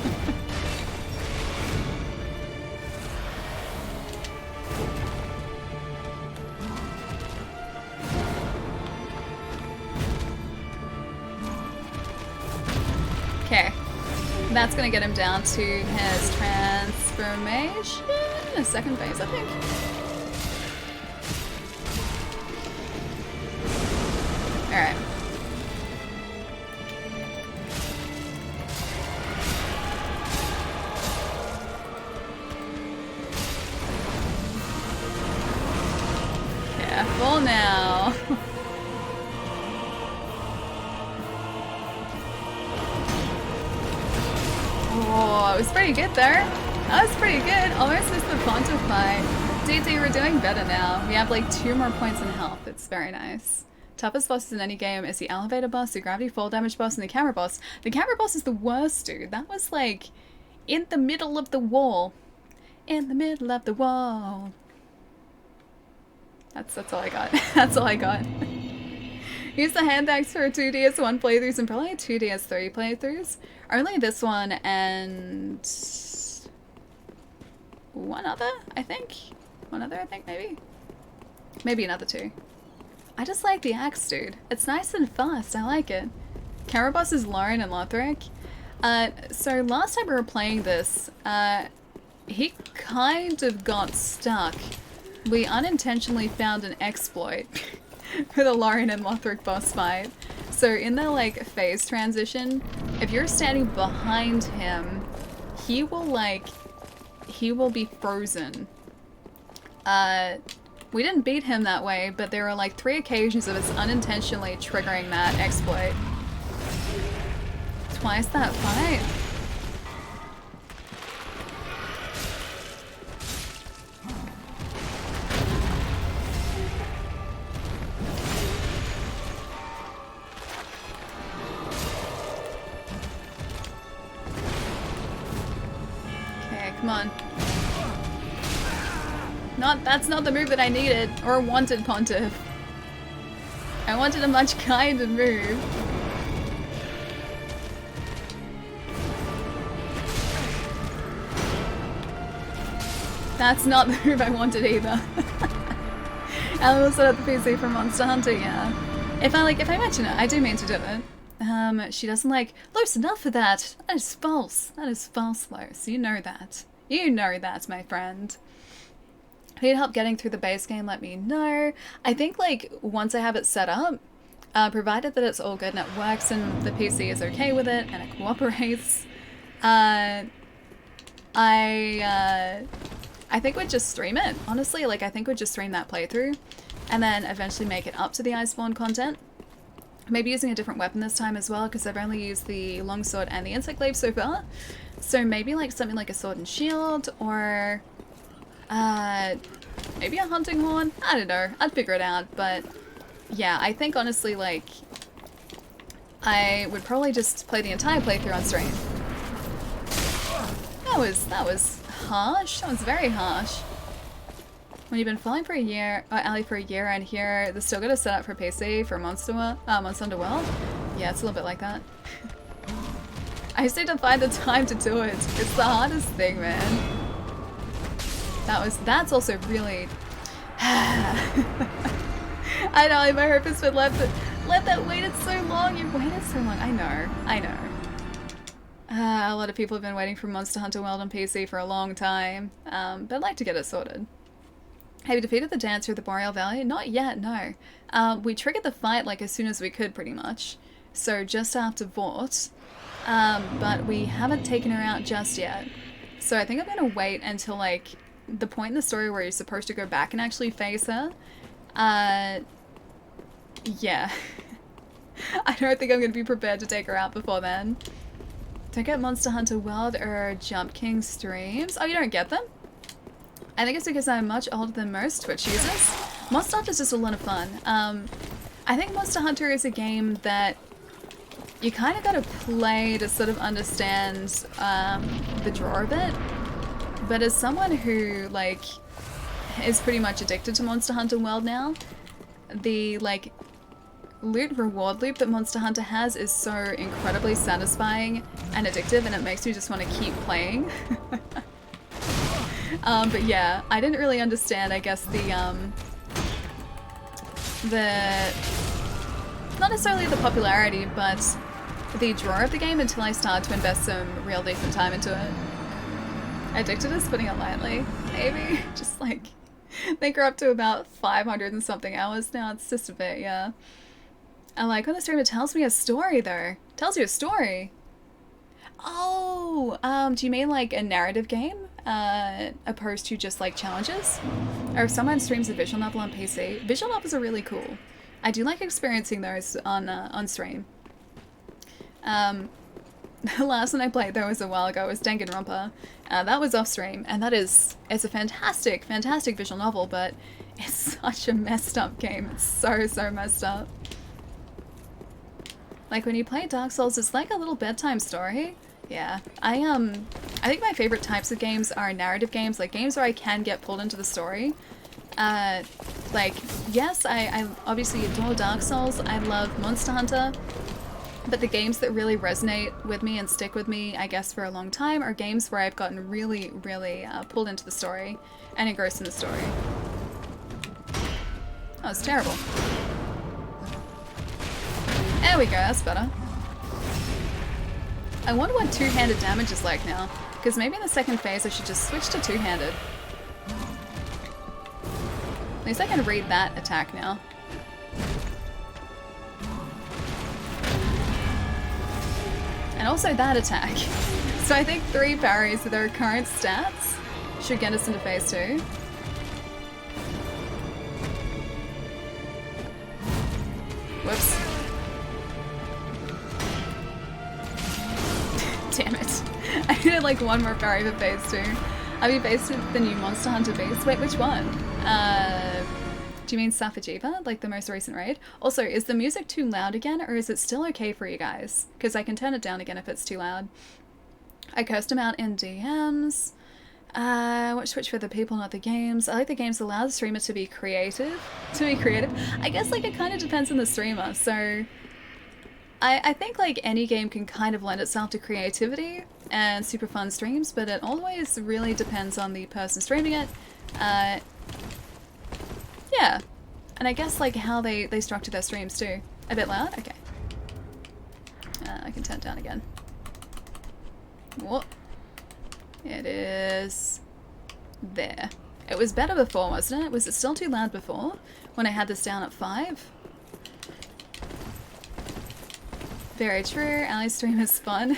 Okay. That's gonna get him down to his transformation in a second phase, I think. Alright. Careful now. Oh, it was pretty good there. That was pretty good. Almost missed the Ponto fight. DT, we're doing better now. We have like 2 more points in health. It's very nice. Toughest bosses in any game is the elevator boss, the gravity fall damage boss, and the camera boss. The camera boss is the worst, dude. That was like in the middle of the wall. In the middle of the wall. That's all I got. That's all I got. Use the hand axe for 2 DS1 playthroughs and probably 2 DS3 playthroughs. Only this one and one other, I think. One other, I think, maybe. Maybe another 2. I just like the axe, dude. It's nice and fast. I like it. Camera boss is Lauren and Lothric. So last time we were playing this, he kind of got stuck. We unintentionally found an exploit for the Lauren and Lothric boss fight. So in the like phase transition, if you're standing behind him, he will be frozen. We didn't beat him that way, but there were like 3 occasions of us unintentionally triggering that exploit. Twice that fight. Okay, come on. That's not the move that I needed or wanted, Pontiff. I wanted a much kinder move. That's not the move I wanted either. Ellen will set up the PC for Monster Hunter, yeah. If I mention it, I do mean to do it. She doesn't like, Los, enough for that. That is false. That is false, Los. You know that. You know that, my friend. If you need help getting through the base game, let me know. I think like once I have it set up, provided that it's all good and it works and the PC is okay with it and it cooperates, I think we'd just stream it. Honestly, like I think we'd just stream that playthrough and then eventually make it up to the Iceborne content. Maybe using a different weapon this time as well because I've only used the longsword and the insect glaive so far. So maybe like something like a sword and shield, or maybe a hunting horn? I don't know. I'd figure it out, but yeah, I think honestly, like, I would probably just play the entire playthrough on stream. That was harsh. That was very harsh. When you've been following for a year, Ali for a year, and here they're still gonna set up for PC for Monster World. Yeah, it's a little bit like that. I just need to find the time to do it. It's the hardest thing, man. That's also really. I know, my hope has been let that waited so long. You've waited so long. I know. A lot of people have been waiting for Monster Hunter World on PC for a long time, but I'd like to get it sorted. Have you defeated the dancer of the Boreal Valley? Not yet, no. We triggered the fight like as soon as we could, pretty much. So just after Vought, but we haven't taken her out just yet. So I think I'm gonna wait until like the point in the story where you're supposed to go back and actually face her. Yeah. I don't think I'm gonna be prepared to take her out before then. Don't get Monster Hunter World or Jump King streams. Oh, you don't get them? I think it's because I'm much older than most Twitch users. Monster Hunter is just a lot of fun. I think Monster Hunter is a game that you kind of gotta play to sort of understand the draw of it. But as someone who, like, is pretty much addicted to Monster Hunter World now, the, like, loot reward loop that Monster Hunter has is so incredibly satisfying and addictive, and it makes you just want to keep playing. But yeah, I didn't really understand, I guess, the not necessarily the popularity, but the draw of the game until I started to invest some real decent time into it. Addicted is putting it lightly, maybe. Just like, I think we're up to about 500 and something hours now. It's just a bit, yeah. I like when the streamer tells me a story, though. Tells you a story. Oh, do you mean like a narrative game? Opposed to just like challenges? Or if someone streams a visual novel on PC, visual novels are really cool. I do like experiencing those on stream. The last one I played though was a while ago. It was Danganronpa. That was off stream, and it's a fantastic, fantastic visual novel, but it's such a messed up game. It's so messed up. Like when you play Dark Souls, it's like a little bedtime story. Yeah, I think my favorite types of games are narrative games, like games where I can get pulled into the story. Like, yes, I obviously adore Dark Souls. I love Monster Hunter. But the games that really resonate with me and stick with me, I guess, for a long time are games where I've gotten really pulled into the story and engrossed in the story. Oh, it's terrible. There we go, that's better. I wonder what two-handed damage is like now, because maybe in the second phase I should just switch to two-handed. At least I can read that attack now. And also that attack. So I think 3 parries with our current stats should get us into phase 2. Whoops. Damn it. I needed like 1 more parry for phase 2. Have you faced with the new Monster Hunter beast? Wait, which one? Do you mean Safajiva, like the most recent raid? Also, is the music too loud again, or is it still okay for you guys? Because I can turn it down again if it's too loud. I cursed him out in DMs. Watch Switch for the people, not the games. I like the games allow the streamer to be creative. I guess like it kind of depends on the streamer. So I think like any game can kind of lend itself to creativity and super fun streams, but it always really depends on the person streaming it. Yeah, and I guess like how they structure their streams too. A bit loud? Okay. I can turn it down again. Whoop. It is there. It was better before, wasn't it? Was it still too loud before when I had this down at 5? Very true. Ali's stream is fun.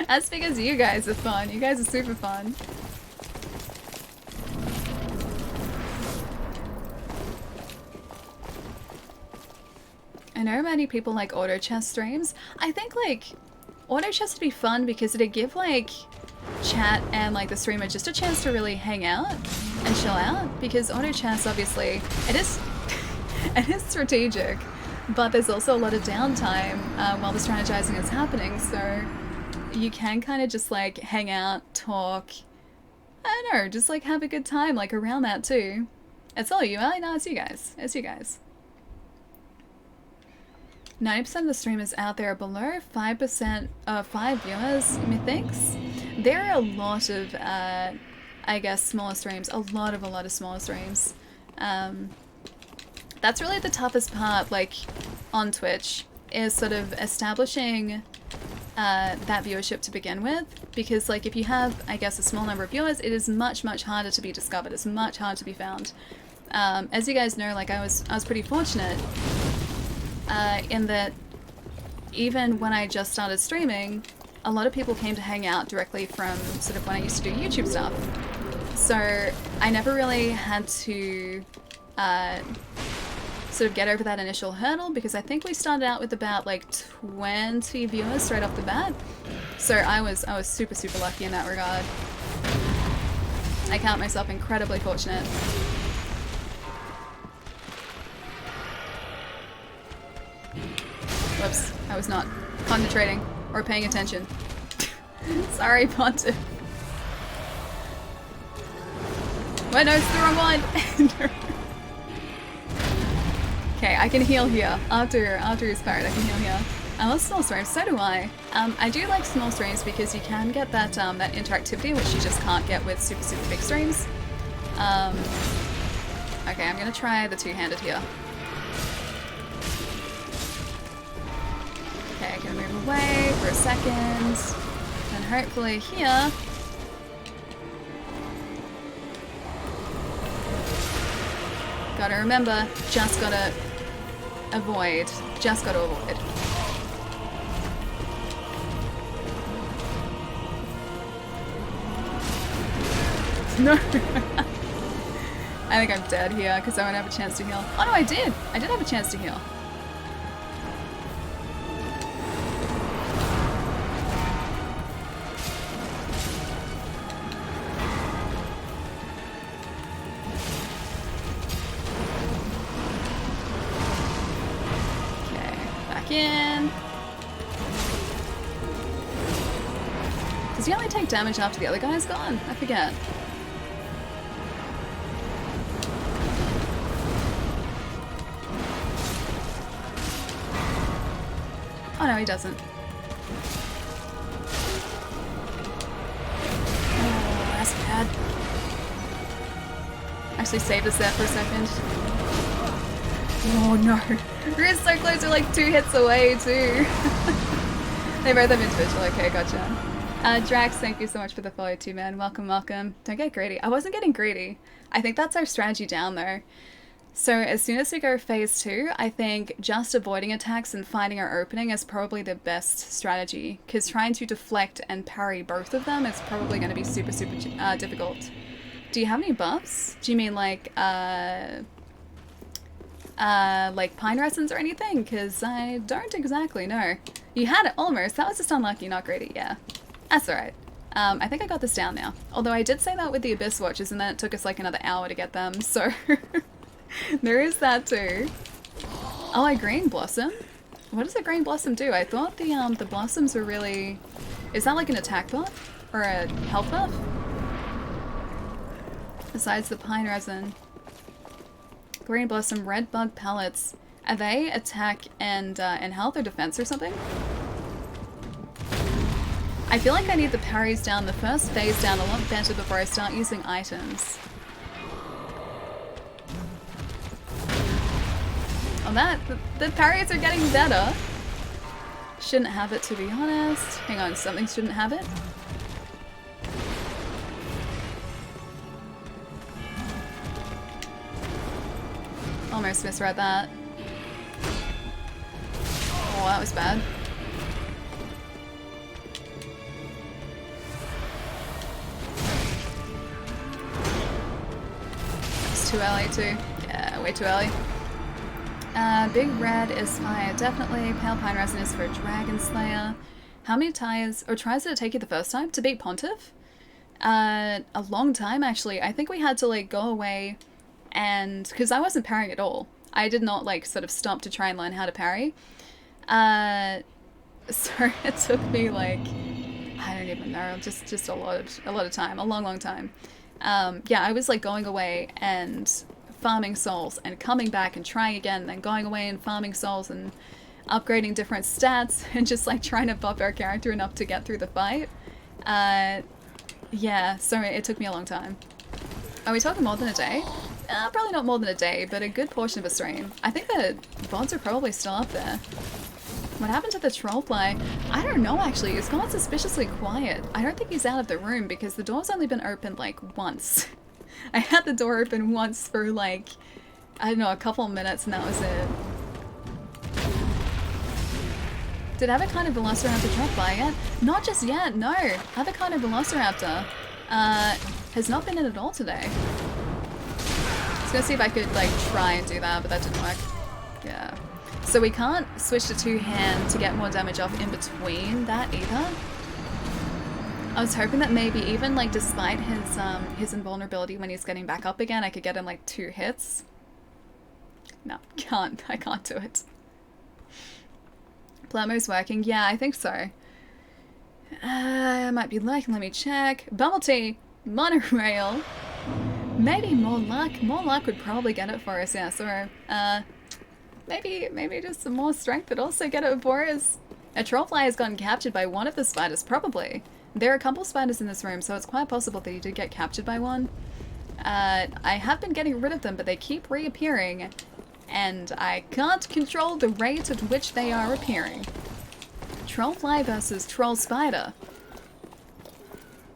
That's because you guys are fun. You guys are super fun. I know many people like auto chess streams. I think like auto chess would be fun because it'd give like chat and like the streamer just a chance to really hang out and chill out, because auto chat's obviously, it is it is strategic, but there's also a lot of downtime while the strategizing is happening, so you can kind of just like hang out, talk, I don't know, just like have a good time like around that too. It's all you, no, it's you guys. It's you guys. 90% of the streamers out there are below 5% of 5 viewers, methinks. There are a lot of, I guess, smaller streams. A lot of smaller streams. That's really the toughest part, like, on Twitch, is sort of establishing that viewership to begin with. Because, like, if you have, I guess, a small number of viewers, it is much, much harder to be discovered. It's much harder to be found. As you guys know, like, I was pretty fortunate in that even when I just started streaming, a lot of people came to hang out directly from sort of when I used to do YouTube stuff. So I never really had to sort of get over that initial hurdle, because I think we started out with about like 20 viewers straight off the bat. So I was super, super lucky in that regard. I count myself incredibly fortunate. Whoops, I was not concentrating or paying attention. Sorry, Pontiff. Wait, no, it's the wrong one! Okay, I can heal here. After he's fired, I can heal here. I love small streams, so do I. I do like small streams because you can get that that interactivity, which you just can't get with super, super big streams. Okay, I'm gonna try the two-handed here. Okay, I can move away for a second, and hopefully here... Gotta remember, just gotta avoid. Just gotta avoid. No! I think I'm dead here, because I won't have a chance to heal. Oh no, I did! I did have a chance to heal. In. Does he only take damage after the other guy's gone? I forget. Oh no, he doesn't. Oh, that's bad. Actually saved us there for a second. Oh no. We're so close, we're like 2 hits away too. They both have individual, okay, gotcha. Drax, thank you so much for the follow too, man. Welcome, welcome. Don't get greedy. I wasn't getting greedy. I think that's our strategy down though. So as soon as we go phase 2, I think just avoiding attacks and finding our opening is probably the best strategy, because trying to deflect and parry both of them is probably going to be super, super difficult. Do you have any buffs? Do you mean like pine resins or anything? Because I don't exactly know. You had it almost. That was just unlucky, not greedy. Yeah, that's alright. I think I got this down now. Although I did say that with the Abyss Watches, and then it took us like another hour to get them, so there is that too. Oh, a green blossom? What does a green blossom do? I thought the blossoms were really... Is that like an attack buff? Or a health buff? Besides the pine resin. Green blossom, red bug pellets. Are they attack and health or defense or something? I feel like I need the parries down, the first phase down a lot better before I start using items. Oh, the parries are getting better. Shouldn't have it, to be honest. Hang on, something shouldn't have it. Almost misread that. Oh, that was bad. It's too early too. Yeah, way too early. Big red is fire, definitely. Pale pine resin is for Dragon Slayer. How many tries did it take you the first time to beat Pontiff? A long time, actually. I think we had to, like, go away and... Because I wasn't parrying at all. I did not, like, sort of stop to try and learn how to parry. So it took me, like... I don't even know. Just a lot of time. A long time. Yeah, I was, like, going away and farming souls and coming back and trying again and then going away and farming souls and upgrading different stats and just, like, trying to buff our character enough to get through the fight. Yeah, so it took me a long time. Are we talking more than a day? Probably not more than a day, but a good portion of a stream. I think the VODs are probably still up there. What happened to the trollfly? I don't know, actually. It's gone suspiciously quiet. I don't think he's out of the room because the door's only been opened, like, once. I had the door open once for, like, I don't know, a couple of minutes and that was it. Did I have a kind of Velociraptor trollfly yet? Not just yet, no. Other kind of Velociraptor has not been in at all today. I was gonna see if I could, like, try and do that, but that didn't work. Yeah. So we can't switch to two-hand to get more damage off in between that either. I was hoping that maybe even, like, despite his invulnerability when he's getting back up again, I could get him, like, 2 hits. No, can't. I can't do it. Plermo's working. Yeah, I think so. I might be lucky. Let me check. Bubble tea. Monorail. Maybe more luck. More luck would probably get it for us, yeah. So, maybe just some more strength would also get it for us. A trollfly has gotten captured by one of the spiders, probably. There are a couple spiders in this room, so it's quite possible that he did get captured by one. I have been getting rid of them, but they keep reappearing, and I can't control the rate at which they are appearing. Trollfly versus troll spider.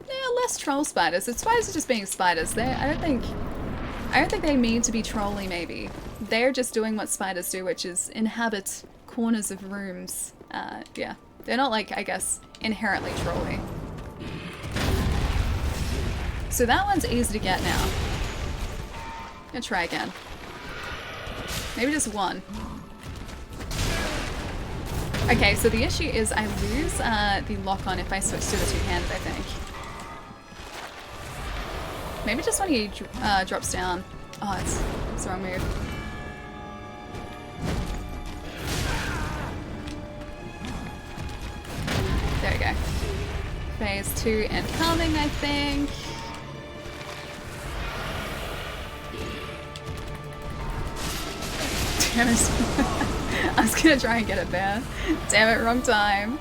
Yeah, less troll spiders. The spiders are just being spiders. I don't think they mean to be trolly, maybe. They're just doing what spiders do, which is inhabit corners of rooms. Yeah. They're not, like, I guess, inherently trolly. So that one's easy to get now. I'm gonna try again. Maybe just one. Okay, so the issue is I lose the lock-on if I switch to the two-handed, I think. Maybe just when he drops down. Oh, it's the wrong move. There we go. Phase 2 incoming, I think. Damn it. I was gonna try and get it there. Damn it, wrong time.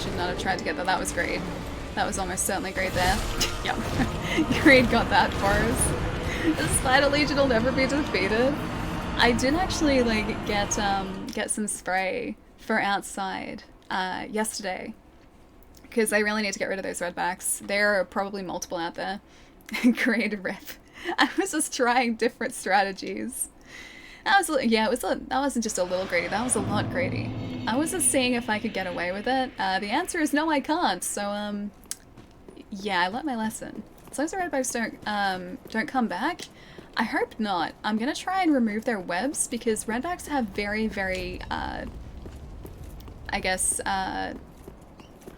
Should not have tried to get that. That was great. That was almost certainly great there. Yep. Greed got that for us. The Spider Legion will never be defeated. I did actually, like, get some spray for outside yesterday. Because I really need to get rid of those redbacks. There are probably multiple out there. Great rip. I was just trying different strategies. That wasn't just a little greedy, that was a lot greedy. I was just seeing if I could get away with it. The answer is no, I can't. So, yeah, I learnt my lesson. As long as the redbacks don't come back, I hope not. I'm gonna try and remove their webs because redbacks have very, very, I guess,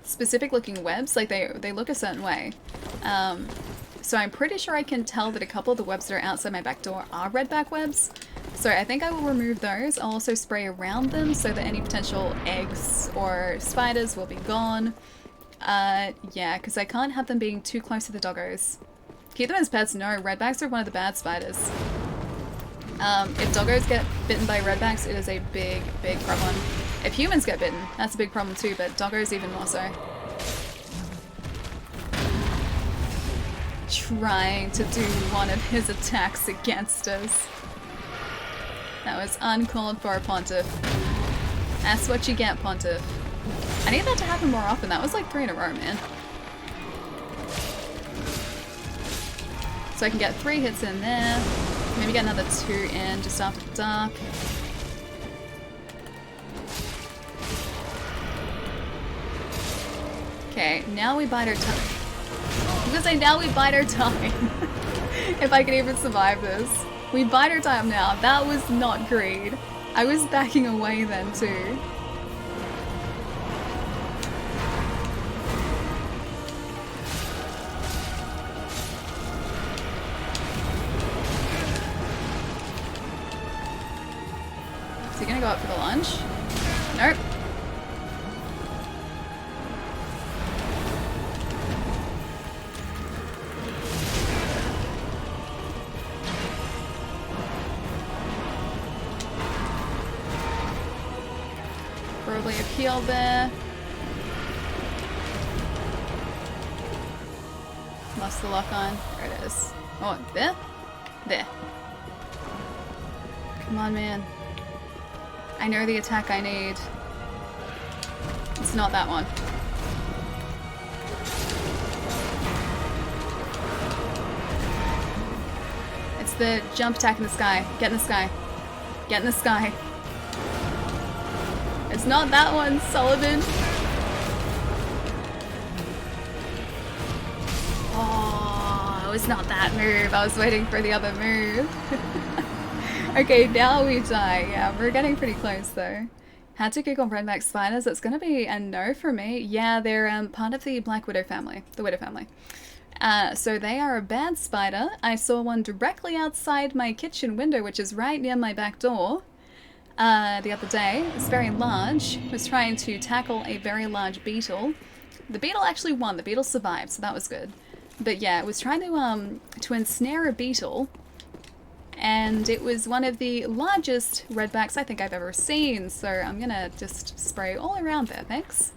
specific looking webs. Like they look a certain way. So I'm pretty sure I can tell that a couple of the webs that are outside my back door are redback webs. So I think I will remove those. I'll also spray around them so that any potential eggs or spiders will be gone. Yeah, because I can't have them being too close to the doggos. Keep them as pets. No, redbacks are one of the bad spiders. If doggos get bitten by redbacks, it is a big, big problem. If humans get bitten, that's a big problem too, but doggos even more so. Trying to do one of his attacks against us. That was uncalled for, Pontiff. That's what you get, Pontiff. I need that to happen more often. That was like 3 in a row, man. So I can get 3 hits in there. Maybe get another 2 in just after dark. Okay, now we bide our time. I'm gonna say now we bide our time. If I can even survive this. We bide our time now. That was not greed. I was backing away then too. gonna go up for the lunge. Nope. Probably a peel there. Lost the lock on. There it is. Oh, there? There. Come on, man. I know the attack I need. It's not that one. It's the jump attack in the sky. Get in the sky. Get in the sky. It's not that one, Sullivan. Oh, it was not that move. I was waiting for the other move. Okay, now we die. Yeah, we're getting pretty close though. Had to Google redback spiders. It's gonna be a no for me. Yeah, they're part of the Black Widow family. The Widow family. So they are a bad spider. I saw one directly outside my kitchen window, which is right near my back door. The other day. It's very large. Was trying to tackle a very large beetle. The beetle actually won. The beetle survived, so that was good. But yeah, it was trying to ensnare a beetle, and it was one of the largest redbacks I think I've ever seen. So I'm gonna just spray all around there. Thanks.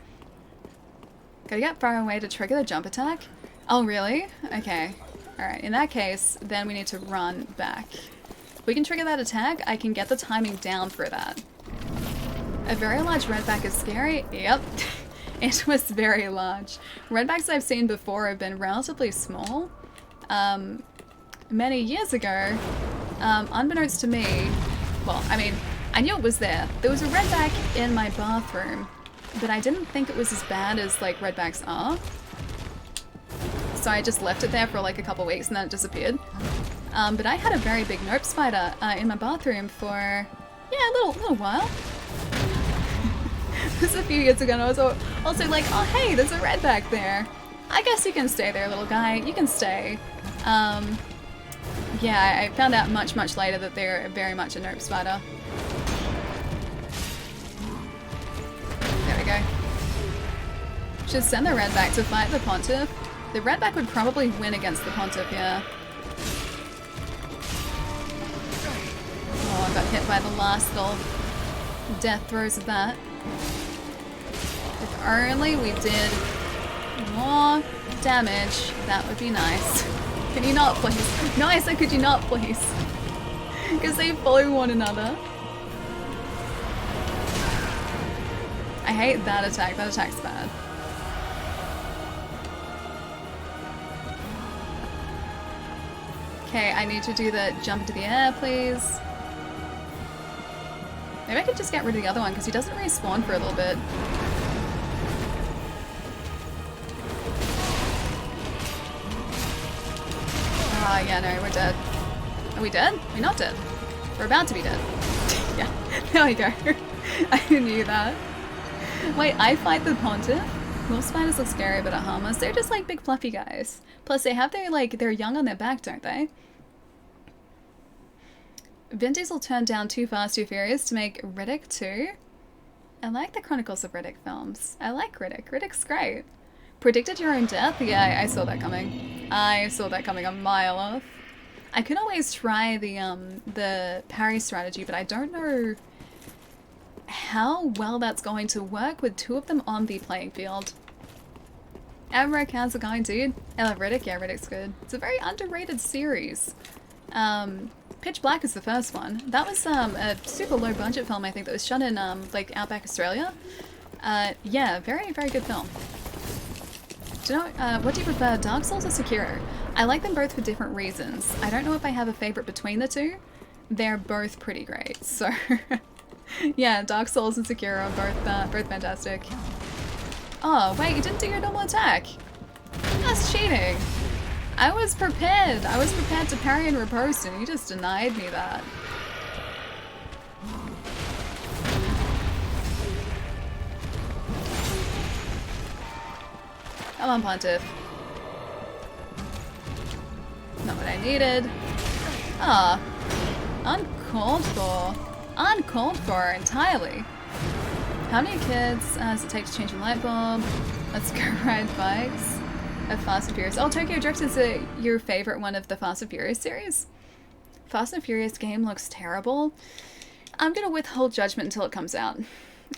Gotta get far away to trigger the jump attack. Oh really? Okay. All right. In that case, then we need to run back. We can trigger that attack. I can get the timing down for that. A very large redback is scary. Yep. It was very large. Redbacks I've seen before have been relatively small. Many years ago, unbeknownst to me, well, I mean, I knew it was there. There was a redback in my bathroom, but I didn't think it was as bad as like redbacks are. So I just left it there for like a couple weeks and then it disappeared. But I had a very big nope spider in my bathroom for, yeah, a little while. This was a few years ago, and I was also like, oh hey, there's a redback there. I guess you can stay there, little guy. You can stay. Yeah, I found out much later that they're very much a nope spider. There we go. Should send the redback to fight the pontiff. The redback would probably win against the pontiff, yeah. Oh, I got hit by the last little death throes of that. If only we did more damage, that would be nice. Can you not, please? No, I said could you not, please? Because they follow one another. I hate that attack. That attack's bad. Okay, I need to do the jump into the air, please. Maybe I could just get rid of the other one because he doesn't respawn for a little bit. Ah, yeah, no, we're dead. Are we dead? We're not dead. We're about to be dead. Yeah, there we go. I knew that. Wait, I fight the pontiff? Wolf spiders look scary but are harmless. They're just like big fluffy guys. Plus they have their like, they're young on their back, don't they? Vin Diesel turned down Too Fast, Too Furious to make Riddick 2. I like the Chronicles of Riddick films. I like Riddick. Riddick's great. Predicted your own death? Yeah, I saw that coming. I saw that coming a mile off. I could always try the parry strategy, but I don't know how well that's going to work with two of them on the playing field. Amrek, how's it going, dude? I love Riddick. Yeah, Riddick's good. It's a very underrated series. Pitch Black is the first one. That was a super low budget film, I think, that was shot in like Outback Australia. Yeah, very good film. Do you know, what do you prefer, Dark Souls or Sekiro? I like them both for different reasons. I don't know if I have a favorite between the two. They're both pretty great, so yeah, Dark Souls and Sekiro are both fantastic. Oh, wait, you didn't do your normal attack. That's cheating. I was prepared. I was prepared to parry and riposte, and you just denied me that. Come on, Pontiff. Not what I needed. Ah, uncalled for. uncalled for entirely. How many kids does it take to change a light bulb? Let's go ride bikes. Of Fast and Furious. Oh, Tokyo Drift is your favorite one of the Fast and Furious series? Fast and Furious game looks terrible. I'm gonna withhold judgment until it comes out.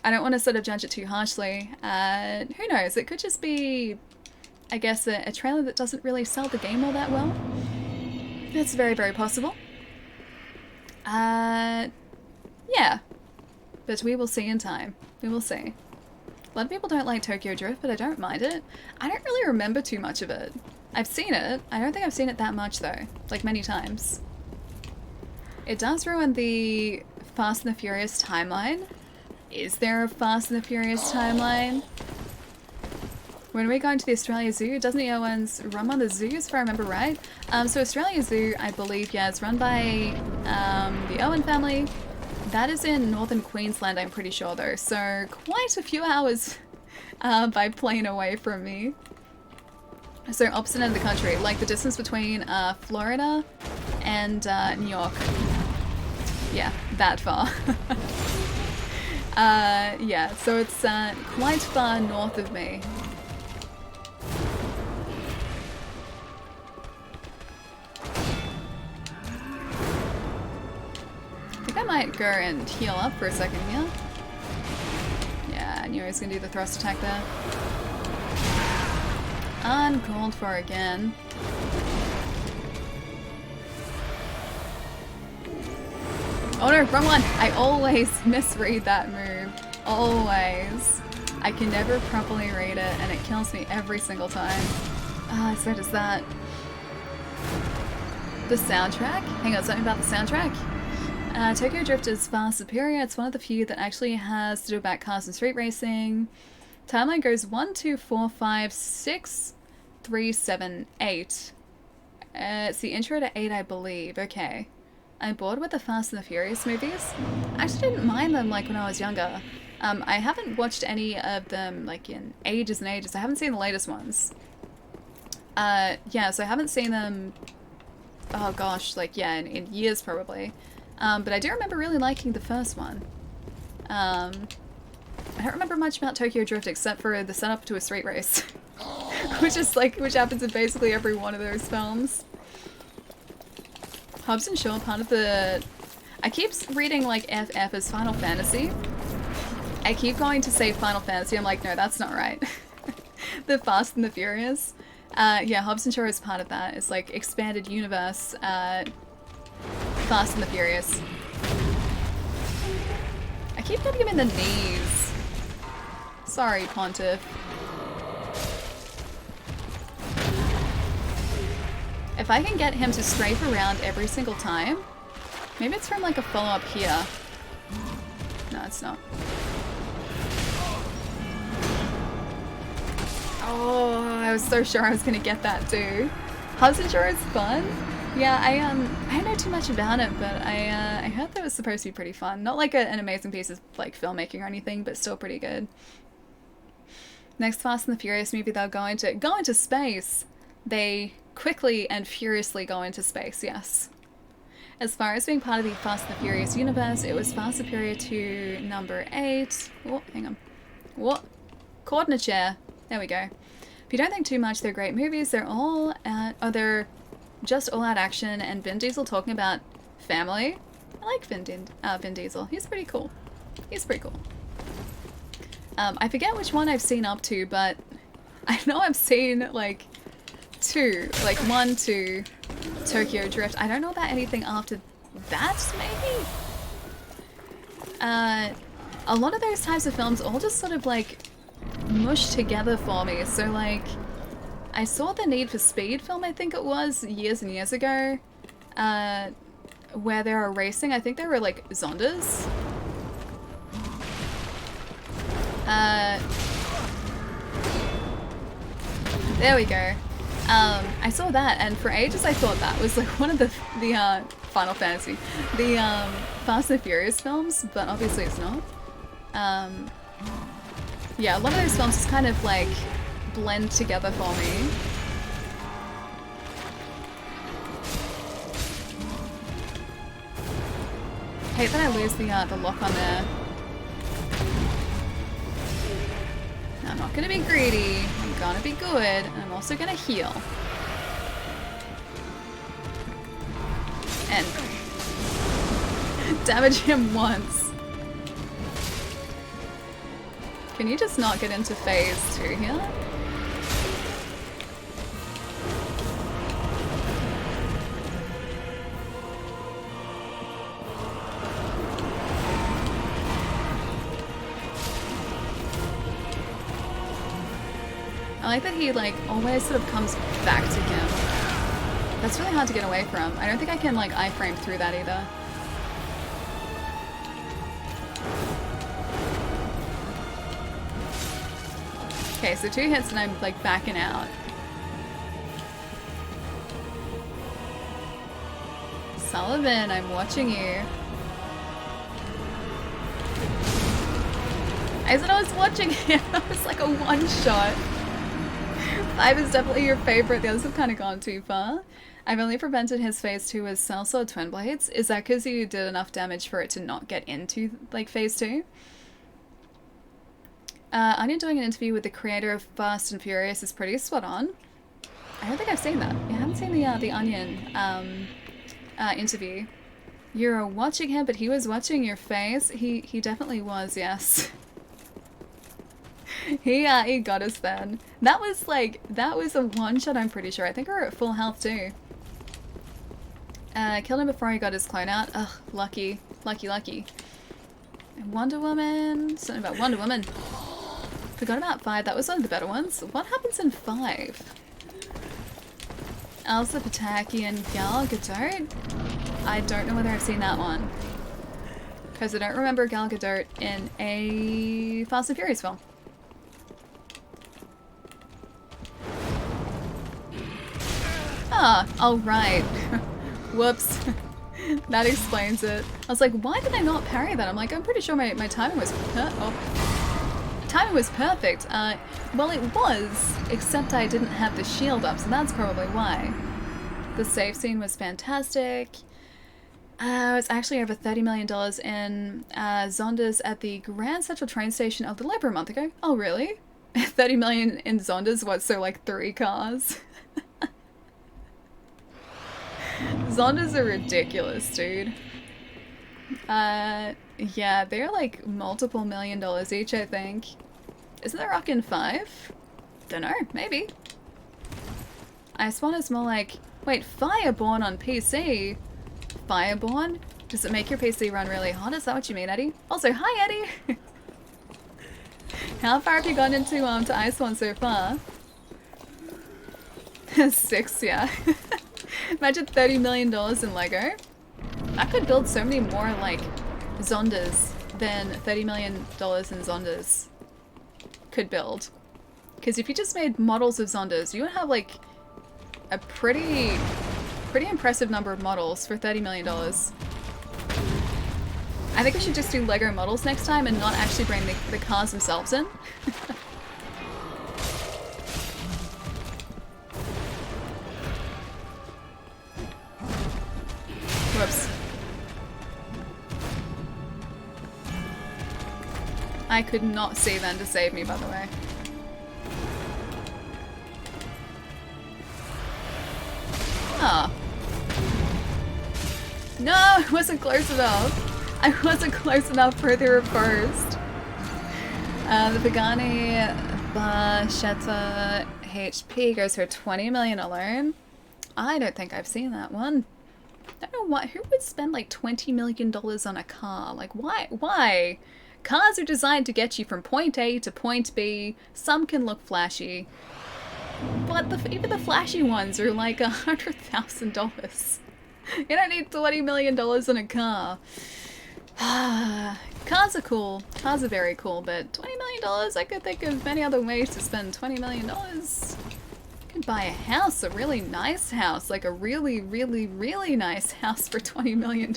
I don't want to sort of judge it too harshly. Who knows? It could just be, I guess, a trailer that doesn't really sell the game all that well. It's very, very possible. Yeah. But we will see in time. We will see. A lot of people don't like Tokyo Drift, but I don't mind it. I don't really remember too much of it. I've seen it. I don't think I've seen it that much, though. Like, many times. It does ruin the Fast and the Furious timeline. Is there a Fast and the Furious timeline? When we're going to the Australia Zoo, doesn't the Owens run on the zoos, if I remember right? So Australia Zoo, I believe, yeah, it's run by the Owen family. That is in northern Queensland, I'm pretty sure, though. So quite a few hours by plane away from me. So opposite end of the country, like the distance between Florida and New York. Yeah, that far. Yeah, so it's quite far north of me. I think I might go and heal up for a second here. Yeah, I knew I was gonna do the thrust attack there. Uncalled for again. Oh no, wrong one! I always misread that move. Always. I can never properly read it and it kills me every single time. Ah, so does that. The soundtrack? Hang on, something about the soundtrack? Tokyo Drift is far superior. It's one of the few that actually has to do about cars and street racing. Timeline goes 1, 2, 4, 5, 6, 3, 7, 8. It's the intro to 8, I believe. Okay. I'm bored with the Fast and the Furious movies. I actually didn't mind them like when I was younger. I haven't watched any of them like in ages and ages. I haven't seen the latest ones. Yeah, so I haven't seen them, oh gosh, like yeah, in years probably. But I do remember really liking the first one. I don't remember much about Tokyo Drift except for the setup to a street race. which happens in basically every one of those films. Hobbs and Shaw, part of the... I keep reading like FF as Final Fantasy. I keep going to say Final Fantasy, I'm like, no, that's not right. The Fast and the Furious. Yeah, Hobbs and Shaw is part of that. It's like expanded universe, Fast and the Furious. I keep getting him in the knees. Sorry, Pontiff. If I can get him to strafe around every single time, maybe it's from like a follow-up here. No, it's not. Oh, I was so sure I was gonna get that too. Hobbs and Shaw is fun. Yeah, I don't know too much about it, but I heard that it was supposed to be pretty fun. Not like an amazing piece of like filmmaking or anything, but still pretty good. Next Fast and the Furious movie, they'll go into space. They quickly and furiously go into space, yes. As far as being part of the Fast and the Furious universe, it was far superior to number 8. Oh, hang on. What? Caught in a chair. There we go. If you don't think too much, they're great movies. They're all they're just all out action and Vin Diesel talking about family. I like Vin Diesel. He's pretty cool. He's pretty cool. I forget which one I've seen up to, but I know I've seen like 2, like 1, 2 Tokyo Drift. I don't know about anything after that, maybe? A lot of those types of films all just sort of like mush together for me. So like, I saw the Need for Speed film, I think it was, years and years ago, where they were racing. I think they were like Zondas. There we go. I saw that, and for ages I thought that was like one of the Final Fantasy, the Fast and Furious films, but obviously it's not. Yeah, a lot of those films just kind of like blend together for me. Hate that I lose the lock on there. I'm not gonna be greedy. I'm gonna be good. And I'm also gonna heal. And damage him once. Can you just not get into phase 2 here? I like that he like always sort of comes back to him. That's really hard to get away from. I don't think I can like iframe through that either. Okay, so 2 hits and I'm like backing out. Sullivan, I'm watching you. I said I was watching him. That was like a one shot. 5 is definitely your favorite. The others have kind of gone too far. I've only prevented his phase 2 with Sellsword Twin Blades. Is that because you did enough damage for it to not get into like phase 2? Onion doing an interview with the creator of Fast and Furious is pretty spot on. I don't think I've seen that. I haven't seen the Onion interview. You're watching him, but he was watching your face. He definitely was, yes. he got us then. That was a one shot, I'm pretty sure. I think we're at full health too. Killed him before he got his clone out. Ugh, lucky. Lucky. Wonder Woman. Something about Wonder Woman. Forgot about 5. That was one of the better ones. What happens in 5? Elsa Pataki and Gal Gadot? I don't know whether I've seen that one. Because I don't remember Gal Gadot in a Fast and Furious film. Ah, oh right. Whoops. That explains it. I was like, why did I not parry that? I'm like, I'm pretty sure my timing was timing was perfect. Well, it was, except I didn't have the shield up, so that's probably why. The save scene was fantastic. It was actually over $30 million in Zondas at the Grand Central train station a little over a month ago. Oh, really? 30 million in Zondas? What, so like 3 cars? Zondas are ridiculous, dude. Yeah, they're like multiple $1 million each, I think. Isn't that rockin' 5? Dunno, maybe. Iceborne is more like... Wait, Fireborn on PC? Fireborn? Does it make your PC run really hot? Is that what you mean, Eddie? Also, hi, Eddie! How far have you gone into to Iceborne so far? 6, yeah. Imagine $30 million in Lego. I could build so many more, like, Zondas than $30 million in Zondas could build. Because if you just made models of Zondas, you would have, like, a pretty impressive number of models for $30 million. I think we should just do Lego models next time and not actually bring the cars themselves in. Whoops. I could not see then to save me, by the way. Ah. No, I wasn't close enough. I wasn't close enough for the first. The Pagani Bashetta HP goes for 20 million alone. I don't think I've seen that one. I don't know why. Who would spend like $20 million on a car? Like, why? Why? Cars are designed to get you from point A to point B. Some can look flashy. But even the flashy ones are like $100,000. You don't need $20 million on a car. Cars are cool. Cars are very cool, but $20 million, I could think of many other ways to spend $20 million. You could buy a house, a really nice house, like a really, really, really nice house for $20 million.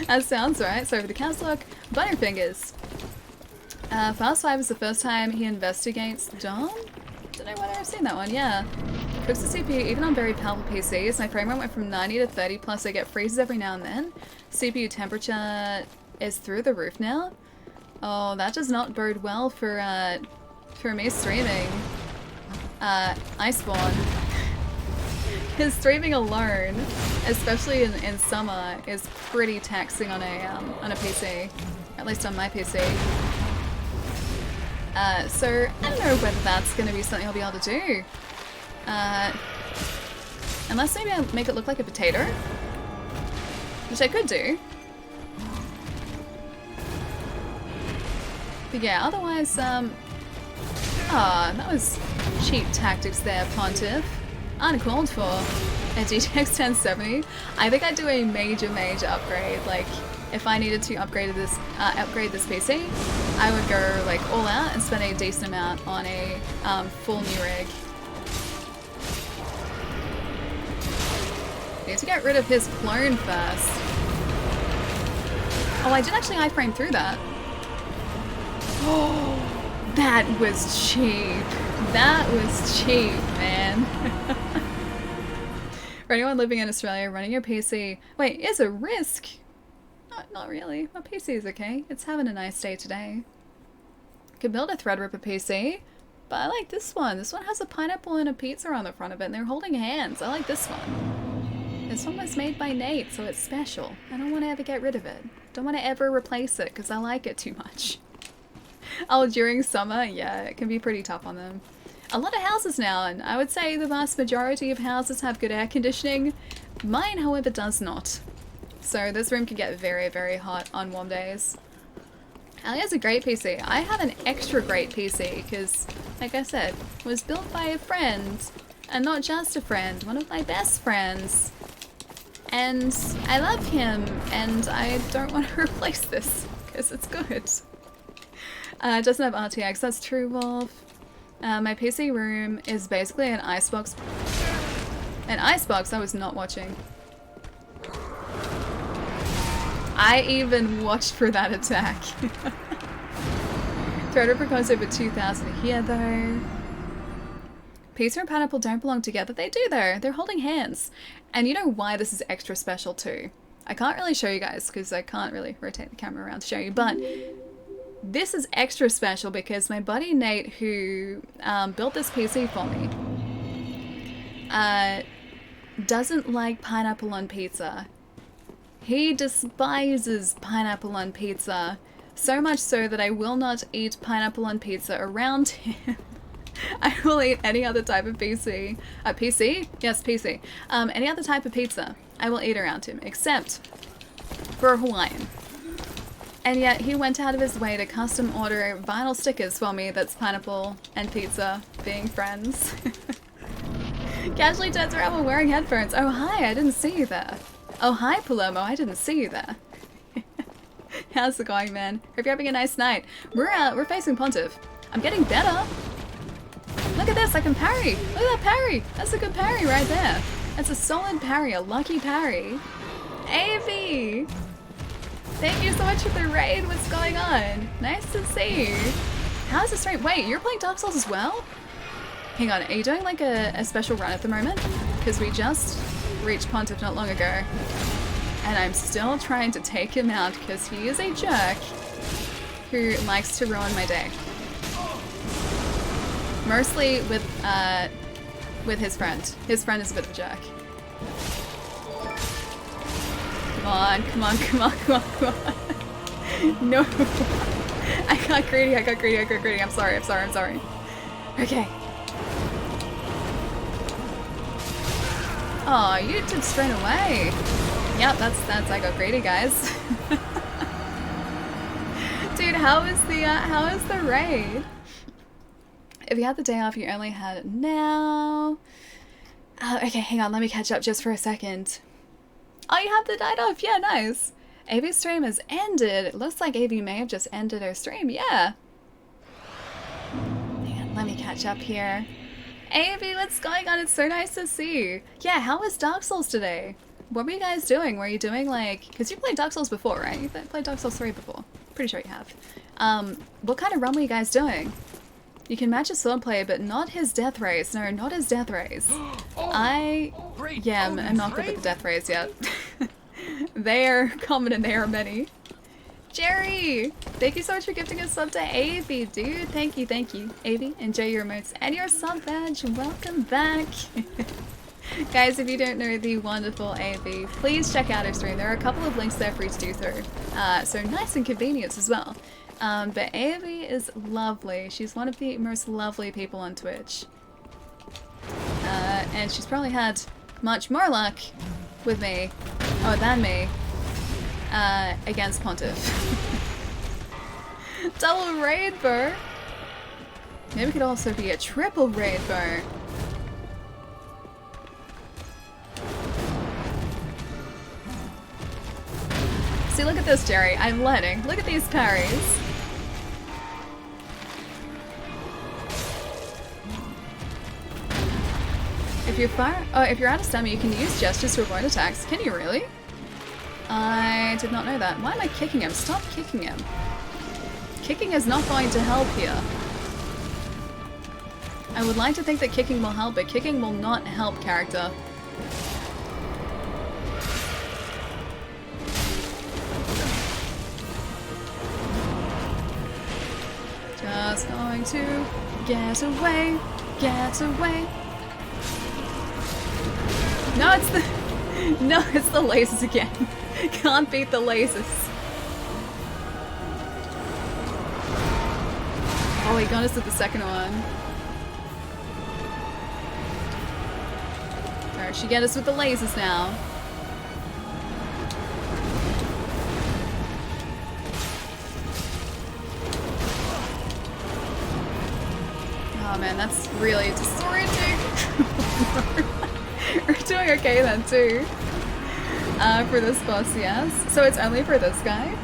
That sounds right. So for the Caslock, Butterfingers. Fast 5 is the first time he investigates Dom? Don't know whether I've seen that one, yeah. cooks the CPU even on very powerful PCs. My frame rate went from 90 to 30, plus I get freezes every now and then. CPU temperature is through the roof now. Oh, that does not bode well for me streaming. Iceborne. Because streaming alone, especially in summer, is pretty taxing on a PC. At least on my PC. So I don't know whether that's going to be something I'll be able to do. Unless maybe I make it look like a potato, which I could do. But yeah, otherwise, that was cheap tactics there, Pontiff. Uncalled for. A GTX 1070. I think I'd do a major upgrade. Like, if I needed to upgrade this PC, I would go like all out and spend a decent amount on a full new rig. Need to get rid of his clone first. Oh, I did actually iframe through that. Oh, that was cheap. That was cheap, man. For anyone living in Australia, running your PC, wait, is a risk. Not really. My PC is okay. It's having a nice day today. Could build a Threadripper PC, but I like this one. This one has a pineapple and a pizza on the front of it, and they're holding hands. I like this one. This one was made by Nate, so it's special. I don't want to ever get rid of it. Don't want to ever replace it, because I like it too much. Oh, during summer? Yeah, it can be pretty tough on them. A lot of houses now, and I would say the vast majority of houses have good air conditioning. Mine, however, does not. So this room can get very, very hot on warm days. Ali has a great PC. I have an extra great PC because, like I said, it was built by a friend. And not just a friend, one of my best friends. And I love him, and I don't want to replace this because it's good. It doesn't have RTX, that's true, Wolf. My PC room is basically an icebox. An icebox I was not watching. I even watched for that attack. Threadripper costs over 2,000 here though. Pizza and pineapple don't belong together. They do though. They're holding hands. And you know why this is extra special too? I can't really show you guys because I can't really rotate the camera around to show you, but this is extra special because my buddy Nate, who built this PC for me, doesn't like pineapple on pizza. He despises pineapple on pizza, so much so that I will not eat pineapple on pizza around him. I will eat any other type of PC. PC? Yes, PC. Any other type of pizza I will eat around him, except for a Hawaiian. And yet he went out of his way to custom order vinyl stickers for me that's pineapple and pizza being friends. Casually turns around while wearing headphones. Oh hi, I didn't see you there. Oh hi Palermo, I didn't see you there. How's it going, man? Hope you're having a nice night. We're facing Pontiff. I'm getting better. Look at this, I can parry. Look at that parry. That's a good parry right there. That's a solid parry, a lucky parry. AV! Thank you so much for the raid. What's going on? Nice to see you. How's the stream? Wait, you're playing Dark Souls as well? Hang on, are you doing like a special run at the moment? Because we just reached Pontiff not long ago. And I'm still trying to take him out because he is a jerk who likes to ruin my day. Mostly with his friend. His friend is a bit of a jerk. Come on, come on, come on, come on, come on. No. I got greedy, I got greedy, I got greedy. I'm sorry, I'm sorry, I'm sorry. Okay. Oh, you did straight away. Yep, that's I got greedy, guys. Dude, how is the raid? If you had the day off, you only had it now. Okay, hang on, let me catch up just for a second. Oh, you have the night off, yeah, nice. AV's stream has ended. It looks like AV may have just ended her stream, yeah. Hang on, let me catch up here. AV, what's going on? It's so nice to see you. Yeah, how was Dark Souls today? What were you guys doing? Were you doing like, because you played Dark Souls before, right? You played Dark Souls 3 before. Pretty sure you have. What kind of run were you guys doing? You can match his swordplay, but not his death rays. No, not his death rays. Great I'm not good with the death rays yet. They are common and they are many. Jerry! Thank you so much for gifting a sub to Avi, dude. Thank you, thank you. Avi, enjoy your emotes and your sub badge. Welcome back. Guys, if you don't know the wonderful Avi, please check out her stream. There are a couple of links there for you to do through. So nice and convenient as well. But Avi is lovely. She's one of the most lovely people on Twitch. And she's probably had much more luck with me, or than me, against Pontiff. Double raid burr. Maybe it could also be a triple raid burr. See, look at this, Jerry. I'm letting. Look at these parries. If you're out of stamina, you can use gestures to avoid attacks. Can you really? I did not know that. Why am I kicking him? Stop kicking him. Kicking is not going to help here. I would like to think that kicking will help, but kicking will not help character. Just going to get away, get away. No, it's the lasers again. Can't beat the lasers. Oh, he got us with the second one. Alright, she get us with the lasers now. Oh man, that's really disorienting. We're doing okay then too. For this boss, yes. So it's only for this guy.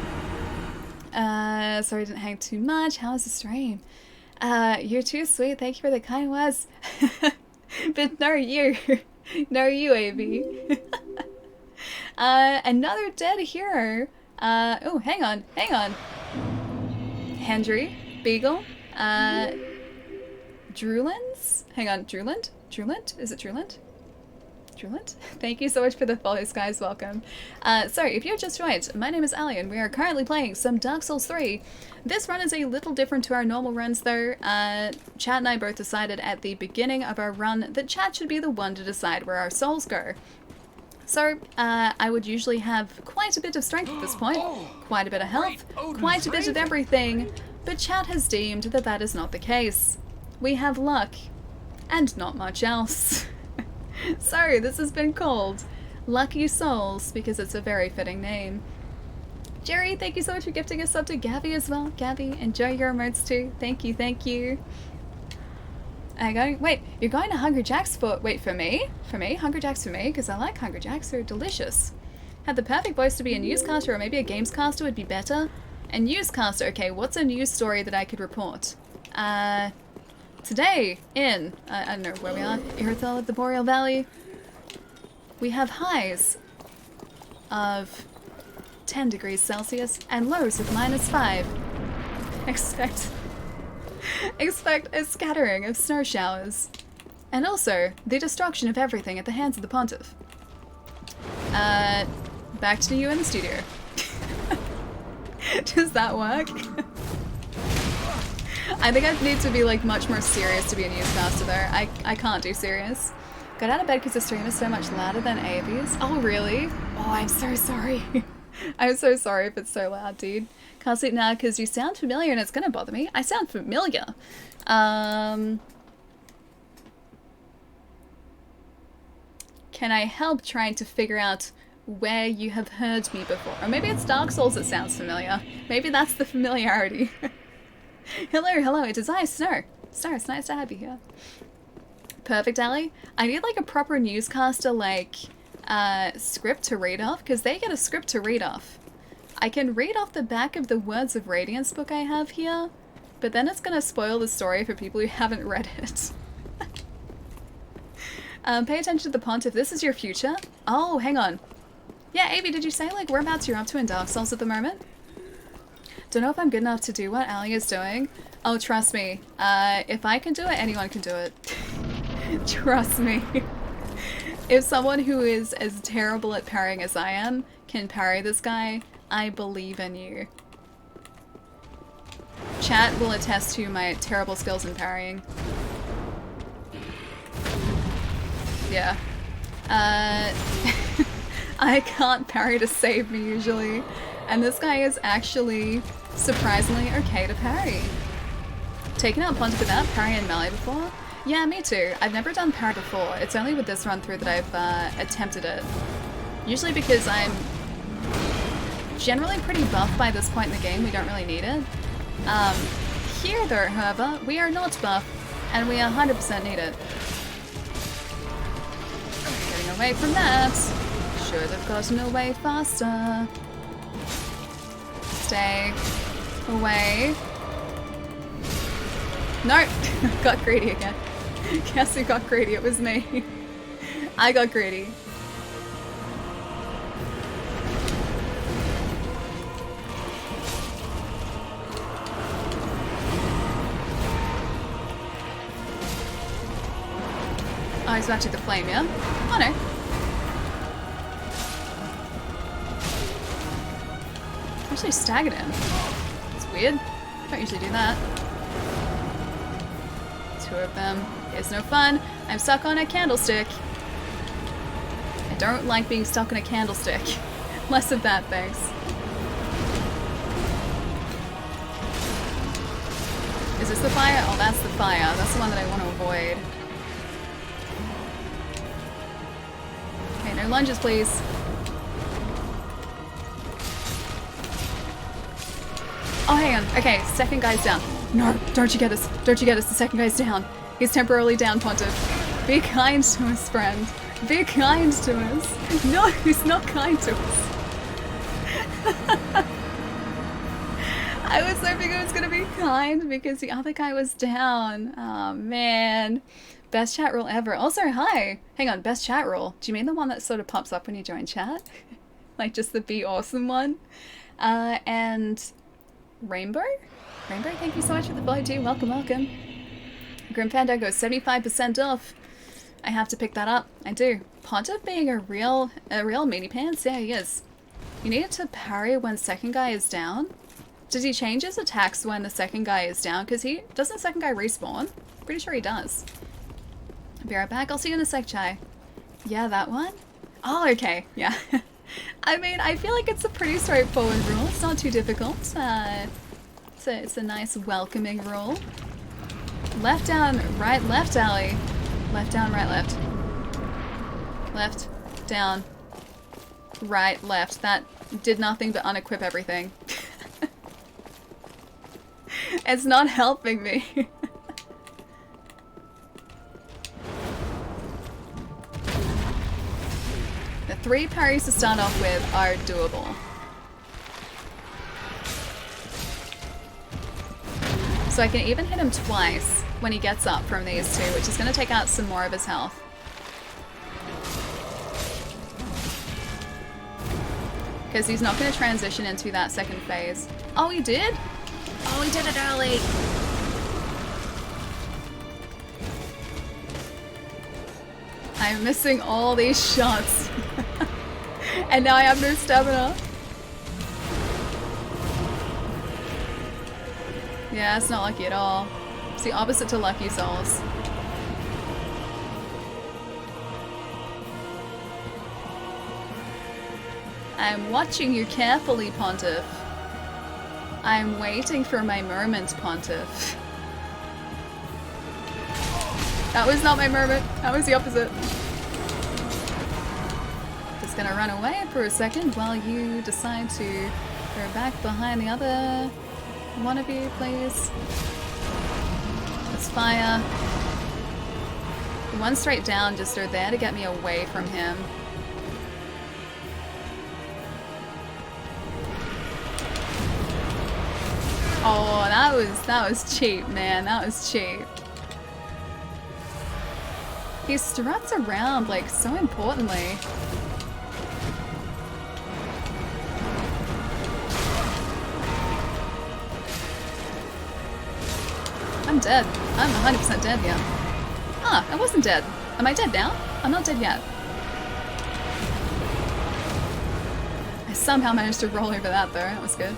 Sorry I didn't hang too much. How was the stream? You're too sweet. Thank you for the kind words. But no you. No you, AB. Another dead hero. Oh, hang on. Hendry, Beagle, Drulins? Hang on, Druland? Is it Druland? Thank you so much for the follows, guys. Welcome. So, if you're just joined, my name is Ali, and we are currently playing some Dark Souls 3. This run is a little different to our normal runs, though. Chad and I both decided at the beginning of our run that Chad should be the one to decide where our souls go. So, I would usually have quite a bit of strength at this point, quite a bit of health, quite a bit of everything, but Chad has deemed that that is not the case. We have luck, and not much else. So, this has been called Lucky Souls, because it's a very fitting name. Jerry, thank you so much for gifting us up to Gabby as well. Gabby, enjoy your emotes too. Thank you. Wait, you're going to Hungry Jack's for me? Hungry Jack's for me? Because I like Hungry Jacks, they're delicious. Had the perfect voice to be a newscaster, or maybe a gamescaster would be better. A newscaster, okay, what's a news story that I could report? Today in, I don't know where we are, Irithyll at the Boreal Valley, we have highs of 10 degrees Celsius and lows of -5. Expect a scattering of snow showers. And also, the destruction of everything at the hands of the Pontiff. Back to you in the studio. Does that work? I think I need to be like much more serious to be a newscaster though. I can't do serious. Got out of bed because the stream is so much louder than Avi's. Oh really? Oh, I'm so sorry. I'm so sorry if it's so loud, dude. Can't sleep now because you sound familiar and it's gonna bother me. I sound familiar. Can I help trying to figure out where you have heard me before? Or maybe it's Dark Souls that sounds familiar. Maybe that's the familiarity. Hello, it is I, Snow. It's nice to have you here. Perfect, Ali. I need like a proper newscaster like script to read off, because they get a script to read off. I can read off the back of the Words of Radiance book I have here, but then it's gonna spoil the story for people who haven't read it. Pay attention to the Pontiff. This is your future? Oh, hang on. Yeah, Avi, did you say like whereabouts you're up to in Dark Souls at the moment? Don't know if I'm good enough to do what Ali is doing. Oh, trust me. If I can do it, anyone can do it. Trust me. If someone who is as terrible at parrying as I am can parry this guy, I believe in you. Chat will attest to my terrible skills in parrying. Yeah. I can't parry to save me usually. And this guy is actually surprisingly okay to parry. Taken out Pontiff without parry and melee before? Yeah, me too. I've never done parry before. It's only with this run through that I've attempted it. Usually because I'm generally pretty buff by this point in the game, we don't really need it. Here though, however, we are not buff, and we 100% need it. Getting away from that. Should have gotten away faster. Stay away. No! Got greedy again. Guess who got greedy? It was me. I got greedy. Oh, he's about to the flame, yeah? Oh no. Actually staggered him. It's weird. Don't usually do that. Two of them. It's no fun. I'm stuck on a candlestick. I don't like being stuck on a candlestick. Less of that, thanks. Is this the fire? Oh, that's the fire. That's the one that I want to avoid. Okay, no lunges, please. Oh, hang on. Okay, second guy's down. No, don't you get us. Don't you get us. The second guy's down. He's temporarily down, Pontiff. Be kind to us, friend. Be kind to us. No, he's not kind to us. I was hoping it was going to be kind because the other guy was down. Oh, man. Best chat rule ever. Also, hi. Hang on, best chat rule. Do you mean the one that sort of pops up when you join chat? Like just the be awesome one? And Rainbow? Rainbow, thank you so much for the follow too. Welcome, welcome. Grim Fandango, 75% off. I have to pick that up. I do. Pontiff being a real meaty pants? Yeah, he is. You need to parry when second guy is down. Does he change his attacks when the second guy is down? Because doesn't the second guy respawn? Pretty sure he does. I'll be right back. I'll see you in a sec, Chai. Yeah, that one? Oh, okay. Yeah. I mean, I feel like it's a pretty straightforward rule. It's not too difficult. It's a nice welcoming rule. Left down, right, left, alley. Left down, right, left. Left, down, right, left. That did nothing but unequip everything. It's not helping me. The 3 parries to start off with are doable. So I can even hit him twice when he gets up from these two, which is going to take out some more of his health. Because he's not going to transition into that second phase. Oh, he did? Oh, he did it early. I'm missing all these shots. And now I have no stamina. Yeah, it's not lucky at all. It's the opposite to Lucky Souls. I'm watching you carefully, Pontiff. I'm waiting for my moment, Pontiff. That was not my moment. That was the opposite. Just gonna run away for a second while you decide to go back behind the other one of you, please. Let's fire. The one straight down just are there to get me away from him. Oh, that was cheap, man. That was cheap. He struts around, like, so importantly. I'm dead. I'm 100% dead, yeah. Ah, I wasn't dead. Am I dead now? I'm not dead yet. I somehow managed to roll over that though, that was good.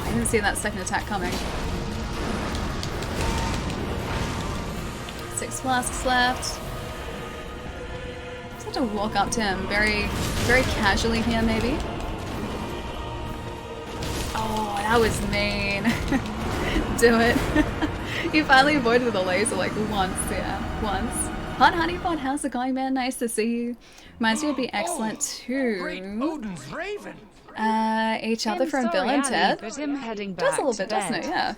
I didn't see that second attack coming. 6 flasks left. Just have to walk up to him very casually here maybe. Oh, that was mean. Do it. You finally avoided the laser like once, yeah, once. Hot Honeypot, how's it going, man? Nice to see you. Reminds me would be excellent too. Great Odin's raven. Each other I'm from sorry, Bill and Ali, Ted. but him heading Does back a little to bit, doesn't it? bed. Yeah.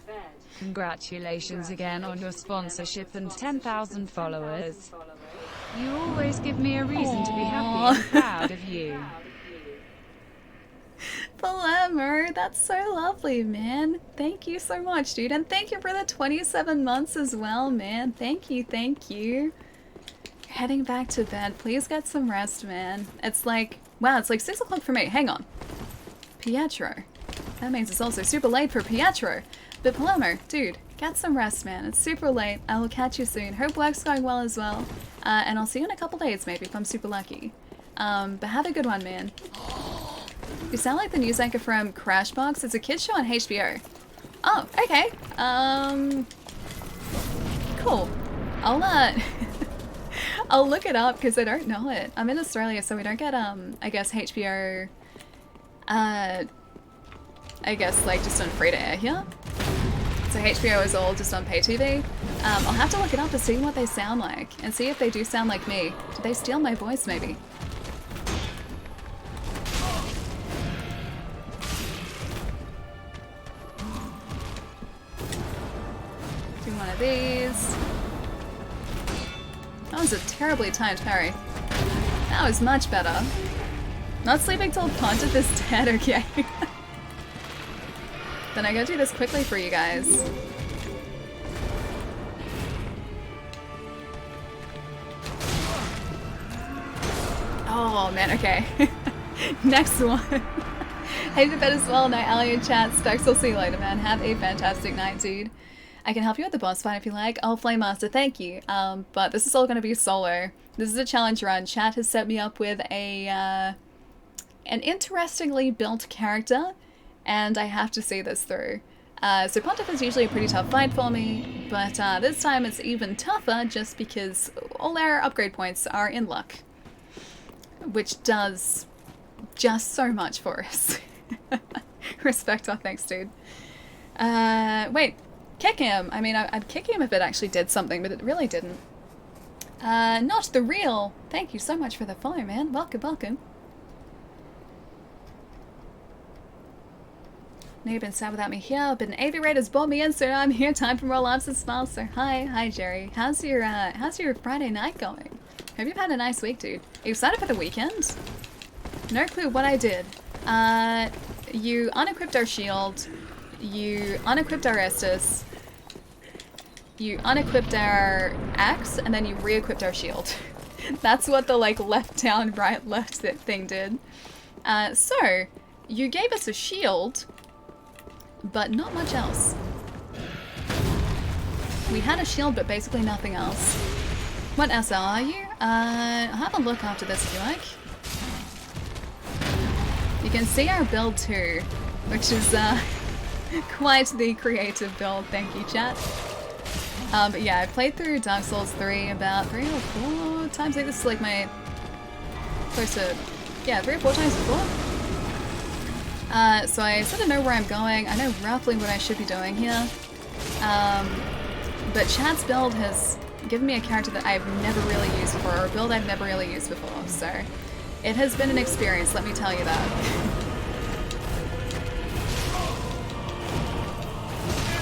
Congratulations again on your sponsorship and 10,000 followers. You always give me a reason to be happy and proud of you. Palermo, that's so lovely, man. Thank you so much, dude. And thank you for the 27 months as well, man. Thank you, thank you. Heading back to bed. Please get some rest, man. It's like, wow, it's like 6 o'clock for me. Hang on. Pietro. That means it's also super late for Pietro. But Palermo, dude, get some rest, man. It's super late. I will catch you soon. Hope work's going well as well. And I'll see you in a couple days, maybe, if I'm super lucky. But have a good one, man. You sound like the news anchor from Crashbox. It's a kids show on HBO. Oh, okay. Cool. I'll look it up because I don't know it. I'm in Australia, so we don't get, I guess HBO, I guess, like, just on free to air here. So HBO is all just on pay TV. I'll have to look it up to see what they sound like and see if they do sound like me. Did they steal my voice, maybe? Do one of these. That was a terribly timed parry. That was much better. Not sleeping till Pontiff is dead, okay. Then I gotta do this quickly for you guys. Oh man, okay. Next one. Hey to bed as well, night alley in chat. Specs, I'll see you later, man. Have a fantastic night, dude. I can help you with the boss fight if you like. Oh, Flame Master, thank you. But this is all gonna be solo. This is a challenge run. Chat has set me up with a an interestingly built character, and I have to see this through. So Pontiff is usually a pretty tough fight for me, but this time it's even tougher just because all our upgrade points are in luck, which does just so much for us. Respect our thanks, dude. Wait, kick him. I mean, I'd kick him if it actually did something, but it really didn't. Not the real. Thank you so much for the follow, man. Welcome, welcome. Know you've been sad without me here, but an AV Raiders brought me in, so I'm here. Time for more laughs and smiles. So hi Jerry. How's your Friday night going? Hope you've had a nice week, dude. Are you excited for the weekend? No clue what I did. You unequipped our shield. You unequipped our Estus. You unequipped our axe, and then you re-equipped our shield. That's what the like left down, right left thing did. So you gave us a shield, but not much else. We had a shield, but basically nothing else. What SL are you? I'll have a look after this if you like. You can see our build too, which is quite the creative build. Thank you, chat. But yeah, I played through Dark Souls 3 about 3 or 4 times. I think this is like my close to, yeah, 3 or 4 times before. So I sort of know where I'm going. I know roughly what I should be doing here. But chat's build has given me a character that I've never really used before, or a build I've never really used before, so it has been an experience, let me tell you that.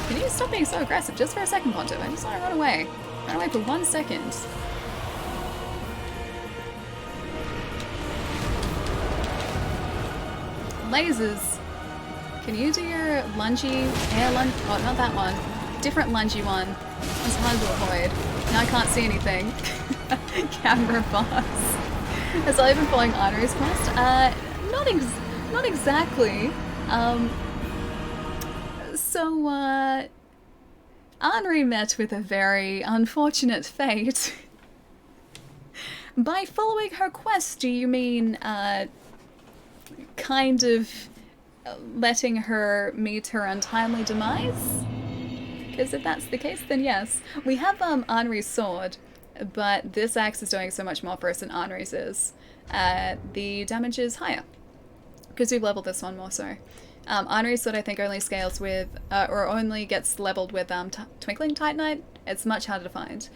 Can you stop being so aggressive just for a second, Pontiff? I just want to run away. Run away for 1 second. Lasers. Can you do your lungy air lunge? Oh, not that one. Different lungy one. It's hard to avoid. Now I can't see anything. Camera boss. Has I been following Honor's quest? Not exactly. So, Henri met with a very unfortunate fate. By following her quest, do you mean, kind of letting her meet her untimely demise? Because if that's the case, then yes. We have, Henri's sword, but this axe is doing so much more for us than Henri's is. The damage is higher, because we've leveled this one more so. Henri's sword I think only scales with, or only gets leveled with Twinkling Titanite. It's much harder to find.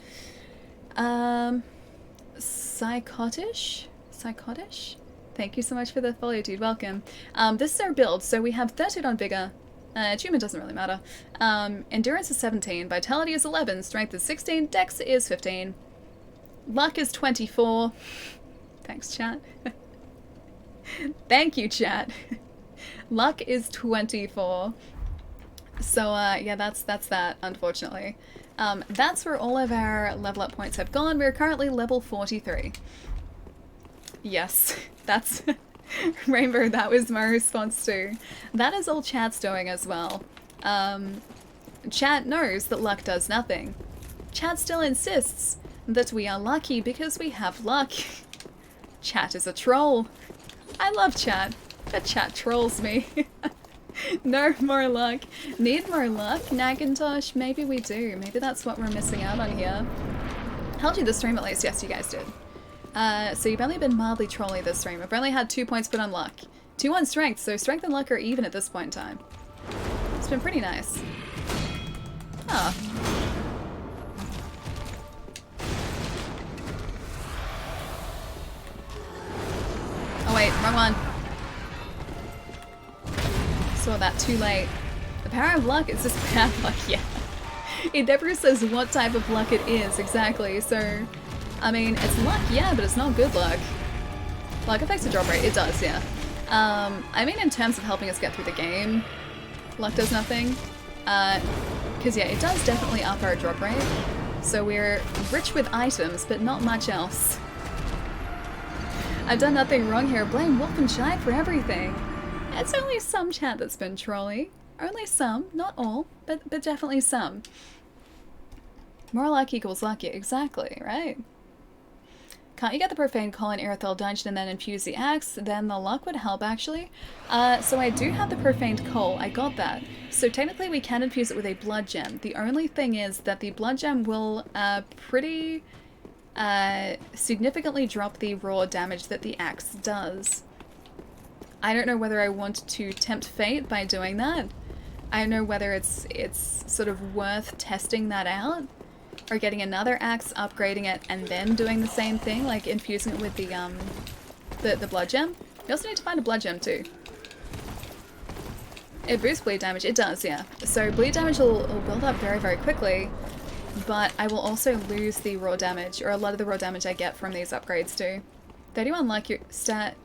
Psychotish? Psychotish? Thank you so much for the follow, dude. Welcome. This is our build. So we have 13 on Vigor. Achievement doesn't really matter. Endurance is 17. Vitality is 11. Strength is 16. Dex is 15. Luck is 24. Thanks, chat. Thank you, chat. Luck is 24. So, yeah, that's that, unfortunately. That's where all of our level up points have gone. We're currently level 43. Yes, that's... Rainbow, that was my response too. That is all chat's doing as well. Chat knows that luck does nothing. Chat still insists that we are lucky because we have luck. Chat is a troll. I love chat, but chat trolls me. No more luck. Need more luck, Nagintosh? Maybe we do. Maybe that's what we're missing out on here. Held you the stream at least? Yes, you guys did. So you've only been mildly trolly this stream. I've only had 2 points put on luck. 2 on strength, so strength and luck are even at this point in time. It's been pretty nice. Oh. Oh wait, wrong one. Saw that too late. The power of luck is just bad luck, yeah. It never says what type of luck it is, exactly, so... I mean, it's luck, yeah, but it's not good luck. Luck affects the drop rate, it does, yeah. I mean in terms of helping us get through the game, luck does nothing. Because yeah, it does definitely up our drop rate. So we're rich with items, but not much else. I've done nothing wrong here, blame Wolfenshide for everything. It's only some chat that's been trolly. Only some, not all, but definitely some. More luck equals lucky, exactly, right? Can't you get the Profane Coal in Irithyll Dungeon and then infuse the axe? Then the luck would help, actually. So I do have the Profaned Coal. I got that. So technically we can infuse it with a Blood Gem. The only thing is that the Blood Gem will pretty significantly drop the raw damage that the axe does. I don't know whether I want to tempt fate by doing that. I don't know whether it's sort of worth testing that out. Or getting another axe, upgrading it, and then doing the same thing, like infusing it with the blood gem. You also need to find a blood gem too. It boosts bleed damage, it does, yeah. So bleed damage will build up very, very quickly, but I will also lose the raw damage, or a lot of the raw damage I get from these upgrades too. 31 like your stat...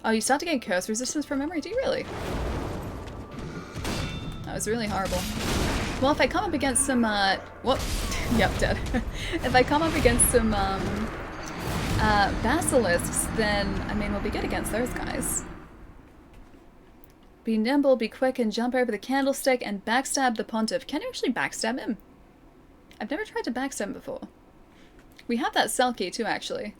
Oh, you start to gain curse resistance from memory, do you really? That was really horrible. Well, if I come up against some, whoop, yep, dead. If I come up against some, basilisks, then, I mean, we'll be good against those guys. Be nimble, be quick, and jump over the candlestick and backstab the pontiff. Can you actually backstab him? I've never tried to backstab him before. We have that cell key, too, actually.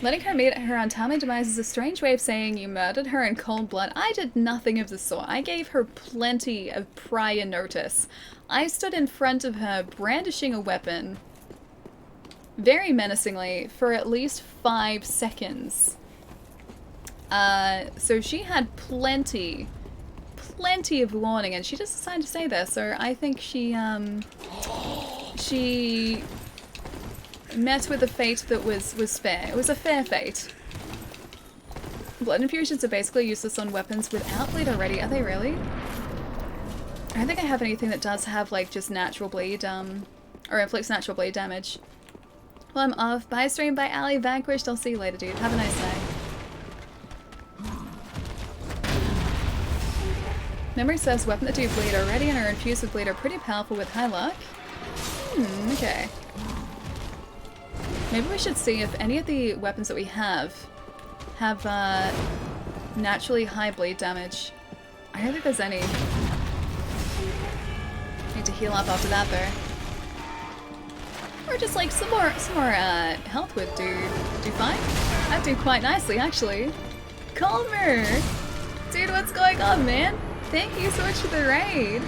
Letting her meet her untimely demise is a strange way of saying you murdered her in cold blood. I did nothing of the sort. I gave her plenty of prior notice. I stood in front of her, brandishing a weapon, very menacingly, for at least 5 seconds. So she had plenty of warning, and she just decided to stay there, so I think she met with a fate that was fair. It was a fair fate. Blood infusions are basically useless on weapons without bleed already. Are they really? I don't think I have anything that does have, like, just natural bleed, or inflicts natural bleed damage. Well, I'm off. Bye stream, bye Ali, Vanquished. I'll see you later, dude. Have a nice day. Memory says weapon that do bleed already and are infused with bleed are pretty powerful with high luck. Okay. Maybe we should see if any of the weapons that we have naturally high bleed damage. I don't think there's any. Need to heal up after that though. Or just like some more health would do fine. That'd do quite nicely actually. Calmer! Dude, what's going on, man? Thank you so much for the raid.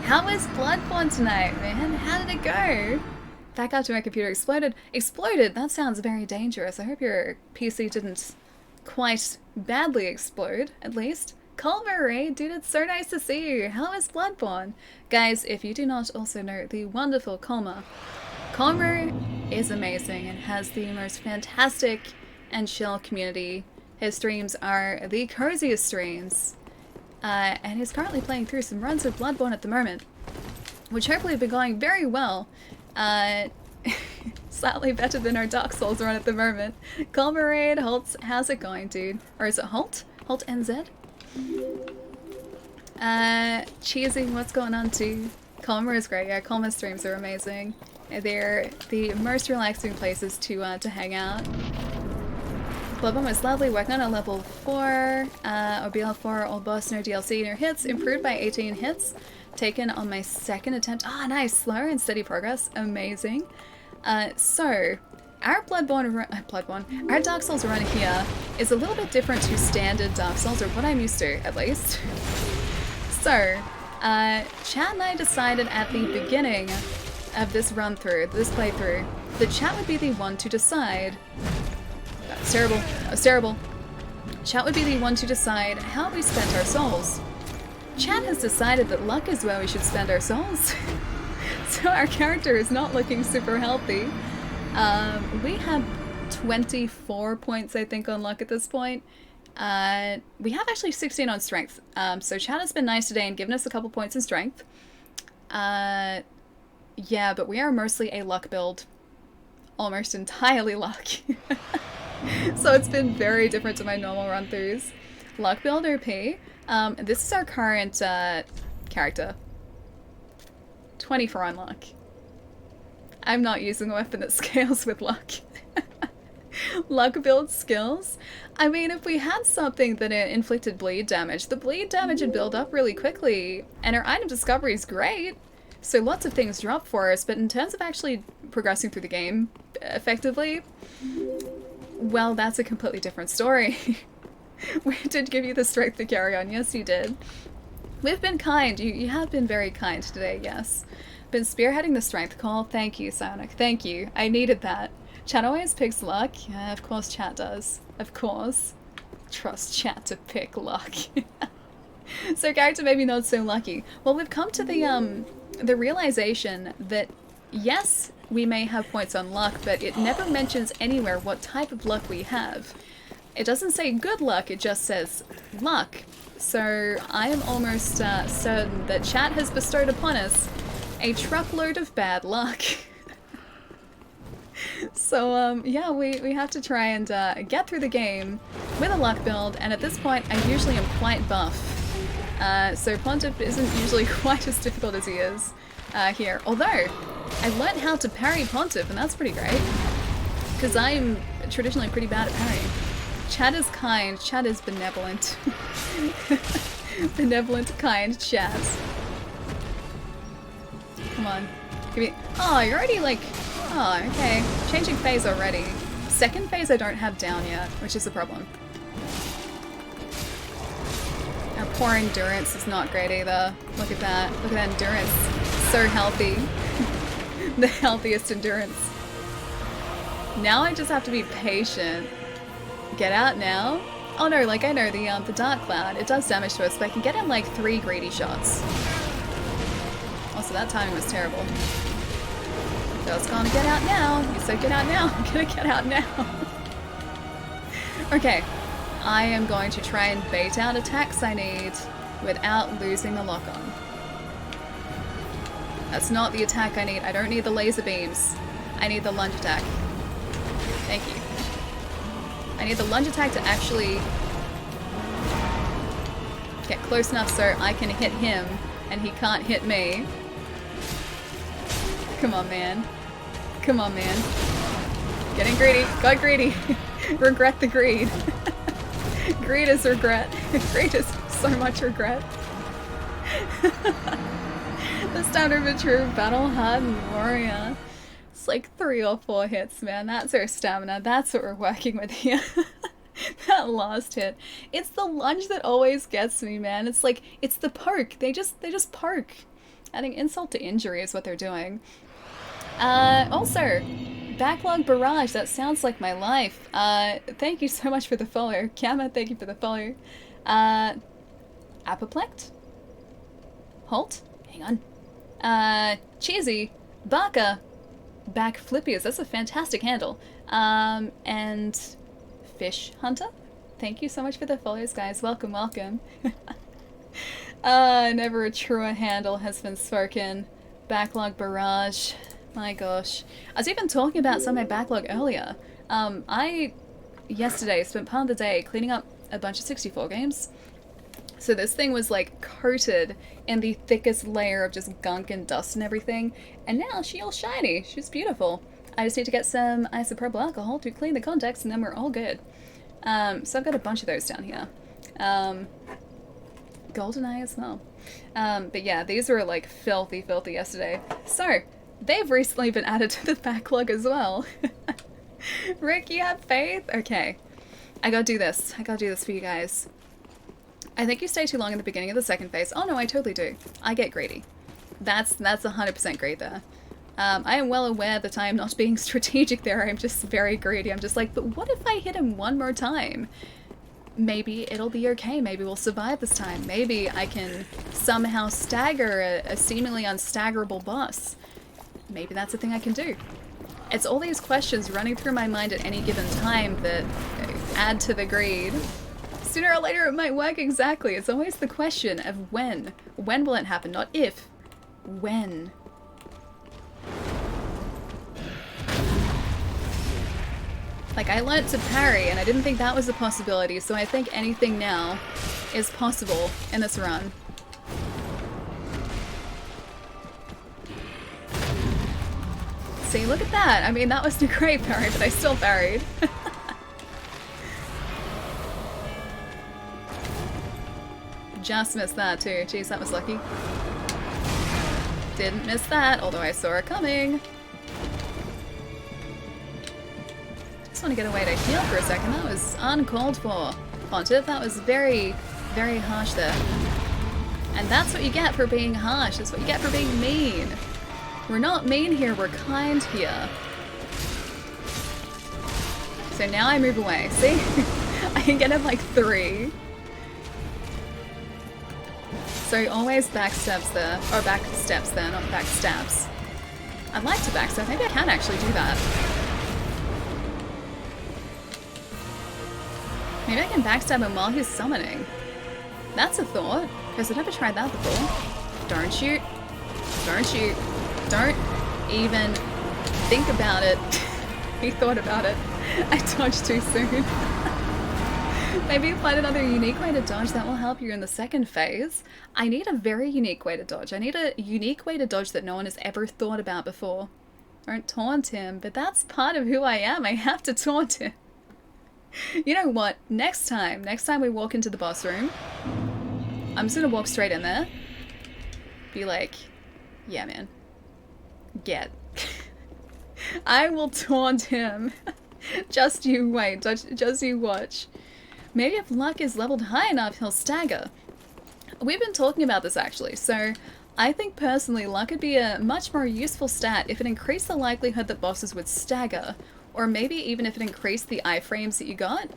How was Bloodborne tonight, man? How did it go? Back after my computer exploded. Exploded? That sounds very dangerous. I hope your PC didn't quite badly explode, at least. Calmer, Ray, dude, it's so nice to see you. How is Bloodborne? Guys, if you do not also know the wonderful Calmer is amazing and has the most fantastic and chill community. His streams are the coziest streams. And he's currently playing through some runs of Bloodborne at the moment, which hopefully have been going very well. Slightly better than our Dark Souls run at the moment. Colmerade, Holt, how's it going, dude? Or is it Holt? Holt NZ? Cheesy, what's going on too? Colmer is great, yeah, Colmer streams are amazing. They're the most relaxing places to hang out. Bloodborne was lovely, working on a level 4, or BL4, old boss, no DLC, no hits, improved by 18 hits, taken on my second attempt. Ah, nice, slow and steady progress, amazing. So, our our Dark Souls run here is a little bit different to standard Dark Souls, or what I'm used to, at least. So, Chad and I decided at the beginning of this playthrough, that Chad would be the one to decide. That was terrible. That was terrible. Chat would be the one to decide how we spent our souls. Chat has decided that luck is where we should spend our souls. So our character is not looking super healthy. We have 24 points, I think, on luck at this point. We have actually 16 on strength. So Chat has been nice today and given us a couple points in strength. Yeah, but we are mostly a luck build. Almost entirely luck. So it's been very different to my normal run-throughs. Luck build OP. This is our current character. 24 on luck. I'm not using a weapon that scales with luck. Luck build skills. I mean, if we had something that inflicted bleed damage, the bleed damage would build up really quickly, and our item discovery is great. So lots of things drop for us, but in terms of actually progressing through the game effectively, well, that's a completely different story. We did give you the strength to carry on. Yes, you did. We've been kind. You have been very kind today, yes. Been spearheading the strength call. Thank you, Sonic. Thank you. I needed that. Chat always picks luck. Yeah, of course Chat does. Of course. Trust Chat to pick luck. So character maybe not so lucky. Well, we've come to the realization that yes, we may have points on luck, but it never mentions anywhere what type of luck we have. It doesn't say good luck, it just says luck. So I am almost certain that Chat has bestowed upon us a truckload of bad luck. So yeah, we have to try and get through the game with a luck build, and at this point I usually am quite buff. So Pontiff isn't usually quite as difficult as he is here. Although, I've learned how to parry Pontiff, and that's pretty great. Because I'm traditionally pretty bad at parrying. Chad is kind, Chad is benevolent. Benevolent, kind Chaz. Come on. Give me. Oh, you're already like. Oh, okay. Changing phase already. Second phase I don't have down yet, which is a problem. Our poor endurance is not great either. Look at that. Look at that endurance. So healthy. The healthiest endurance. Now I just have to be patient. Get out now. Oh no, like I know the Dark Cloud, it does damage to us, but I can get in like 3 greedy shots. Also, that timing was terrible. Just gonna get out now. You said get out now. I'm gonna get out now. Okay. I am going to try and bait out attacks I need without losing the lock-on. That's not the attack I need. I don't need the laser beams. I need the lunge attack. Thank you. I need the lunge attack to actually get close enough so I can hit him and he can't hit me. Come on, man. Come on, man. Getting greedy. Got greedy. Regret the greed. Greed is regret. Greed is so much regret. The standard of a true battle-hardened warrior. It's like 3 or 4 hits, man. That's our stamina. That's what we're working with here. That last hit. It's the lunge that always gets me, man. It's like, it's the poke. They just poke. Adding insult to injury is what they're doing. Also, Backlog Barrage, that sounds like my life. Thank you so much for the follow. Kama, thank you for the follow. Apoplect? Halt? Hang on. Cheesy. Baka. Back Flippies, that's a fantastic handle. And Fish Hunter, thank you so much for the follows, guys. Welcome, welcome. Never a truer handle has been spoken. Backlog Barrage. My gosh. I was even talking about some of my backlog earlier. I, yesterday, spent part of the day cleaning up a bunch of 64 games. So this thing was like coated in the thickest layer of just gunk and dust and everything. And now she's all shiny. She's beautiful. I just need to get some isopropyl alcohol to clean the contacts and then we're all good. So I've got a bunch of those down here. GoldenEye as well. But yeah, these were like filthy, filthy yesterday. So, they've recently been added to the backlog as well. Rick, you have faith? Okay. I gotta do this. I gotta do this for you guys. I think you stay too long in the beginning of the second phase. Oh no, I totally do. I get greedy. That's 100% great there. I am well aware that I am not being strategic there. I'm just very greedy. I'm just like, but what if I hit him one more time? Maybe it'll be okay. Maybe we'll survive this time. Maybe I can somehow stagger a seemingly unstaggerable boss. Maybe that's a thing I can do. It's all these questions running through my mind at any given time that add to the greed. Sooner or later it might work, exactly. It's always the question of when. When will it happen? Not if. When. Like, I learnt to parry, and I didn't think that was a possibility, so I think anything now is possible in this run. See, look at that! I mean, that was a great parry, but I still parried. Just missed that too. Jeez, that was lucky. Didn't miss that, although I saw it coming. Just want to get away to heal for a second. That was uncalled for. Pontiff, that was very, very harsh there. And that's what you get for being harsh. That's what you get for being mean. We're not mean here, we're kind here. So now I move away. See? I can get him like 3. So always backstabs there. Or backsteps there, not backstabs. I'd like to backstab. Maybe I can actually do that. Maybe I can backstab him while he's summoning. That's a thought, because I've never tried that before. Don't shoot. Don't shoot. Don't even think about it. He thought about it. I dodged too soon. Maybe find another unique way to dodge that will help you in the second phase. I need a very unique way to dodge. I need a unique way to dodge that no one has ever thought about before. Don't taunt him, but that's part of who I am. I have to taunt him. You know what? Next time we walk into the boss room, I'm just gonna walk straight in there. Be like, yeah, man. Get. I will taunt him. Just you wait. Just you watch. Maybe if luck is leveled high enough, he'll stagger. We've been talking about this actually, so I think personally luck would be a much more useful stat if it increased the likelihood that bosses would stagger, or maybe even if it increased the iframes that you got.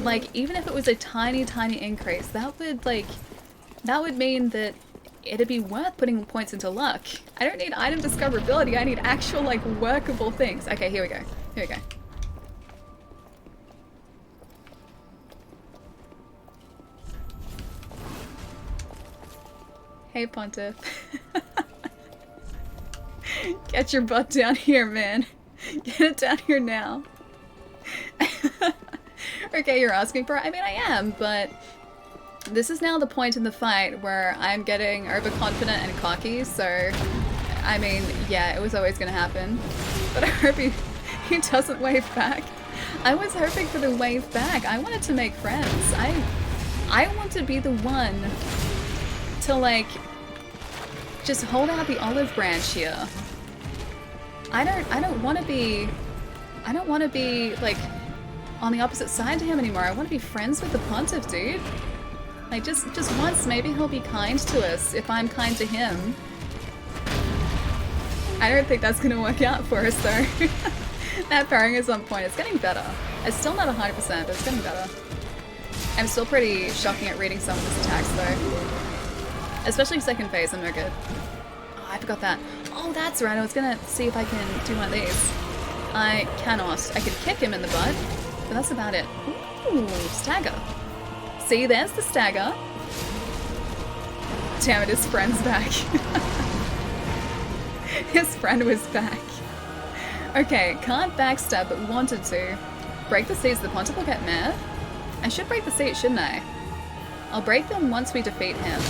Like, even if it was a tiny, tiny increase, that would mean that it'd be worth putting points into luck. I don't need item discoverability, I need actual, like, workable things. Okay, here we go. Here we go. Hey, Pontiff. Get your butt down here, man. Get it down here now. Okay, you're asking for it? I mean, I am, but this is now the point in the fight where I'm getting overconfident and cocky, so I mean, yeah, it was always gonna happen. But I hope He doesn't wave back. I was hoping for the wave back. I wanted to make friends. I want to be the one to, like, just hold out the olive branch here. I don't want to be like on the opposite side to him anymore. I want to be friends with the Pontiff, dude. Like, just once, maybe he'll be kind to us if I'm kind to him. I don't think that's gonna work out for us though. That pairing is on point. It's getting better. It's still not 100%, but it's getting better. I'm still pretty shocking at reading some of his attacks though. Especially second phase, I'm no good. Oh, I forgot that. Oh, that's right. I was gonna see if I can do one of these. I cannot. I could kick him in the butt, but that's about it. Ooh, stagger. See, there's the stagger. Damn it, his friend's back. His friend was back. Okay, can't backstab, but wanted to. Break the seats, the Pontiff will get mad. I should break the seats, shouldn't I? I'll break them once we defeat him.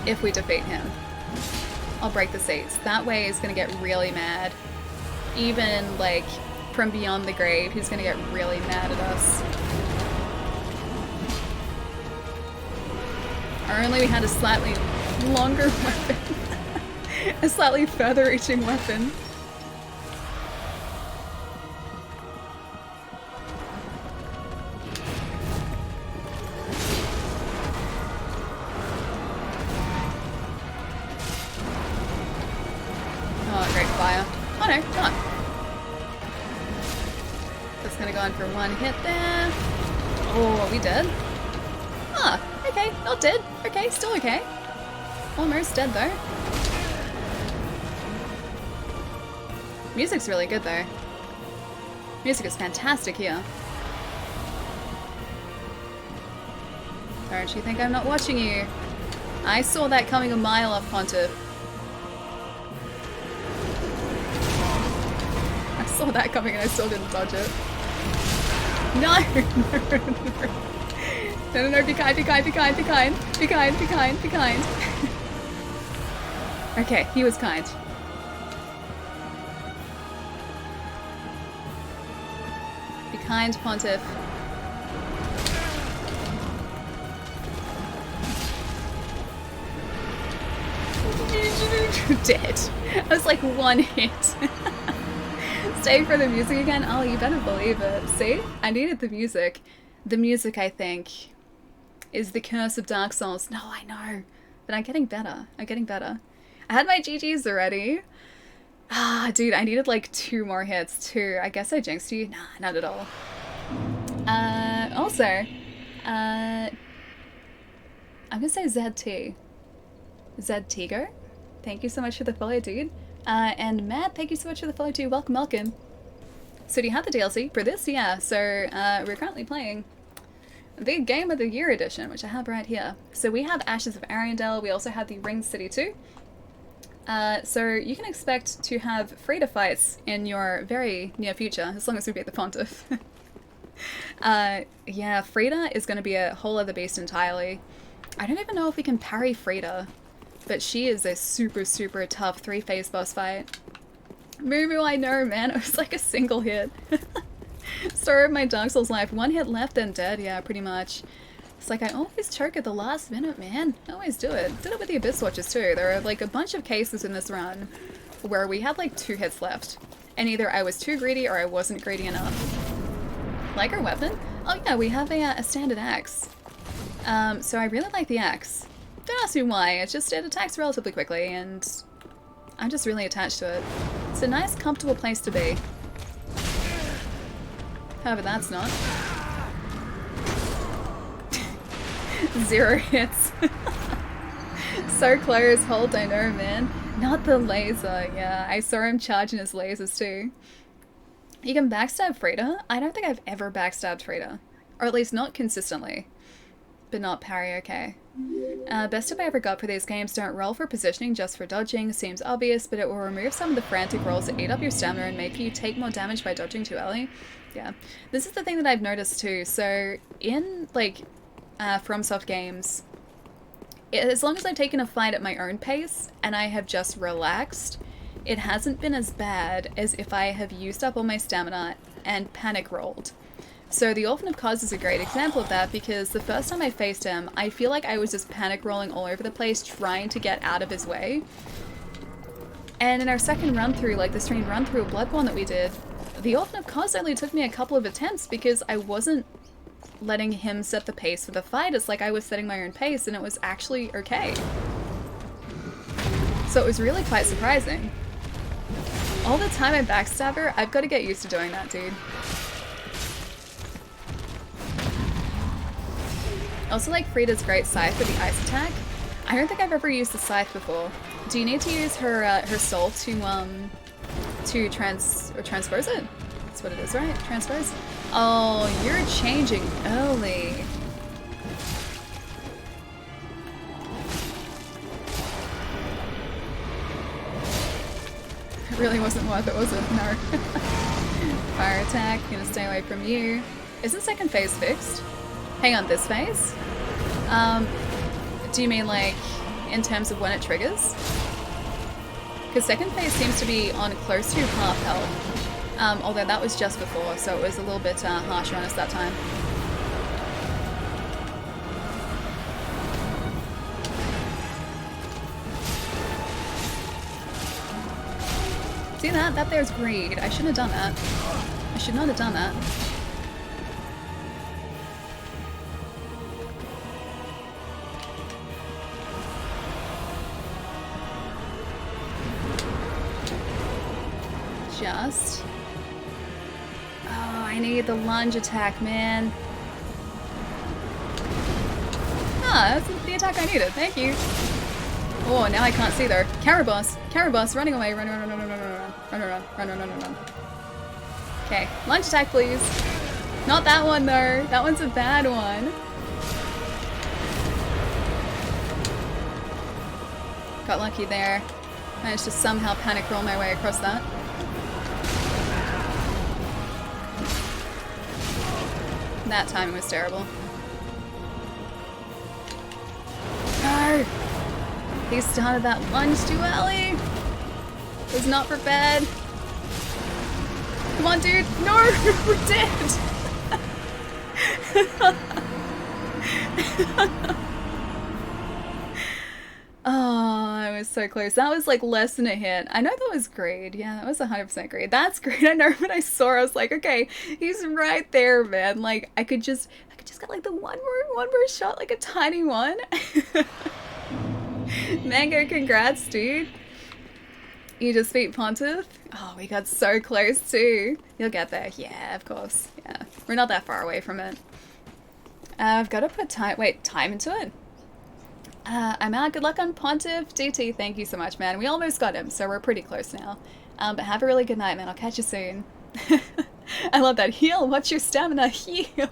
If we defeat him. I'll break the seats. That way he's gonna get really mad. Even, like, from beyond the grave, he's gonna get really mad at us. Or only we had a slightly longer weapon. A slightly further reaching weapon. Oh, great fire. Oh no, not. That's gonna go on for one hit there. Oh, are we dead? Ah, okay, not dead. Okay, still okay. Almost dead though. Music's really good though. Music is fantastic here. Don't you think I'm not watching you? I saw that coming a mile off, Pontiff. I saw that coming and I still didn't dodge it. No! No, no, no, be kind, be kind, be kind, be kind. Be kind, be kind, be kind. Okay, he was kind. Be kind, Pontiff. Dead. I was like one hit. Stay for the music again? Oh, you better believe it. See? I needed the music. The music, I think, is the curse of Dark Souls. No, I know. But I'm getting better. I'm getting better. I had my GGs already. Ah, dude, I needed like 2 more hits too. I guess I jinxed you. Nah, not at all. Also, I'm gonna say ZT. ZTgo? Thank you so much for the follow, dude. And Matt, thank you so much for the follow too. Welcome, welcome. So do you have the DLC for this? Yeah, so we're currently playing the Game of the Year edition, which I have right here. So we have Ashes of Ariandel. We also have the Ring City 2. So you can expect to have Frida fights in your very near future, as long as we beat the Pontiff. Yeah, Frida is going to be a whole other beast entirely. I don't even know if we can parry Frida, but she is a super, super tough 3-phase boss fight. Moo, I know, man. It was like a single hit. Story of my Dark Souls life. 1 hit left and dead. Yeah, pretty much. It's like I always choke at the last minute, man. I always do it. Did it with the Abyss Watchers too. There are like a bunch of cases in this run where we had like 2 hits left. And either I was too greedy or I wasn't greedy enough. Like our weapon? Oh yeah, we have a standard axe. So I really like the axe. Don't ask me why, it's just it attacks relatively quickly and I'm just really attached to it. It's a nice, comfortable place to be. However, that's not. 0 hits. So close, hold, I know, man. Not the laser, yeah. I saw him charging his lasers too. You can backstab Frida? I don't think I've ever backstabbed Frida. Or at least not consistently. But not parry, okay. Best tip I ever got for these games, don't roll for positioning, just for dodging. Seems obvious, but it will remove some of the frantic rolls that eat up your stamina and make you take more damage by dodging too early. Yeah. This is the thing that I've noticed too. So in, like, FromSoft games, as long as I've taken a fight at my own pace and I have just relaxed, it hasn't been as bad as if I have used up all my stamina and panic rolled. So the Orphan of Kos is a great example of that, because the first time I faced him, I feel like I was just panic rolling all over the place trying to get out of his way. And in our second run through, like the stream run through of Bloodborne that we did, the Orphan of Kos only took me a couple of attempts because I wasn't letting him set the pace for the fight. It's like I was setting my own pace, and it was actually okay. So it was really quite surprising. All the time I backstab her, I've got to get used to doing that, dude. Also like Frida's great scythe for the ice attack. I don't think I've ever used the scythe before. Do you need to use her soul to transpose it? That's what it is, right? Transpose? Oh, you're changing early. It really wasn't worth it, was it? No. Fire attack, gonna stay away from you. Isn't second phase fixed? Hang on, this phase? Do you mean like in terms of when it triggers? Because second phase seems to be on close to half health. Although that was just before, so it was a little bit harsher on us that time. See that? That there's greed. I shouldn't have done that. I should not have done that. Just. Oh, I need the lunge attack, man. Ah, that's the attack I needed. Thank you. Oh, now I can't see there. Camera boss, running away. Run. Okay, lunge attack, please. Not that one, though. That one's a bad one. Got lucky there. Managed to somehow panic roll my way across that. That timing was terrible. No! He started that lunge too early. Was not prepared. Come on, dude. No! We're dead! Oh, I was so close. That was like less than a hit. I know that was greed. Yeah, that was 100% greed. That's great. I know when I saw her, I was like, okay, he's right there, man. Like, I could just get like the one more shot, like a tiny one. Mango, congrats, dude. You just beat Pontiff? Oh, we got so close too. You'll get there. Yeah, of course. Yeah, we're not that far away from it. I've got to put time into it. I'm out. Good luck on Pontiff. DT, thank you so much, man. We almost got him, so we're pretty close now. But have a really good night, man. I'll catch you soon. I love that. Heal. What's your stamina? Heal.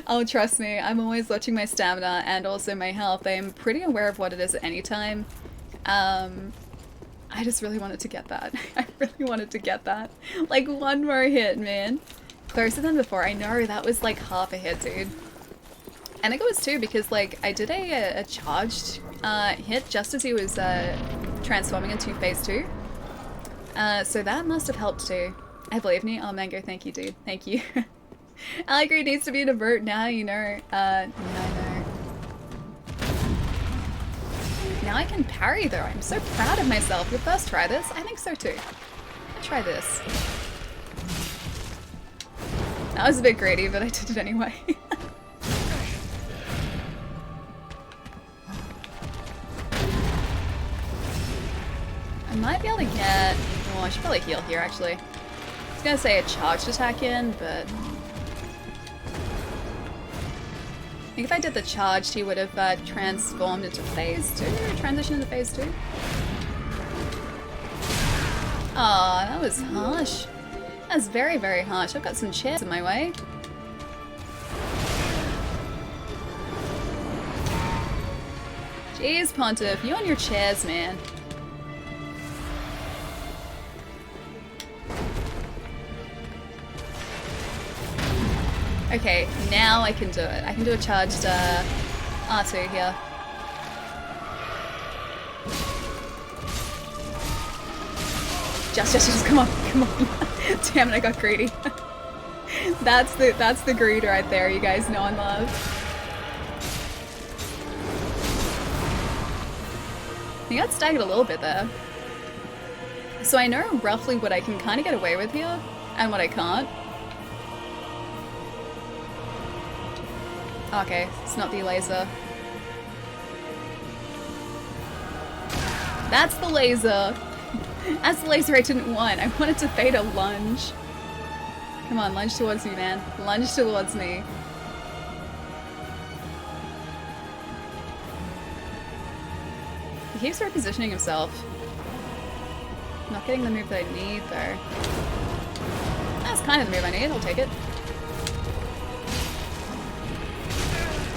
Oh, trust me. I'm always watching my stamina and also my health. I'm pretty aware of what it is at any time. I just really wanted to get that. I really wanted to get that. Like, one more hit, man. Closer than before. I know, that was like half a hit, dude. I think it was two because, like, I did a charged hit just as he was transforming into phase 2. So that must have helped too. I believe me. Oh, Mango, thank you, dude. Thank you. Allegory needs to be an avert now, you know. Yeah, I know. Now I can parry, though. I'm so proud of myself. You'll first try this? I think so, too. I'll try this. That was a bit greedy, but I did it anyway. I might be able to get... Oh, I should probably heal here, actually. I was gonna say a charged attack in, but... I think if I did the charged, he would have transformed into phase 2, or transitioned into phase 2. Aw, that was harsh. That was very, very harsh. I've got some chairs in my way. Jeez, Pontiff, you and your chairs, man. Okay, now I can do it. I can do a charged R2 here. Just, come on, come on. Damn it, I got greedy. That's the greed right there, you guys know and love. He got staggered a little bit there. So I know roughly what I can kind of get away with here, and what I can't. Okay, it's not the laser. That's the laser! That's the laser I didn't want. I wanted to bait a lunge. Come on, lunge towards me, man. Lunge towards me. He keeps repositioning himself. Not getting the move that I need, though. That's kind of the move I need. I'll take it.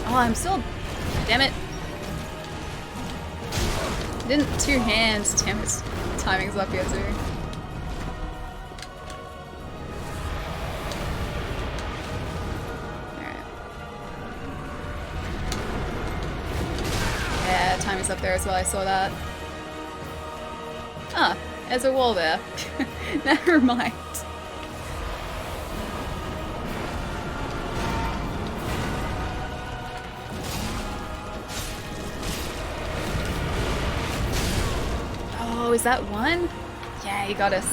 Oh, I'm still... Damn it. Didn't two hands. Damn it. Timing's up here, too. Yeah, timing's up there as well, I saw that. Ah, there's a wall there. Never mind. Oh, is that one? Yeah, he got us.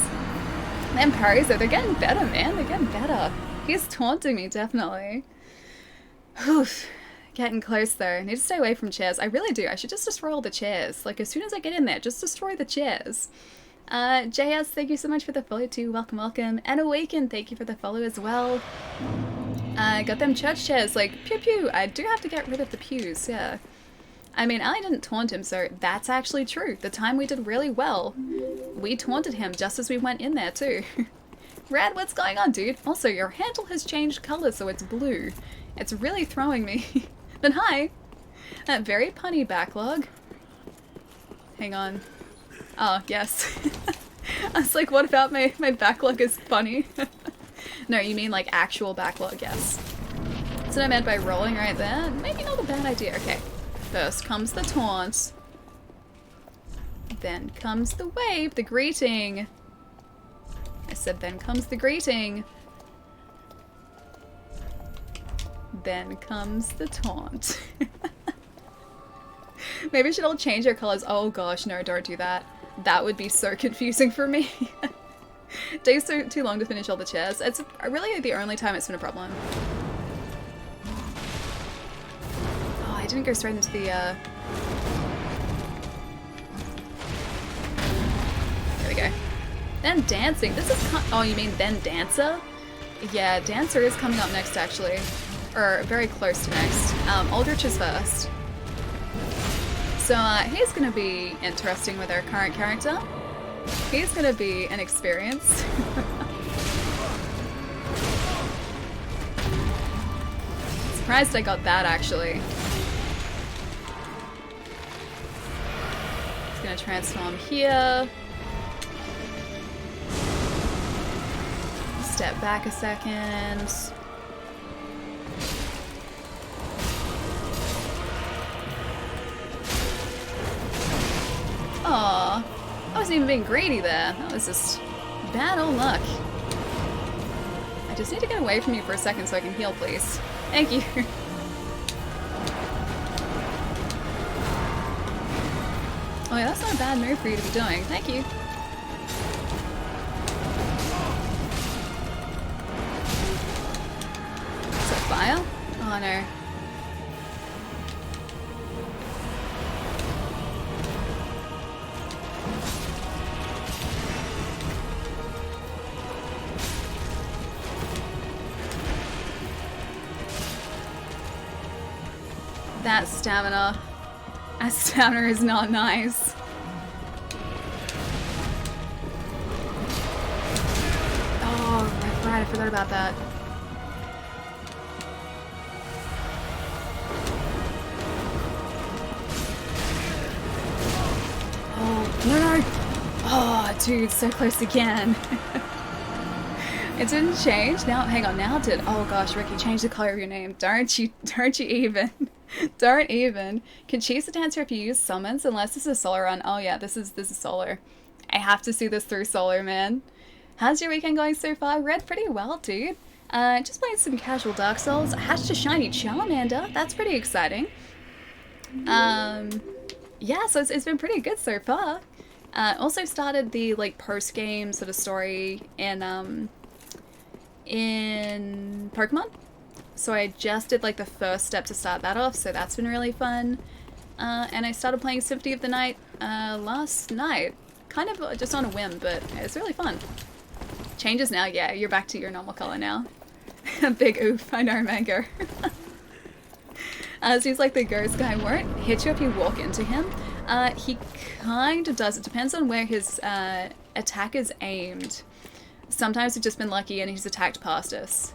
Man, parries though, they're getting better, man. They're getting better. He's taunting me, definitely. Oof. Getting close though. I need to stay away from chairs. I really do. I should just destroy all the chairs. Like, as soon as I get in there, just destroy the chairs. JS, thank you so much for the follow too. Welcome, welcome. And Awaken, thank you for the follow as well. Got them church chairs. Like, pew pew. I do have to get rid of the pews, yeah. I mean, I didn't taunt him, so that's actually true. The time we did really well, we taunted him just as we went in there too. Rad, what's going on, dude? Also, your handle has changed color, so it's blue. It's really throwing me. Then hi! That very punny backlog. Hang on. Oh, yes. I was like, what about my backlog is funny? No, you mean like actual backlog, yes. That's what I meant by rolling right there. Maybe not a bad idea. Okay. First comes the taunt. Then comes the wave, the greeting. I said then comes the greeting. Then comes the taunt. Maybe we should all change our colors. Oh gosh, no, don't do that. That would be so confusing for me. Takes too long to finish all the chairs. It's really the only time it's been a problem. Oh, I didn't go straight into the, There we go. Then dancing. This is oh, you mean then dancer? Yeah, dancer is coming up next, actually. Or very close to next. Aldrich is first. So he's going to be interesting with our current character. He's going to be an experience. Surprised I got that, actually. He's going to transform here. Step back a second. Aw, I wasn't even being greedy there. That was just bad old luck. I just need to get away from you for a second so I can heal, please. Thank you. Oh yeah, that's not a bad move for you to be doing. Thank you. Is that fire? Oh no. That stamina. That stamina is not nice. Oh, right, I forgot about that. Oh, no! Oh, dude, so close again. It didn't change. Now, hang on, now it did. Oh gosh, Ricky, change the color of your name. Don't you even. Don't even. Can choose the dancer if you use summons, unless this is a solo run. Oh yeah, this is solo. I have to see this through solo, man. How's your weekend going so far? Read pretty well, dude. Just playing some casual Dark Souls. Hatched a shiny Charmander. That's pretty exciting. Yeah, so it's been pretty good so far. Also started the like post-game sort of story in Pokemon. So I just did like the first step to start that off, so that's been really fun. And I started playing Symphony of the Night last night. Kind of just on a whim, but it's really fun. Changes now, yeah, you're back to your normal color now. Big oof, I know, Mango. Seems like the ghost guy won't hit you if you walk into him. He kind of does. It depends on where his attack is aimed. Sometimes we've just been lucky and he's attacked past us.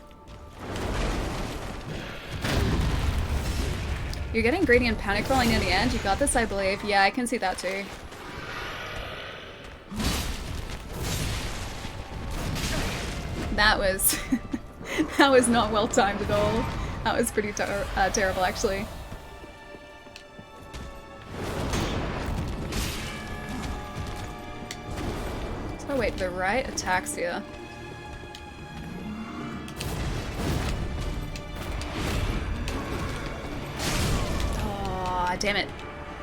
You're getting greedy and panic rolling near the end. You got this, I believe. Yeah, I can see that too. That was... that was not well timed at all. That was pretty terrible, actually. So wait, the right attacks here. Oh, damn it.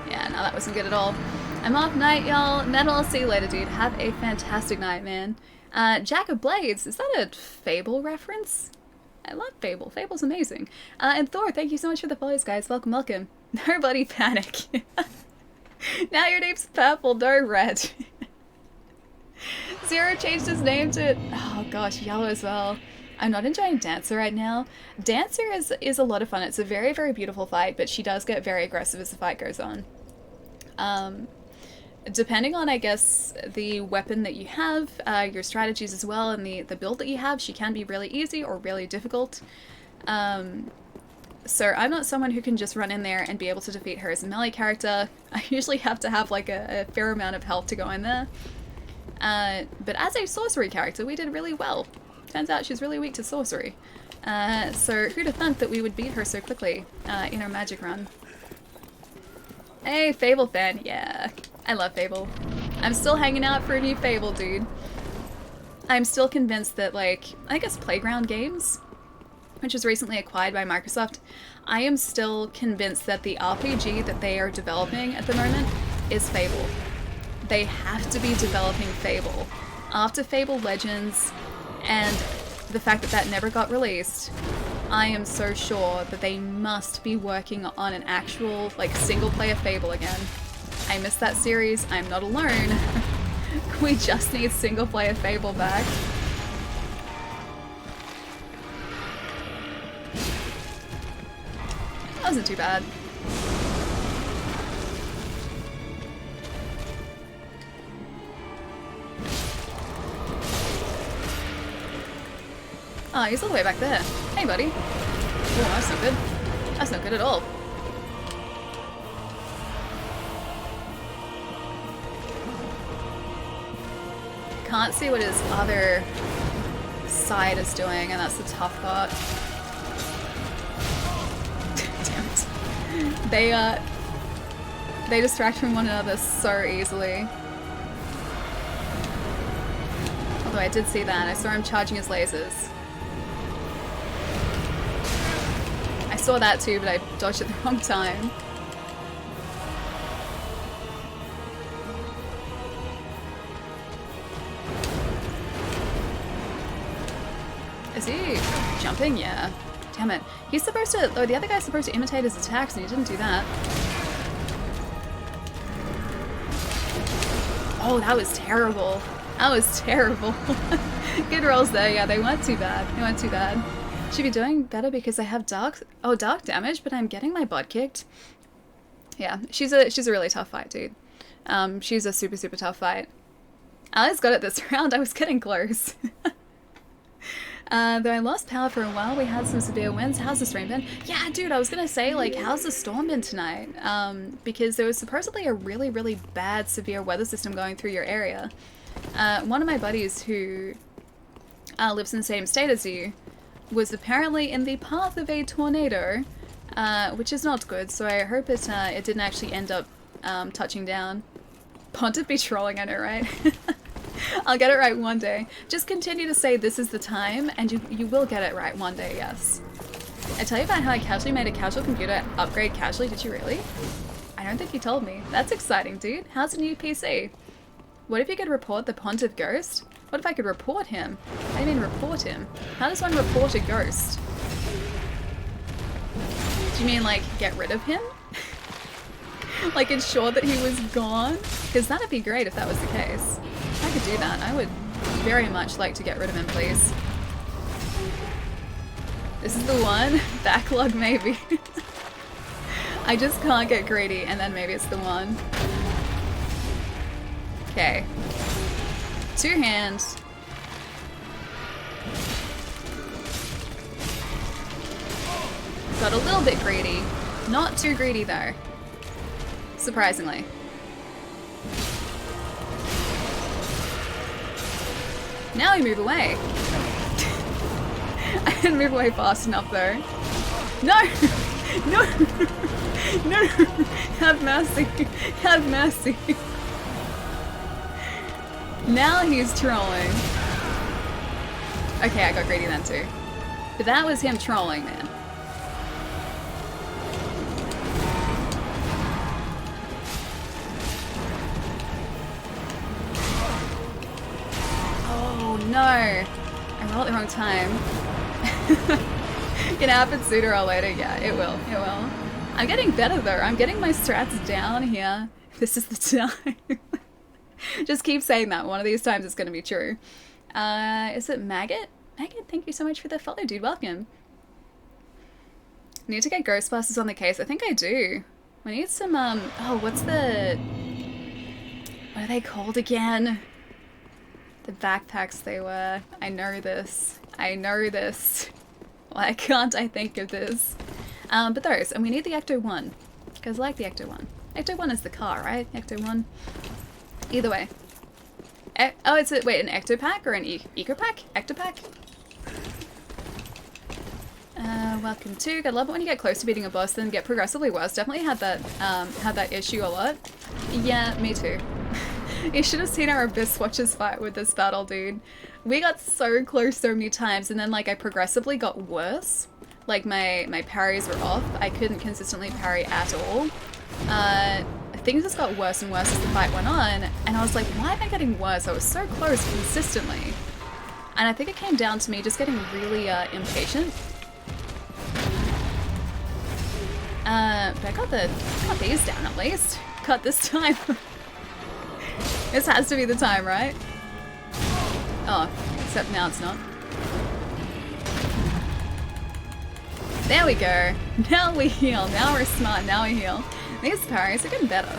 Yeah, no, that wasn't good at all. I'm off night, y'all. And then I'll see you later, dude. Have a fantastic night, man. Jack of Blades, is that a Fable reference? I love Fable. Fable's amazing. And Thor, thank you so much for the follows, guys. Welcome, welcome. Nobody panic. Now your name's purple, no red. Zero changed his name to, oh gosh, yellow as well. I'm not enjoying Dancer right now. Dancer is a lot of fun. It's a very, very beautiful fight, but she does get very aggressive as the fight goes on. Depending on, I guess, the weapon that you have, your strategies as well, and the build that you have, she can be really easy or really difficult. So I'm not someone who can just run in there and be able to defeat her as a melee character. I usually have to have like a fair amount of health to go in there. But as a sorcery character, we did really well. Turns out she's really weak to sorcery. So who'd have thunk that we would beat her so quickly in our magic run? Hey, Fable fan, yeah. I love Fable. I'm still hanging out for a new Fable, dude. I'm still convinced that, like, I guess Playground Games, which was recently acquired by Microsoft, I am still convinced that the RPG that they are developing at the moment is Fable. They have to be developing Fable. After Fable Legends and the fact that that never got released, I am so sure that they must be working on an actual, like, single-player Fable again. I miss that series. I'm not alone. We just need single-player Fable back. That wasn't too bad. Oh, he's all the way back there. Hey, buddy. Oh, that's not good. That's not good at all. Can't see what his other side is doing, and that's the tough part. Damn it. They distract from one another so easily. Although I did see that. I saw him charging his lasers. I saw that too, but I dodged at the wrong time. Is he jumping? Yeah. Damn it. He's supposed to, or the other guy's supposed to imitate his attacks and he didn't do that. Oh, that was terrible. That was terrible. Good rolls there. Yeah, they weren't too bad. They weren't too bad. Should be doing better because I have dark damage, but I'm getting my butt kicked. Yeah, she's a really tough fight, dude. She's a super, super tough fight. Alice got it this round. I was getting close. Though I lost power for a while, we had some severe winds. How's the stream been? Yeah, dude, I was gonna say, like, how's the storm been tonight? Because there was supposedly a really, really bad severe weather system going through your area. One of my buddies who lives in the same state as you was apparently in the path of a tornado, which is not good, so I hope it didn't actually end up touching down. Pontiff be trolling, I know, right? I'll get it right one day. Just continue to say this is the time, and you will get it right one day, yes. I tell you about how I casually made a casual computer upgrade casually, did you really? I don't think you told me. That's exciting, dude. How's the new PC? What if you could report the Pontiff ghost? What if I could report him? I mean report him. How does one report a ghost? Do you mean like get rid of him? Like ensure that he was gone? Because that'd be great if that was the case. I could do that. I would very much like to get rid of him, please. This is the one. Backlog, maybe. I just can't get greedy, and then maybe it's the one. Okay. 2 hands. Got a little bit greedy. Not too greedy, though. Surprisingly. Now we move away. I didn't move away fast enough though. No! No! No! Have mercy! Have mercy! Now he's trolling. Okay, I got greedy then too. But that was him trolling, man. Oh no! I rolled at the wrong time. It happens sooner or later, yeah, it will, it will. I'm getting better though, I'm getting my strats down here. This is the time. Just keep saying that, one of these times it's gonna be true. Is it Maggot? Maggot, thank you so much for the follow, dude, welcome. Need to get Ghostbusters on the case, I think I do. We need some, oh, what's the... What are they called again? The backpacks they wear. I know this. I know this. Why can't I think of this? But those, and we need the Ecto-1. Because I like the Ecto-1. Ecto-1 is the car, right? Ecto-1. Either way. Oh, it's a, wait, an Ecto-Pack or an Eco-Pack? Ecto-Pack? Welcome to. I love it when you get close to beating a boss, then get progressively worse. Definitely had that issue a lot. Yeah, me too. You should have seen our Abyss Watchers fight with this battle, dude. We got so close so many times, and then like I progressively got worse. Like my parries were off. I couldn't consistently parry at all. Things just got worse and worse as the fight went on, and I was like, why am I getting worse? I was so close consistently. And I think it came down to me just getting really impatient. But I got these down at least. Got this time. This has to be the time, right? Oh, except now it's not. There we go. Now we heal. Now we're smart. Now we heal. These parries are getting better.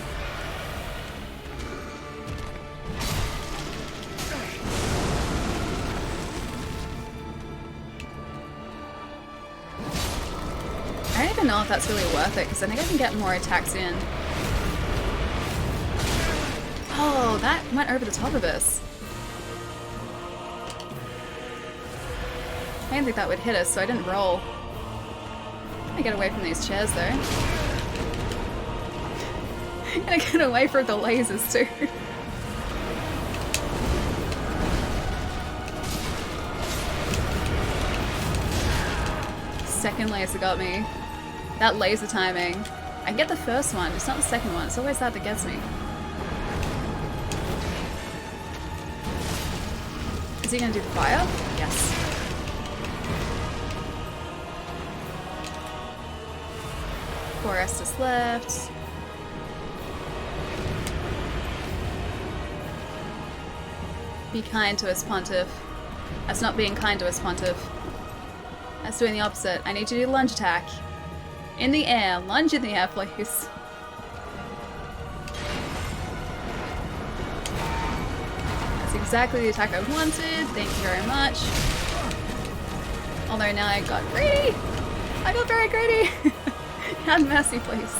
I don't even know if that's really worth it, because I think I can get more attacks in. Oh, that went over the top of us. I didn't think that would hit us, so I didn't roll. I'm gonna get away from these chairs, though. I'm gonna get away from the lasers, too. Second laser got me. That laser timing. I get the first one, it's not the second one. It's always that that gets me. Is he gonna do the fire? Yes. Four Estus left. Be kind to us, Pontiff. That's not being kind to us, Pontiff. That's doing the opposite. I need you to do the lunge attack. In the air. Lunge in the air, please. That's exactly the attack I wanted. Thank you very much. Although now I got greedy. I got very greedy. Have mercy, please.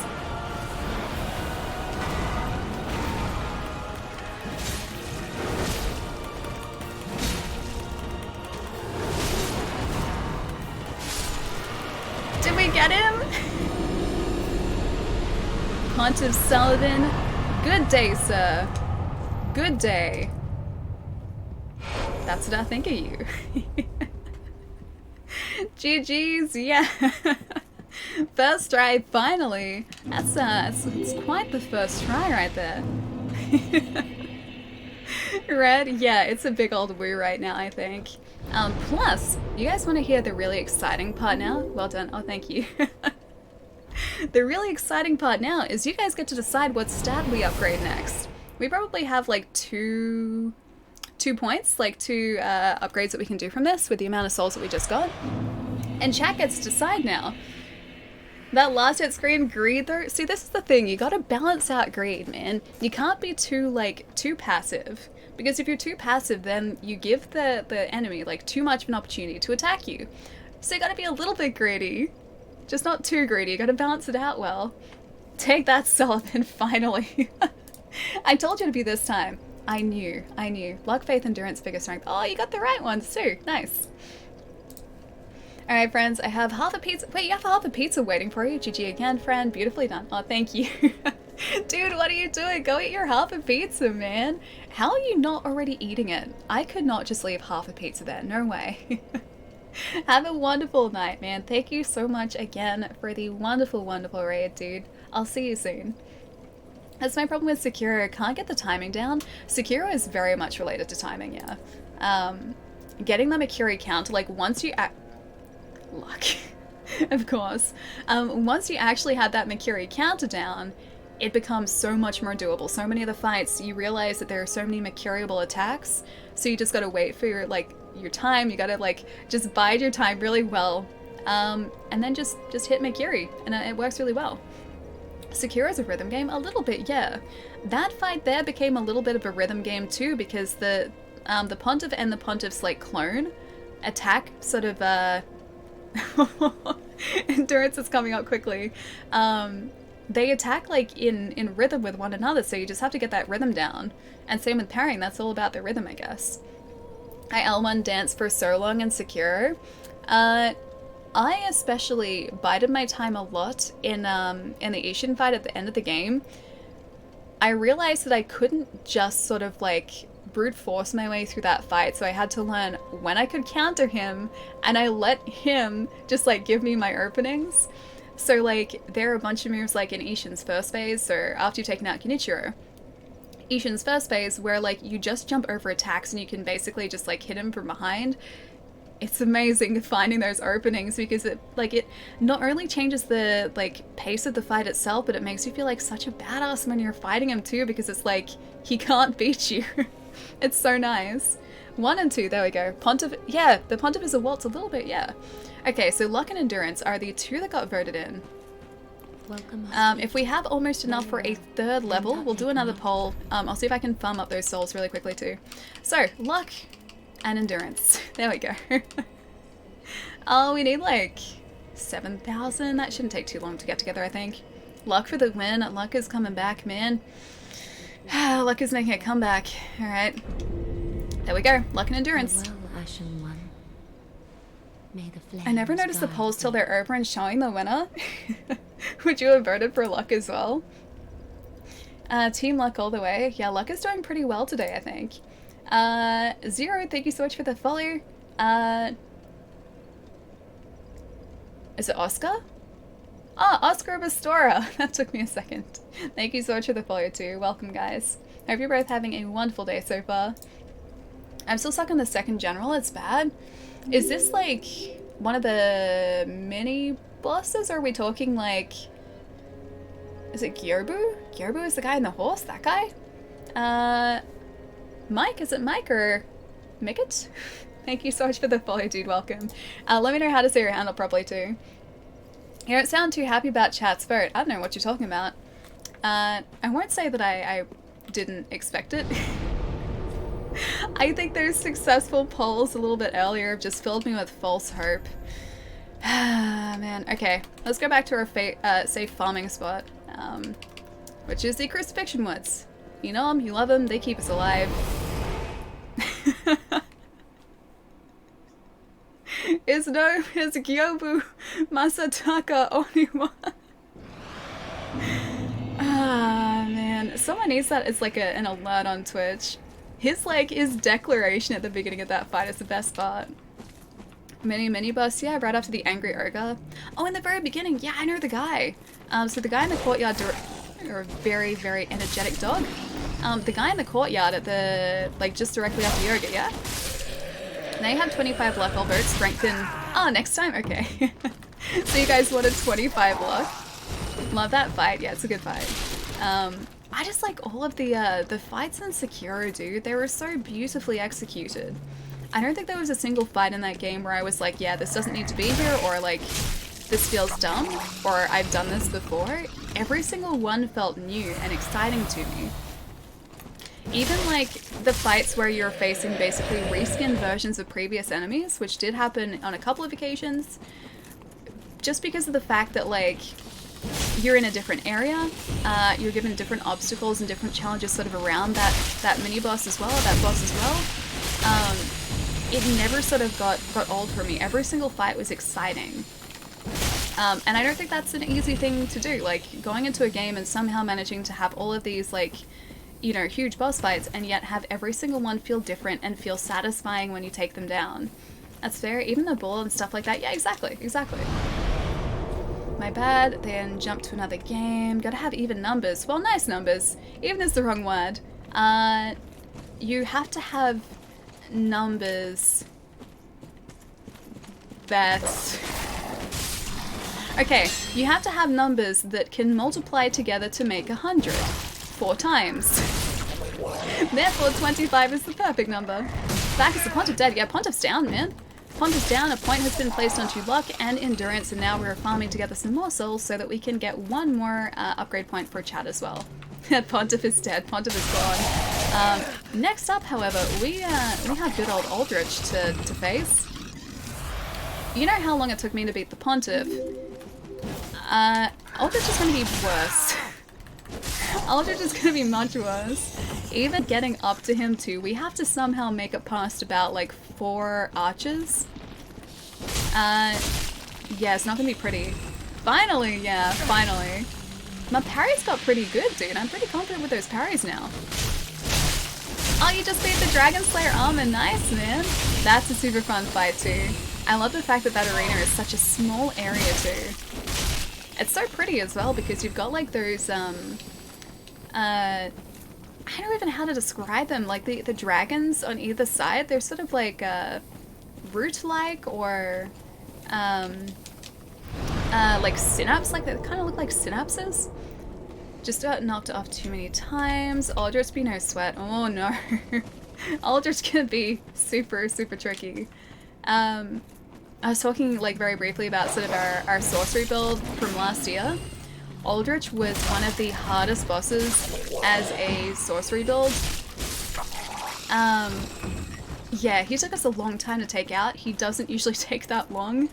Did we get him? Pontiff Sullivan, good day, sir. Good day. That's what I think of you. GG's, yeah. First try, finally. It's quite the first try right there. Red, yeah, it's a big old woo right now, I think. Plus, you guys want to hear the really exciting part now? Well done. Oh, thank you. The really exciting part now is you guys get to decide what stat we upgrade next. We probably have like two points, like two upgrades that we can do from this with the amount of souls that we just got. And chat gets to decide now. That last hit screen, greed though. See, this is the thing, you gotta balance out greed, man. You can't be too passive. Because if you're too passive, then you give the enemy like too much of an opportunity to attack you. So you gotta be a little bit greedy. Just not too greedy, you gotta balance it out well. Take that, Sullivan, finally. I told you to be this time. I knew. Luck, faith, endurance, figure strength. Oh, you got the right ones too. Nice. Alright, friends, I have half a pizza. Wait, you have half a pizza waiting for you. GG again, friend. Beautifully done. Oh, thank you. Dude, what are you doing? Go eat your half a pizza, man. How are you not already eating it? I could not just leave half a pizza there. No way. Have a wonderful night, man. Thank you so much again for the wonderful, wonderful raid, dude. I'll see you soon. That's my problem with Sekiro. Can't get the timing down. Sekiro is very much related to timing, yeah. Getting the Makiri count, like once you luck, of course. Once you actually have that Makiri counter down, it becomes so much more doable. So many of the fights, you realize that there are so many Makiriable attacks, so you just gotta wait for your time. You gotta just bide your time really well, and then just hit Makiri, and it works really well. Sekiro's a rhythm game? A little bit, yeah. That fight there became a little bit of a rhythm game too, because the Pontiff and the Pontiff's clone attack sort of endurance is coming up quickly. They attack in rhythm with one another, so you just have to get that rhythm down. And same with parrying, that's all about the rhythm, I guess. I L1 danced for so long in Sekiro. I especially bided my time a lot in the Ishin fight at the end of the game. I realized that I couldn't just sort of brute force my way through that fight, so I had to learn when I could counter him, and I let him just give me my openings. So there are a bunch of moves in Ishin's first phase, or after you've taken out Genichiro. Ishin's first phase where you just jump over attacks and you can basically just hit him from behind. It's amazing finding those openings, because it not only changes the pace of the fight itself, but it makes you feel like such a badass when you're fighting him too, because it's he can't beat you. It's so nice. 1 and 2, there we go. Pontiff, yeah, the Pontiff is a waltz a little bit, yeah. Okay, so luck and endurance are the two that got voted in. If we have almost enough for a third level, we'll do another poll. I'll see if I can farm up those souls really quickly too. So, luck and endurance. There we go. Oh, we need 7,000. That shouldn't take too long to get together, I think. Luck for the win. Luck is coming back, man. Luck is making a comeback. Alright. There we go. Luck and endurance. I never noticed the polls till they're over and showing the winner. Would you have voted for Luck as well? Team Luck all the way. Yeah, Luck is doing pretty well today, I think. Zero, thank you so much for the follow. Is it Oscar? Ah, Oscar Bastora. That took me a second. Thank you so much for the follow too. Welcome, guys. Hope you're both having a wonderful day so far. I'm still stuck on the second general. It's bad. Is this one of the mini bosses? Or are we talking is it Gyobu? Gyobu is the guy in the horse? That guy? Mike? Is it Mike or Mickett? Thank you so much for the follow, dude. Welcome. Let me know how to say your handle properly too. You don't sound too happy about chat's vote. I don't know what you're talking about. I won't say that I didn't expect it. I think those successful polls a little bit earlier have just filled me with false hope. Man. Okay, let's go back to our safe farming spot, which is the Crucifixion Woods. You know them, you love them, they keep us alive. Is Gyobu Masataka Oniwa? Ah, man. man, someone needs that as like an alert on Twitch. His declaration at the beginning of that fight is the best part. Mini boss, yeah, right after the angry ogre. Oh, in the very beginning, yeah, I know the guy. So the guy in the courtyard, or a very, very energetic dog. The guy in the courtyard at the, like, just directly after the ogre, yeah? They have 25 luck, although it's strengthened. Oh, next time? Okay. So you guys wanted 25 luck. Love that fight. Yeah, it's a good fight. I just like all of the fights in Sekiro, dude. They were so beautifully executed. I don't think there was a single fight in that game where I was like, yeah, this doesn't need to be here, or like, this feels dumb, or I've done this before. Every single one felt new and exciting to me. Even like the fights where you're facing basically reskinned versions of previous enemies, which did happen on a couple of occasions, just because of the fact that like, you're in a different area, you're given different obstacles and different challenges sort of around that mini-boss as well, that boss as well. It never sort of got old for me. Every single fight was exciting. And I don't think that's an easy thing to do, like going into a game and somehow managing to have all of these like, you know, huge boss fights and yet have every single one feel different and feel satisfying when you take them down. That's fair, even the bull and stuff like that. Yeah, exactly. My bad, then jump to another game. Gotta have even numbers. Well, nice numbers. Even is the wrong word. You have to have numbers that... Okay, you have to have numbers that can multiply together to make 100. 4 times. Therefore, 25 is the perfect number. Back is the Pontiff dead. Yeah, Pontiff's down, man. Pontiff's down, a point has been placed onto luck and endurance, and now we're farming together some more souls so that we can get one more upgrade point for Chad as well. Pontiff is dead. Pontiff is gone. Next up, however, we have good old Aldrich to face. You know how long it took me to beat the Pontiff? Aldrich is going to be worse. Aldrich is going to be much worse. Even getting up to him too, we have to somehow make it past about like 4 archers. Yeah, it's not going to be pretty. Finally, yeah, finally. My parries got pretty good, dude. I'm pretty confident with those parries now. Oh, you just beat the Dragon Slayer armor. Nice, man. That's a super fun fight, too. I love the fact that that arena is such a small area, too. It's so pretty as well, because you've got, like, those, I don't even know how to describe them. Like, the dragons on either side, they're sort of, like, root-like, or, like synapse, like they kind of look like synapses. Just got knocked off too many times. Aldrich be no sweat. Oh no. Aldrich can be super, super tricky. I was talking like very briefly about sort of our sorcery build from last year. Aldrich was one of the hardest bosses as a sorcery build. Yeah, he took us a long time to take out. He doesn't usually take that long,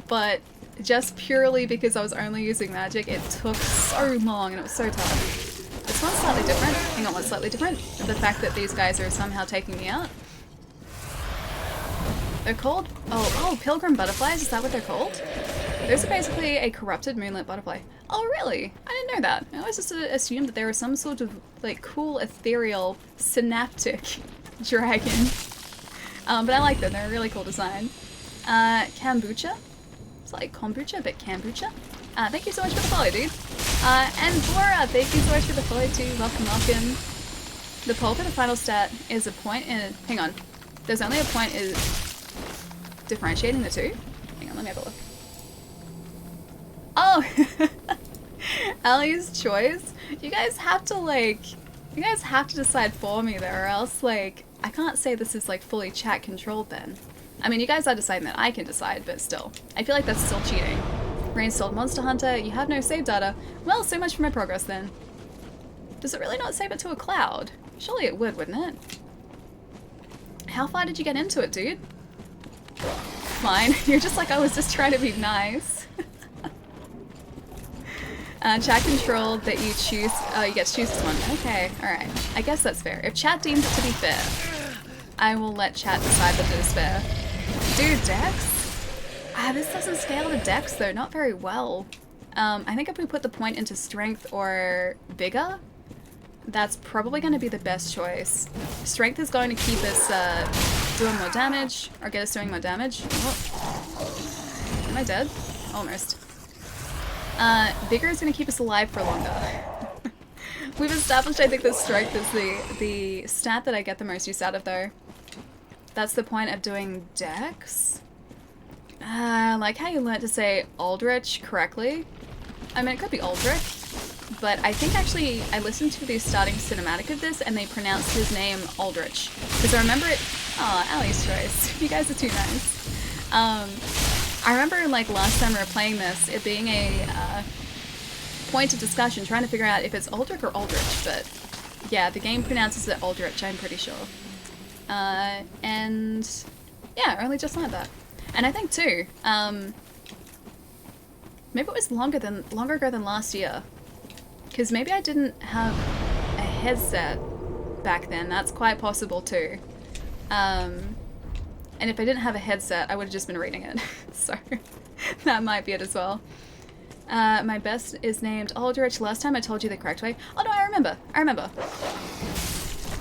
but just purely because I was only using magic, it took so long and it was so tough. This one's slightly different. Hang on, what's slightly different? The fact that these guys are somehow taking me out. They're called, oh, pilgrim butterflies, is that what they're called? Those are basically a corrupted moonlit butterfly. Oh really? I didn't know that. I always just assumed that they were some sort of like cool, ethereal, synaptic dragon. But I like them, they're a really cool design. Kombucha? It's like kombucha, but kombucha. Thank you so much for the follow, dude. And Laura, thank you so much for the follow too. Welcome, welcome. The poll for the final stat is a point in... Hang on. There's only a point is differentiating the two. Hang on, let me have a look. Oh! Ellie's choice? You guys have to, like... You guys have to decide for me there, or else, like... I can't say this is, like, fully chat controlled then. I mean, you guys are deciding that I can decide, but still. I feel like that's still cheating. Reinstalled Monster Hunter, you have no save data. Well, so much for my progress then. Does it really not save it to a cloud? Surely it would, wouldn't it? How far did you get into it, dude? Fine. You're just like, I was just trying to be nice. Chat controlled that you choose, you get to choose this one. Okay, alright. I guess that's fair. If chat deems it to be fair, I will let chat decide that it is fair. Dude, Dex? This doesn't scale to Dex though, not very well. I think if we put the point into strength or vigor, That's probably going to be the best choice. Strength is going to keep us doing more damage, or get us doing more damage. Oh. Am I dead? Almost. Vigor is going to keep us alive for longer. We've established, I think, that strength is the stat that I get the most use out of, though. That's the point of doing dex. Like how you learned to say Aldrich correctly. I mean, it could be Aldrich. But I think actually I listened to the starting cinematic of this and they pronounced his name Aldrich. Because I remember it... Aw, Allie's choice. You guys are too nice. I remember like last time we were playing this, it being a point of discussion trying to figure out if it's Aldrich or Aldrich. But yeah, the game pronounces it Aldrich, I'm pretty sure. And yeah, I only just learned that. And I think too, maybe it was longer ago than last year. Because maybe I didn't have a headset back then. That's quite possible too. And if I didn't have a headset, I would have just been reading it. So that might be it as well. My best is named Aldrich. Last time I told you the correct way. Oh no, I remember. I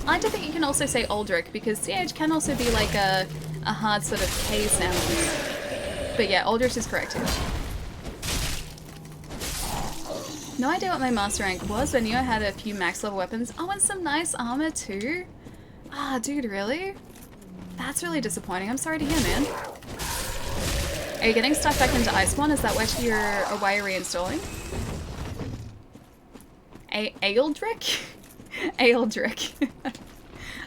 like to think you can also say Aldrich because CH can also be like a hard sort of K sound. But yeah, Aldrich is correct here. No idea what my master rank was, but I knew I had a few max level weapons. Oh, and some nice armor too? Ah, dude, really? That's really disappointing. I'm sorry to hear, man. Are you getting stuck back into Iceborne? Is that what you're reinstalling? Aeldrick? Aeldrick.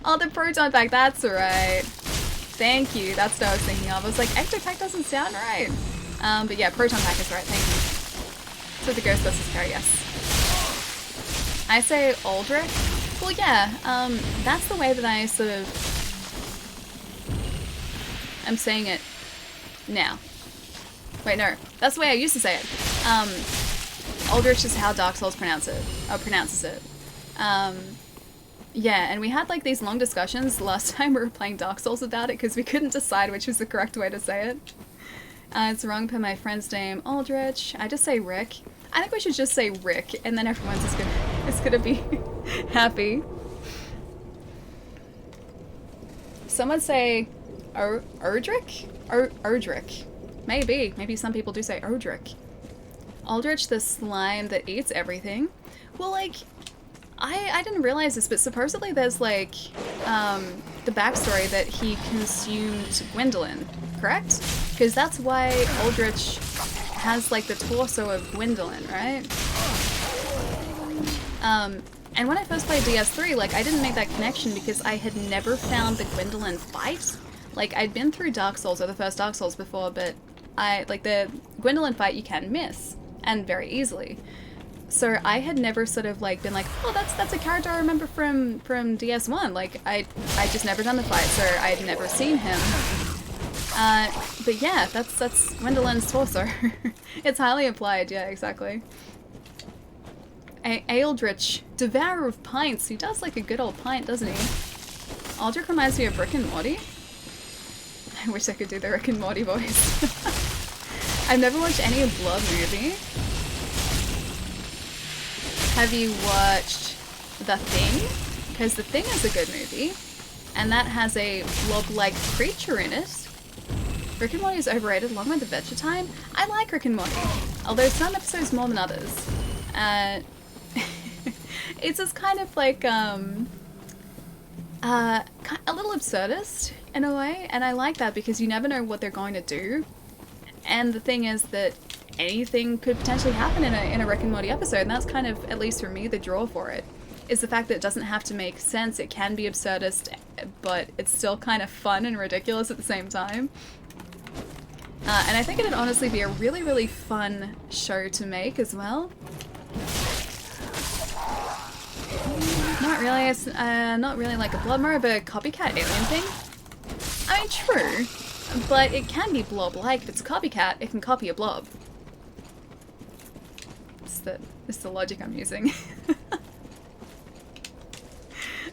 Oh, the proton pack, that's right. Thank you, that's what I was thinking of. I was like, Ectopack doesn't sound right. But yeah, proton pack is right, thank you. So the Ghostbusters carry, yes. I say Aldrich. Well, yeah, that's the way that I sort of... I'm saying it now. Wait, no. That's the way I used to say it. Aldrich is how Dark Souls pronounces it. Yeah, and we had like these long discussions last time we were playing Dark Souls about it because we couldn't decide which was the correct way to say it. It's wrong per my friend's name, Aldrich. I just say Rick. I think we should just say Rick, and then everyone's just gonna be happy. Someone say Erdrick? Erdrick. Maybe some people do say Erdrick. Aldrich, the slime that eats everything. Well, like, I didn't realize this, but supposedly there's like the backstory that he consumed Gwendolyn, correct? Because that's why Aldrich has like the torso of Gwendolyn, right? And when I first played DS3, like I didn't make that connection because I had never found the Gwendolyn fight. Like I'd been through Dark Souls or the first Dark Souls before, but like the Gwendolyn fight you can miss, and very easily. So I had never sort of like been like, oh, that's a character I remember from DS1. Like I just never done the fight, so I'd never seen him. But yeah, that's Gwendolyn's torso. It's highly implied, yeah, exactly. Aeldrich, devourer of pints. He does like a good old pint, doesn't he? Aldrich reminds me of Rick and Morty. I wish I could do the Rick and Morty voice. I've never watched any Blood movie. Have you watched The Thing? Because The Thing is a good movie, and that has a blob-like creature in it. Rick and Morty is overrated along with Adventure Time. I like Rick and Morty, although some episodes more than others. It's just kind of like a little absurdist in a way, and I like that because you never know what they're going to do. And the thing is that anything could potentially happen in a Rick and Morty episode, and that's kind of, at least for me, the draw for it. Is the fact that it doesn't have to make sense. It can be absurdist, but it's still kind of fun and ridiculous at the same time. And I think it'd honestly be a really, really fun show to make as well. Not really, it's not really like a blob, more of a copycat alien thing. I mean, true, but it can be blob-like. If it's a copycat, it can copy a blob. It's the logic I'm using.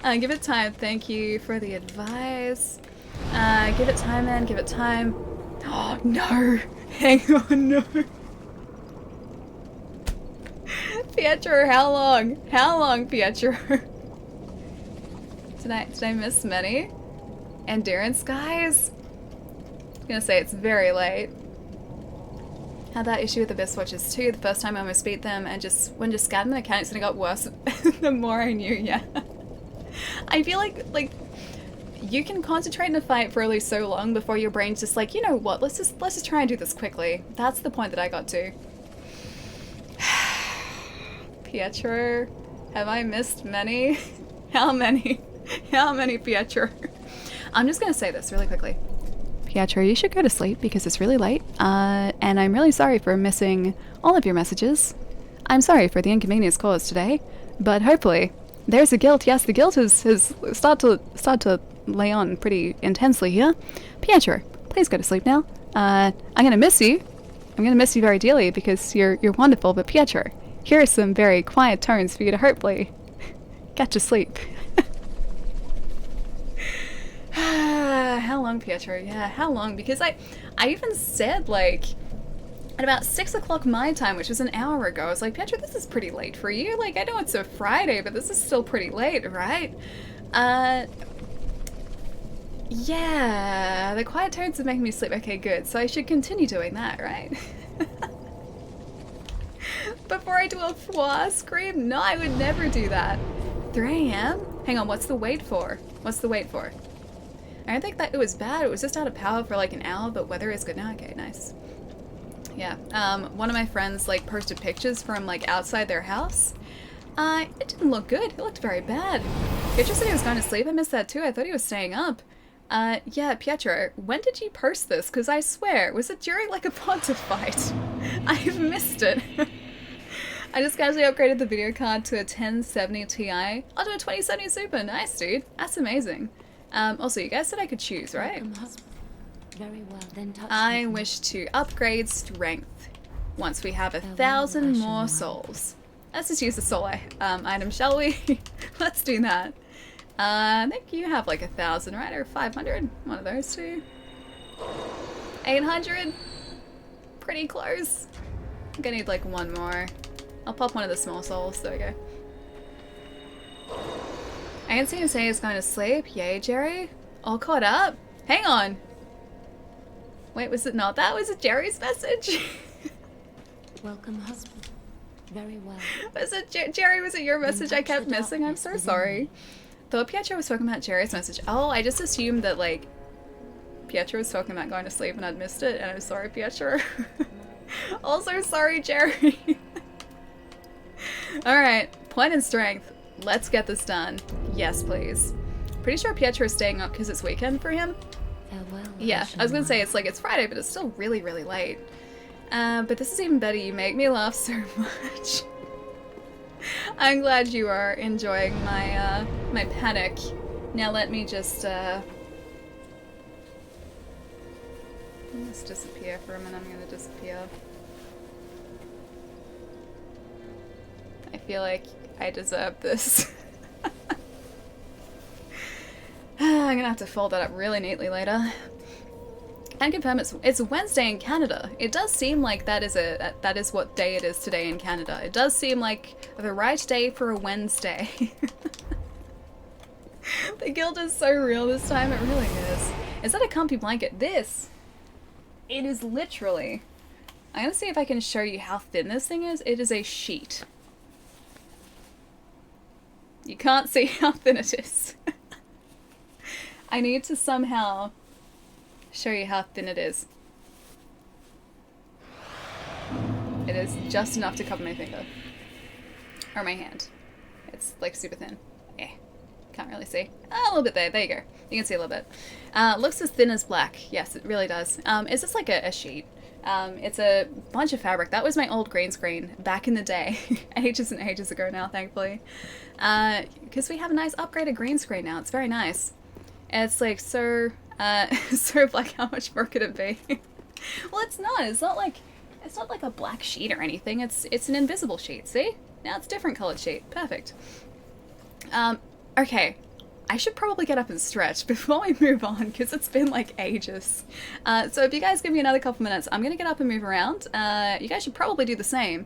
Give it time. Thank you for the advice. Give it time, man. Give it time. Oh, no. Hang on, no. Pietro, how long? How long, Pietro? Did I miss many? Endurance, guys? I'm gonna say it's very late. Had that issue with the best watches too. The first time I almost beat them, and when just scattered the mechanics, and it got worse the more I knew. Yeah, I feel like you can concentrate in a fight for only so long before your brain's just like, you know what? Let's just try and do this quickly. That's the point that I got to. Pietro, have I missed many? How many? How many, Pietro? I'm just gonna say this really quickly. Pietro, you should go to sleep because it's really late, and I'm really sorry for missing all of your messages. I'm sorry for the inconvenience caused today, but hopefully there's a guilt. Yes, the guilt has started to lay on pretty intensely here. Pietro, please go to sleep now. I'm gonna miss you. I'm gonna miss you very dearly because you're wonderful. But Pietro, here are some very quiet tones for you to hopefully get to sleep. How long, Pietro? Yeah, how long? Because I even said, like, at about 6 o'clock my time, which was an hour ago, I was like, Pietro, this is pretty late for you. Like, I know it's a Friday, but this is still pretty late, right? Yeah, the quiet tones are making me sleep. Okay, good. So I should continue doing that, right? Before I do a foie scream? No, I would never do that. 3 a.m.? Hang on, what's the wait for? What's the wait for? I don't think that it was bad. It was just out of power for like an hour, but weather is good now. Okay, nice. Yeah, one of my friends like posted pictures from like outside their house. It didn't look good. It looked very bad. Pietro said he was going to sleep. I missed that too. I thought he was staying up. Yeah, Pietro, when did you post this? Because I swear, was it during like a Ponta fight? I've missed it. I just casually upgraded the video card to a 1070 Ti. I'll do a 2070 Super. Nice, dude. That's amazing. Also, you guys said I could choose, right? Very well, then touch I me. wish to upgrade strength once we have 1,000 more souls. Let's just use the soul item, shall we? Let's do that. I think you have like 1,000, right? Or 500? One of those two. 800? Pretty close. I'm gonna need like one more. I'll pop one of the small souls. There we go. I can see him say he's going to sleep. Yay, Jerry. All caught up? Hang on. Wait, was it not that? Was it Jerry's message? Welcome, husband. Very well. Was it Jerry? Was it your message I kept missing? I'm so sorry. Thought Pietro was talking about Jerry's message. Oh, I just assumed that, like, Pietro was talking about going to sleep and I'd missed it, and I'm sorry, Pietro. Also sorry, Jerry. Alright, point and strength. Let's get this done. Yes, please. Pretty sure Pietro is staying up because it's weekend for him. Farewell. Yeah, I was gonna say it's like it's Friday, but it's still really, really late. But this is even better. You make me laugh so much. I'm glad you are enjoying my my panic. Now let me just let's disappear for a minute. I'm gonna disappear. I feel like I deserve this. I'm gonna have to fold that up really neatly later. And confirm it's Wednesday in Canada. It does seem like that is what day it is today in Canada. It does seem like the right day for a Wednesday. The guild is so real this time, it really is. Is that a comfy blanket? This! It is literally... I'm gonna see if I can show you how thin this thing is. It is a sheet. You can't see how thin it is. I need to somehow show you how thin it is. It is just enough to cover my finger. Or my hand. It's like super thin. Yeah. Can't really see. A little bit there. There you go. You can see a little bit. Looks as thin as black. Yes, it really does. It's just like a sheet. It's a bunch of fabric. That was my old green screen back in the day. Ages and ages ago now, thankfully. Because we have a nice upgraded green screen now. It's very nice. It's like so of like how much more could it be? Well, it's not. It's not like a black sheet or anything. It's an invisible sheet. See? Now it's a different colored sheet. Perfect. Okay. I should probably get up and stretch before we move on because it's been like ages. So if you guys give me another couple minutes, I'm gonna get up and move around. You guys should probably do the same.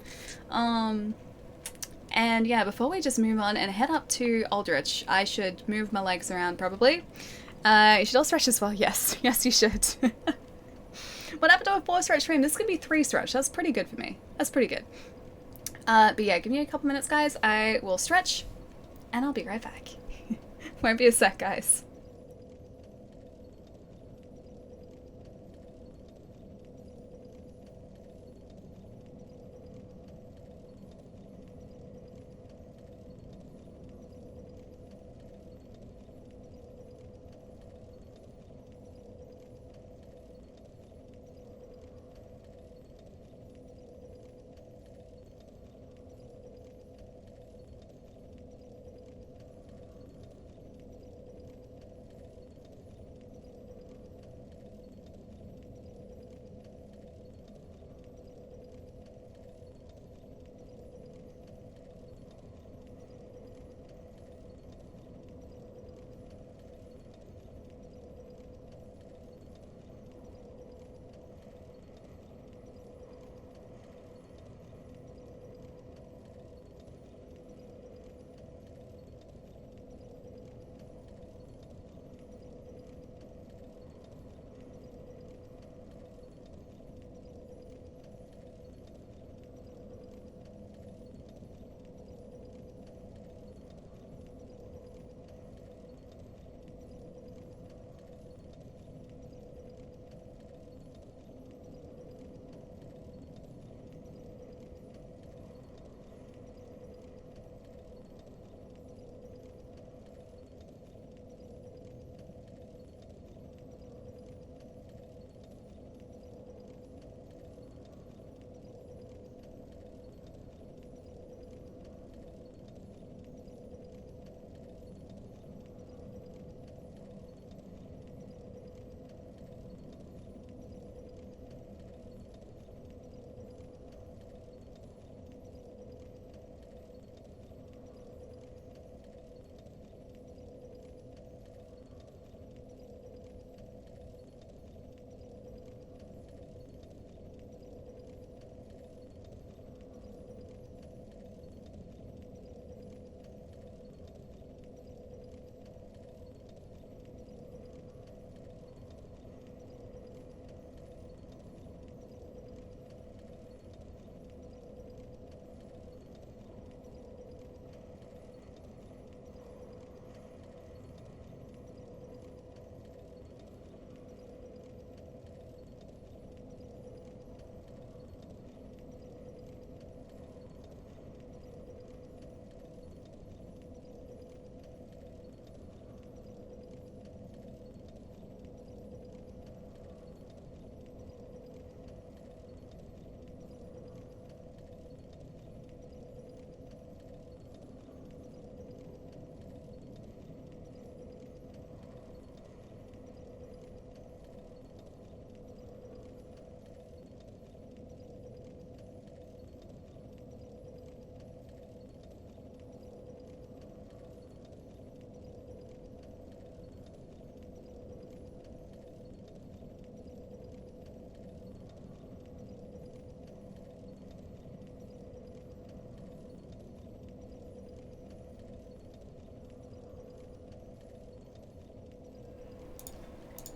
And yeah, before we just move on and head up to Aldrich, I should move my legs around probably. You should all stretch as well. Yes, yes you should. What happened to a 4-stretch stream? This could be 3-stretch. That's pretty good for me. That's pretty good. But yeah, give me a couple minutes, guys. I will stretch, and I'll be right back. Won't be a sec, guys.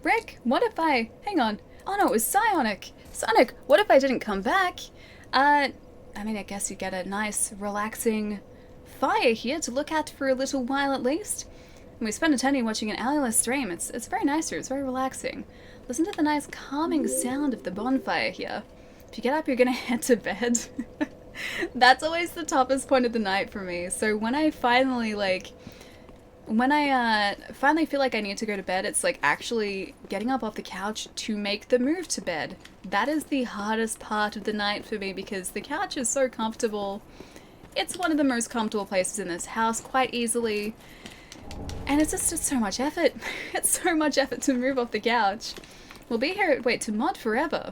Rick, what if I... Hang on. Oh no, it was Psionic. Sonic, what if I didn't come back? I mean, I guess you get a nice, relaxing fire here to look at for a little while at least. And we spend eternity watching an hourless stream. It's very nice here. It's very relaxing. Listen to the nice, calming sound of the bonfire here. If you get up, you're gonna head to bed. That's always the toughest point of the night for me. So when I finally, finally feel like I need to go to bed, it's like actually getting up off the couch to make the move to bed. That is the hardest part of the night for me because the couch is so comfortable. It's one of the most comfortable places in this house quite easily. And it's so much effort. It's so much effort to move off the couch. We'll be here, wait, to mod forever.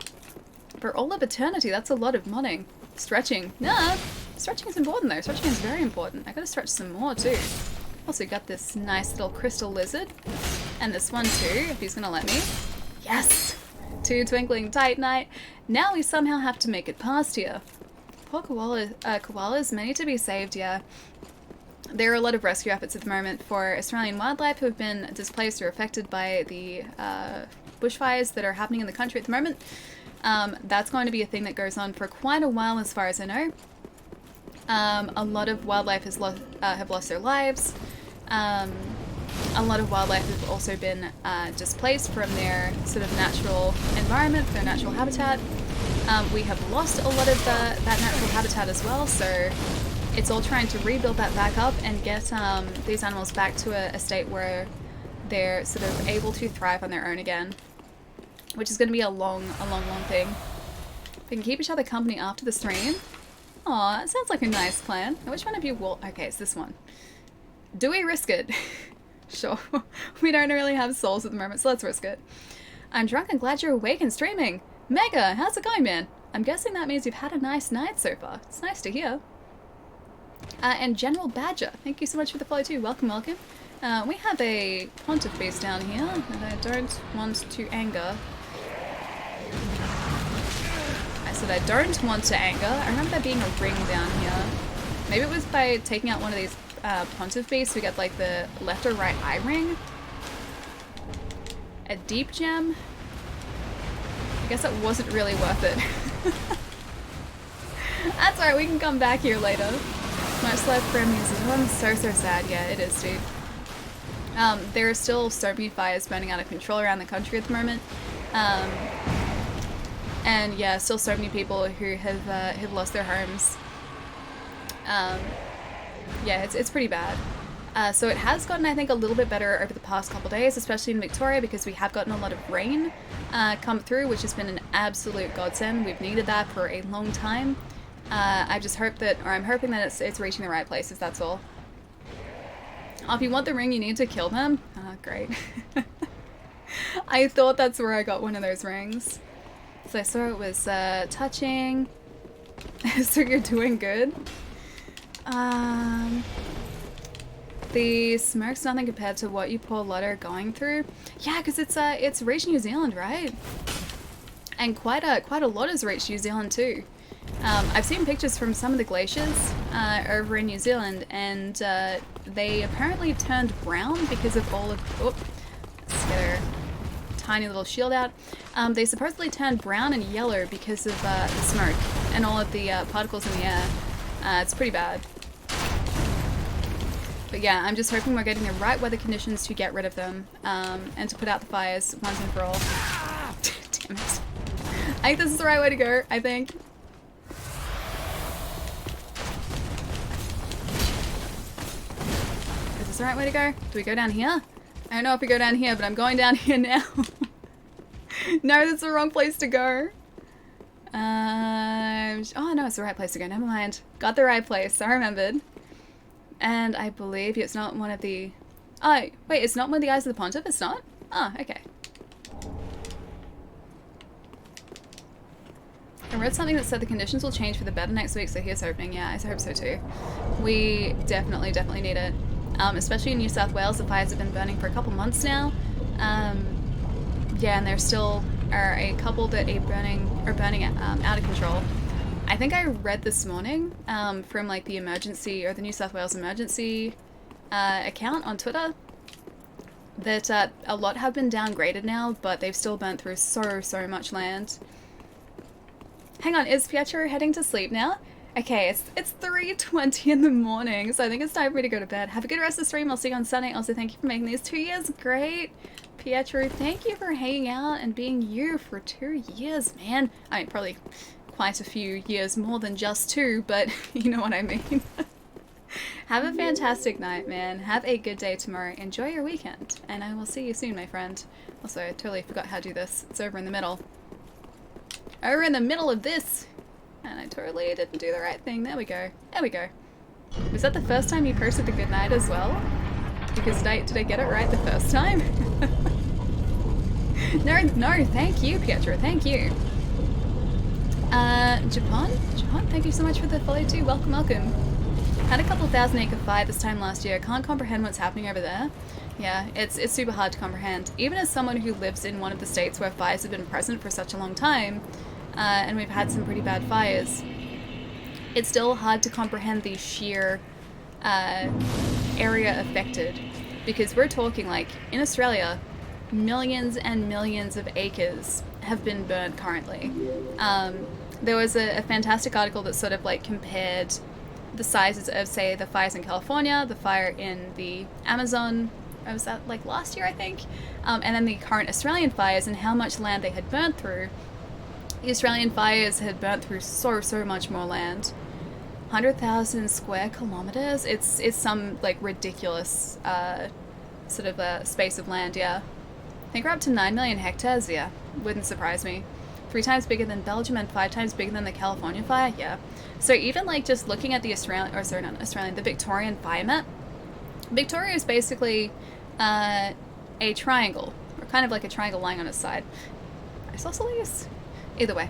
For all of eternity, that's a lot of modding. Stretching. Nah, stretching is important though. Stretching is very important. I gotta stretch some more too. Also got this nice little crystal lizard. And this one too, if he's gonna let me. Yes! 2 twinkling titanite. Now we somehow have to make it past here. poor koalas, many to be saved, yeah. There are a lot of rescue efforts at the moment for Australian wildlife who have been displaced or affected by the bushfires that are happening in the country at the moment. That's going to be a thing that goes on for quite a while as far as I know. A lot of wildlife have lost their lives. A lot of wildlife have also been displaced from their sort of natural environment, their natural habitat. We have lost a lot of that natural habitat as well, so it's all trying to rebuild that back up and get these animals back to a state where they're sort of able to thrive on their own again, which is going to be a long thing. We can keep each other company after the stream. Aw, that sounds like a nice plan. Now, which one of you will... Okay, it's this one. Do we risk it? Sure. We don't really have souls at the moment, so let's risk it. I'm drunk and glad you're awake and streaming. Mega, how's it going, man? I'm guessing that means you've had a nice night so far. It's nice to hear. And General Badger, thank you so much for the follow too. Welcome, welcome. We have a pontiff beast down here that I don't want to anger. I said I don't want to anger. I remember there being a ring down here. Maybe it was by taking out one of these pontiff beasts we get like the left or right eye ring. A deep gem. I guess it wasn't really worth it. That's alright, we can come back here later. Much love for music. I'm so sad. Yeah, it is, dude. There are still so many fires burning out of control around the country at the moment. And yeah, still so many people who have lost their homes. Yeah, it's pretty bad. So it has gotten, I think, a little bit better over the past couple days, especially in Victoria, because we have gotten a lot of rain come through, which has been an absolute godsend. We've needed that for a long time. I just hope that, or I'm hoping that it's reaching the right places, that's all. Oh, if you want the ring, you need to kill them? Ah, great. I thought that's where I got one of those rings. So I saw it was touching. So you're doing good. The smoke's nothing compared to what you poor lot are going through. Yeah, because it's reached New Zealand, right? And quite a lot has reached New Zealand too. I've seen pictures from some of the glaciers over in New Zealand, and they apparently turned brown because of all of... Oh, let's get our tiny little shield out. They supposedly turned brown and yellow because of the smoke and all of the particles in the air. It's pretty bad. But yeah, I'm just hoping we're getting the right weather conditions to get rid of them, and to put out the fires once and for all. Damn it. I think this is the right way to go, I think. Is this the right way to go? Do we go down here? I don't know if we go down here, but I'm going down here now. No, that's the wrong place to go. Oh no, it's the right place to go, never mind. Got the right place, I remembered. And I believe it's not one of the... Oh, wait, it's not one of the eyes of the pontiff? It's not? Oh, okay. I read something that said the conditions will change for the better next week, so here's hoping. Yeah, I hope so too. We definitely need it. Especially in New South Wales, the fires have been burning for a couple months now. Yeah, and there still are a couple that are burning out of control. I think I read this morning from like the emergency, or the New South Wales emergency account on Twitter, that a lot have been downgraded now, but they've still burnt through so much land. Hang on, is Pietro heading to sleep now? Okay, it's 3:20 in the morning, so I think it's time for me to go to bed. Have a good rest of the stream. I'll see you on Sunday. Also, thank you for making these 2 years great. Pietro, thank you for hanging out and being you for 2 years, man. I mean, probably quite a few years more than just 2, but you know what I mean. Have a fantastic night, man. Have a good day tomorrow. Enjoy your weekend, and I will see you soon, my friend. Also, I totally forgot how to do this. It's over in the middle. Over in the middle of this! And I totally didn't do the right thing. There we go. There we go. Was that the first time you posted the good night as well? Because did I get it right the first time? No, thank you, Pietro. Thank you. Japan, thank you so much for the follow too. Welcome. Had a couple 1,000-acre fire this time last year. Can't comprehend what's happening over there. Yeah, it's super hard to comprehend. Even as someone who lives in one of the states where fires have been present for such a long time, and we've had some pretty bad fires, it's still hard to comprehend the sheer area affected, because we're talking like in Australia, millions and millions of acres have been burned currently. There was a fantastic article that sort of like compared the sizes of, say, the fires in California, the fire in the Amazon, was that like last year I think, and then the current Australian fires and how much land they had burnt through. The Australian fires had burnt through so much more land. 100,000 square kilometers. It's some like ridiculous sort of a space of land. Yeah, I think we're up to 9 million hectares. Yeah, wouldn't surprise me. 3 times bigger than Belgium and 5 times bigger than the California fire. Yeah. So even like just looking at the the Victorian fire map. Victoria is basically a triangle, or kind of like a triangle lying on its side. Isosceles? Either way,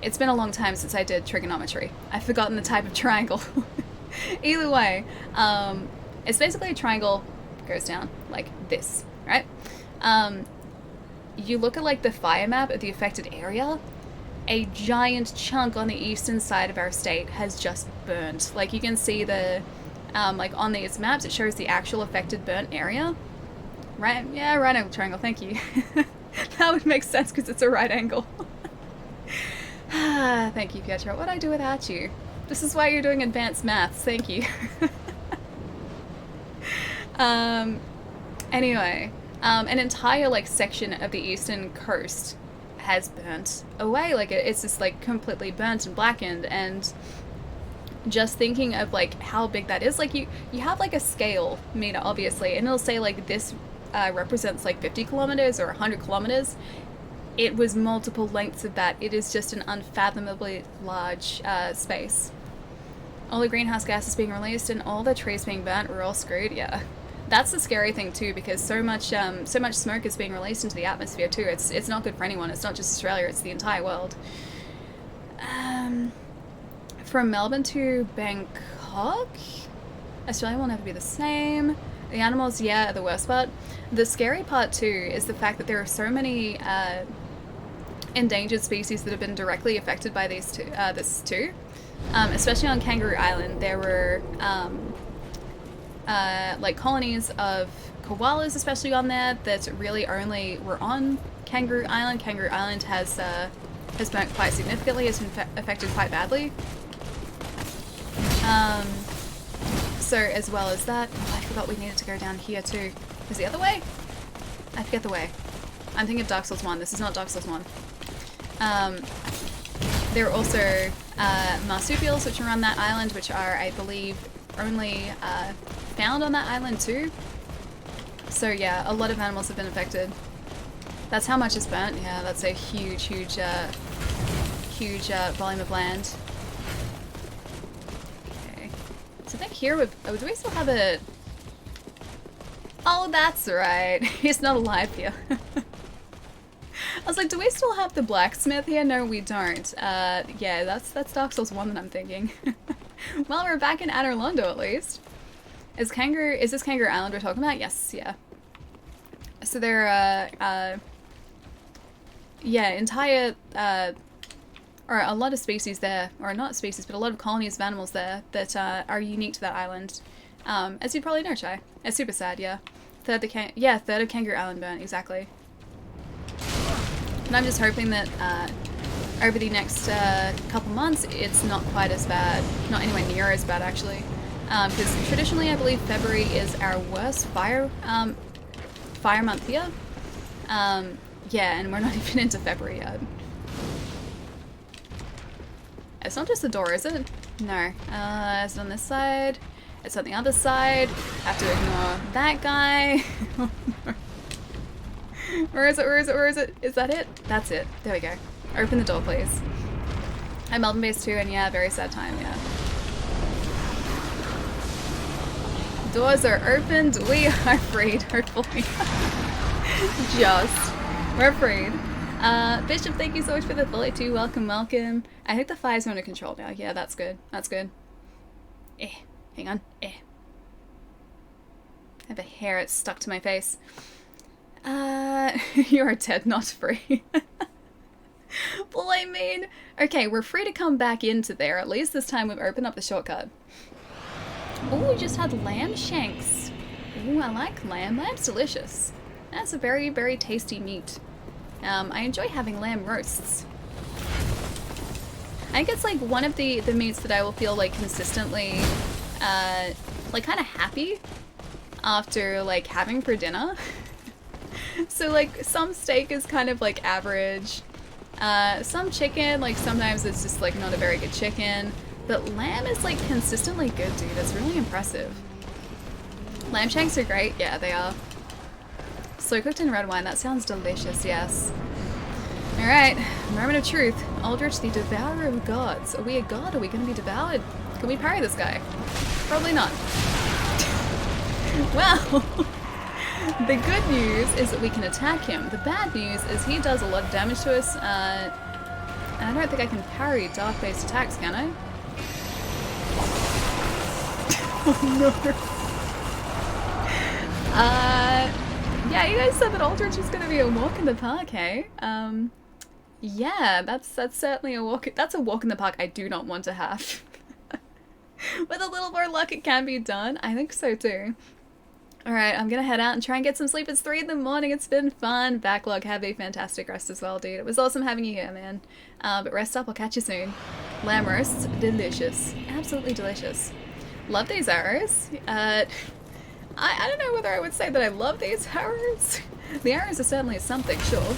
it's been a long time since I did trigonometry. I've forgotten the type of triangle. Either way, it's basically a triangle, goes down like this, right? You look at like the fire map of the affected area, a giant chunk on the eastern side of our state has just burned. Like you can see the, like on these maps, it shows the actual affected burnt area. Right? Yeah, right angle triangle, thank you. That would make sense because it's a right angle. Thank you, Pietro. What'd I do without you? This is why you're doing advanced maths. Thank you. Anyway, an entire like section of the eastern coast has burnt away. Like it's just like completely burnt and blackened. And just thinking of like how big that is, like you have like a scale meter obviously, and it'll say like this represents like 50 kilometers or 100 kilometers. It was multiple lengths of that. It is just an unfathomably large space. All the greenhouse gases being released and all the trees being burnt, we're all screwed. Yeah, that's the scary thing too, because so much smoke is being released into the atmosphere too. It's not good for anyone. It's not just Australia. It's the entire world. From Melbourne to Bangkok, Australia will never be the same. The animals, yeah, are the worst part. The scary part too is the fact that there are so many endangered species that have been directly affected by these two. Especially on Kangaroo Island, there were like colonies of koalas, especially on there, that really only were on Kangaroo Island. Kangaroo Island has burnt quite significantly, has been affected quite badly. So as well as that, oh, I forgot we needed to go down here too. Is the other way? I forget the way. I'm thinking of Dark Souls 1. This is not Dark Souls 1. There are also marsupials which are on that island, which are, I believe, only found on that island too. So yeah, a lot of animals have been affected. That's how much is burnt. Yeah, that's a huge volume of land. Okay, so I think here do we still have a... Oh, that's right. He's not alive here. I was like, do we still have the blacksmith here? No, we don't. Yeah, that's Dark Souls 1 that I'm thinking. Well, we're back in Anor Londo at least. Is this Kangaroo Island we're talking about? Yes, yeah. So there are, yeah, entire, or a lot of species there, or not species, but a lot of colonies of animals there that are unique to that island. As you probably know, Chai. It's super sad, yeah. Third of Kangaroo Island burnt, exactly. And I'm just hoping that over the next couple months, it's not quite as bad. Not anywhere near as bad, actually. Because traditionally, I believe February is our worst fire month here. Yeah, and we're not even into February yet. It's not just the door, is it? No. Is it on this side? It's on the other side. Have to ignore that guy. Oh, no. Where is it? Where is it? Where is it? Is that it? That's it. There we go. Open the door, please. I'm Melbourne based too, and yeah, very sad time, yeah. Doors are opened. We are freed, hopefully. We're freed. Bishop, thank you so much for the follow too. Welcome, welcome. I think the fire's under control now. Yeah, that's good. That's good. Hang on. I have a hair, it's stuck to my face. You are dead, not free. Well, I mean, okay, we're free to come back into there. At least this time we've opened up the shortcut. Oh, we just had lamb shanks. Ooh, I like lamb. Lamb's delicious. That's a very, very tasty meat. I enjoy having lamb roasts. I think it's like one of the meats that I will feel like consistently, like kind of happy after like having for dinner. So like some steak is kind of like average. Some chicken, like sometimes it's just like not a very good chicken. But lamb is like consistently good, dude. That's really impressive. Lamb shanks are great. Yeah, they are. Slow cooked in red wine. That sounds delicious, yes. Alright, moment of truth. Aldrich, the devourer of gods. Are we a god? Are we going to be devoured? Can we parry this guy? Probably not. Well, the good news is that we can attack him. The bad news is he does a lot of damage to us. And I don't think I can parry dark-based attacks, can I? Oh no. Yeah, you guys said that Aldrich was going to be a walk in the park, hey? Yeah, that's certainly a walk. That's a walk in the park I do not want to have. With a little more luck, it can be done. I think so too. Alright, I'm gonna head out and try and get some sleep. It's 3 in the morning. It's been fun. Backlog, have a fantastic rest as well, dude. It was awesome having you here, man. But rest up. I'll catch you soon. Lamb roasts, delicious. Absolutely delicious. Love these arrows. I don't know whether I would say that I love these arrows. The arrows are certainly something, sure.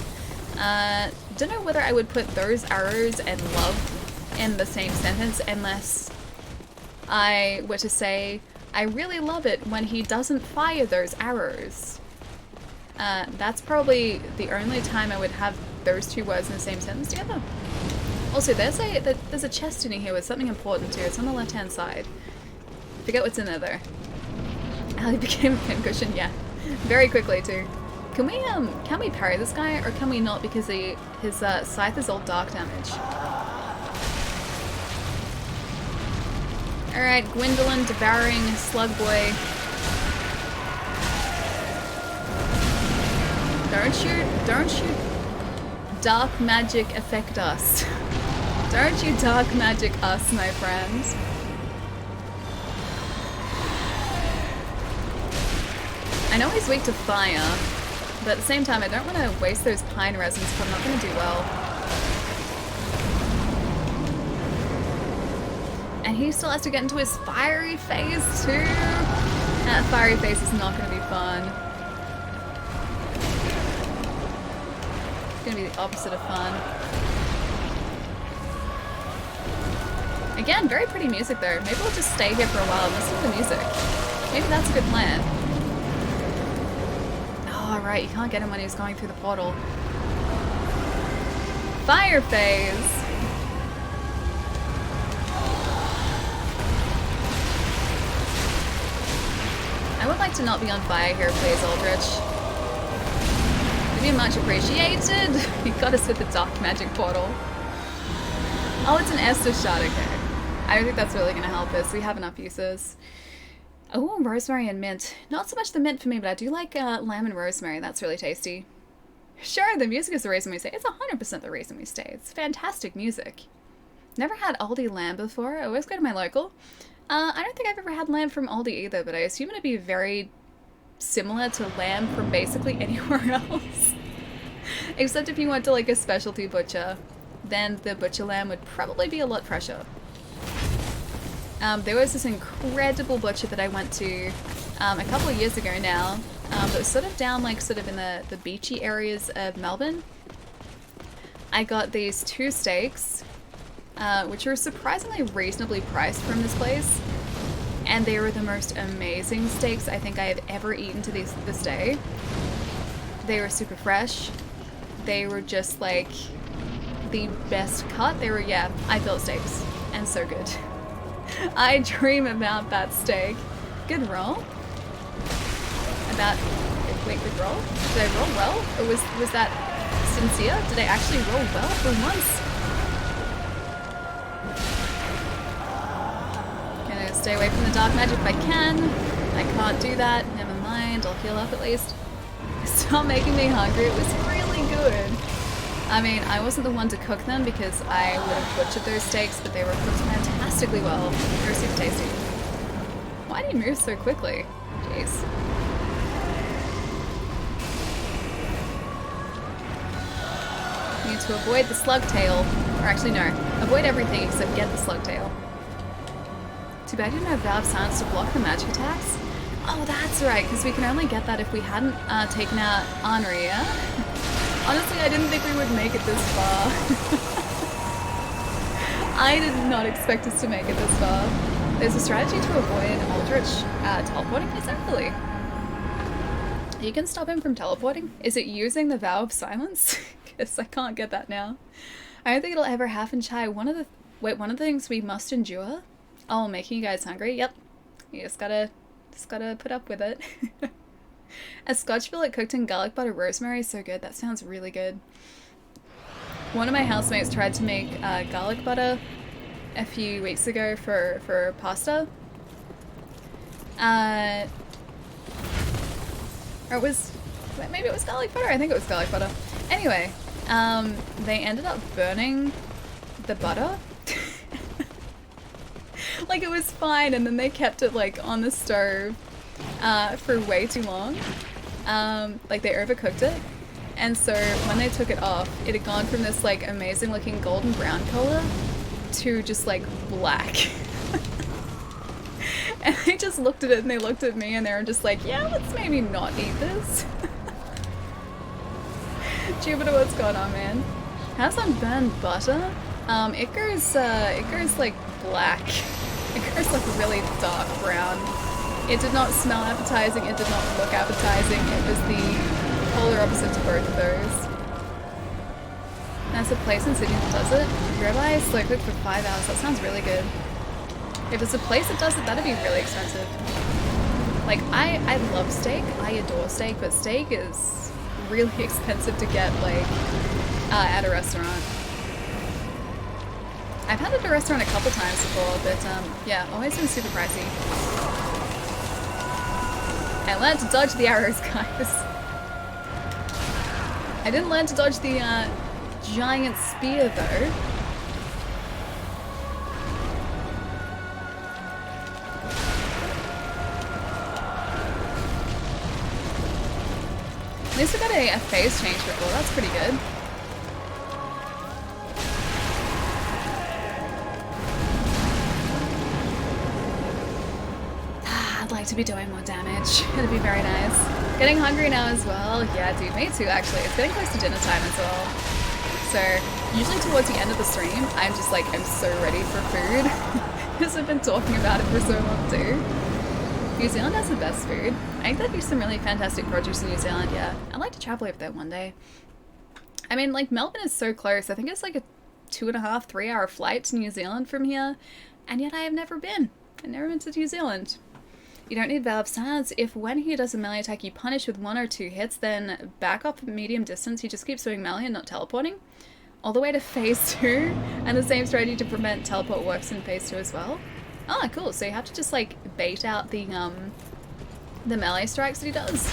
Don't know whether I would put those arrows and love in the same sentence unless I were to say, I really love it when he doesn't fire those arrows. That's probably the only time I would have those two words in the same sentence together. Also, there's a chest in here with something important too. It's on the left-hand side. Forget what's in there though. Ali became a pincushion, yeah. Very quickly too. Can we parry this guy or can we not because his scythe is all dark damage? Alright, Gwendolyn devouring Slug Boy. Don't you dark magic affect us. Don't you dark magic us, my friends. I know he's weak to fire, but at the same time I don't want to waste those pine resins because I'm not going to do well. And he still has to get into his fiery phase too. That fiery phase is not going to be fun. It's going to be the opposite of fun. Again, very pretty music though. Maybe we'll just stay here for a while and listen to the music. Maybe that's a good plan. Oh, right, you can't get him when he's going through the portal. Fire phase! I would like to not be on fire here, please, Aldrich. Would be much appreciated. You got us with the dark magic portal. Oh, it's an Estus shot, okay. I don't think that's really going to help us. We have enough uses. Oh, rosemary and mint. Not so much the mint for me, but I do like lamb and rosemary. That's really tasty. Sure, the music is the reason we stay. It's 100% the reason we stay. It's fantastic music. Never had Aldi lamb before. I always go to my local. I don't think I've ever had lamb from Aldi either, but I assume it'd be very similar to lamb from basically anywhere else. Except if you went to like a specialty butcher, then the butcher lamb would probably be a lot fresher. There was this incredible butcher that I went to a couple of years ago now, that was sort of down like sort of in the beachy areas of Melbourne. I got these 2 steaks, which were surprisingly reasonably priced from this place, and they were the most amazing steaks I think I have ever eaten to this day. They were super fresh. They were just like the best cut. They were, yeah, I built steaks, and so good. I dream about that steak. Good roll. Wait, good roll? Did I roll well? Or was that sincere? Did I actually roll well for once? Gonna stay away from the dark magic if I can. I can't do that. Never mind. I'll heal up at least. Stop making me hungry. It was really good. I mean, I wasn't the one to cook them because I would have butchered those steaks, but they were cooked fantastically well. They were super tasty. Why do you move so quickly? Jeez. You need to avoid the slug tail. Or actually, no. Avoid everything except get the slug tail. Too bad you didn't have Valve Silence to block the magic attacks. Oh, that's right, because we can only get that if we hadn't taken out Henri, yeah? Honestly, I didn't think we would make it this far. I did not expect us to make it this far. There's a strategy to avoid Aldrich teleporting, is there really? You can stop him from teleporting? Is it using the Vow of Silence? Because I can't get that now. I don't think it'll ever happen, Chai. One of the things we must endure? Oh, making you guys hungry? Yep. You just gotta put up with it. A scotch fillet cooked in garlic butter rosemary is so good. That sounds really good. One of my housemates tried to make garlic butter a few weeks ago for pasta. Or it was, maybe it was garlic butter. I think it was garlic butter. Anyway, they ended up burning the butter. Like, it was fine, and then they kept it like on the stove for way too long. Like, they overcooked it, and so when they took it off, it had gone from this like amazing looking golden brown color to just like black. And they just looked at it and they looked at me and they were just like, yeah, let's maybe not eat this. Jupiter, what's going on, man? Have some burnt butter. It goes like black. It goes like really dark brown. It did not smell appetizing, it did not look appetizing. It was the polar opposite to both of those. That's a place in Sydney that does it. Ribeye slow cooked for 5 hours. That sounds really good. If it's a place that does it, that'd be really expensive. Like, I love steak. I adore steak, but steak is really expensive to get, like, at a restaurant. I've had it at a restaurant a couple times before, but, yeah, always been super pricey. I learned to dodge the arrows, guys. I didn't learn to dodge the, giant spear, though. At least we got a phase change before, that's pretty good. I'd like to be doing more damage. It'd be very nice. Getting hungry now as well. Yeah, dude, me too, actually. It's getting close to dinner time as well. So, usually towards the end of the stream, I'm just like, I'm so ready for food. Because I've been talking about it for so long too. New Zealand has the best food. I think there'd be some really fantastic produce in New Zealand, yeah. I'd like to travel over there one day. I mean, like, Melbourne is so close. I think it's like a 2.5, 3 hour flight to New Zealand from here. And yet I have never been. I've never been to New Zealand. You don't need Valve Silence. If when he does a melee attack you punish with 1 or 2 hits, then back up medium distance, he just keeps doing melee and not teleporting. All the way to phase 2, and the same strategy to prevent teleport works in phase 2 as well. Oh, cool. So you have to just like bait out the melee strikes that he does.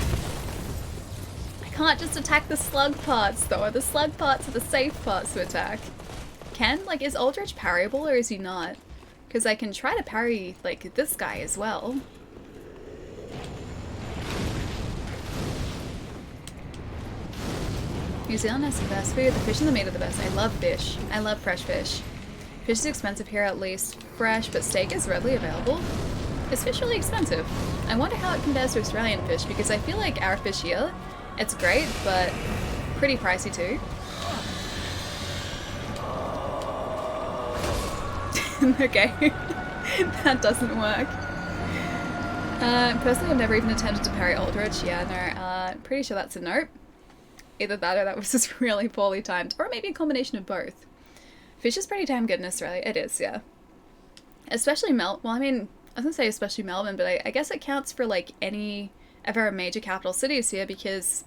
I can't just attack the slug parts though. The slug parts are the safe parts to attack. Like, is Aldrich parryable or is he not? Because I can try to parry like this guy as well. New Zealand has the best food. The fish and the meat are the best. I love fish. I love fresh fish. Fish is expensive here, at least fresh, but steak is readily available. Is fish really expensive? I wonder how it compares to Australian fish, because I feel like our fish here, it's great, but pretty pricey too. Okay, that doesn't work. Personally, I've never even attempted to parry Aldrich. Yeah, no, pretty sure that's a nope. Either that or that was just really poorly timed, or maybe a combination of both. Fish is pretty damn good in Australia. It is, yeah. Especially well, I mean, I was gonna say especially Melbourne, but I guess it counts for like any of our major capital cities here because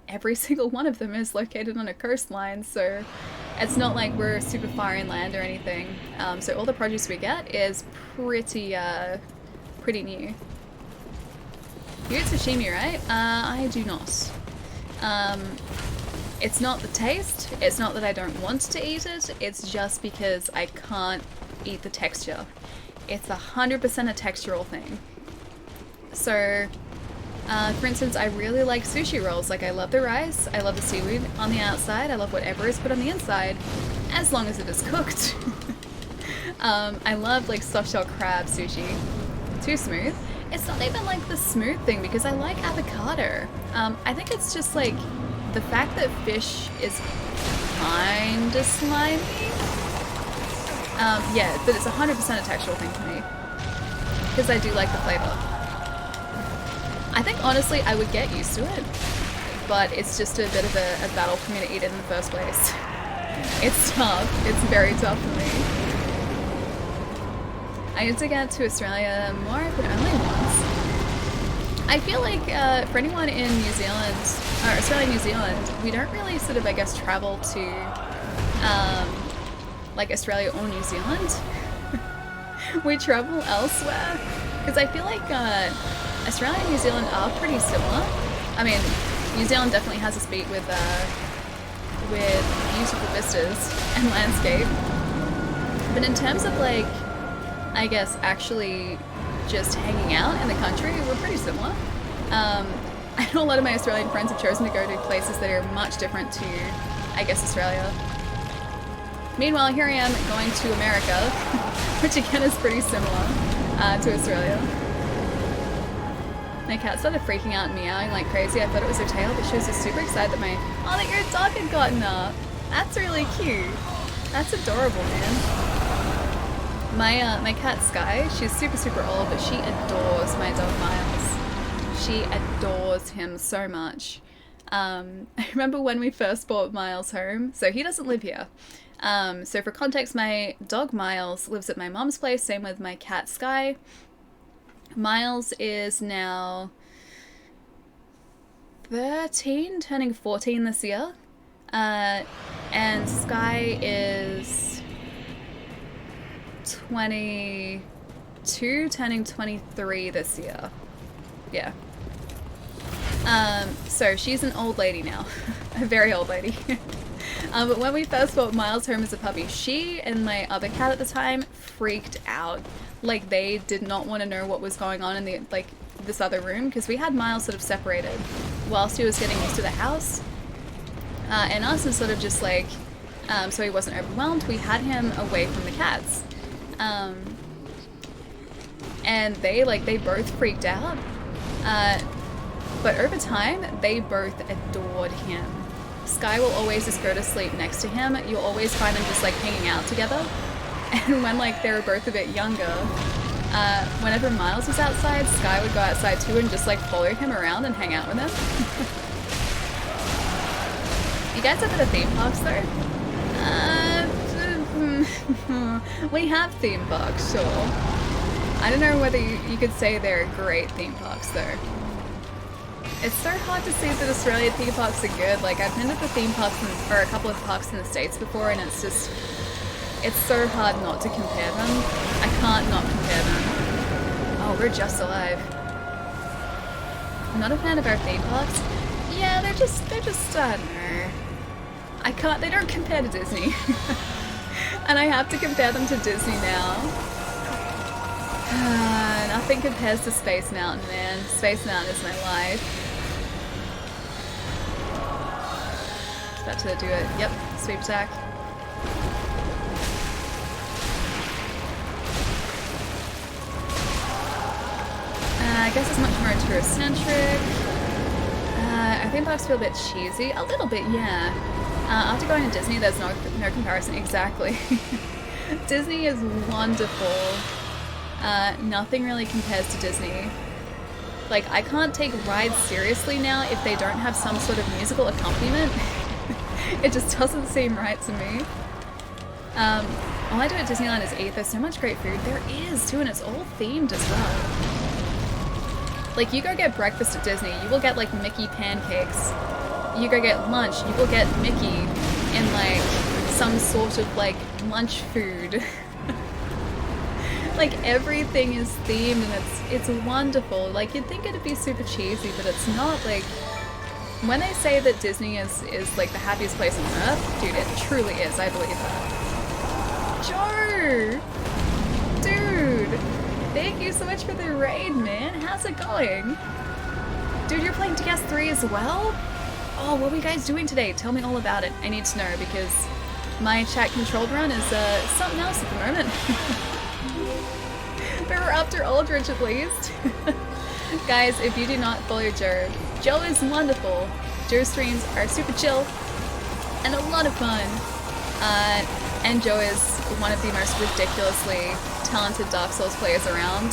every single one of them is located on a coastline, so it's not like we're super far inland or anything. So all the produce we get is pretty new. You eat sashimi, right? I do not. It's not the taste, it's not that I don't want to eat it, it's just because I can't eat the texture. It's 100% a textural thing. So, for instance, I really like sushi rolls. Like, I love the rice, I love the seaweed on the outside, I love whatever is put on the inside, as long as it is cooked. I love like soft shell crab sushi. Too smooth. It's not even like the smooth thing because I like avocado. I think it's just like the fact that fish is kinda slimy. Yeah, but it's 100% a textural thing for me. Because I do like the flavor. I think honestly I would get used to it, but it's just a bit of a battle for me to eat it in the first place. It's tough. It's very tough for me. I need to get to Australia more, but only once. I feel like for anyone in New Zealand, or Australia, New Zealand, we don't really sort of, I guess, travel to like Australia or New Zealand. We travel elsewhere. Because I feel like Australia and New Zealand are pretty similar. I mean, New Zealand definitely has its beat with beautiful vistas and landscape. But in terms of like, I guess actually just hanging out in the country, we're pretty similar. I know a lot of my Australian friends have chosen to go to places that are much different to, I guess, Australia. Meanwhile, here I am going to America, which again is pretty similar to Australia. My cat started freaking out and meowing like crazy. I thought it was her tail, but she was just super excited that your dog had gotten up. That's really cute. That's adorable, man. My cat Sky, she's super old, but she adores my dog Miles. She adores him so much. I remember when we first bought Miles home, so he doesn't live here. So for context, my dog Miles lives at my mom's place, same with my cat Sky. Miles is now 13, turning 14 this year. And Sky is 22, turning 23 this year. Yeah. So she's an old lady now. A very old lady. But when we first brought Miles home as a puppy, she and my other cat at the time freaked out. Like, they did not want to know what was going on in the, like, this other room, because we had Miles sort of separated whilst he was getting used to the house. And us is sort of just like, so he wasn't overwhelmed, we had him away from the cats. And they both freaked out. But over time, they both adored him. Sky will always just go to sleep next to him. You'll always find them just like hanging out together. And when like they were both a bit younger, whenever Miles was outside, Sky would go outside too and just like follow him around and hang out with him. You guys have been to theme parks though? We have theme parks, sure. I don't know whether you could say they're great theme parks though. It's so hard to see that Australian theme parks are good. Like, I've been to the theme parks or a couple of parks in the States before, and it's just, it's so hard not to compare them. I can't not compare them. Oh, we're just alive. I'm not a fan of our theme parks. Yeah, they're just, I don't know. They don't compare to Disney. And I have to compare them to Disney now. Nothing compares to Space Mountain, man. Space Mountain is my life. About to do it. Yep, sweep attack. I guess it's much more tourist-centric. I think parks feel a bit cheesy. A little bit, yeah. After going to Disney, there's no comparison. Exactly. Disney is wonderful. Nothing really compares to Disney. Like, I can't take rides seriously now if they don't have some sort of musical accompaniment. It just doesn't seem right to me. All I do at Disneyland is eat. There's so much great food. There is, too, and it's all themed as well. Like, you go get breakfast at Disney, you will get, like, Mickey pancakes. You go get lunch, you will get Mickey in, like, some sort of, like, lunch food. Like, everything is themed, and it's wonderful. Like, you'd think it'd be super cheesy, but it's not. Like, When they say that Disney is like the happiest place on earth, dude, it truly is. I believe that. Joe! Dude! Thank you so much for the raid, man. How's it going? Dude, you're playing DS3 as well? Oh, what are you guys doing today? Tell me all about it. I need to know because my chat controlled run is something else at the moment. But we're up to Aldrich at least. Guys, if you do not follow Joe, Joe is wonderful. Joe's streams are super chill and a lot of fun. And Joe is one of the most ridiculously talented Dark Souls players around.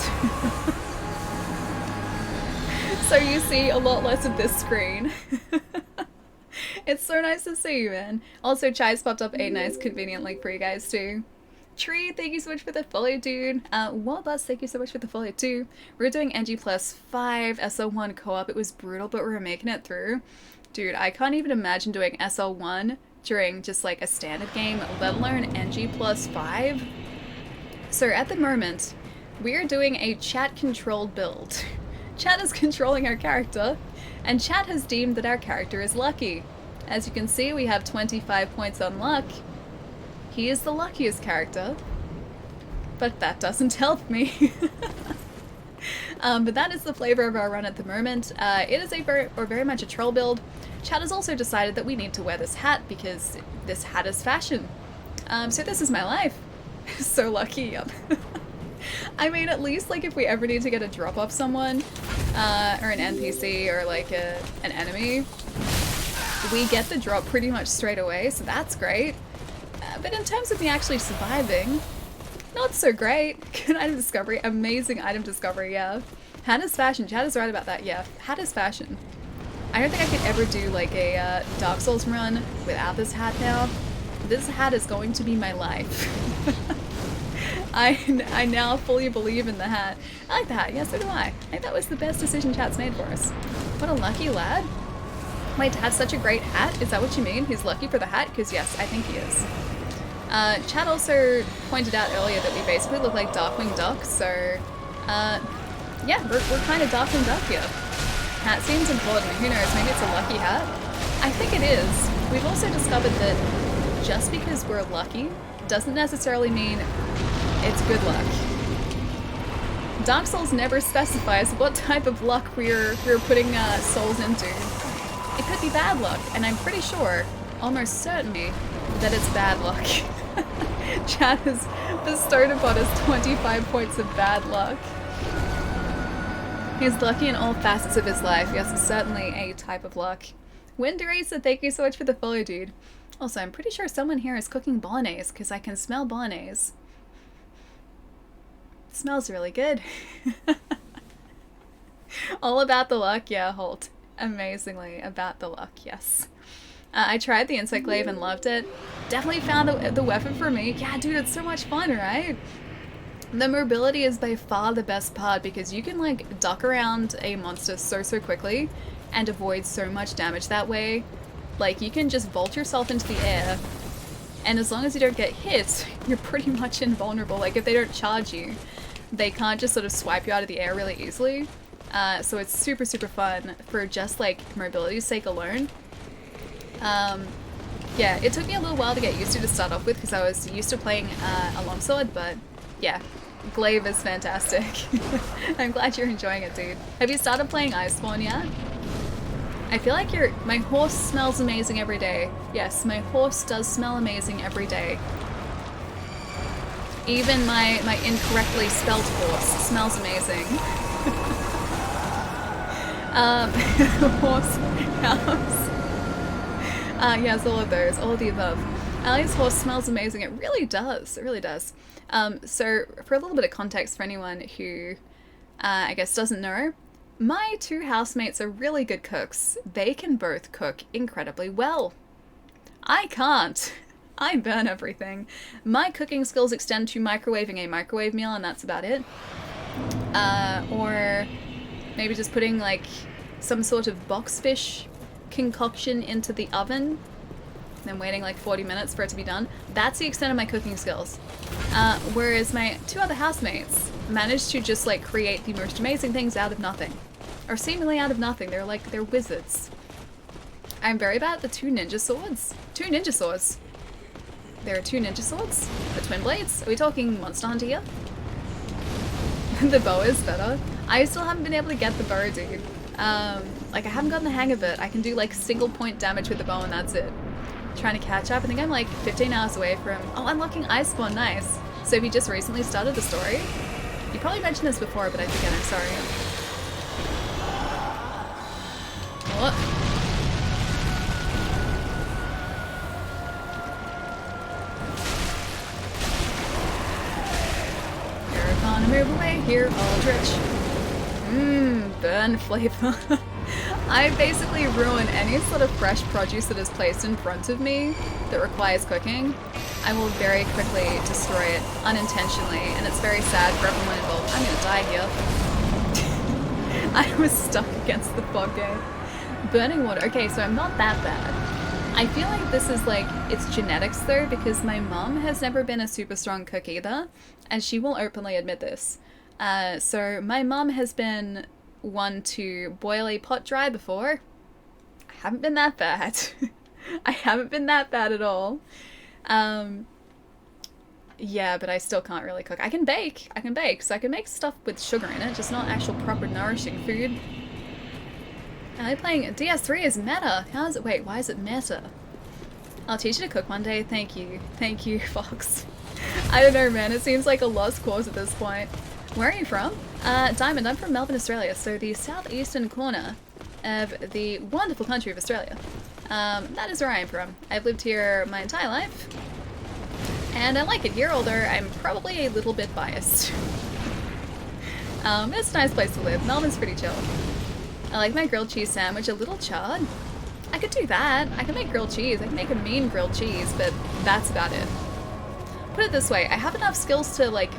So you see a lot less of this screen. It's so nice to see you, man. Also, Chai's popped up a nice convenient link for you guys too. Tree, thank you so much for the follow, dude. Wallbus, thank you so much for the follow too. We're doing NG plus 5 SL1 co-op. It was brutal, but we're making it through. Dude, I can't even imagine doing SL1 during just like a standard game, let alone NG plus 5. So at the moment, we are doing a chat-controlled build. Chat is controlling our character, and chat has deemed that our character is lucky. As you can see, we have 25 points on luck. He is the luckiest character, but that doesn't help me. But that is the flavor of our run at the moment. It is very much a troll build. Chat has also decided that we need to wear this hat because this hat is fashion. So this is my life. So lucky, yep. I mean, at least like if we ever need to get a drop off someone, or an NPC or like an enemy, we get the drop pretty much straight away, so that's great. But in terms of me actually surviving, not so great. Good item discovery, amazing item discovery, yeah. Hat is fashion, Chad is right about that, yeah. Hat is fashion. I don't think I could ever do like a Dark Souls run without this hat now. This hat is going to be my life. I now fully believe in the hat. I like the hat, yes, so do I. I think that was the best decision chat's made for us. What a lucky lad. Wait, to have such a great hat? Is that what you mean? He's lucky for the hat? Because yes, I think he is. Chat also pointed out earlier that we basically look like Darkwing Duck, so yeah, we're kind of Darkwing Duck here. Hat seems important. Who knows, maybe it's a lucky hat? I think it is. We've also discovered that just because we're lucky doesn't necessarily mean it's good luck. Dark Souls never specifies what type of luck we're putting souls into. It could be bad luck, and I'm pretty sure, almost certainly, that it's bad luck. Chat has bestowed upon us 25 points of bad luck. He's lucky in all facets of his life. Yes, it's certainly a type of luck. Winderacer, thank you so much for the follow, dude. Also, I'm pretty sure someone here is cooking bolognese, because I can smell bolognese. It smells really good. All about the luck, yeah, Holt. Amazingly about the luck, yes. I tried the insect glaive and loved it. Definitely found the weapon for me. Yeah, dude, it's so much fun, right? The mobility is by far the best part because you can like duck around a monster so quickly and avoid so much damage that way. Like you can just vault yourself into the air and as long as you don't get hit, you're pretty much invulnerable. Like if they don't charge you, they can't just sort of swipe you out of the air really easily. So it's super fun for just like mobility's sake alone. Yeah, it took me a little while to get used to start off with because I was used to playing a longsword, but yeah, glaive is fantastic. I'm glad you're enjoying it, dude. Have you started playing Iceborne yet? I feel like my horse smells amazing every day. Yes, my horse does smell amazing every day. Even my incorrectly spelled horse smells amazing. Horse house. Yes, all of those, all of the above. Ali's horse smells amazing. It really does. It really does. So for a little bit of context for anyone who, I guess doesn't know, my two housemates are really good cooks. They can both cook incredibly well. I can't. I burn everything. My cooking skills extend to microwaving a microwave meal and that's about it. Or maybe just putting like some sort of boxfish concoction into the oven then waiting like 40 minutes for it to be done. That's the extent of my cooking skills. Whereas my two other housemates managed to just like create the most amazing things out of nothing. Or seemingly out of nothing. They're wizards. I'm very bad at the 2 ninja swords. 2 ninja swords. There are 2 ninja swords. The twin blades. Are we talking Monster Hunter here? The bow is better. I still haven't been able to get the bow, dude. Like, I haven't gotten the hang of it. I can do, like, single point damage with the bow and that's it. Trying to catch up. I think I'm, like, 15 hours away from... Oh, unlocking Iceborne. Nice. So have you just recently started the story? You probably mentioned this before, but I forget. I'm sorry. What? You're gonna move away here, Aldrich. Burn flavor. I basically ruin any sort of fresh produce that is placed in front of me that requires cooking. I will very quickly destroy it unintentionally, and it's very sad for everyone involved. I'm gonna die here. I was stuck against the fog gate. Burning water. Okay, so I'm not that bad. I feel like this is like, it's genetics though, because my mum has never been a super strong cook either, and she will openly admit this. So my mum has been one to boil a pot dry before. I haven't been that bad. I haven't been that bad at all. Yeah, but I still can't really cook. I can bake, so I can make stuff with sugar in it, just not actual proper nourishing food. Am I playing DS3 is meta? How is it? Wait, why is it meta? I'll teach you to cook one day. Thank you, Fox. I don't know, man. It seems like a lost cause at this point. Where are you from? Diamond, I'm from Melbourne, Australia, so the southeastern corner of the wonderful country of Australia. That is where I am from. I've lived here my entire life, and I like it here, although I'm probably a little bit biased. It's a nice place to live. Melbourne's pretty chill. I like my grilled cheese sandwich a little charred. I could do that. I can make grilled cheese. I can make a mean grilled cheese, but that's about it. Put it this way, I have enough skills to, like,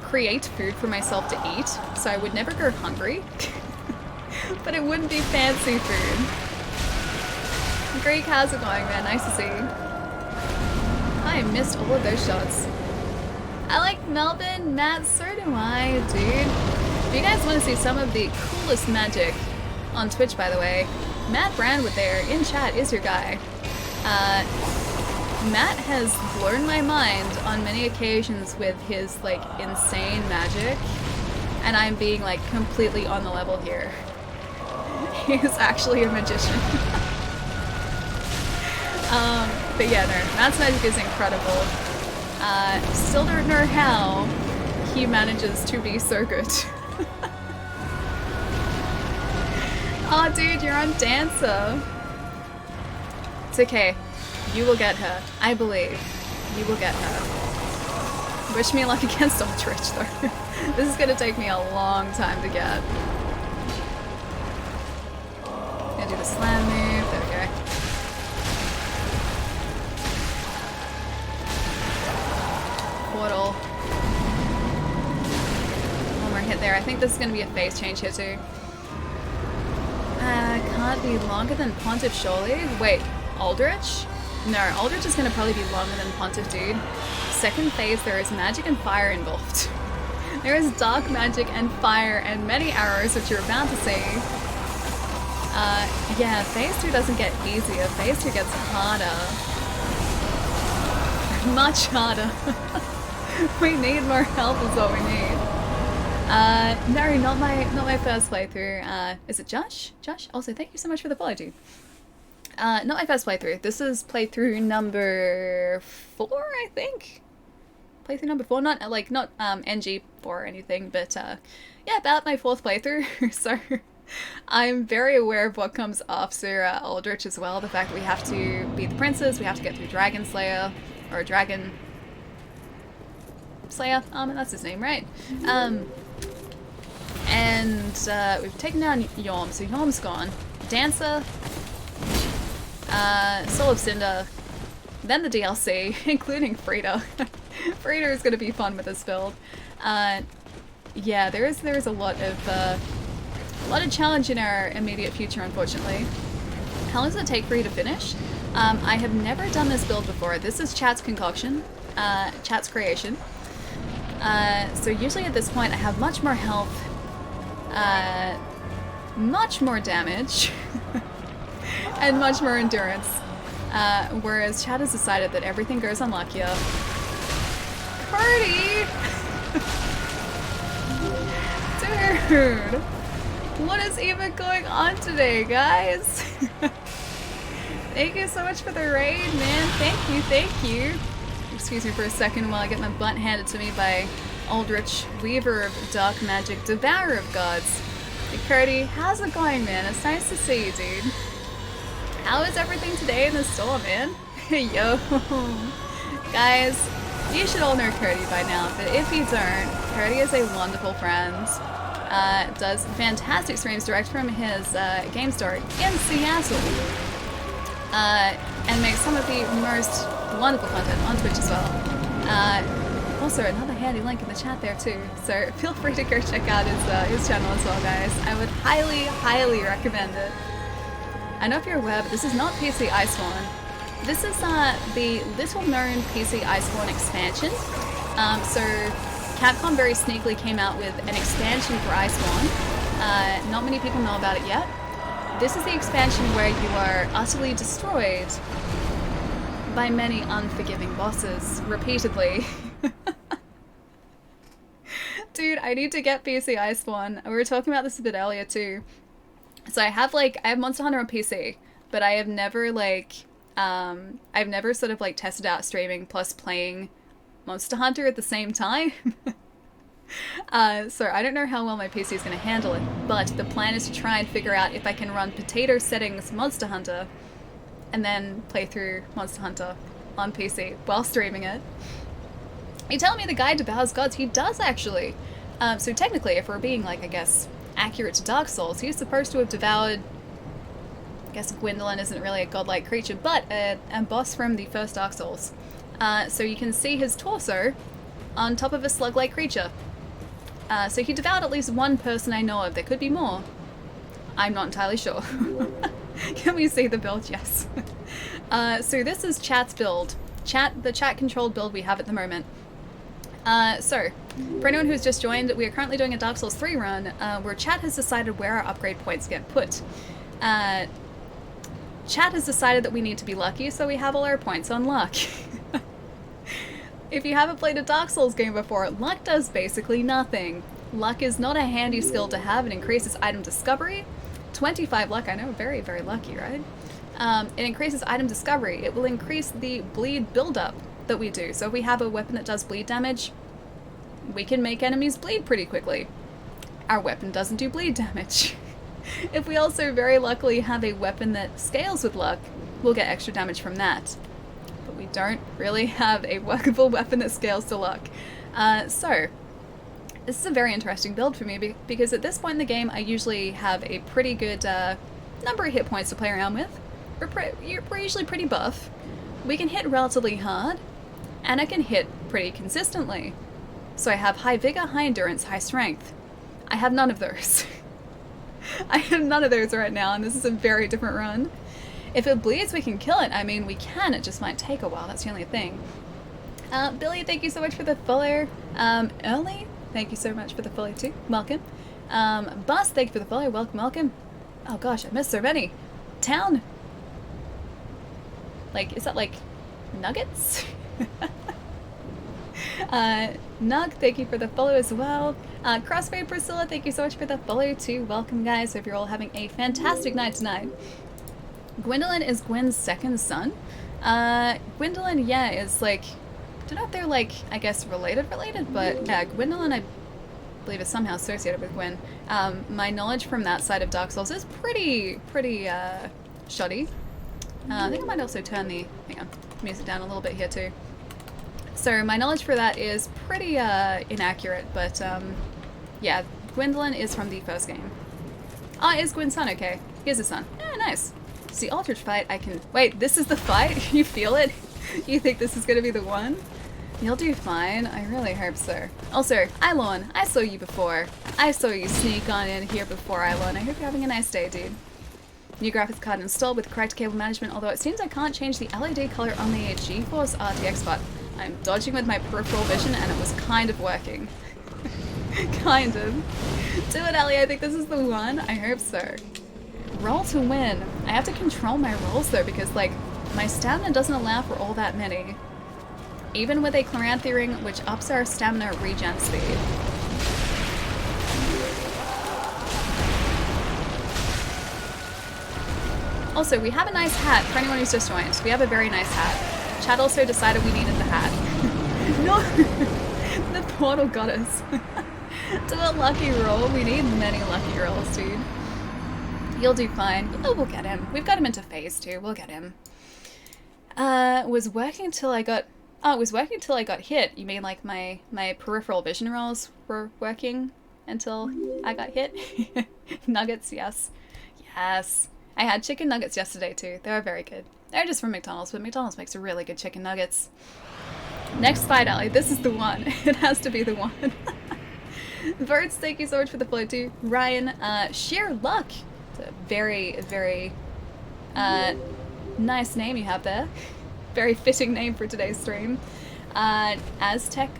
create food for myself to eat, so I would never go hungry. But it wouldn't be fancy food. Greek, how's it going, man? Nice to see you. I missed all of those shots. I like Melbourne, Matt, so do I, dude. If you guys want to see some of the coolest magic on Twitch, by the way, Matt Brandwood there in chat is your guy. Matt has blown my mind on many occasions with his, like, insane magic, and I'm being, like, completely on the level here. He's actually a magician. But yeah, no, Matt's magic is incredible. Still don't know how he manages to be so good. Oh, dude, you're on Dancer. It's okay. You will get her. I believe. You will get her. Wish me luck against Aldrich, though. This is gonna take me a long time to get. Gonna do the slam move. There we go. Portal. One more hit there. I think this is gonna be a phase change here, too. Can't be longer than Pontiff, surely? Wait, Aldrich? No, Aldrich is going to probably be longer than Pontiff, dude. Second phase, there is magic and fire involved. There is dark magic and fire and many arrows, which you're about to see. Yeah, phase 2 doesn't get easier. Phase 2 gets harder. Much harder. We need more help is what we need. No, not my first playthrough. Is it Josh? Josh? Also, thank you so much for the follow, dude. Not my first playthrough. This is playthrough number 4, I think. Playthrough number 4, not NG4 or anything, but yeah, about my 4th playthrough. So I'm very aware of what comes after Aldrich as well. The fact that we have to beat the princes, we have to get through Dragon Slayer, or Dragon Slayer. And that's his name, right? And we've taken down Yorm, so Yorm's gone. Dancer, Soul of Cinder, then the DLC, including Frida. Frida is going to be fun with this build. Yeah, there is a lot of challenge in our immediate future, unfortunately. How long does it take for you to finish? I have never done this build before. This is chat's concoction, chat's creation. So usually at this point I have much more health, much more damage, and much more endurance. Whereas Chad has decided that everything goes unluckier. Party! Dude! What is even going on today, guys? Thank you so much for the raid, man. Thank you, thank you. Excuse me for a second while I get my butt handed to me by Aldrich, Weaver of Dark Magic, Devourer of Gods. Hey, Curdy, how's it going, man? It's nice to see you, dude. How is everything today in the store, man? Yo. Guys, you should all know Curdy by now, but if you don't, Curdy is a wonderful friend. Does fantastic streams direct from his game store in Seattle. And makes some of the most wonderful content on Twitch as well. Also, another handy link in the chat there too, so feel free to go check out his channel as well, guys. I would highly, highly recommend it. I know if you're aware, but this is not PC Iceborne. This is the little-known PC Iceborne expansion. So Capcom very sneakily came out with an expansion for Iceborne. Not many people know about it yet. This is the expansion where you are utterly destroyed by many unforgiving bosses, repeatedly. Dude, I need to get PC Iceborne. We were talking about this a bit earlier too. So I have Monster Hunter on PC, but I have never I've never sort of tested out streaming plus playing Monster Hunter at the same time. So I don't know how well my PC is going to handle it, but the plan is to try and figure out if I can run potato settings Monster Hunter and then play through Monster Hunter on PC while streaming it. You tell me the guy devours gods, he does actually. So technically, if we're being I guess, accurate to Dark Souls, he's supposed to have devoured, I guess Gwendolyn isn't really a godlike creature, but a boss from the first Dark Souls. So you can see his torso on top of a slug-like creature. So he devoured at least one person I know of. There could be more. I'm not entirely sure. Can we see the build? Yes. So this is chat's build. The chat-controlled build we have at the moment. So, for anyone who's just joined, we are currently doing a Dark Souls 3 run, where chat has decided where our upgrade points get put. Chat has decided that we need to be lucky, so we have all our points on luck. If you haven't played a Dark Souls game before, luck does basically nothing. Luck is not a handy skill to have. It increases item discovery. 25 luck, I know, very, very lucky, right? It increases item discovery. It will increase the bleed buildup that we do. So if we have a weapon that does bleed damage, we can make enemies bleed pretty quickly. Our weapon doesn't do bleed damage. If we also very luckily have a weapon that scales with luck, we'll get extra damage from that. But we don't really have a workable weapon that scales to luck. So, this is a very interesting build for me because at this point in the game I usually have a pretty good number of hit points to play around with. We're usually pretty buff. We can hit relatively hard, and I can hit pretty consistently. So I have high vigor, high endurance, high strength. I have none of those. I have none of those right now, and this is a very different run. If it bleeds, we can kill it. I mean, we can, it just might take a while, that's the only thing. Billy, thank you so much for the follow. Early, thank you so much for the follow too. Welcome. Bus, thank you for the follow. Welcome, welcome. Oh gosh, I missed so many. Town. Is that nuggets? Nug, thank you for the follow as well. Crossfade Priscilla, thank you so much for the follow too. Welcome, guys. Hope you're all having a fantastic night tonight. Gwendolyn is Gwen's second son. Gwendolyn, yeah, is I don't know if they're I guess related, but yeah, Gwendolyn I believe is somehow associated with Gwen. My knowledge from that side of Dark Souls is pretty shoddy. I think I might also turn the music down a little bit here too. So my knowledge for that is pretty inaccurate, but yeah, Gwendolyn is from the first game. Ah, is Gwen's son, okay. He is a son. Yeah, nice. It's the Aldrich fight, I can... Wait, this is the fight? You feel it? You think this is gonna be the one? You'll do fine, I really hope so. Also, Eilon, I saw you before. I saw you sneak on in here before, Eilon. I hope you're having a nice day, dude. New graphics card installed with correct cable management, although it seems I can't change the LED color on the GeForce RTX bot. I'm dodging with my peripheral vision and it was kind of working. Kind of. Do it, Ellie, I think this is the one. I hope so. roll to win. I have to control my rolls though because like my stamina doesn't allow for all that many. Even with a Chloranthy ring, which ups our stamina regen speed. Also, we have a nice hat for anyone who's just joined. We have a very nice hat. Chad also decided we needed the hat. No! The portal got us. To a lucky roll. We need many lucky rolls, dude. You'll do fine. Oh, we'll get him. We've got him into phase 2. We'll get him. Was working till I got... Oh, it was working till I got hit. You mean like my peripheral vision rolls were working until I got hit? Nuggets, yes. Yes. I had chicken nuggets yesterday too. They were very good. They're just from McDonald's, but McDonald's makes really good chicken nuggets. Next fight alley. This is the one. It has to be the one. Birds, thank you so much for the follow too. Ryan, sheer luck. It's a very, very nice name you have there. Very fitting name for today's stream. Aztec?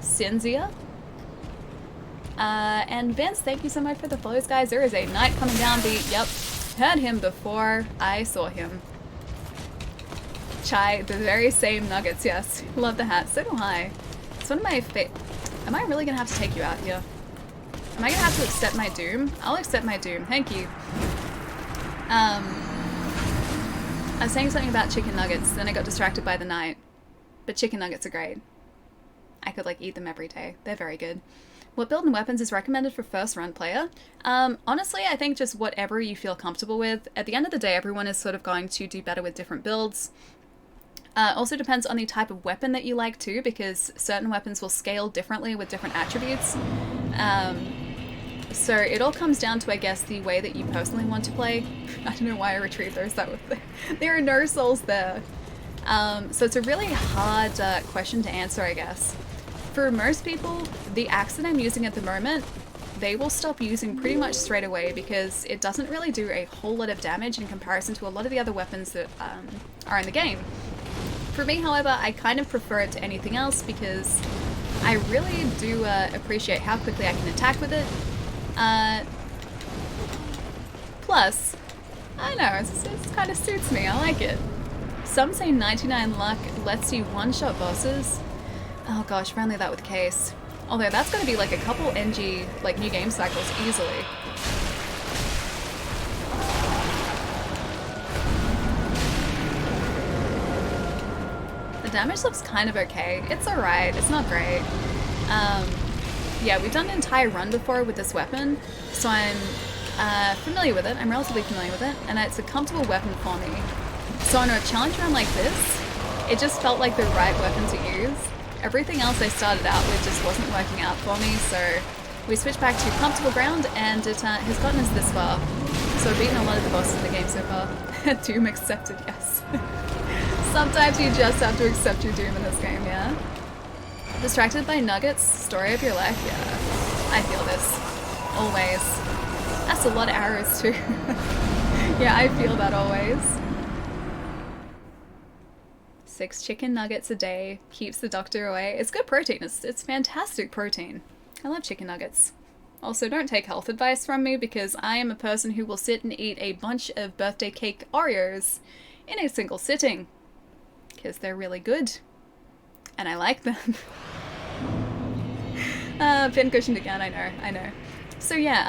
Cinzia? And Vince, thank you so much for the follows, guys. There is a knight coming down the... Yep. Heard him before I saw him. Chai, the very same nuggets, yes. Love the hat. So do I. It's one of my Am I really gonna have to take you out here? Am I gonna have to accept my doom? I'll accept my doom. Thank you. I was saying something about chicken nuggets, then I got distracted by the knight. But chicken nuggets are great. I could like eat them every day. They're very good. What build and weapons is recommended for first run player? Honestly, I think just whatever you feel comfortable with. At the end of the day, everyone is sort of going to do better with different builds. Also depends on the type of weapon that you like too, because certain weapons will scale differently with different attributes. So it all comes down to, I guess, the way that you personally want to play. I don't know why I retrieved those. There are no souls there. So it's a really hard question to answer, I guess. For most people, the axe that I'm using at the moment, they will stop using pretty much straight away because it doesn't really do a whole lot of damage in comparison to a lot of the other weapons that are in the game. For me, however, I kind of prefer it to anything else because I really do appreciate how quickly I can attack with it. Plus, I don't know, it kind of suits me. I like it. Some say 99 luck lets you one-shot bosses. Oh gosh, if only that with case. Although that's going to be like a couple NG, like new game cycles easily. The damage looks kind of okay. It's alright, it's not great. Yeah, we've done an entire run before with this weapon, so I'm familiar with it. I'm relatively familiar with it, and it's a comfortable weapon for me. So on a challenge run like this, it just felt like the right weapon to use. Everything else I started out with just wasn't working out for me, so we switched back to comfortable ground, and it has gotten us this far. So I've beaten a lot of the bosses in the game so far. Doom accepted, yes. Sometimes you just have to accept your doom in this game, yeah? Distracted by nuggets, story of your life, yeah. I feel this. Always. That's a lot of arrows too. Yeah, I feel that always. 6 chicken nuggets a day keeps the doctor away. It's good protein. It's fantastic protein. I love chicken nuggets. Also, don't take health advice from me because I am a person who will sit and eat a bunch of birthday cake Oreos in a single sitting. Because they're really good. And I like them. Pincushioned again, I know. So yeah,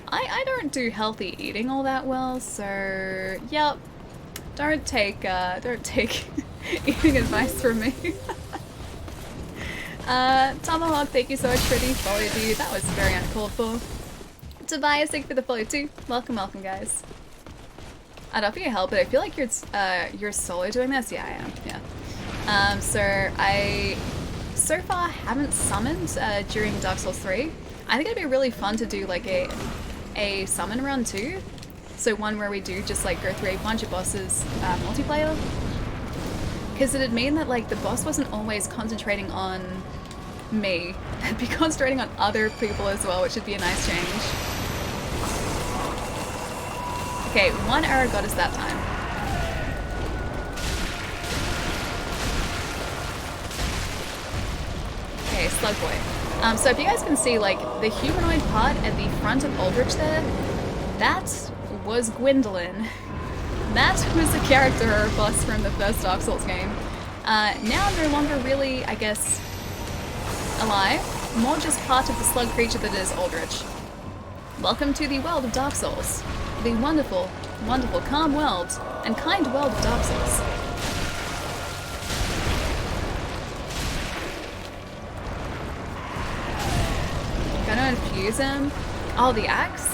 I don't do healthy eating all that well, so yep. Don't take eating advice from me. Tomahawk, thank you so much for the follow, dude. That was very uncalled for. Tobias, thank you for the follow too. Welcome, guys. I'd offer you help, but I feel like you're solo doing this. Yeah, I am. Yeah. So I so far haven't summoned during Dark Souls 3. I think it'd be really fun to do like a summon run too. So one where we do just like go through a bunch of bosses multiplayer. Because it'd mean that like the boss wasn't always concentrating on me. It'd be concentrating on other people as well, which would be a nice change. Okay, 1 arrow got us that time. Okay, Slug Boy. So if you guys can see, like, the humanoid part at the front of Aldrich there, That was Gwendolyn. That was the character boss from the first Dark Souls game. Now no longer really, I guess, alive. More just part of the slug creature that is Aldrich. Welcome to the world of Dark Souls. The wonderful, wonderful, calm world and kind world of Dark Souls. Gonna infuse him. Oh, the axe?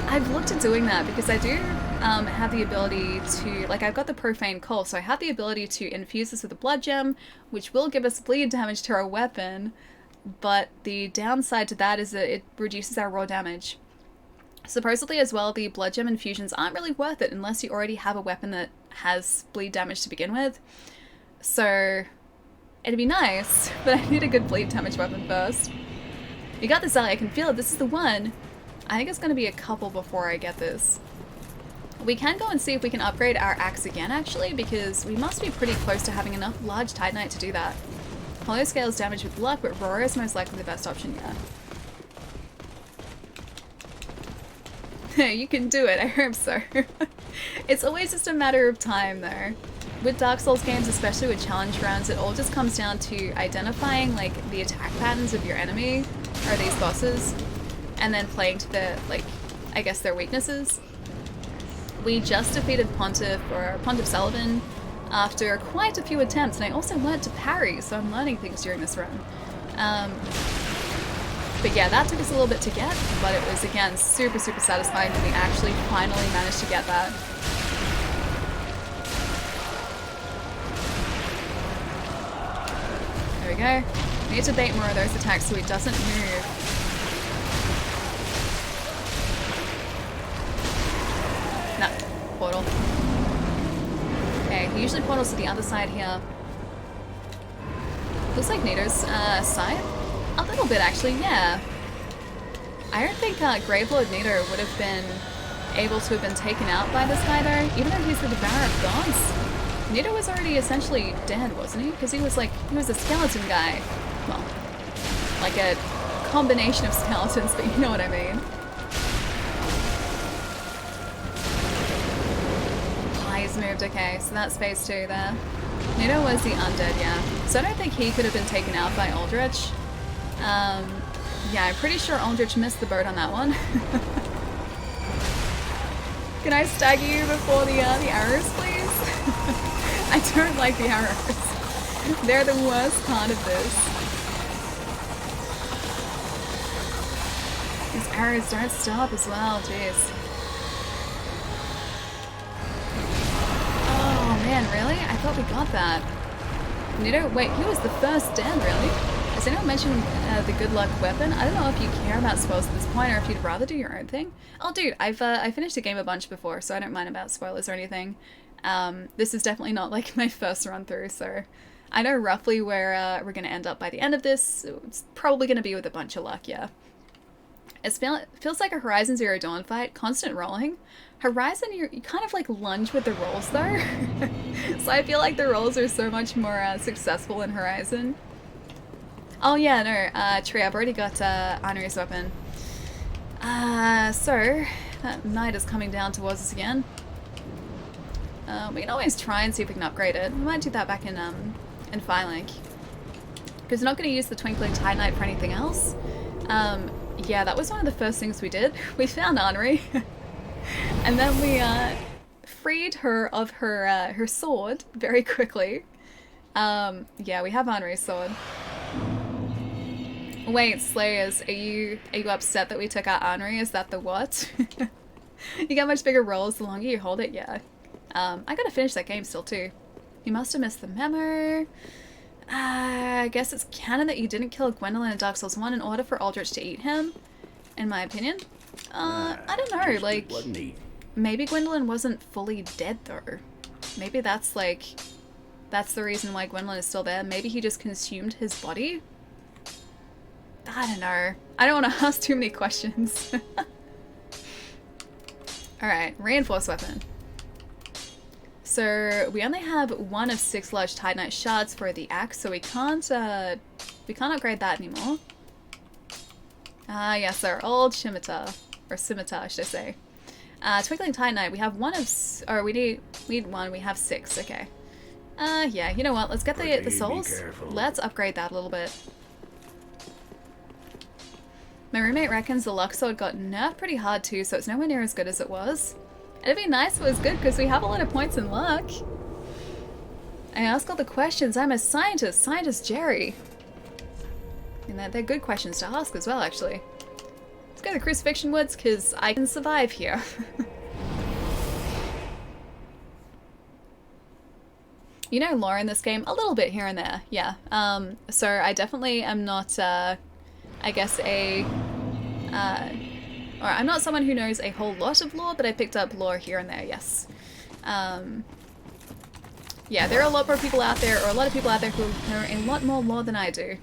I've looked at doing that because I do have the ability to, like, I've got the profane coal, so I have the ability to infuse this with a blood gem, which will give us bleed damage to our weapon, but the downside to that is that it reduces our raw damage. Supposedly as well, the blood gem infusions aren't really worth it unless you already have a weapon that has bleed damage to begin with. So it'd be nice, but I need a good bleed damage weapon first. You got this, Ali, I can feel it, this is the one. I think it's going to be a couple before I get this. We can go and see if we can upgrade our axe again, actually, because we must be pretty close to having enough large titanite to do that. Hollow scales damage with luck, but raw is most likely the best option, yeah. You can do it, I hope so. It's always just a matter of time, though. With Dark Souls games, especially with challenge rounds, it all just comes down to identifying, like, the attack patterns of your enemy, or these bosses, and then playing to their, like, I guess their weaknesses. We just defeated Pontiff Sullivan after quite a few attempts, and I also learned to parry, so I'm learning things during this run. But yeah, that took us a little bit to get, but it was, again, super, super satisfying when we actually finally managed to get that. There we go. We need to bait more of those attacks so he doesn't move. Nah, portal. Okay, he usually portals to the other side here. Looks like Nito's side? A little bit, actually, yeah. I don't think Gravelord Nito would have been able to have been taken out by this guy, though. Even though he's the Devourer of Gods, Nito was already essentially dead, wasn't he? Because he was a skeleton guy. Well, like a combination of skeletons, but you know what I mean. He's moved, okay, so that's phase 2 there. Nito was the undead, yeah. So I don't think he could have been taken out by Aldrich. Yeah, I'm pretty sure Aldrich missed the boat on that one. Can I stagger you before the arrows, please? I don't like the arrows. They're the worst part of this. These arrows don't stop as well, jeez. Man, really? I thought we got that. Nito, wait, he was the first dead, really? Has anyone mentioned the good luck weapon? I don't know if you care about spoils at this point or if you'd rather do your own thing. Oh, dude, I finished a game a bunch before, so I don't mind about spoilers or anything. This is definitely not like my first run through, so I know roughly where we're going to end up by the end of this. It's probably going to be with a bunch of luck, yeah. It feels like a Horizon Zero Dawn fight, constant rolling. Horizon, you kind of like lunge with the rolls though. So I feel like the rolls are so much more successful in Horizon. Oh yeah, no, Tree, I've already got Honoree's weapon. So, that knight is coming down towards us again. We can always try and see if we can upgrade it. We might do that back in Firelink. Because we're not going to use the Twinkling Titanite for anything else. Yeah, that was one of the first things we did. We found Honoree. And then we freed her of her sword very quickly. Yeah, we have Honoree's sword. Wait, Slayers, are you upset that we took out Honoree? Is that the what? You get much bigger rolls the longer you hold it, yeah. I gotta finish that game still too. You must have missed the memo. I guess it's canon that you didn't kill Gwendolyn in Dark Souls 1 in order for Aldrich to eat him, in my opinion. I don't know, like, maybe Gwendolyn wasn't fully dead though. Maybe that's the reason why Gwendolyn is still there. Maybe he just consumed his body? I don't know. I don't want to ask too many questions. Alright, reinforced weapon. So we only have 1 of 6 large titanite shards for the axe, so we can't upgrade that anymore. Ah yes, our old scimitar, or scimitar should I say. Twinkling Titanite, we have one of, or we need one, we have 6, okay. Yeah, you know what, let's get the souls. Let's upgrade that a little bit. My roommate reckons the luck sword got nerfed pretty hard too, so it's nowhere near as good as it was. It'd be nice if it was good, because we have a lot of points in luck. I ask all the questions, I'm a scientist, Scientist Jerry. And they're good questions to ask as well, actually. Let's go to the Crucifixion Woods, because I can survive here. You know lore in this game, a little bit here and there, yeah. So I definitely am not, I guess or I'm not someone who knows a whole lot of lore, but I picked up lore here and there, yes. Yeah, there are a lot more people out there, or a lot of people out there who know a lot more lore than I do.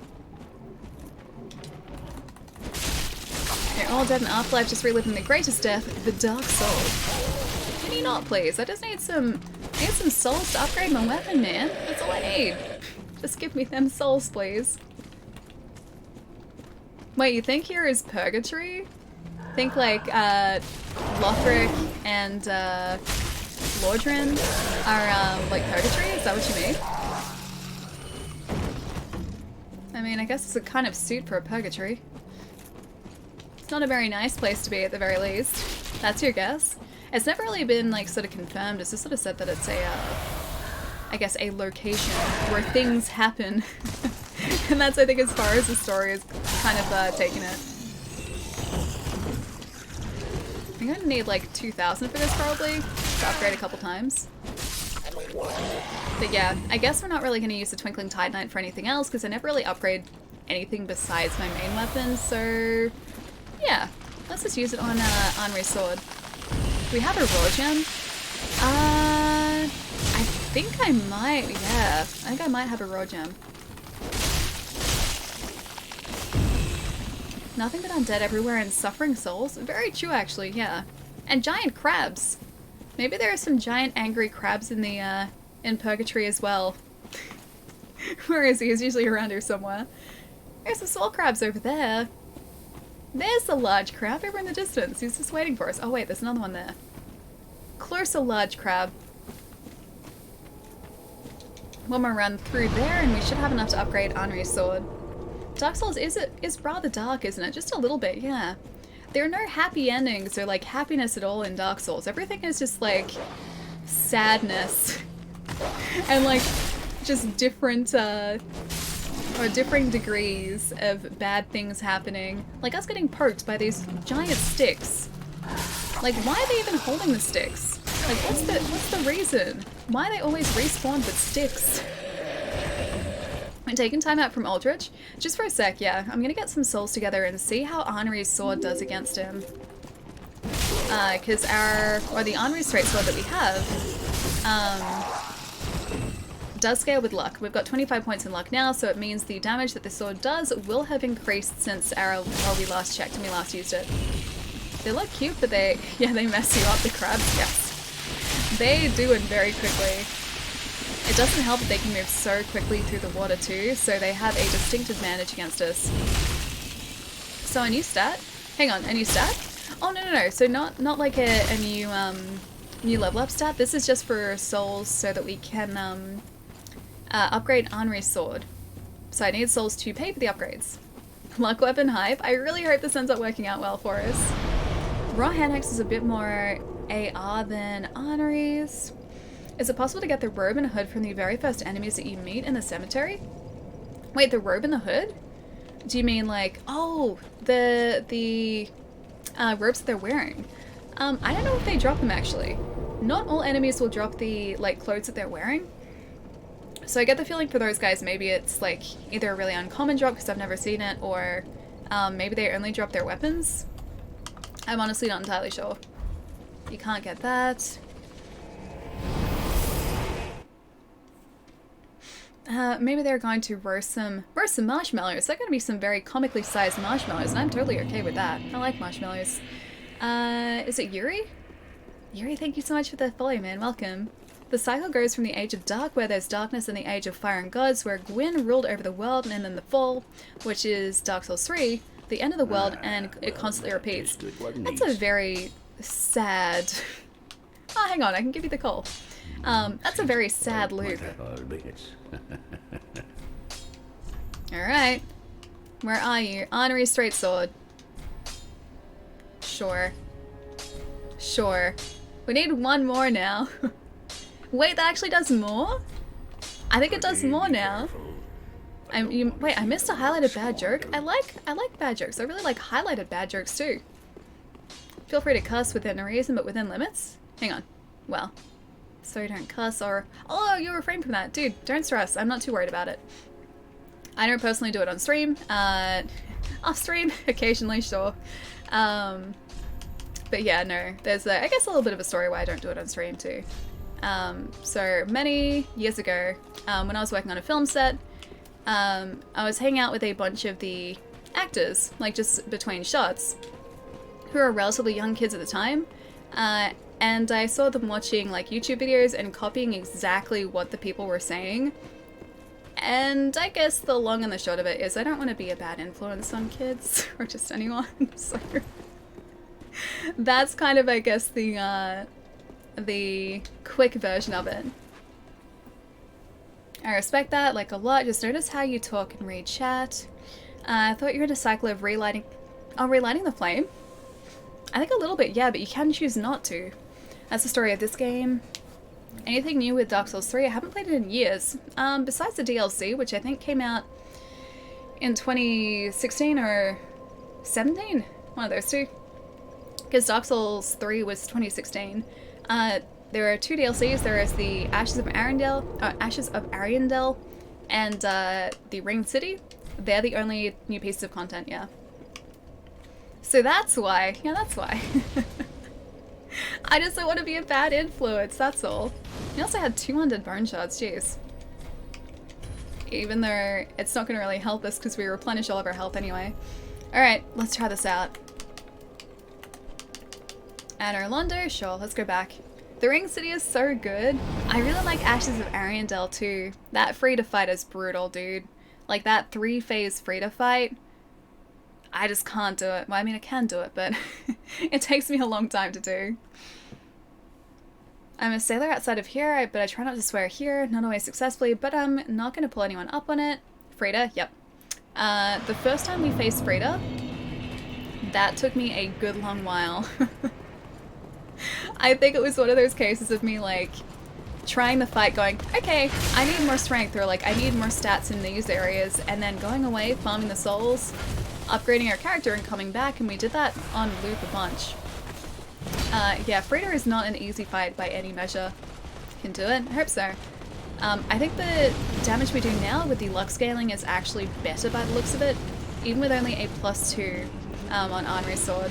They're all dead in Afterlife, just reliving the greatest death, the Dark Soul. Can you not, please? I just need some souls to upgrade my weapon, man. That's all I need. Just give me them souls, please. Wait, you think here is Purgatory? Think like, Lothric and, Lordran are, like Purgatory? Is that what you mean? I mean, I guess it's a kind of suit for a Purgatory. It's not a very nice place to be at the very least. That's your guess? It's never really been like sort of confirmed. It's just sort of said that it's a, I guess a location where things happen. And that's I think as far as the story is kind of taking it. I'm gonna need like 2,000 for this probably to upgrade a couple times. But yeah, I guess we're not really gonna use the Twinkling Titanite for anything else because I never really upgrade anything besides my main weapon, so yeah, let's just use it on Henri's sword. Do we have a raw gem? I think I might, yeah. I think I might have a raw gem. Nothing but undead everywhere and suffering souls. Very true actually, yeah. And giant crabs. Maybe there are some giant angry crabs in the in Purgatory as well. Where is he? He's usually around here somewhere. There's some small crabs over there. There's a large crab over in the distance. He's just waiting for us. Oh wait, there's another one there. Closer large crab. One more run through there and we should have enough to upgrade Henri's sword. Dark Souls is rather dark, isn't it? Just a little bit, yeah. There are no happy endings or like happiness at all in Dark Souls. Everything is just like sadness and like just different or differing degrees of bad things happening. Like us getting poked by these giant sticks. Like why are they even holding the sticks? Like what's the reason? Why are they always respawn with sticks? I'm taking time out from Aldrich. Just for a sec, yeah. I'm gonna get some souls together and see how Henri's sword does against him. Cause the Henri straight sword that we have, does scale with luck. We've got 25 points in luck now, so it means the damage that the sword does will have increased since we last checked and we last used it. They look cute, but they mess you up, the crabs, yes. They do it very quickly. It doesn't help that they can move so quickly through the water too, so they have a distinct advantage against us. So a new stat? Hang on, a new stat? Oh no, so not like a new new level up stat. This is just for souls so that we can upgrade Henri's sword. So I need souls to pay for the upgrades. Luck weapon hive. I really hope this ends up working out well for us. Raw hand axe is a bit more AR than Henri's. Is it possible to get the robe and hood from the very first enemies that you meet in the cemetery? Wait, the robe and the hood? Do you mean like, oh, the robes that they're wearing? I don't know if they drop them actually. Not all enemies will drop the like clothes that they're wearing. So I get the feeling for those guys maybe it's like either a really uncommon drop because I've never seen it, or maybe they only drop their weapons. I'm honestly not entirely sure. You can't get that. Maybe they're going to roast some marshmallows. They're going to be some very comically sized marshmallows, and I'm totally okay with that. I like marshmallows. Is it Yuri? Yuri, thank you so much for the follow, man. Welcome. The cycle goes from the Age of Dark, where there's darkness, and the Age of Fire and Gods, where Gwyn ruled over the world, and then the Fall, which is Dark Souls 3, the end of the world, and it constantly repeats. That's a very sad. Oh, hang on, I can give you the coal. That's a very sad loop. Alright. Where are you? Honorary straight sword. Sure. Sure. We need one more now. Wait, that actually does more? I think it does more now. Wait, I missed a highlighted bad joke. I like bad jokes. I really like highlighted bad jokes too. Feel free to cuss within a reason, but within limits. Hang on. Well, so you don't cuss or... Oh, you refrain from that. Dude, don't stress. I'm not too worried about it. I don't personally do it on stream. Off stream, occasionally, sure. But yeah, no. There's, I guess, a little bit of a story why I don't do it on stream too. So many years ago, when I was working on a film set, I was hanging out with a bunch of the actors, like just between shots, who were relatively young kids at the time. And I saw them watching like YouTube videos and copying exactly what the people were saying. And I guess the long and the short of it is I don't want to be a bad influence on kids or just anyone. So that's kind of, I guess, the quick version of it. I respect that like a lot. Just notice how you talk and read chat. I thought you were in a cycle of relighting the flame. I think a little bit, yeah, but you can choose not to. That's the story of this game. Anything new with Dark Souls 3? I haven't played it in years. Besides the DLC, which I think came out in 2016 or 17? One of those two. Because Dark Souls 3 was 2016. There are two DLCs. There is the Ashes of Arendelle, and the Ringed City. They're the only new pieces of content, yeah. So that's why. Yeah, that's why. I just don't want to be a bad influence, that's all. We also had 200 bone shards, jeez. Even though it's not going to really help us because we replenish all of our health anyway. Alright, let's try this out. Anor Londo? Sure, let's go back. The Ring City is so good. I really like Ashes of Arendelle too. That free to fight is brutal, dude. Like that 3-phase free to fight. I just can't do it. Well, I mean, I can do it, but it takes me a long time to do. I'm a sailor outside of here, but I try not to swear here, not always successfully, but I'm not going to pull anyone up on it. Frida, yep. The first time we faced Frida, that took me a good long while. I think it was one of those cases of me, like, trying the fight going, okay, I need more strength, or like, I need more stats in these areas, and then going away, farming the souls, upgrading our character, and coming back, and we did that on loop a bunch. Yeah, Frida is not an easy fight by any measure. Can do it? I hope so. I think the damage we do now with the luck scaling is actually better by the looks of it, even with only a +2 on Honorary Sword.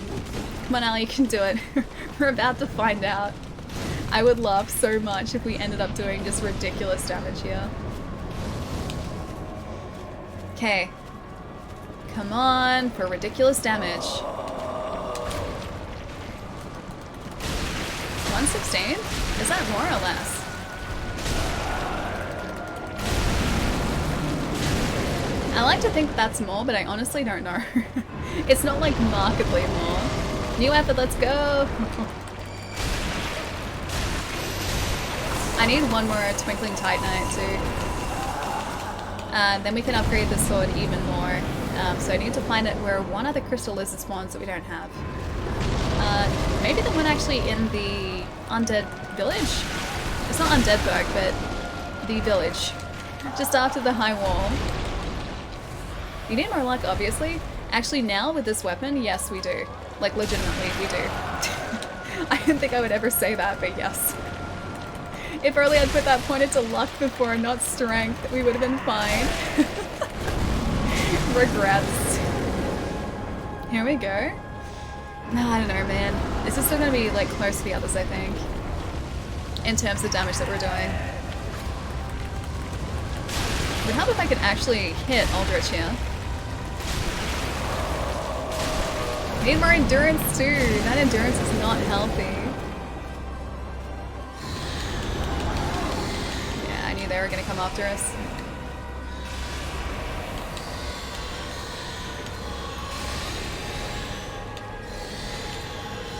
Come on, Ali, you can do it. We're about to find out. I would laugh so much if we ended up doing just ridiculous damage here. Okay. Come on, for ridiculous damage. 116? Is that more or less? I like to think that's more, but I honestly don't know. It's not like markedly more. New effort, let's go! I need one more Twinkling Titanite too. Then we can upgrade the sword even more. So I need to find it where one other crystal lizard spawns that we don't have. Maybe the one actually in the undead village? It's not Undeadburg, but the village. Just after the high wall. You need more luck, obviously. Actually, now with this weapon, yes, we do. Like, legitimately, we do. I didn't think I would ever say that, but yes. If only I'd put that pointed to luck before, not strength, we would have been fine. Regrets. Here we go. No, I don't know, man. This is still gonna be, like, close to the others, I think. In terms of damage that we're doing. It would help if I could actually hit Aldrich here. Need more endurance too. That endurance is not healthy. Yeah, I knew they were gonna come after us.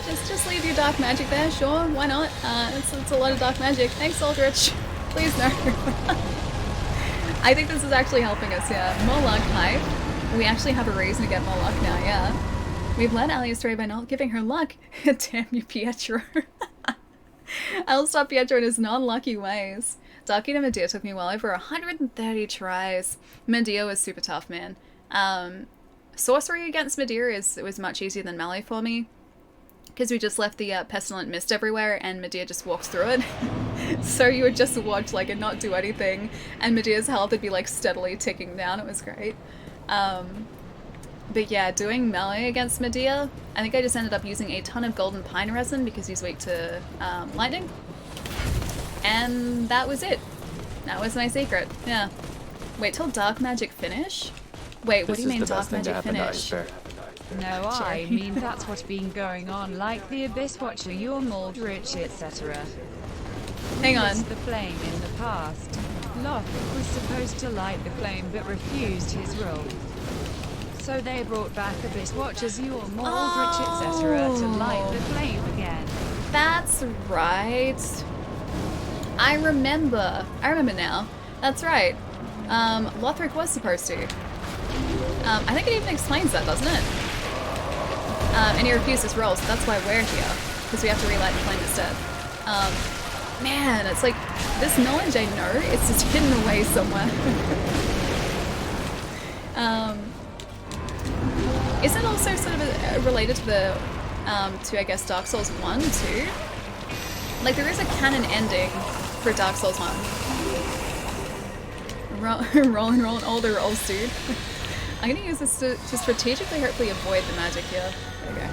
Just leave your dark magic there, sure, why not? It's a lot of dark magic. Thanks, Aldrich. Please no. I think this is actually helping us, yeah. More luck, Hive. We actually have a reason to get more luck now, yeah. We've led Ali astray by not giving her luck. Damn you, Pietro. I'll stop Pietro in his non-lucky ways. Darking to Medea took me well over 130 tries. Medea was super tough, man. Sorcery against Medea was much easier than melee for me, because we just left the pestilent mist everywhere and Medea just walks through it. So you would just watch like it not do anything, and Medea's health would be like steadily ticking down. It was great. But yeah, doing melee against Medea, I think I just ended up using a ton of golden pine resin because he's weak to lightning. And that was it. That was my secret. Yeah. Wait till dark magic finish? Wait, what do you mean dark magic finish? No, I mean that's what's been going on, like the Abyss Watcher, your Aldrich, etc. Hang on. The flame in the past. Lothric was supposed to light the flame but refused his role. So they brought back Abyss Watchers, your Aldrich, etc. to light the flame again. That's right. I remember now. That's right. Lothric was supposed to. I think it even explains that, doesn't it? And he refused his role, so that's why we're here. Because we have to relight the flame instead. Man, it's like, this knowledge I know, it's just hidden away somewhere. Is it also sort of related to the, to I guess Dark Souls 1 too? Like there is a canon ending for Dark Souls 1. Rolling all the rolls, dude. I'm gonna use this to strategically hopefully avoid the magic here. There we go.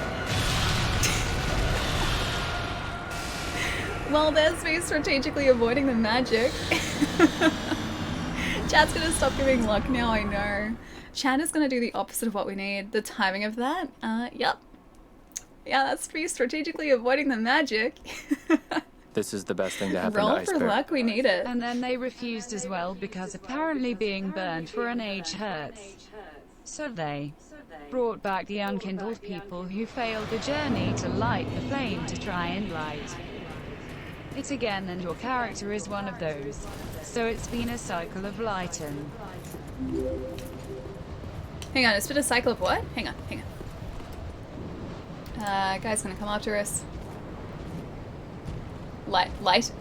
Well, there's me strategically avoiding the magic. Chad's gonna stop giving luck now, I know. Chad is gonna do the opposite of what we need. The timing of that? Yep. Yeah, that's me strategically avoiding the magic. This is the best thing to happen Roll to for Icebear. luck, we need it. And then they refused as well because apparently being burned for an age hurts. So they brought back the unkindled people who failed the journey to light the flame to try and light it again, and your character is one of those. So it's been a cycle of lighten. Hang on, it's been a cycle of what? Hang on. Guy's gonna come after us. Lighten?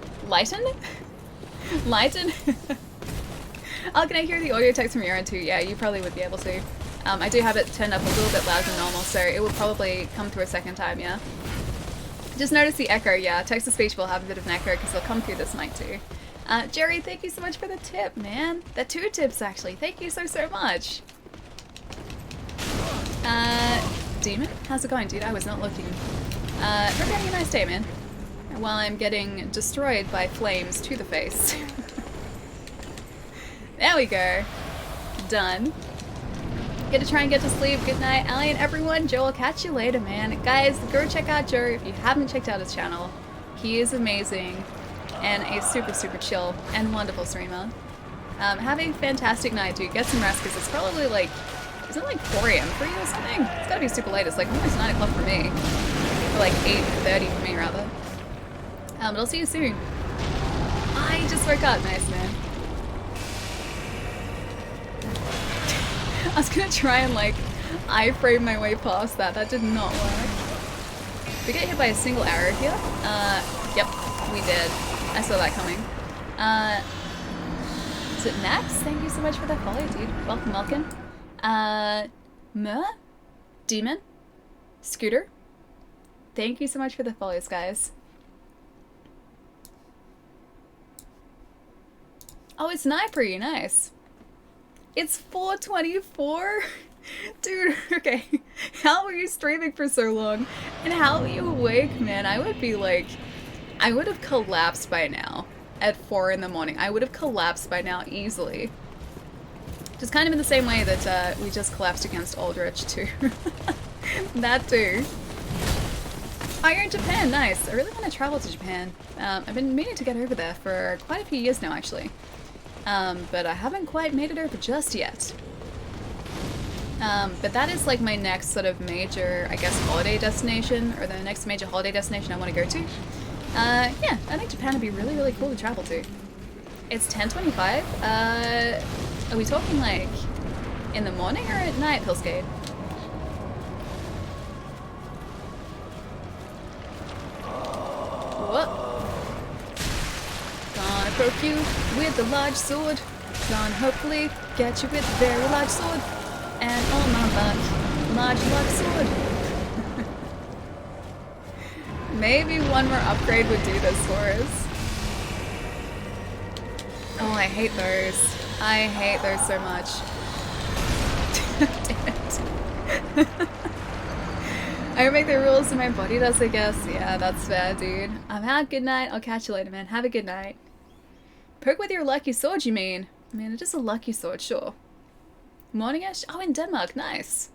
Lighten? Oh, can I hear the audio text from your end too? Yeah, you probably would be able to. I do have it turned up a little bit louder than normal, so it will probably come through a second time, yeah? Just notice the echo, yeah. Text-to-speech will have a bit of an echo because they'll come through this mic too. Jerry, thank you so much for the tip, man. The 2 tips, actually. Thank you so much. Demon? How's it going, dude? I was not looking. Hope you're having a nice day, man. While I'm getting destroyed by flames to the face. There we go. Done. Gonna try and get to sleep. Good night, Ali and everyone. Joe, I'll catch you later, man. Guys, go check out Joe if you haven't checked out his channel. He is amazing and a super chill and wonderful streamer. Have a fantastic night, dude. Get some rest because it's probably like, is it like 4 AM for you or something? It's gotta be super late. It's like almost 9 o'clock for me. Or like 8:30 for me, rather. But I'll see you soon. I just woke up. Nice, man. I was gonna try and like iframe my way past that. That did not work. Did we get hit by a single arrow here? Yep, we did. I saw that coming. Is it Max? Thank you so much for that follow, dude. Welcome. Demon? Scooter? Thank you so much for the follows, guys. Oh, it's Nipri, nice. It's 4:24? Dude, okay. How were you streaming for so long? And how are you awake, man? I would be like, I would have collapsed by now at 4 in the morning. I would have collapsed by now easily. Just kind of in the same way that we just collapsed against Aldrich too. That too. Oh, you're in Japan, nice. I really want to travel to Japan. I've been meaning to get over there for quite a few years now, actually. But I haven't quite made it over just yet. But that is like my next sort of major, I guess, holiday destination, or the next major holiday destination I want to go to. Yeah, I think Japan would be really, really cool to travel to. It's 10:25. Are we talking like in the morning or at night, Pillscade? What? Gonna poke you with the large sword. Gonna hopefully get you with a very large sword. And on my back, large sword. Maybe one more upgrade would do this for us. Oh, I hate those. I hate those so much. Damn it. I make the rules and my body does, I guess. Yeah, that's fair, dude. I'm out. Good night. I'll catch you later, man. Have a good night. Poke with your lucky sword, you mean? I mean, it is a lucky sword, sure. Morningish? Oh, in Denmark. Nice.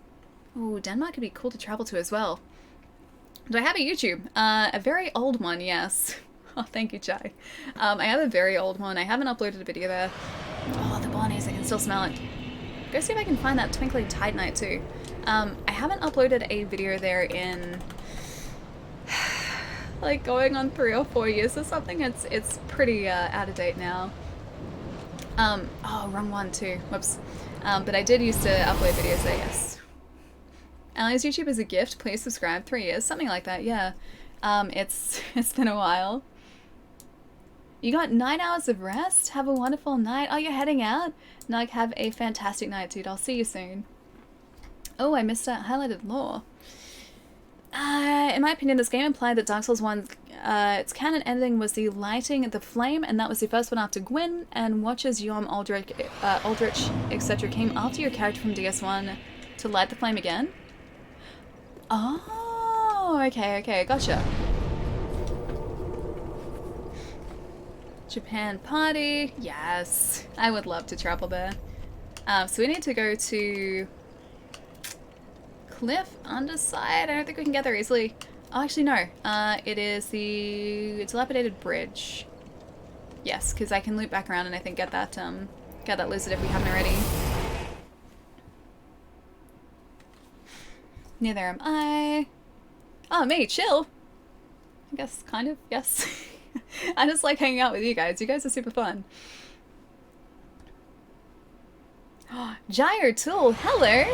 Ooh, Denmark would be cool to travel to as well. Do I have a YouTube? A very old one, yes. Oh, thank you, Chai. I have a very old one. I haven't uploaded a video there. Oh, the bonnies. I can still smell it. Go see if I can find that Twinkling Titanite too. I haven't uploaded a video there in like going on 3 or 4 years or something. It's pretty out of date now. Oh, wrong one too. Whoops. But I did used to upload videos there, yes. Ali's YouTube is a gift. Please subscribe. 3 years, something like that. Yeah. It's been a while. You got 9 hours of rest? Have a wonderful night. Oh, you're heading out? Nug, have a fantastic night, dude. I'll see you soon. Oh, I missed that highlighted lore. In my opinion, this game implied that Dark Souls 1, its canon ending was the lighting the flame, and that was the first one after Gwyn, and watches Yom, Aldrich, etc. came after your character from DS1 to light the flame again. Oh, okay, gotcha. Japan party. Yes. I would love to travel there. So we need to go to Cliff Underside. I don't think we can get there easily. Oh, actually, no. It is the dilapidated bridge. Yes, because I can loop back around and I think get that lizard if we haven't already. Neither am I. Oh, me, chill. I guess, kind of, yes. I just like hanging out with you guys. You guys are super fun. Jai Tool, hello!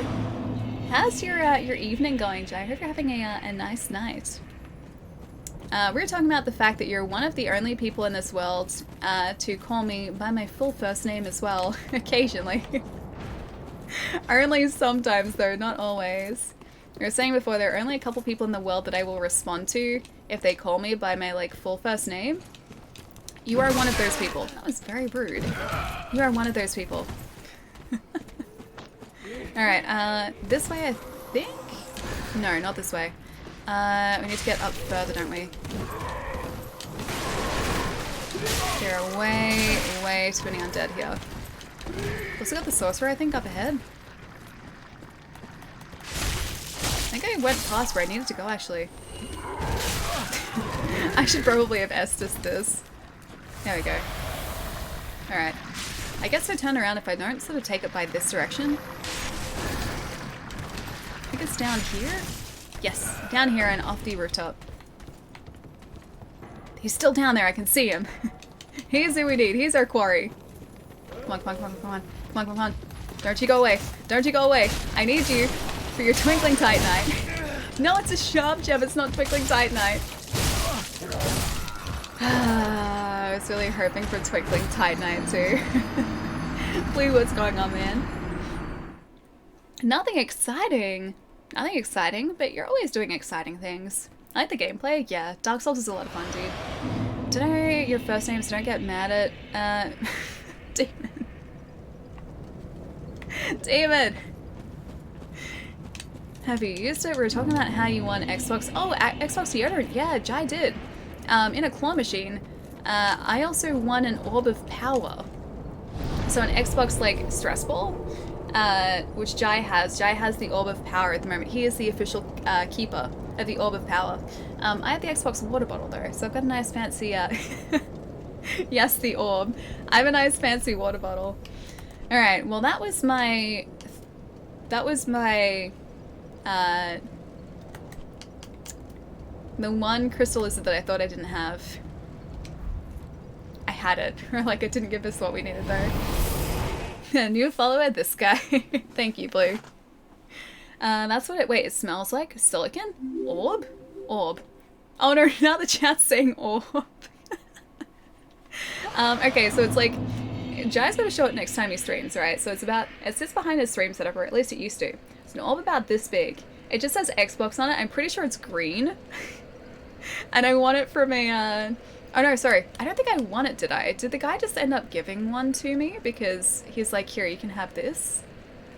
How's your evening going, Jai? I hope you're having a nice night. We were talking about the fact that you're one of the only people in this world to call me by my full first name as well, occasionally. Only sometimes though, not always. You were saying before, there are only a couple people in the world that I will respond to if they call me by my, like, full first name. You are one of those people. That was very rude. You are one of those people. Alright, this way I think? No, not this way. We need to get up further, don't we? There are way too many undead here. Also got the sorcerer, I think, up ahead. I think I went past where I needed to go, actually. I should probably have Estus this. There we go. Alright. I guess I turn around if I don't sort of take it by this direction. I think it's down here? Yes, down here and off the rooftop. He's still down there, I can see him. He's who we need, he's our quarry. Come on, come on, come on, come on, come on, come on. Don't you go away, don't you go away. I need you for your Twinkling Titanite. No, it's a sharp gem, it's not Twinkling Titanite. I was really hoping for Twinkling Titanite too. Blue, what's going on, man? Nothing exciting. Nothing exciting, but you're always doing exciting things. I like the gameplay, yeah. Dark Souls is a lot of fun, dude. Don't know your first name, so don't get mad at, Demon. David! Have you used it? We were talking about how you won Xbox. Oh, Xbox deodorant. Yeah, Jai did. In a claw machine. I also won an Orb of Power. So an Xbox, like, stress ball, which Jai has. Jai has the Orb of Power at the moment. He is the official keeper of the Orb of Power. I have the Xbox water bottle, though, so I've got a nice fancy, yes, the orb. I have a nice fancy water bottle. Alright, well that was my that was my, the one crystal lizard that I thought I didn't have. I had it. Or like it didn't give us what we needed though. New follower, this guy. Thank you, Blue. That's what it, wait, it smells like? Silicon? Orb? Orb. Oh no, now the chat's saying orb. Okay, so it's like, Jai's gonna show it next time he streams, right? So it's about, it sits behind his stream setup, or at least it used to. It's an orb about this big. It just says Xbox on it. I'm pretty sure it's green. And I want it from a, oh no, sorry. I don't think I won it, did I? Did the guy just end up giving one to me? Because he's like, here, you can have this.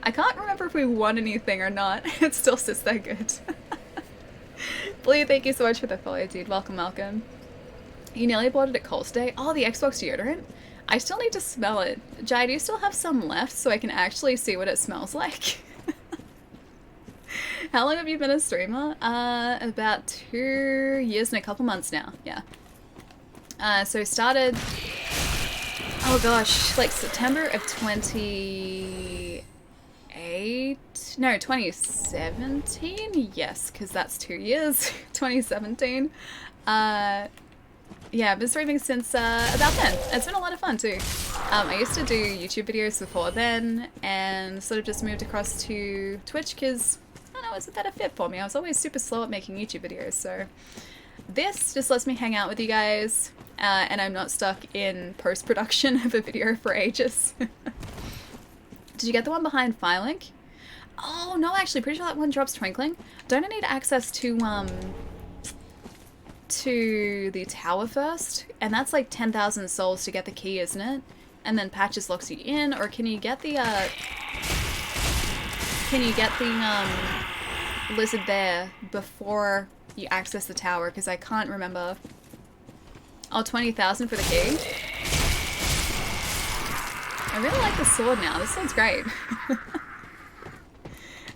I can't remember if we won anything or not. It still sits there good. Blue, thank you so much for the follow, dude. Welcome, welcome. You nearly bought it at Kohl's Day. Oh, the Xbox deodorant? I still need to smell it. Jai, do you still have some left so I can actually see what it smells like? How long have you been a streamer? About 2 years and a couple months now, yeah. So started, oh gosh, like September of 2017? Yes, because that's 2 years, 2017. Yeah, I've been streaming since about then. It's been a lot of fun too. I used to do YouTube videos before then and sort of just moved across to Twitch because, I don't know, it was a better fit for me. I was always super slow at making YouTube videos, so this just lets me hang out with you guys and I'm not stuck in post-production of a video for ages. Did you get the one behind Firelink? Oh no, actually, pretty sure that one drops Twinkling. Don't I need access to the tower first? And that's like 10,000 souls to get the key, isn't it? And then Patches locks you in, or can you get the lizard there before you access the tower? Because I can't remember. Oh, 20,000 for the key? I really like the sword now. This sword's great.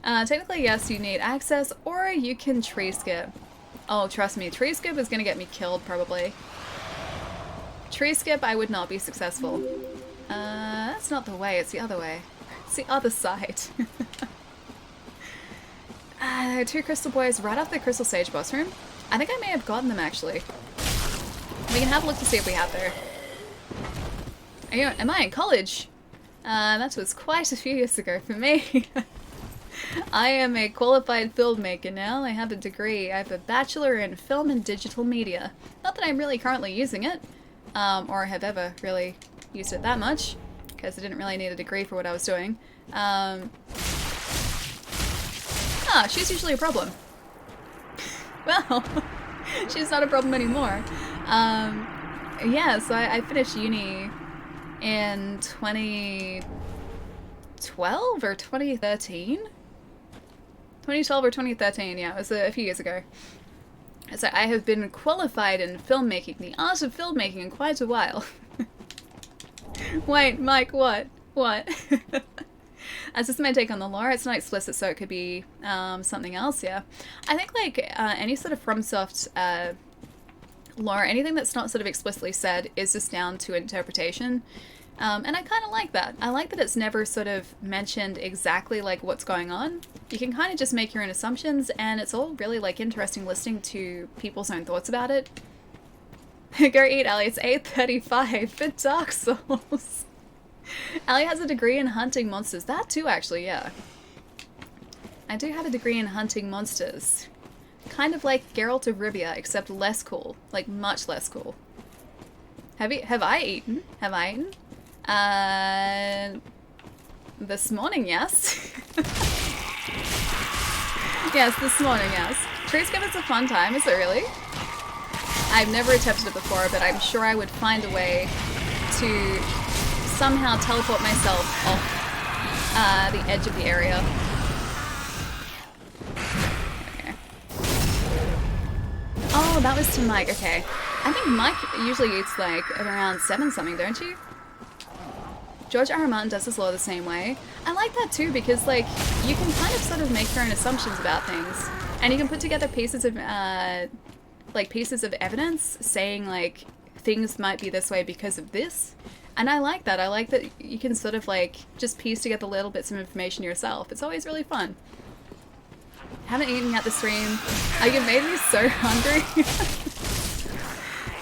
Technically, yes, you need access, or you can tree skip. Oh, trust me, tree skip is gonna get me killed, probably. Tree skip, I would not be successful. That's not the way, it's the other way. It's the other side. 2 crystal boys right off the Crystal Sage boss room. I think I may have gotten them, actually. We can have a look to see if we have there. Am I in college? That was quite a few years ago for me. I am a qualified filmmaker now. I have a degree. I have a bachelor in film and digital media. Not that I'm really currently using it, or have ever really used it that much, because I didn't really need a degree for what I was doing. She's usually a problem. Well, she's not a problem anymore. Yeah, so I finished uni in 2012 or 2013? 2012 or 2013, yeah, it was a few years ago. So I have been qualified in filmmaking, the art of filmmaking, in quite a while. Wait, Mike, what? What? That's just my take on the lore. It's not explicit, so it could be something else, yeah. I think, like, any sort of FromSoft lore, anything that's not sort of explicitly said is just down to interpretation. And I kind of like that. I like that it's never sort of mentioned exactly like what's going on. You can kind of just make your own assumptions, and it's all really like interesting listening to people's own thoughts about it. Go eat, Ali. It's 8:35 for Dark Souls. Ali has a degree in hunting monsters. That too, actually, yeah. I do have a degree in hunting monsters. Kind of like Geralt of Rivia, except less cool. Like, much less cool. Have I eaten? Have I eaten? This morning, yes. Yes, this morning, yes. Tree skip is a fun time, is it really? I've never attempted it before, but I'm sure I would find a way to somehow teleport myself off the edge of the area. Okay. Oh, that was to Mike, okay. I think Mike usually eats like around 7 something, don't you? George R. R. Martin does his lore the same way. I like that too, because like you can kind of sort of make your own assumptions about things, and you can put together pieces of pieces of evidence saying like things might be this way because of this, And I like that. I like that you can sort of like just piece together little bits of information yourself. It's always really fun. Haven't eaten at the stream. Oh, you made me so hungry.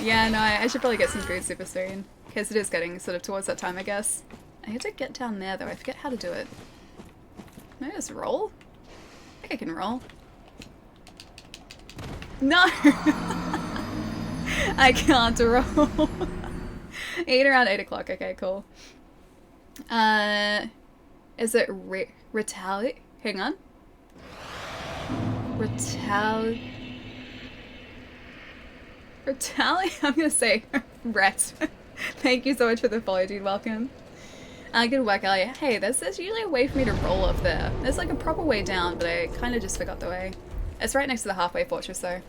Yeah, no, I should probably get some food super soon. Because it is getting sort of towards that time, I guess. I need to get down there though. I forget how to do it. Can I just roll? I think I can roll. No! I can't roll. Eat around 8 o'clock. Okay, cool. Is it retali? Hang on. Retali? I'm gonna say ret. Thank you so much for the follow, dude. Welcome. Good work, Elliot. Hey, there's usually a way for me to roll off there. There's like a proper way down, but I kind of just forgot the way. It's right next to the halfway fortress, though.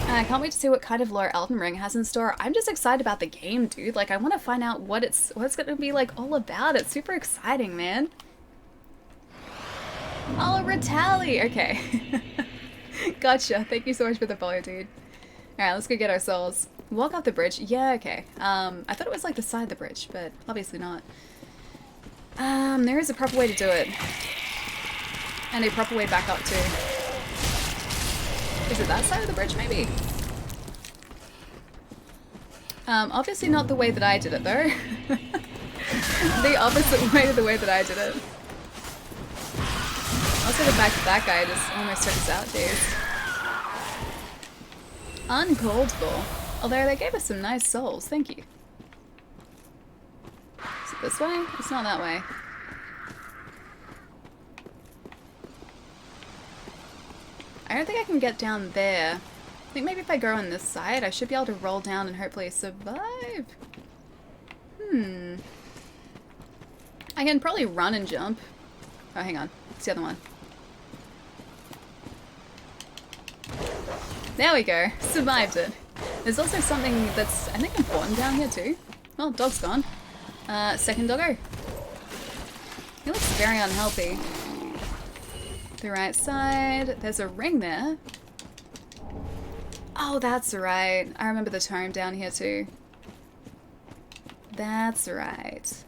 I can't wait to see what kind of lore Elden Ring has in store. I'm just excited about the game, dude. Like, I want to find out what it's going to be like all about. It's super exciting, man. Oh, Retali. Okay. Gotcha. Thank you so much for the follow, dude. Alright, let's go get our souls. Walk off the bridge. Yeah, okay. I thought it was like the side of the bridge, but obviously not. There is a proper way to do it. And a proper way back up too. Is it that side of the bridge, maybe? Obviously not the way that I did it, though. The opposite way to the way that I did it. Also, the fact that that guy just almost took us out, jeez. Uncalled for. Although they gave us some nice souls, thank you. Is it this way? It's not that way. I don't think I can get down there. I think maybe if I go on this side, I should be able to roll down and hopefully survive. I can probably run and jump. Oh, hang on. It's the other one. There we go. Survived it. There's also something that's, I think, important down here too. Well, dog's gone. Second doggo. He looks very unhealthy. The right side. There's a ring there. Oh, that's right. I remember the tome down here too. That's right.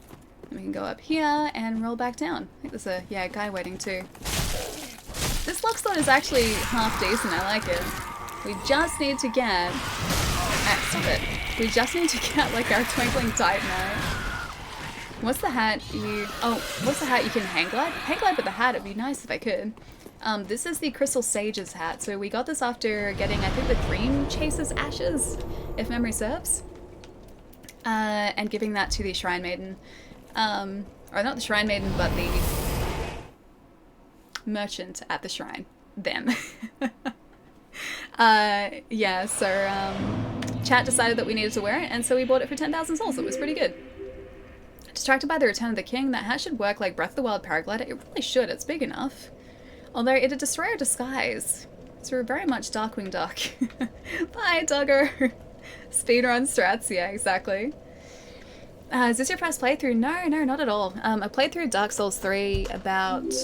And we can go up here and roll back down. I think there's a, yeah, guy waiting too. This lockslot is actually half decent. I like it. We just need to get... stop it. We just need to get like our twinkling titanite. What's the hat you... Oh, what's the hat you can hang glide? Hang glide with the hat, it'd be nice if I could. This is the Crystal Sage's hat. So we got this after getting, I think, the Dream Chaser's ashes, if memory serves. And giving that to the Shrine Maiden. Or not the Shrine Maiden, but the merchant at the shrine. Them. Yeah, so chat decided that we needed to wear it, and so we bought it for 10,000 souls. It was pretty good. Distracted by the Return of the King, that hat should work like Breath of the Wild paraglider. It really should, it's big enough. Although it'd destroy our disguise. So we're very much Darkwing Duck. Bye, Dogger! Speedrun strats, yeah, exactly. Is this your first playthrough? No, not at all. I played through Dark Souls 3 about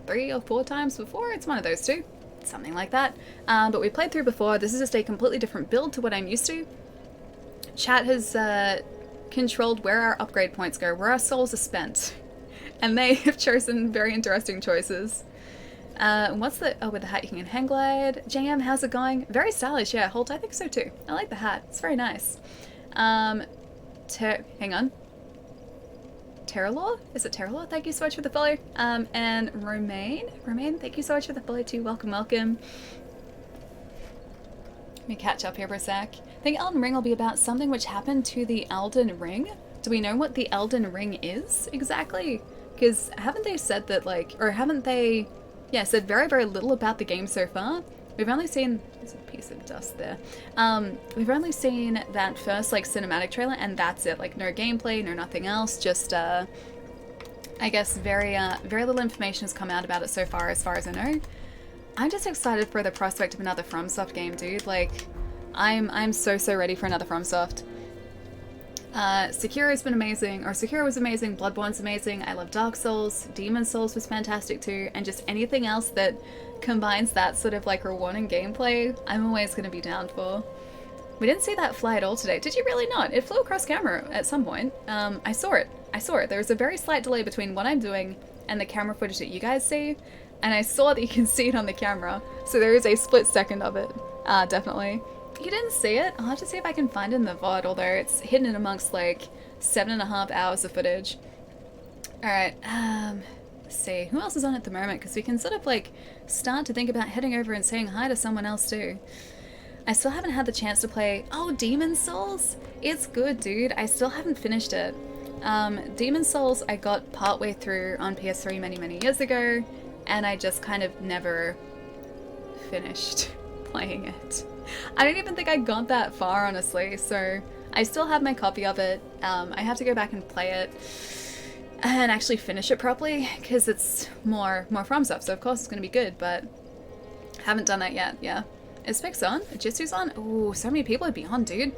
3 or 4 times before. It's one of those two. Something like that. But we played through before. This is just a completely different build to what I'm used to. Chat has controlled where our upgrade points go, where our souls are spent. And they have chosen very interesting choices. What's the... Oh, with the hat you can hang glide. JM, how's it going? Very stylish, yeah. Holt, I think so too. I like the hat. It's very nice. Hang on. Terralaw? Is it Terralaw? Thank you so much for the follow. And Romaine, thank you so much for the follow too. Welcome. Let me catch up here for a sec. I think Elden Ring will be about something which happened to the Elden Ring. Do we know what the Elden Ring is exactly? Because haven't they said that, like, or haven't they, yeah, said very, very little about the game so far? We've only seen, there's a piece of dust there. We've only seen that first, like, cinematic trailer, and that's it. Like, no gameplay, no nothing else. Just, I guess very little information has come out about it so far as I know. I'm just excited for the prospect of another FromSoft game, dude. Like, I'm so ready for another FromSoft. Sekiro was amazing, Bloodborne's amazing, I love Dark Souls, Demon's Souls was fantastic too, and just anything else that combines that sort of like rewarding gameplay, I'm always going to be down for. We didn't see that fly at all today. Did you really not? It flew across camera at some point. I saw it. I saw it. There was a very slight delay between what I'm doing and the camera footage that you guys see. And I saw that you can see it on the camera. So there is a split second of it. Definitely. You didn't see it? I'll have to see if I can find it in the VOD, although it's hidden in amongst like 7.5 hours of footage. Alright, let's see. Who else is on at the moment? Because we can sort of like start to think about heading over and saying hi to someone else too. I still haven't had the chance to play... Oh, Demon Souls? It's good, dude. I still haven't finished it. Demon Souls I got partway through on PS3 many years ago, and I just kind of never finished playing it. I don't even think I got that far, honestly, so I still have my copy of it. I have to go back and play it and actually finish it properly, because it's more From stuff, so of course it's going to be good, but haven't done that yet, yeah. Is Fix on? Jitsu's on? Ooh, so many people would be on, dude.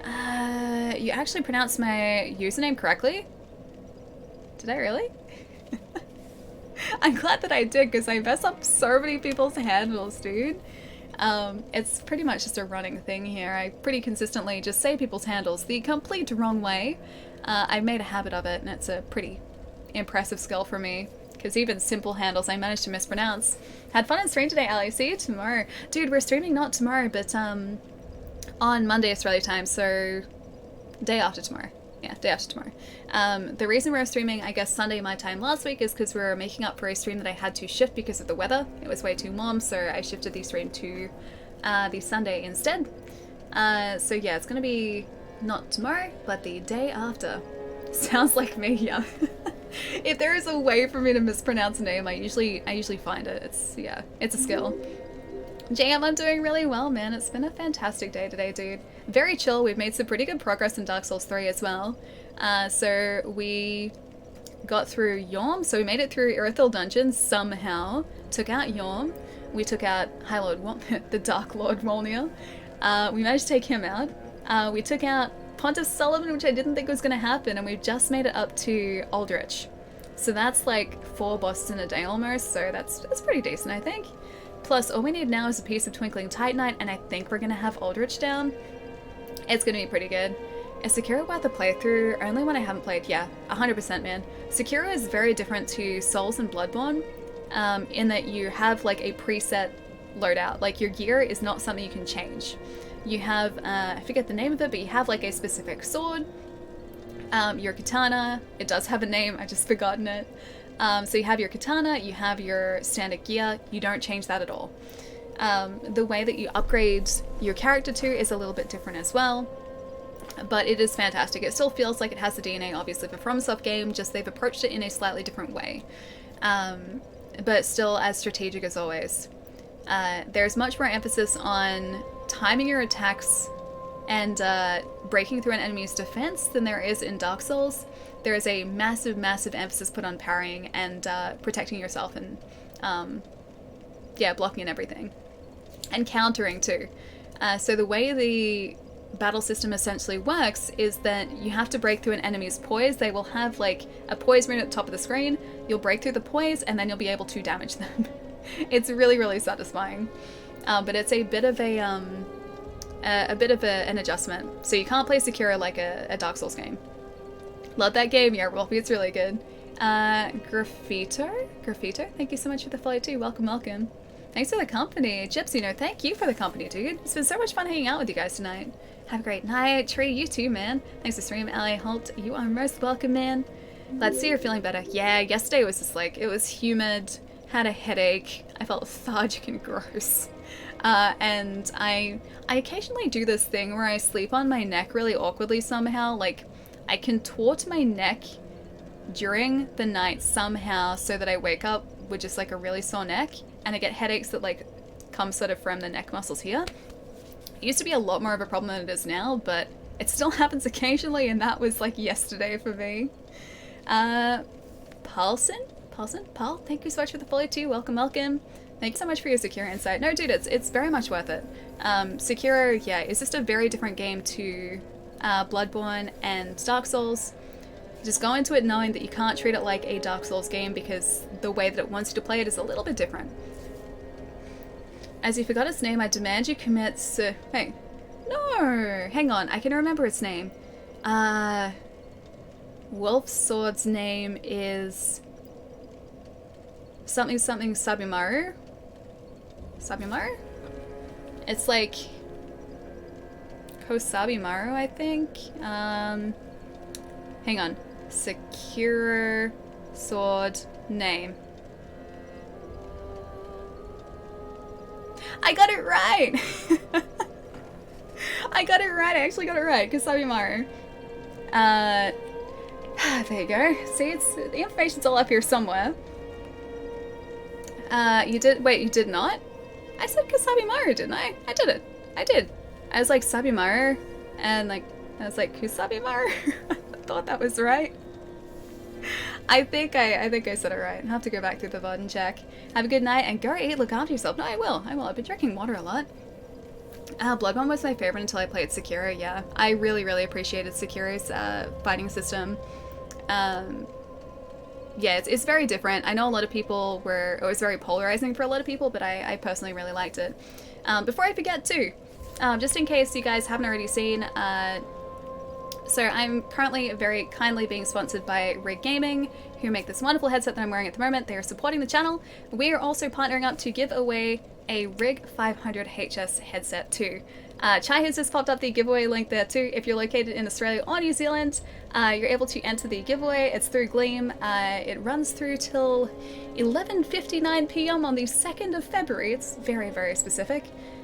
You actually pronounced my username correctly? Did I really? I'm glad that I did, because I mess up so many people's handles, dude. It's pretty much just a running thing here. I pretty consistently just say people's handles the complete wrong way. I've made a habit of it, and it's a pretty impressive skill for me. Because even simple handles I managed to mispronounce. Had fun on stream today, Ali. See you tomorrow. Dude, we're streaming not tomorrow, but on Monday Australia time, so day after tomorrow. Yeah, day after tomorrow. The reason we're streaming, I guess, Sunday my time last week is because we were making up for a stream that I had to shift because of the weather. It was way too warm, so I shifted the stream to the Sunday instead. So yeah, it's going to be not tomorrow, but the day after. Sounds like me, yeah. If there is a way for me to mispronounce a name, I usually find it. It's a skill. JM, I'm doing really well, man. It's been a fantastic day today, dude. Very chill. We've made some pretty good progress in Dark Souls 3 as well. So we got through Yorm. So we made it through Irithyll Dungeon somehow. Took out Yorm. We took out High Lord the Dark Lord Volnir. We managed to take him out. We took out Pontiff Sullivan, which I didn't think was going to happen, and we've just made it up to Aldrich. So that's like 4 bosses in a day almost, so that's pretty decent, I think. Plus, all we need now is a piece of Twinkling Titanite, and I think we're going to have Aldrich down. It's going to be pretty good. Is Sekiro worth a playthrough? Only when I haven't played, yeah, 100%, man. Sekiro is very different to Souls and Bloodborne, in that you have like a preset loadout. Like, your gear is not something you can change. You have, I forget the name of it, but you have like a specific sword. Your katana, it does have a name, I just forgotten it. So you have your katana, you have your standard gear, you don't change that at all. The way that you upgrade your character to is a little bit different as well. But it is fantastic. It still feels like it has the DNA, obviously, of a FromSoft game, just they've approached it in a slightly different way. But still as strategic as always. There's much more emphasis on timing your attacks and breaking through an enemy's defense than there is in Dark Souls. There is a massive emphasis put on parrying and protecting yourself and blocking and everything. And countering too. So the way the battle system essentially works is that you have to break through an enemy's poise. They will have like a poise rune at the top of the screen. You'll break through the poise and then you'll be able to damage them. It's really satisfying. But it's a bit of an adjustment. So you can't play Sekiro like a Dark Souls game. Love that game, yeah, Wolfie, it's really good. Graffito, thank you so much for the follow too. Welcome. Thanks for the company. Gypsy, thank you for the company, dude. It's been so much fun hanging out with you guys tonight. Have a great night. Tree, you too, man. Thanks for stream. Ali Holt, you are most welcome, man. Glad to see you're feeling better. Yeah, yesterday was just like, it was humid, had a headache, I felt lethargic and gross. And I occasionally do this thing where I sleep on my neck really awkwardly somehow. Like, I contort my neck during the night somehow so that I wake up with just like a really sore neck, and I get headaches that like come sort of from the neck muscles here. It used to be a lot more of a problem than it is now, but it still happens occasionally, and that was like yesterday for me. Paul, thank you so much for the follow too. Welcome. Thank you so much for your Sekiro insight. No, dude, it's very much worth it. Sekiro, yeah, is just a very different game to Bloodborne and Dark Souls. Just go into it knowing that you can't treat it like a Dark Souls game because the way that it wants you to play it is a little bit different. As you forgot its name, I demand you commit Hey. No! Hang on, I can remember its name. Wolf Sword's name is... something something Sabimaru? Sabimaru? It's like... Kosabimaru, I think? Hang on. Secure sword name. I got it right! I got it right, I actually got it right. Kosabimaru. There you go. See, it's the information's all up here somewhere. You did- wait, you did not? I said Kusabimaru, didn't I? I did it. I did. I was like Sabimaru, and like, I was like Kusabimaru. I thought that was right. I think I said it right. I'll have to go back through the VOD and check. Have a good night and go eat, look after yourself. No, I will. I've been drinking water a lot. Bloodborne was my favorite until I played Sekiro, yeah. I really, really appreciated Sekiro's fighting system. Yeah, it's very different. I know a lot of people it was very polarizing for a lot of people, but I personally really liked it. Before I forget too, just in case you guys haven't already seen, so I'm currently very kindly being sponsored by Rig Gaming, who make this wonderful headset that I'm wearing at the moment. They are supporting the channel. We are also partnering up to give away a Rig 500 HS headset too. Chai has just popped up the giveaway link there too. If you're located in Australia or New Zealand, you're able to enter the giveaway. It's through Gleam. It runs through till 11:59 p.m. on the 2nd of February. It's very, very specific.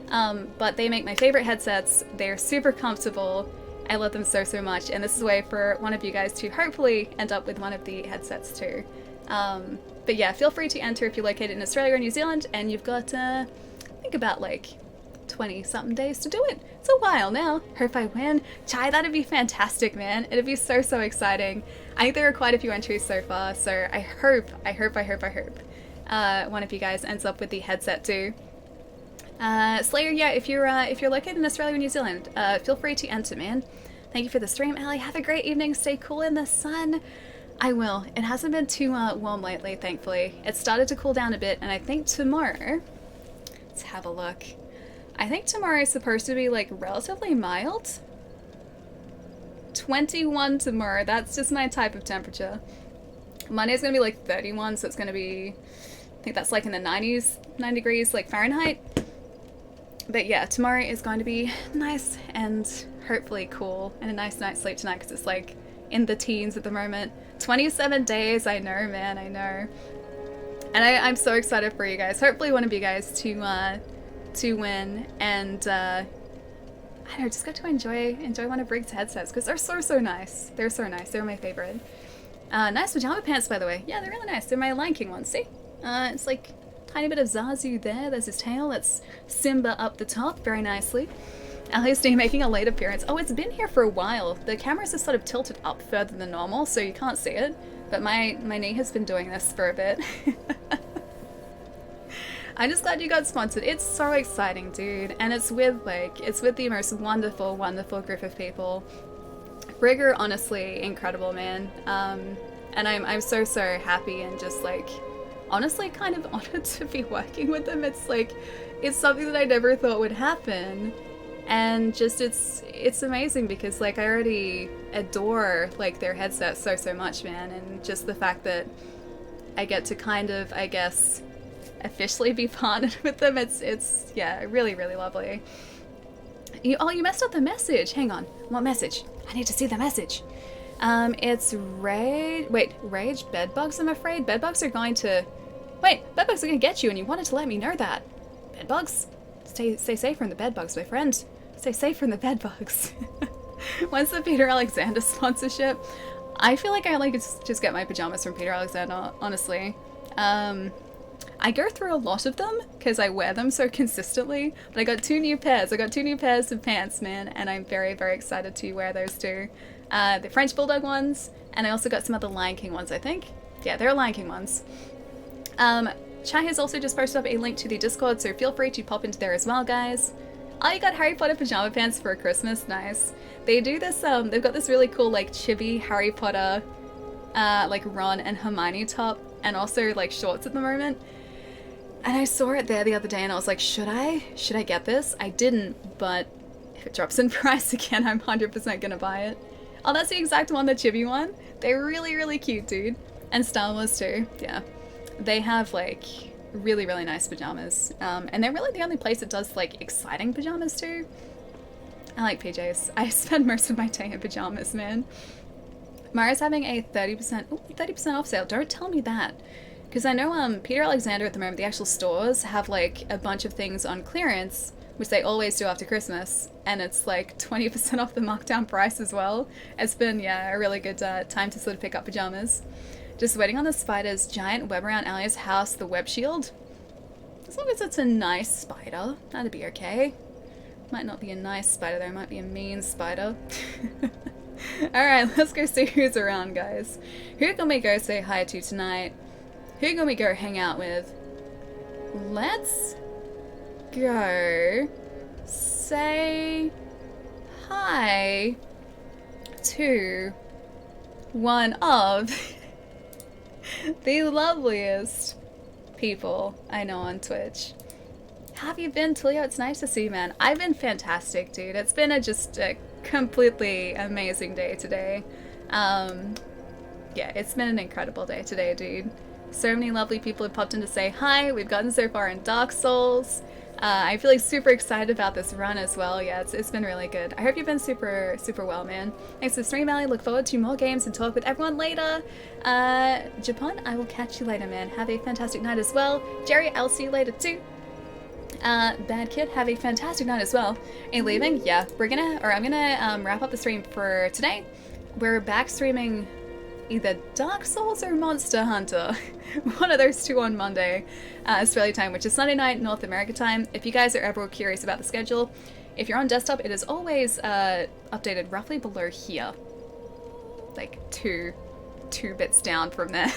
But they make my favorite headsets. They're super comfortable. I love them so, so much. And this is a way for one of you guys to hopefully end up with one of the headsets too. But yeah, feel free to enter if you're located in Australia or New Zealand, and you've got, I think about like 20-something days to do it. It's a while now. Hope I win. Chai, that'd be fantastic, man. It'd be so, so exciting. I think there are quite a few entries so far, so I hope one of you guys ends up with the headset too. Slayer, yeah, if you're located in Australia or New Zealand, feel free to enter, man. Thank you for the stream, Allie. Have a great evening. Stay cool in the sun. I will. It hasn't been too warm lately, thankfully. It started to cool down a bit, and I think tomorrow... Let's have a look. I think tomorrow is supposed to be, like, relatively mild. 21 tomorrow. That's just my type of temperature. Monday's gonna be, like, 31, so it's gonna be... I think that's, like, in the 90s, 9 degrees, like, Fahrenheit. But yeah, tomorrow is going to be nice and hopefully cool, and a nice night's sleep tonight, because it's, like, in the teens at the moment. 27 days, I know, man, I know. And I'm so excited for you guys. Hopefully one of you guys to win, and I don't know, just get to enjoy one of Rig's headsets, because they're so, so nice. They're so nice. They're my favorite. Nice pajama pants, by the way. Yeah, they're really nice. They're my Lion King ones, see? It's like tiny bit of Zazu there. There's his tail. That's Simba up the top very nicely. Alistair making a late appearance. Oh, it's been here for a while. The camera's just sort of tilted up further than normal, so you can't see it. But my knee has been doing this for a bit. I'm just glad you got sponsored. It's so exciting, dude. And it's with the most wonderful, wonderful group of people. Rigger, honestly, incredible, man. And I'm so, so happy and just like, honestly kind of honored to be working with them. It's like, it's something that I never thought would happen. And just, it's amazing because like I already adore like their headset so, so much, man. And just the fact that I get to kind of, I guess, officially be partnered with them, it's yeah, really, really lovely. You messed up the message. Hang on. What message? I need to see the message. It's rage bedbugs, I'm afraid. Bedbugs are going to get you, and you wanted to let me know that. Bedbugs? Stay safe from the bedbugs, my friend. Stay safe from the bedbugs. When's the Peter Alexander sponsorship? I feel like I like just get my pajamas from Peter Alexander, honestly. I go through a lot of them because I wear them so consistently, but I got two new pairs. I got two new pairs of pants, man, and I'm very, very excited to wear those too. The French Bulldog ones, and I also got some other Lion King ones, I think. Yeah, they're Lion King ones. Chai has also just posted up a link to the Discord, so feel free to pop into there as well, guys. I got Harry Potter pajama pants for Christmas, nice. They do this, they've got this really cool, like, chibi Harry Potter, like, Ron and Hermione top, and also, like, shorts at the moment. And I saw it there the other day, and I was like, should I get this? I didn't, but If it drops in price again, I'm 100% gonna buy it. Oh, that's the exact one, the chibi one. They're really, really cute, dude. And Star Wars too, yeah. They have like really, really nice pajamas. And they're really the only place that does like exciting pajamas too. I like PJs. I spend most of my day in pajamas, man. Mara's having a 30% off sale. Don't tell me that. Because I know Peter Alexander at the moment, the actual stores have like a bunch of things on clearance, which they always do after Christmas, and it's like 20% off the markdown price as well. It's been, yeah, a really good time to sort of pick up pajamas. Just waiting on the spider's giant web around Alia's house, the web shield. As long as it's a nice spider, that'd be okay. Might not be a nice spider though, it might be a mean spider. Alright, let's go see who's around, guys. Who can we go say hi to tonight? Who can we go hang out with? Let's go say hi to one of the loveliest people I know on Twitch. How have you been, Tulio? It's nice to see you, man. I've been fantastic, dude. It's been just a completely amazing day today. Yeah, it's been an incredible day today, dude. So many lovely people have popped in to say hi. We've gotten so far in Dark Souls. I feel like super excited about this run as well. Yeah, it's been really good. I hope you've been super, super well, man. Thanks for the stream, Ali. Look forward to more games and talk with everyone later. Japan, I will catch you later, man. Have a fantastic night as well. Jerry, I'll see you later too. Bad Kid, have a fantastic night as well. Are you leaving? Yeah, I'm gonna wrap up the stream for today. We're back streaming either Dark Souls or Monster Hunter. One of those two on Monday, Australia time, which is Sunday night, North America time. If you guys are ever curious about the schedule, if you're on desktop, it is always updated roughly below here. Like two bits down from there.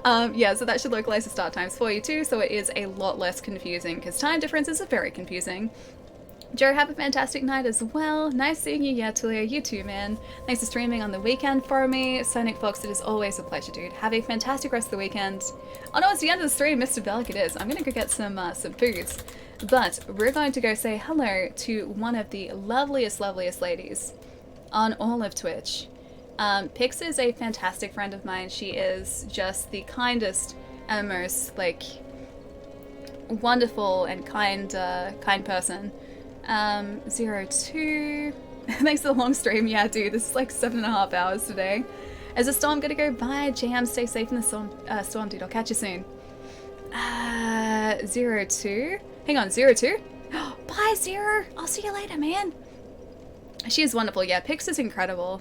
Yeah, so that should localize the start times for you too, so it is a lot less confusing, because time differences are very confusing. Joe, have a fantastic night as well. Nice seeing you, yeah, Tulia, you too, man. Thanks for streaming on the weekend for me. Sonic Fox, it is always a pleasure, dude. Have a fantastic rest of the weekend. Oh no, it's the end of the stream, Mr. Bellic, it is. I'm gonna go get some foods. But we're going to go say hello to one of the loveliest ladies on all of Twitch. Pix is a fantastic friend of mine. She is just the kindest and most, like, wonderful and kind person. 02. Thanks for the long stream. Yeah, dude, this is like 7.5 hours today. Is the storm gonna go? Bye, Jam. Stay safe in the storm, dude. I'll catch you soon. 02. Hang on, 02? Bye, Zero. I'll see you later, man. She is wonderful. Yeah, Pix is incredible.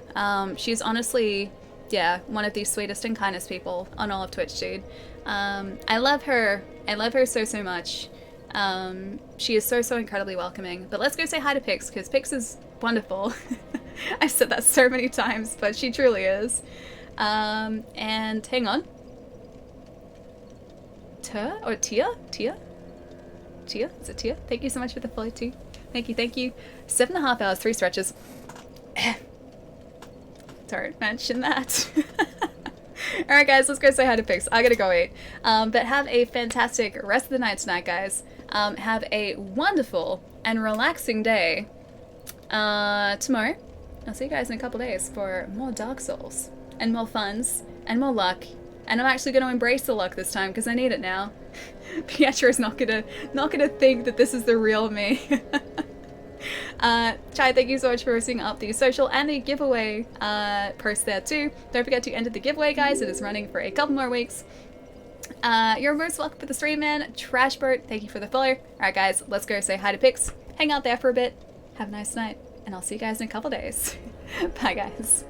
She's honestly, yeah, one of the sweetest and kindest people on all of Twitch, dude. I love her. I love her so, so much. She is so, so incredibly welcoming. But let's go say hi to Pix, because Pix is wonderful. I've said that so many times, but she truly is. And hang on. Tia? Is it Tia? Thank you so much for the follow too. Thank you, thank you. 7.5 hours, 3 stretches. Don't mention that. Alright guys, let's go say hi to Pix. I gotta go eat. But have a fantastic rest of the night tonight, guys. Have a wonderful and relaxing day. Tomorrow, I'll see you guys in a couple days for more Dark Souls. And more funs. And more luck. And I'm actually going to embrace the luck this time because I need it now. Pietro's not gonna think that this is the real me. Chai, thank you so much for posting up the social and the giveaway post there too. Don't forget to enter the giveaway, guys. It is running for a couple more weeks. You're most welcome for the stream, man. Trashboat, thank you for the follow. Alright guys, let's go say hi to Pix. Hang out there for a bit. Have a nice night. And I'll see you guys in a couple days. Bye guys.